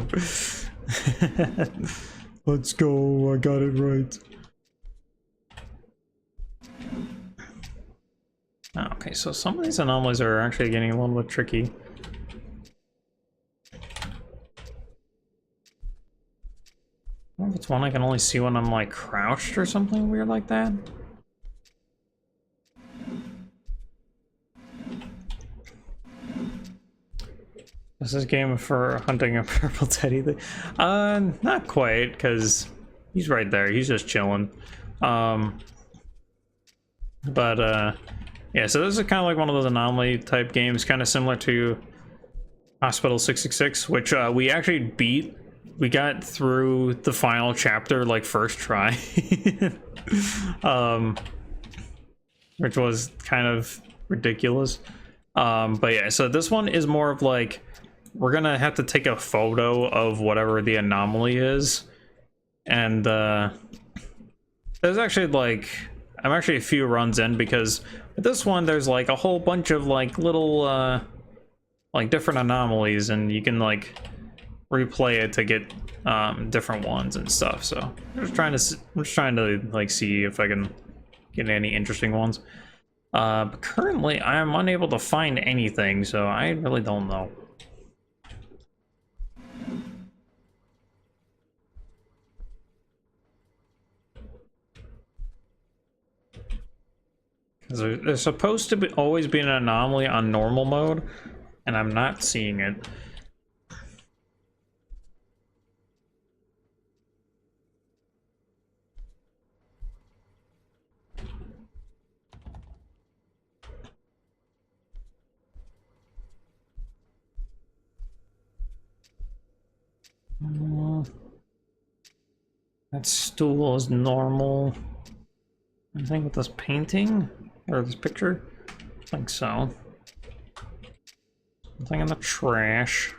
[SPEAKER 1] Let's go, I got it right. Okay, so some of these anomalies are actually getting a little bit tricky. I wonder if it's one I can only see when I'm like crouched or something weird like that. This is a game for hunting a purple teddy. Not quite, because he's right there. He's just chilling. Yeah, so this is kind of like one of those anomaly type games, kind of similar to Hospital 666, which we actually beat. We got through the final chapter like first try. Which was kind of ridiculous. But yeah, so this one is more of like, we're gonna have to take a photo of whatever the anomaly is, and there's actually like, I'm actually a few runs in, because with this one there's like a whole bunch of like little like different anomalies, and you can like replay it to get different ones and stuff. So I'm just trying to like see if I can get any interesting ones. But currently I'm unable to find anything, so I really don't know. There's supposed to be always be an anomaly on normal mode, and I'm not seeing it. That stool is normal. Anything with this painting? Or this picture? I think so. Something in the trash.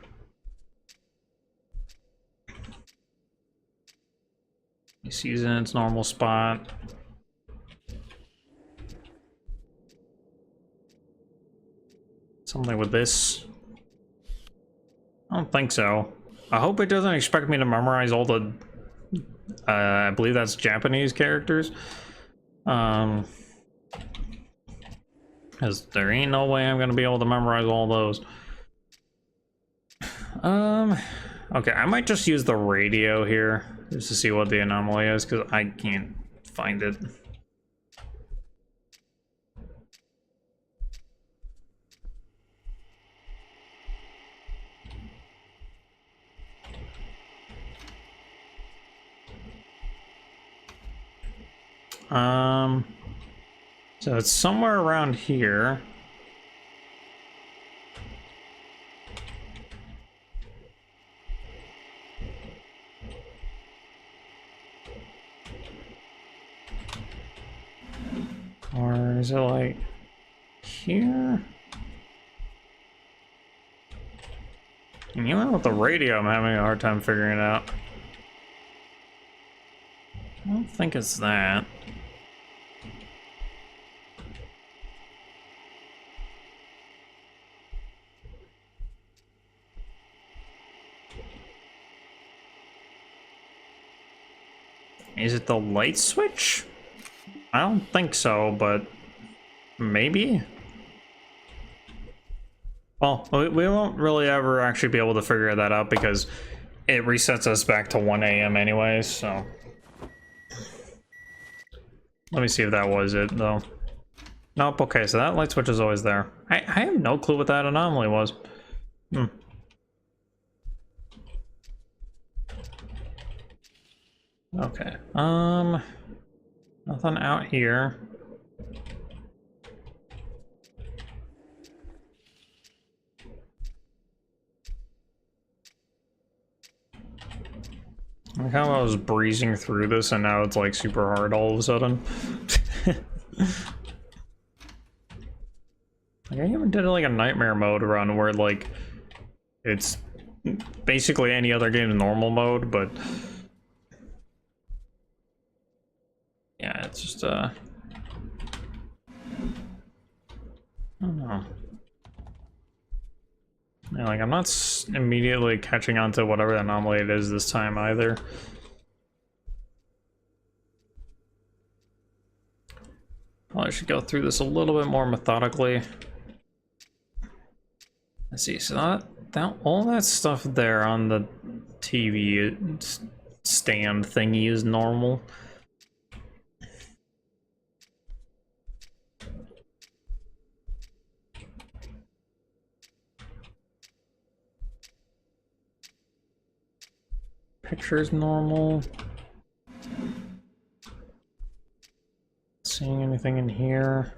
[SPEAKER 1] AC's in its normal spot. Something with this. I don't think so. I hope it doesn't expect me to memorize all the I believe that's Japanese characters. Because there ain't no way I'm gonna be able to memorize all those. Okay, I might just use the radio here just to see what the anomaly is, because I can't find it. So it's somewhere around here. Or is it like here? You know, with the radio, I'm having a hard time figuring it out. I don't think it's that. Is it the light switch? I don't think so, but maybe? Well, we won't really ever actually be able to figure that out because it resets us back to 1 AM anyways, so. Let me see if that was it, though. Nope, okay, so that light switch is always there. I have no clue what that anomaly was. Okay, nothing out here. Like how I was breezing through this and now it's like super hard all of a sudden. Like I even did like a nightmare mode run where like it's basically any other game's normal mode, but yeah, it's just I don't know. Yeah, like I'm not immediately catching on to whatever anomaly it is this time either. Probably should go through this a little bit more methodically. Let's see, so that all that stuff there on the TV stand thingy is normal. Picture's normal. Seeing anything in here?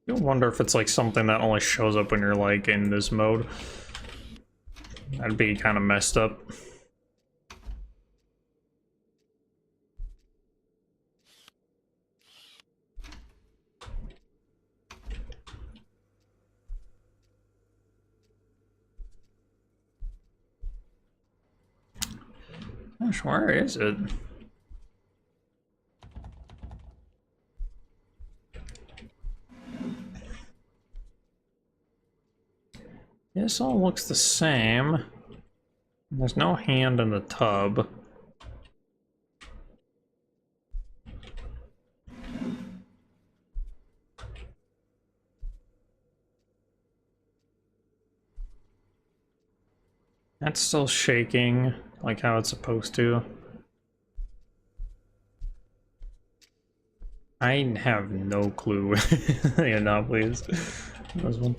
[SPEAKER 1] You'll wonder if it's like something that only shows up when you're like in this mode. That'd be kind of messed up. Gosh, where is it? This all looks the same. There's no hand in the tub. That's still shaking, like how it's supposed to. I have no clue. Yeah, no, please. This one.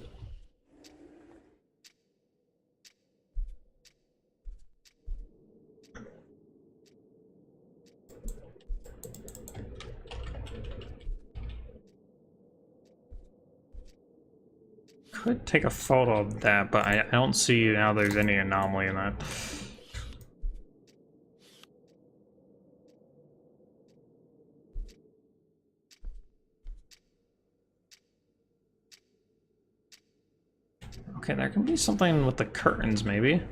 [SPEAKER 1] could take a photo of that, but I don't see how there's any anomaly in that. Okay, there can be something with the curtains, maybe.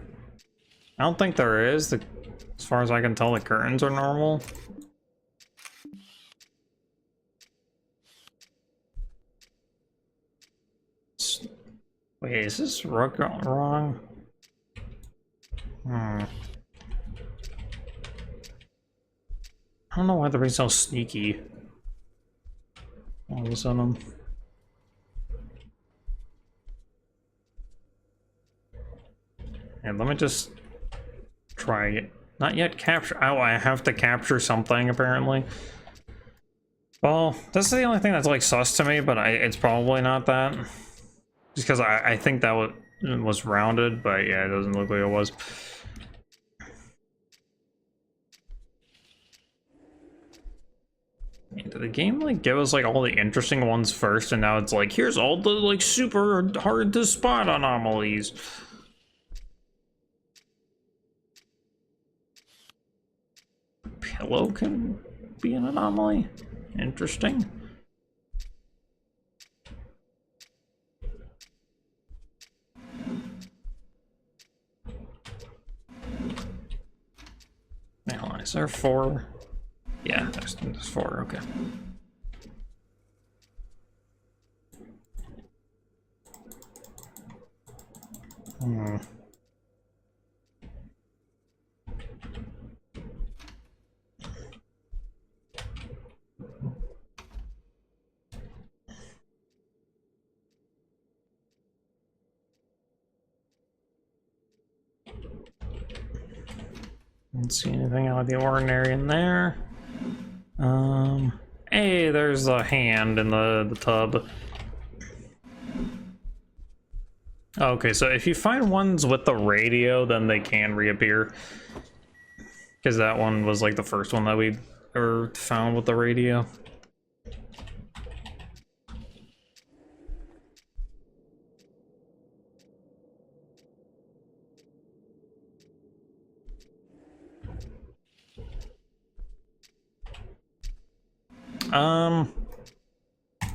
[SPEAKER 1] I don't think there is. As far as I can tell, the curtains are normal. Wait, is this wrong? I don't know why they're being so sneaky. All of a sudden. And let me just try it. Not yet capture. Oh, I have to capture something apparently. Well, this is the only thing that's like sus to me, but it's probably not that. Just because I think that was rounded, but yeah, it doesn't look like it was. Did the game like give us like all the interesting ones first, and now it's like here's all the like super hard to spot anomalies? Pillow can be an anomaly. Interesting. Wait, hold on, is there 4? Yeah, there's 4, okay. Don't see anything out of the ordinary in there. Hey, there's a hand in the tub. Okay, so if you find ones with the radio, then they can reappear. Because that one was like the first one that we ever found with the radio.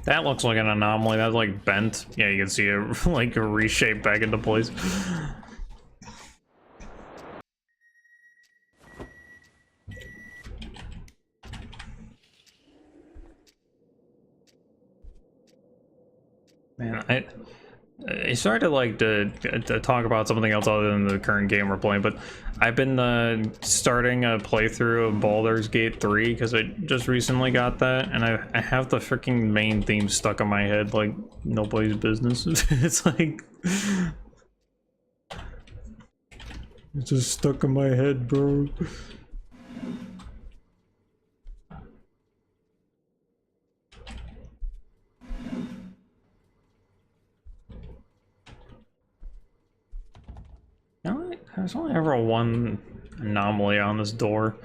[SPEAKER 1] That looks like an anomaly. That's like bent. Yeah, you can see it like reshape back into place. Man, I started to like to talk about something else other than the current game we're playing, but I've been starting a playthrough of Baldur's Gate 3 because I just recently got that, and I have the freaking main theme stuck in my head like nobody's business. It's like it's just stuck in my head, bro. No, there's only ever one anomaly on this door.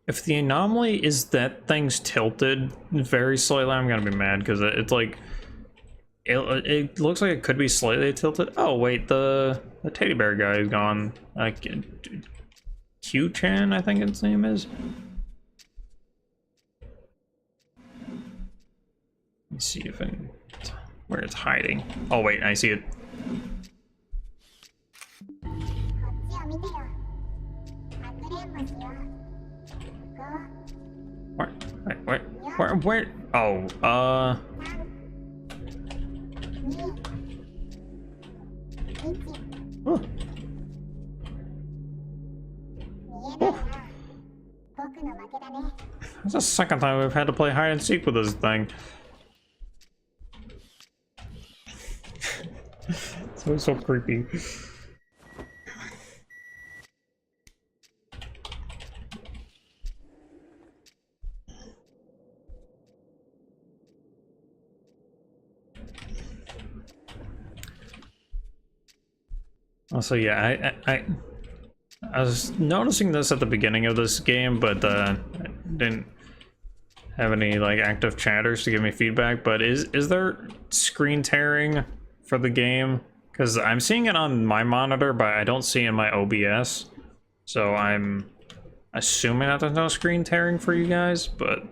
[SPEAKER 1] If the anomaly is that thing's tilted very slightly, I'm gonna be mad because it's like it looks like it could be slightly tilted. Oh wait, the teddy bear guy is gone. Q-Chan, I think its name is. Let's see if where it's hiding. Oh wait, I see it. Where? Oh, Oh. That's the second time we've had to play hide and seek with this thing. So creepy. Also, yeah, I was noticing this at the beginning of this game, but I didn't have any like active chatters to give me feedback, but is there screen tearing for the game? Because I'm seeing it on my monitor, but I don't see it in my OBS. So I'm assuming that there's no screen tearing for you guys, but...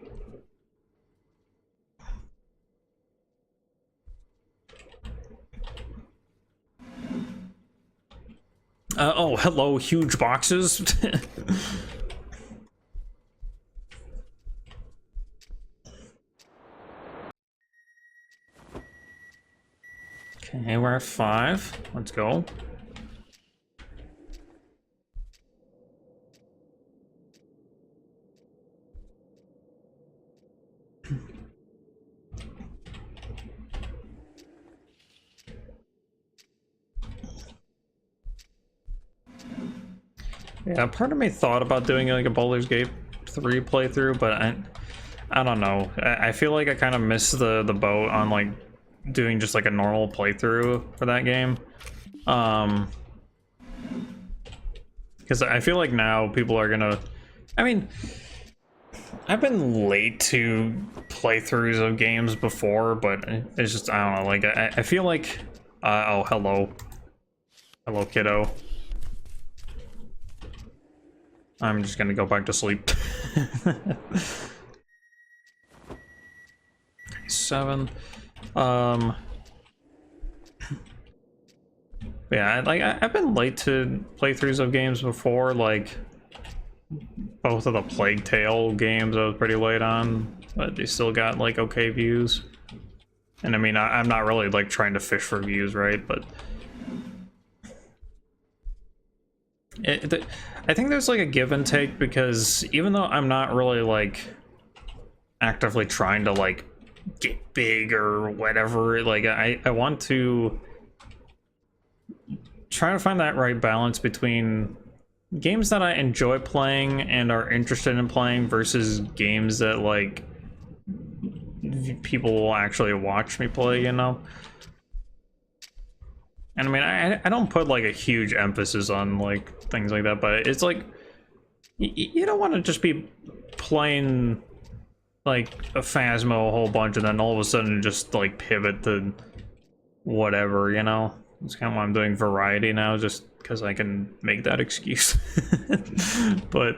[SPEAKER 1] oh, hello, huge boxes. Okay, we're at 5. Let's go. Yeah, part of me thought about doing like a Baldur's Gate 3 playthrough, but I don't know. I feel like I kind of missed the boat on like doing just like a normal playthrough for that game. Because I feel like now people are gonna... I mean, I've been late to playthroughs of games before, but it's just, I don't know, like, I feel like... oh, hello. Hello, kiddo. I'm just gonna go back to sleep. 7. Yeah, like I've been late to playthroughs of games before, like both of the Plague Tale games I was pretty late on, but they still got like okay views. And I mean, I'm not really like trying to fish for views, right? But I think there's like a give and take, because even though I'm not really like actively trying to like get big or whatever, like I want to try to find that right balance between games that I enjoy playing and are interested in playing versus games that like people will actually watch me play, you know? And I mean, I don't put like a huge emphasis on like things like that, but it's like you don't want to just be playing like a Phasmo a whole bunch and then all of a sudden just like pivot to whatever, you know? It's kind of why I'm doing variety now, just because I can make that excuse. But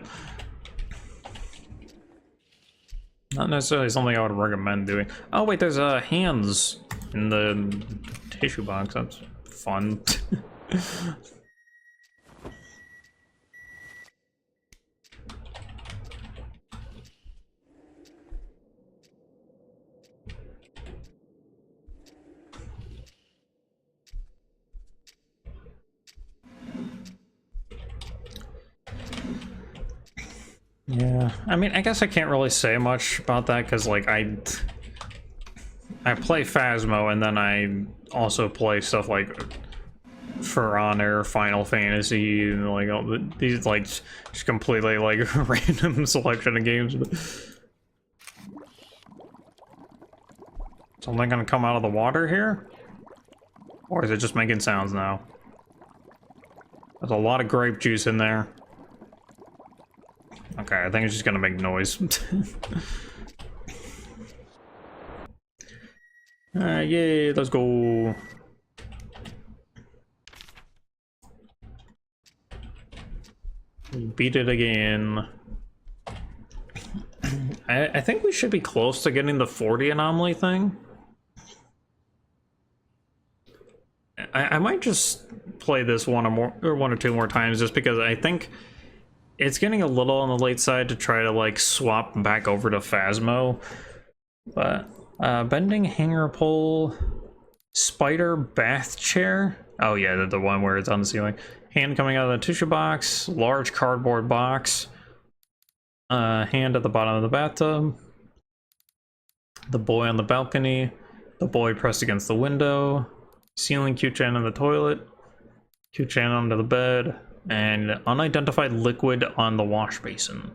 [SPEAKER 1] not necessarily something I would recommend doing. Oh wait, there's hands in the tissue box. That's fun. Yeah, I mean, I guess I can't really say much about that because, like, I play Phasmo and then I also play stuff like For Honor, Final Fantasy, and like all these like just completely like random selection of games. Something gonna come out of the water here, or is it just making sounds now? There's a lot of grape juice in there. Okay, I think it's just gonna make noise. Yay, let's go. Beat it again. I think we should be close to getting the 40 anomaly thing. I might just play this one or two more times just because I think it's getting a little on the late side to try to like swap back over to Phasmo. But bending hanger pole, spider bath chair. Oh yeah, the one where it's on the ceiling. Hand coming out of the tissue box, large cardboard box. Hand at the bottom of the bathtub. The boy on the balcony. The boy pressed against the window. Ceiling Q-chan in the toilet. Q-chan under the bed. And unidentified liquid on the wash basin.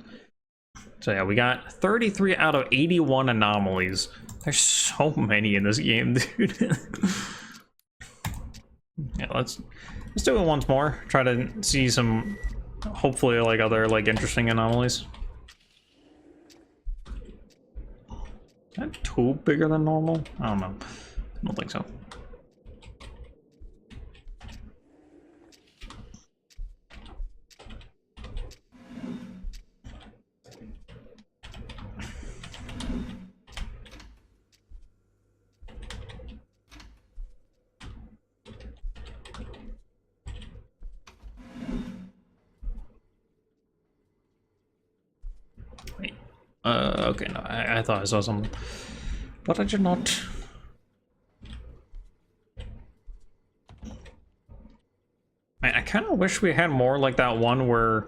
[SPEAKER 1] So yeah, we got 33 out of 81 anomalies. There's so many in this game, dude. Yeah, let's do it once more. Try to see some, hopefully, like other like interesting anomalies. Is that too bigger than normal? I don't know. I don't think so. Okay, no, I thought I saw something, but I did not. I kind of wish we had more like that one where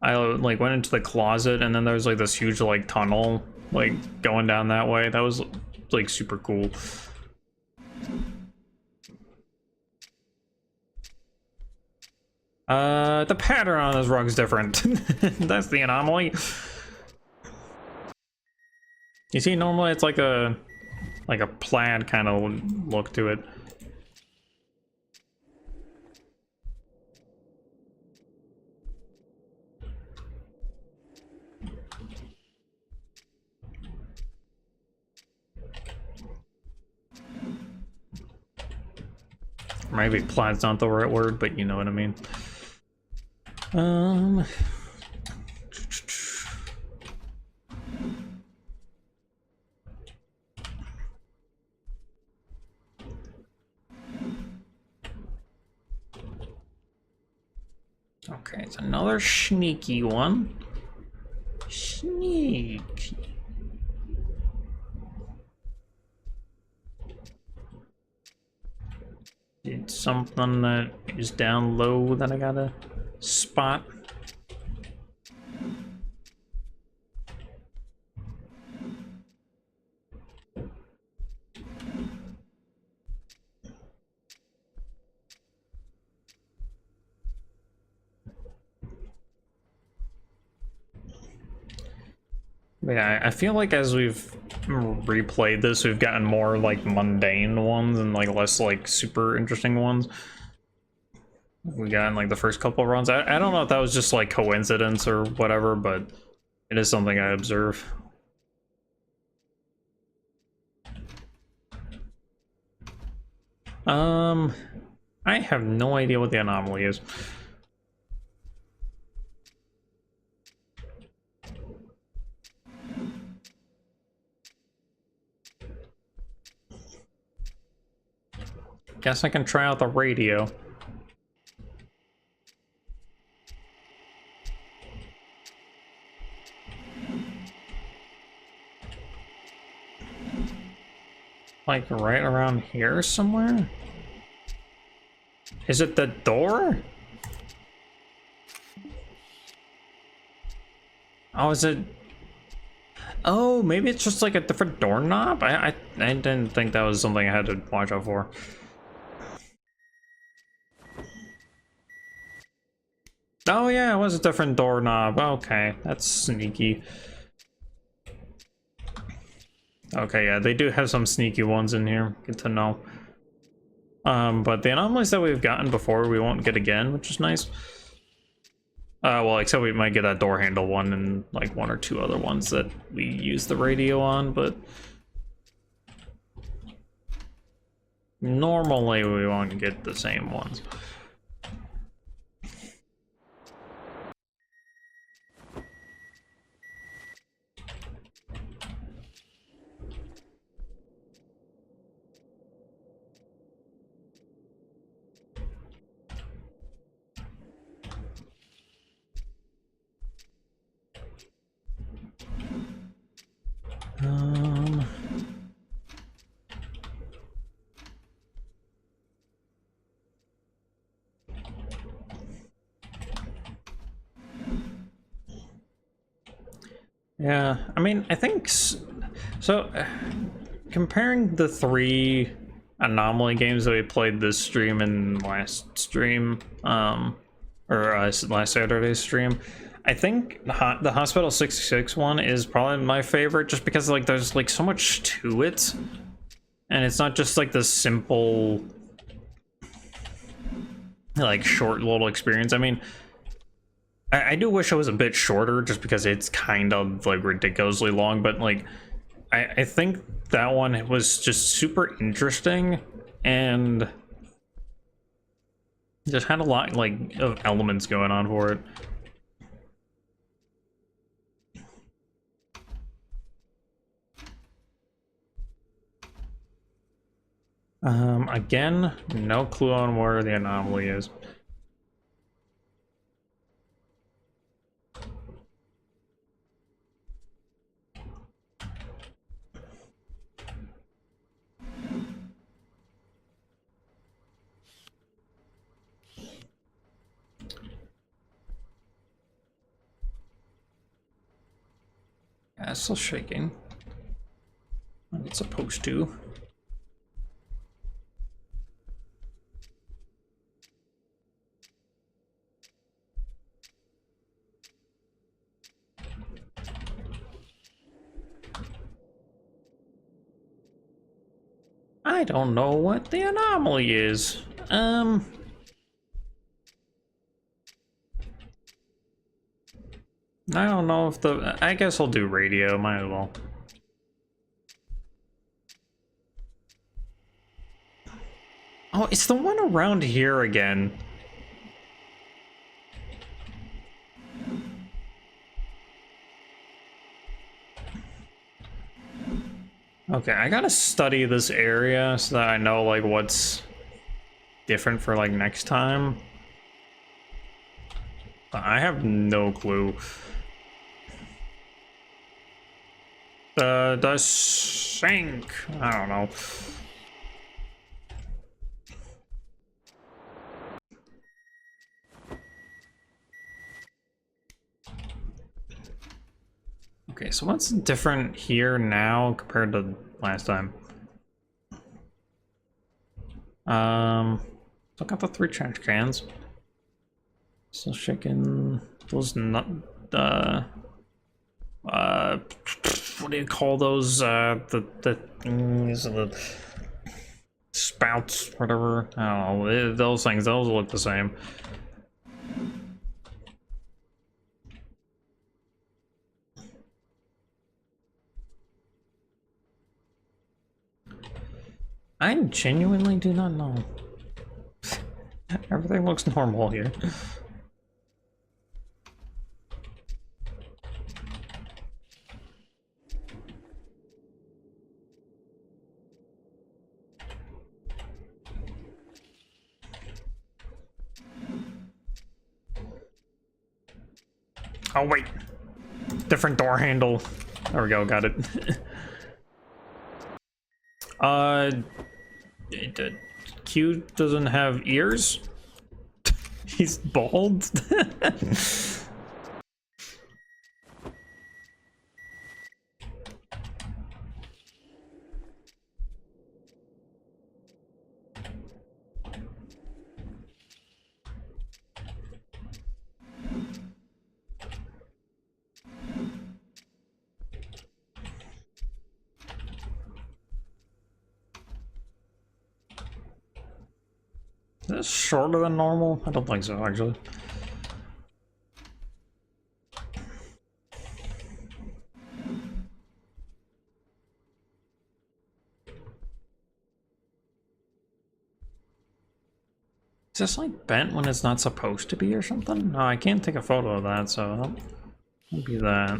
[SPEAKER 1] I like went into the closet and then there's like this huge like tunnel like going down that way. That was like super cool. The pattern on this rug is different. That's the anomaly. You see, normally it's like a plaid kind of look to it. Maybe plaid's not the right word, but you know what I mean. Okay, it's another sneaky one. Sneaky. It's something that is down low that I gotta spot. Yeah, I feel like as we've replayed this, we've gotten more like mundane ones and like less like super interesting ones. We got in like the first couple of runs. I don't know if that was just like coincidence or whatever, but it is something I observe. I have no idea what the anomaly is. Guess I can try out the radio. Like right around here somewhere? Is it the door? Oh, is it? Oh, maybe it's just like a different doorknob? I didn't think that was something I had to watch out for. Oh yeah, it was a different doorknob. Okay, that's sneaky. Okay, yeah, they do have some sneaky ones in here. Good to know. But the anomalies that we've gotten before, we won't get again, which is nice. Well, except we might get that door handle one and like one or two other ones that we use the radio on, but normally we won't get the same ones. Yeah, I mean, I think so. Comparing the 3 anomaly games that we played this stream and last stream, or last Saturday's stream, I think the Hospital 66 one is probably my favorite, just because like there's like so much to it, and it's not just like the simple, like short little experience. I mean, I do wish it was a bit shorter, just because it's kind of like ridiculously long, but like I think that one was just super interesting and just had a lot like of elements going on for it. Again, no clue on where the anomaly is. Yeah, it's still shaking. Like it's supposed to. I don't know what the anomaly is. I don't know if I guess I'll do radio, might as well. Oh, it's the one around here again. Okay, I gotta study this area so that I know like what's different for like next time. I have no clue. The sink. I don't know. Okay, so what's different here now compared to last time? Still got the 3 trash cans. Still shaking those what do you call those? The things, the spouts, whatever. I don't know. Those things, those look the same. I genuinely do not know. Everything looks normal here. Oh wait, different door handle. There we go, got it. Q doesn't have ears. He's bald. Is this shorter than normal? I don't think so, actually. Is this like bent when it's not supposed to be or something? No, I can't take a photo of that, so that'll be that.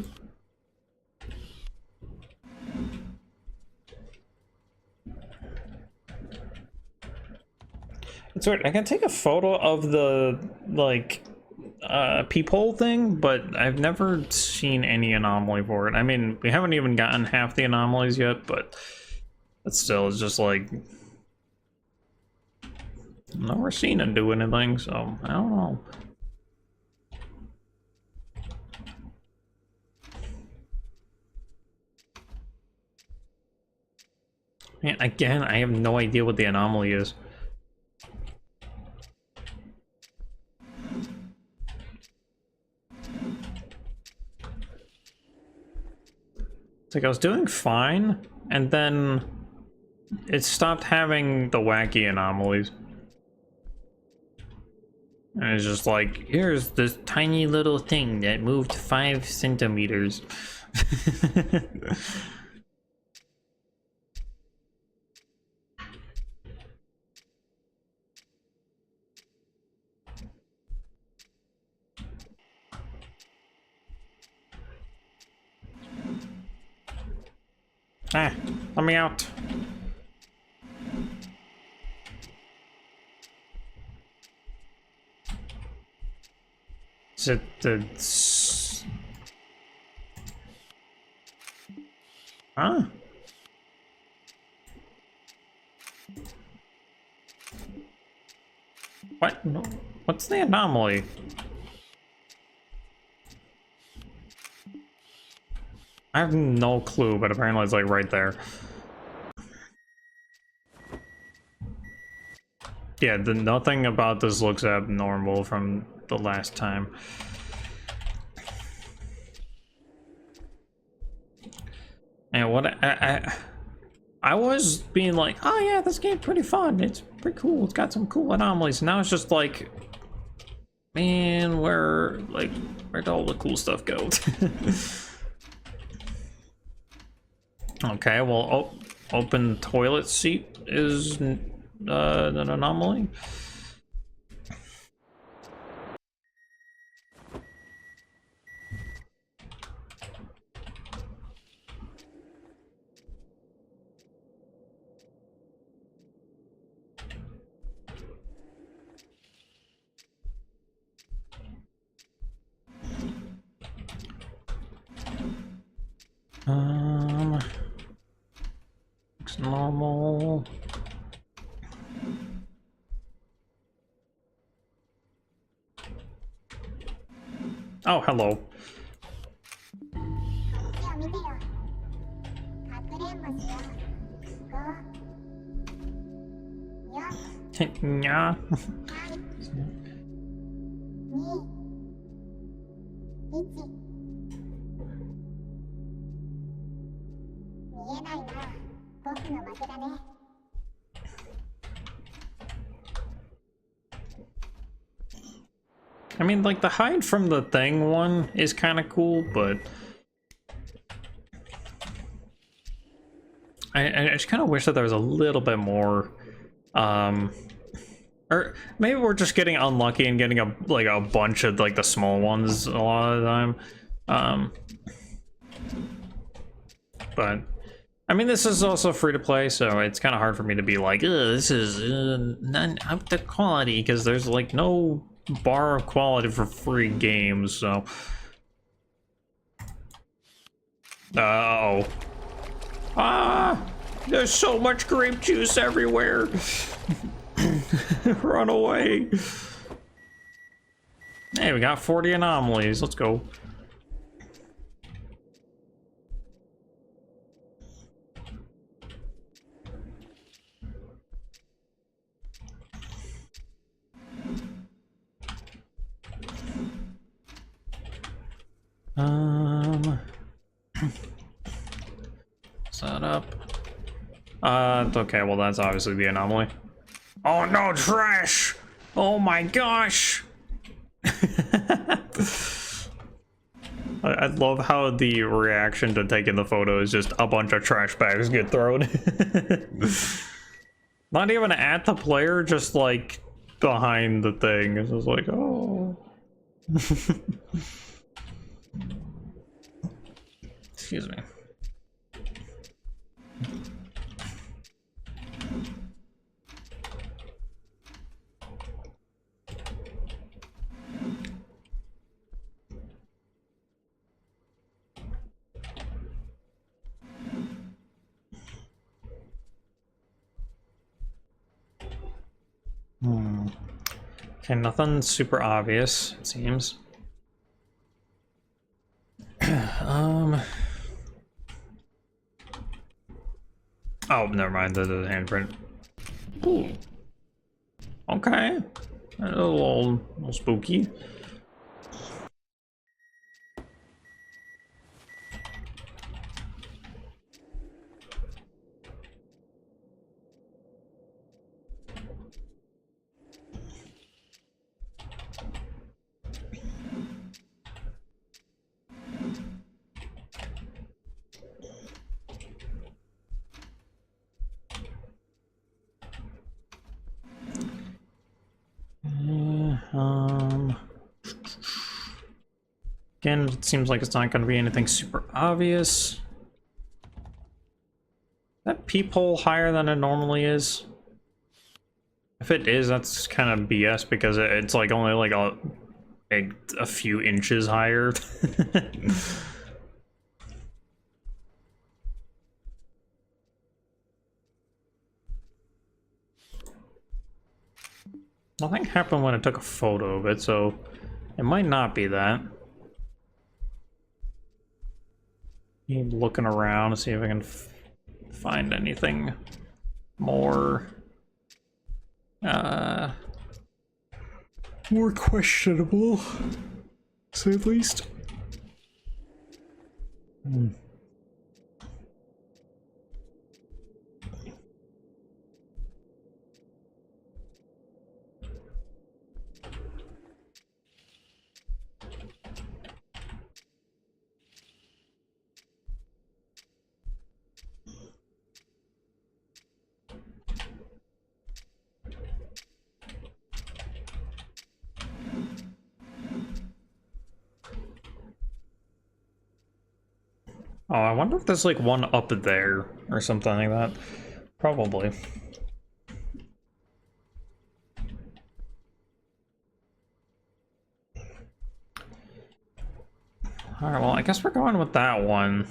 [SPEAKER 1] It's weird. I can take a photo of the like peephole thing, but I've never seen any anomaly for it. I mean, we haven't even gotten half the anomalies yet, but still, it's just like I've never seen it do anything, so I don't know. Man, again, I have no idea what the anomaly is. It's like I was doing fine, and then it stopped having the wacky anomalies. And it's just like, here's this tiny little thing that moved 5 centimeters. Ah, let me out. Is it the... Huh? What? No. What's the anomaly? I have no clue, but apparently it's like right there. Yeah, nothing about this looks abnormal from the last time. And what I was being like, oh yeah, this game's pretty fun. It's pretty cool. It's got some cool anomalies. Now it's just like, man, where'd all the cool stuff go? Okay, well, open toilet seat is an anomaly. Looks normal. Oh, hello. Yeah. I mean, like, the hide from the thing one is kind of cool, but I just kind of wish that there was a little bit more, or maybe we're just getting unlucky and getting a bunch of like the small ones a lot of the time. But I mean, this is also free to play, so it's kind of hard for me to be like, this is not up to quality, because there's like no bar of quality for free games. So uh-oh. Ah, there's so much grape juice everywhere. Run away. Hey, we got 40 anomalies. Let's go. Set up. Okay, well that's obviously the anomaly. Oh no, trash! Oh my gosh! I love how the reaction to taking the photo is just a bunch of trash bags get thrown. Not even at the player, just like behind the thing. It's just like, oh. Excuse me. Okay, nothing super obvious, it seems. Oh, never mind, the handprint. Ooh. Okay. A little spooky. Again, it seems like it's not going to be anything super obvious. that peephole higher than it normally is? If it is, that's kind of BS because it's like only like a few inches higher. Nothing happened when I took a photo of it, so it might not be that. Keep looking around to see if I can find anything more more questionable, to say the least. Oh, I wonder if there's like one up there or something like that. Probably. Alright, well, I guess we're going with that one.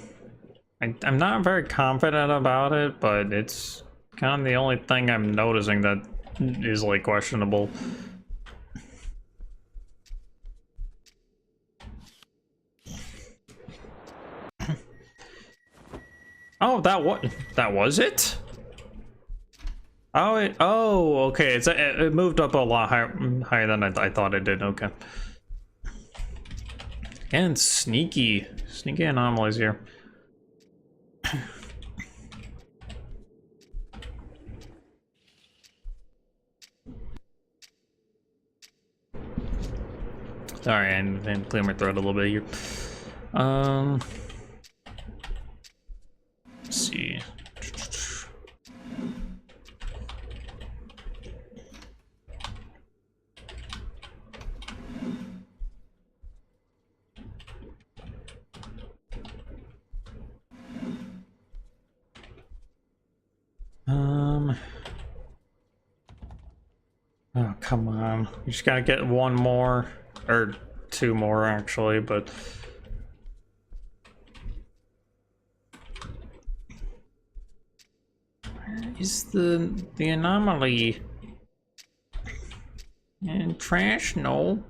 [SPEAKER 1] I'm not very confident about it, but it's kind of the only thing I'm noticing that is like questionable. Oh, that was it? Oh, oh, okay. It moved up a lot higher than I thought it did. Okay. And sneaky anomalies here. Sorry, I didn't clear my throat a little bit here. Let's see. Oh, come on. You just gotta get one more, or two more actually, but where is the anomaly? And trash? No.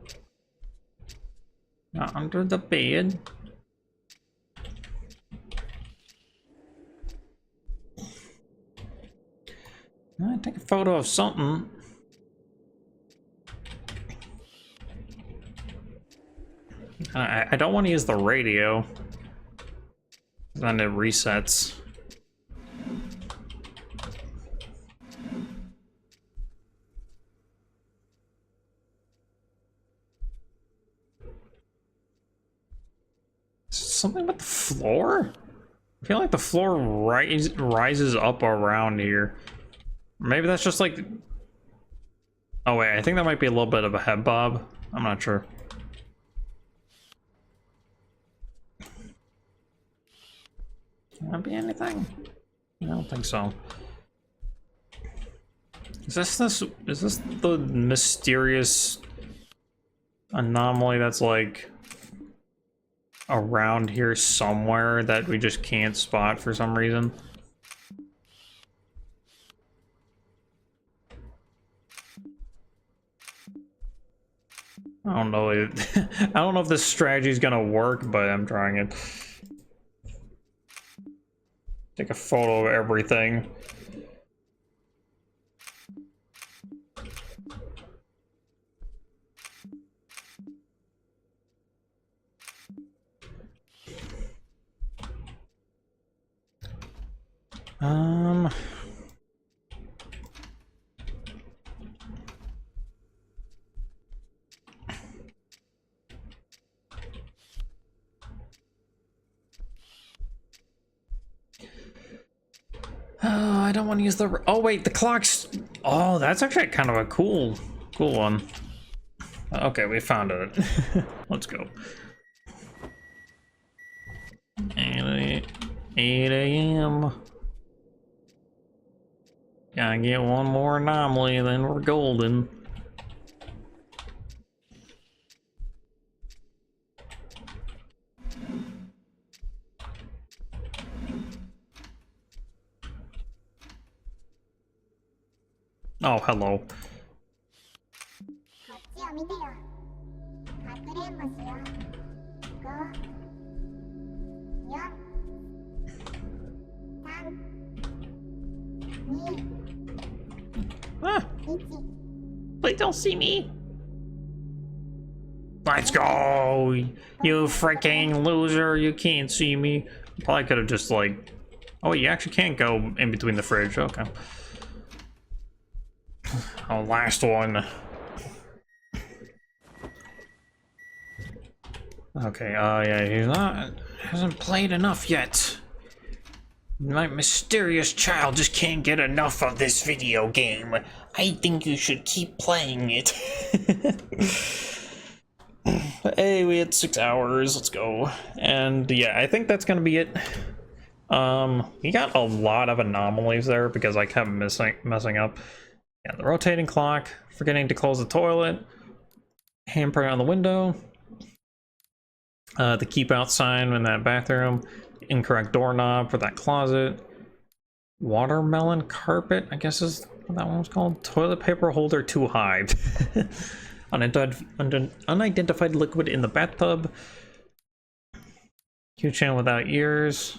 [SPEAKER 1] Not under the bed. I take a photo of something. I don't want to use the radio. Then it resets. Something with the floor? I feel like the floor rises up around here. Maybe that's just like... Oh wait, I think that might be a little bit of a head bob. I'm not sure. Can that be anything? I don't think so. Is this the mysterious anomaly that's like around here somewhere that we just can't spot for some reason? I don't know. I don't know if this strategy is gonna work, but I'm trying it. Take a photo of everything. I don't want to use the... Oh wait, the clock's... Oh, that's actually kind of a cool one. Okay, we found it. Let's go. 8 a.m. Gotta get one more anomaly and then we're golden. Oh, hello.
[SPEAKER 4] こっちを見てよ。かくれんぼしよう。5、4、3、2、
[SPEAKER 1] Ah,
[SPEAKER 4] 1。
[SPEAKER 1] please don't see me. Let's go, you freaking loser. You can't see me. Probably could have just like... Oh, you actually can't go in between the fridge. Okay. Oh, last one. Okay, yeah, hasn't played enough yet. My mysterious child just can't get enough of this video game. I think you should keep playing it. Hey, we had 6 hours, let's go. And yeah, I think that's gonna be it. We got a lot of anomalies there because I kept messing up. Yeah, the rotating clock, forgetting to close the toilet, handprint on the window, the keep out sign in that bathroom, incorrect doorknob for that closet, watermelon carpet, I guess is what that one was called, toilet paper holder too high, unidentified liquid in the bathtub, keychain without ears,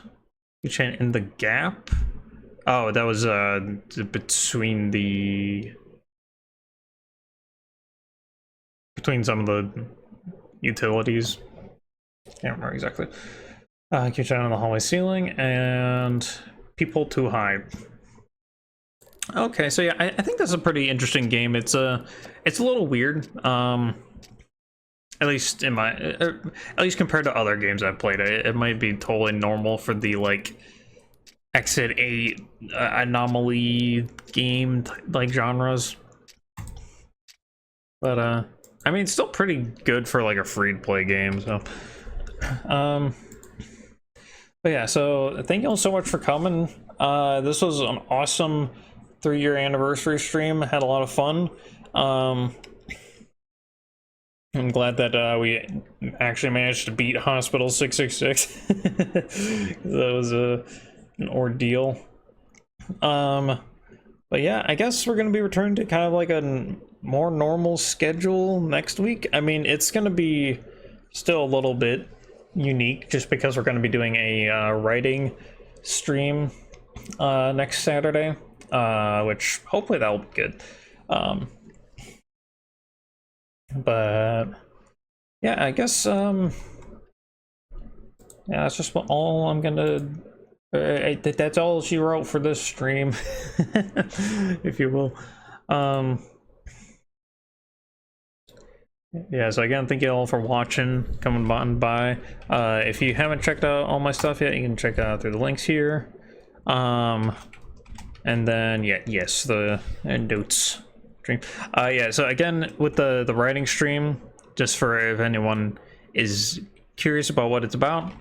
[SPEAKER 1] keychain in the gap. Oh, that was between some of the utilities. Can't remember exactly. Keychain on the hallway ceiling and people too high. Okay, so yeah, I think that's a pretty interesting game. It's a little weird. At least in my, at least compared to other games I've played, it might be totally normal for the like Exit 8 anomaly game like genres. But I mean, it's still pretty good for like a free to play game, so but yeah, so thank you all so much for coming. This was an awesome 3-year anniversary stream. Had a lot of fun. I'm glad that we actually managed to beat Hospital 666. That was an ordeal. But yeah, I guess we're gonna be returning to kind of like a more normal schedule next week. I mean, it's gonna be still a little bit unique just because we're gonna be doing a writing stream next Saturday, which hopefully that'll be good. But yeah, I guess yeah, that's just all I'm gonna that's all she wrote for this stream, if you will. Yeah, so again, thank you all for watching, coming on by. If you haven't checked out all my stuff yet, you can check out through the links here. And then yeah, yes, the notes stream. Yeah, so again, with the writing stream, just for if anyone is curious about what it's about,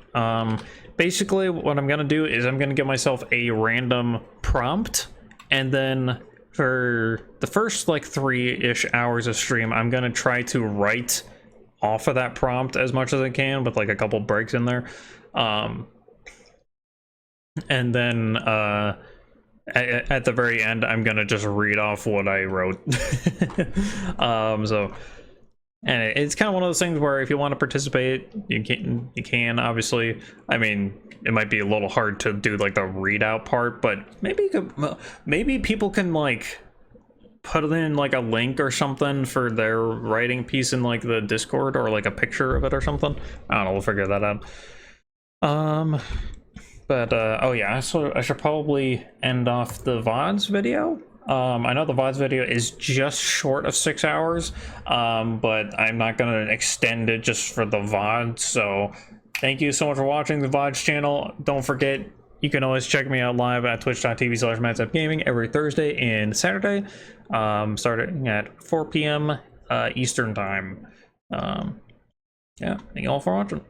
[SPEAKER 1] basically what I'm gonna do is I'm gonna give myself a random prompt, and then for the first like 3-ish hours of stream, I'm gonna try to write off of that prompt as much as I can with like a couple breaks in there, and then at the very end I'm gonna just read off what I wrote. So, and it's kind of one of those things where if you want to participate, you can obviously. I mean, it might be a little hard to do like the readout part, but maybe people can like put in like a link or something for their writing piece in like the Discord, or like a picture of it or something. I don't know, we'll figure that out. But oh yeah, so I should probably end off the VODs video. I know the VODs video is just short of 6 hours, but I'm not gonna extend it just for the VOD. So thank you so much for watching the VODs channel. Don't forget, you can always check me out live at twitch.tv/MatZapGaming every Thursday and Saturday, starting at 4 p.m. Eastern time. Yeah, thank you all for watching.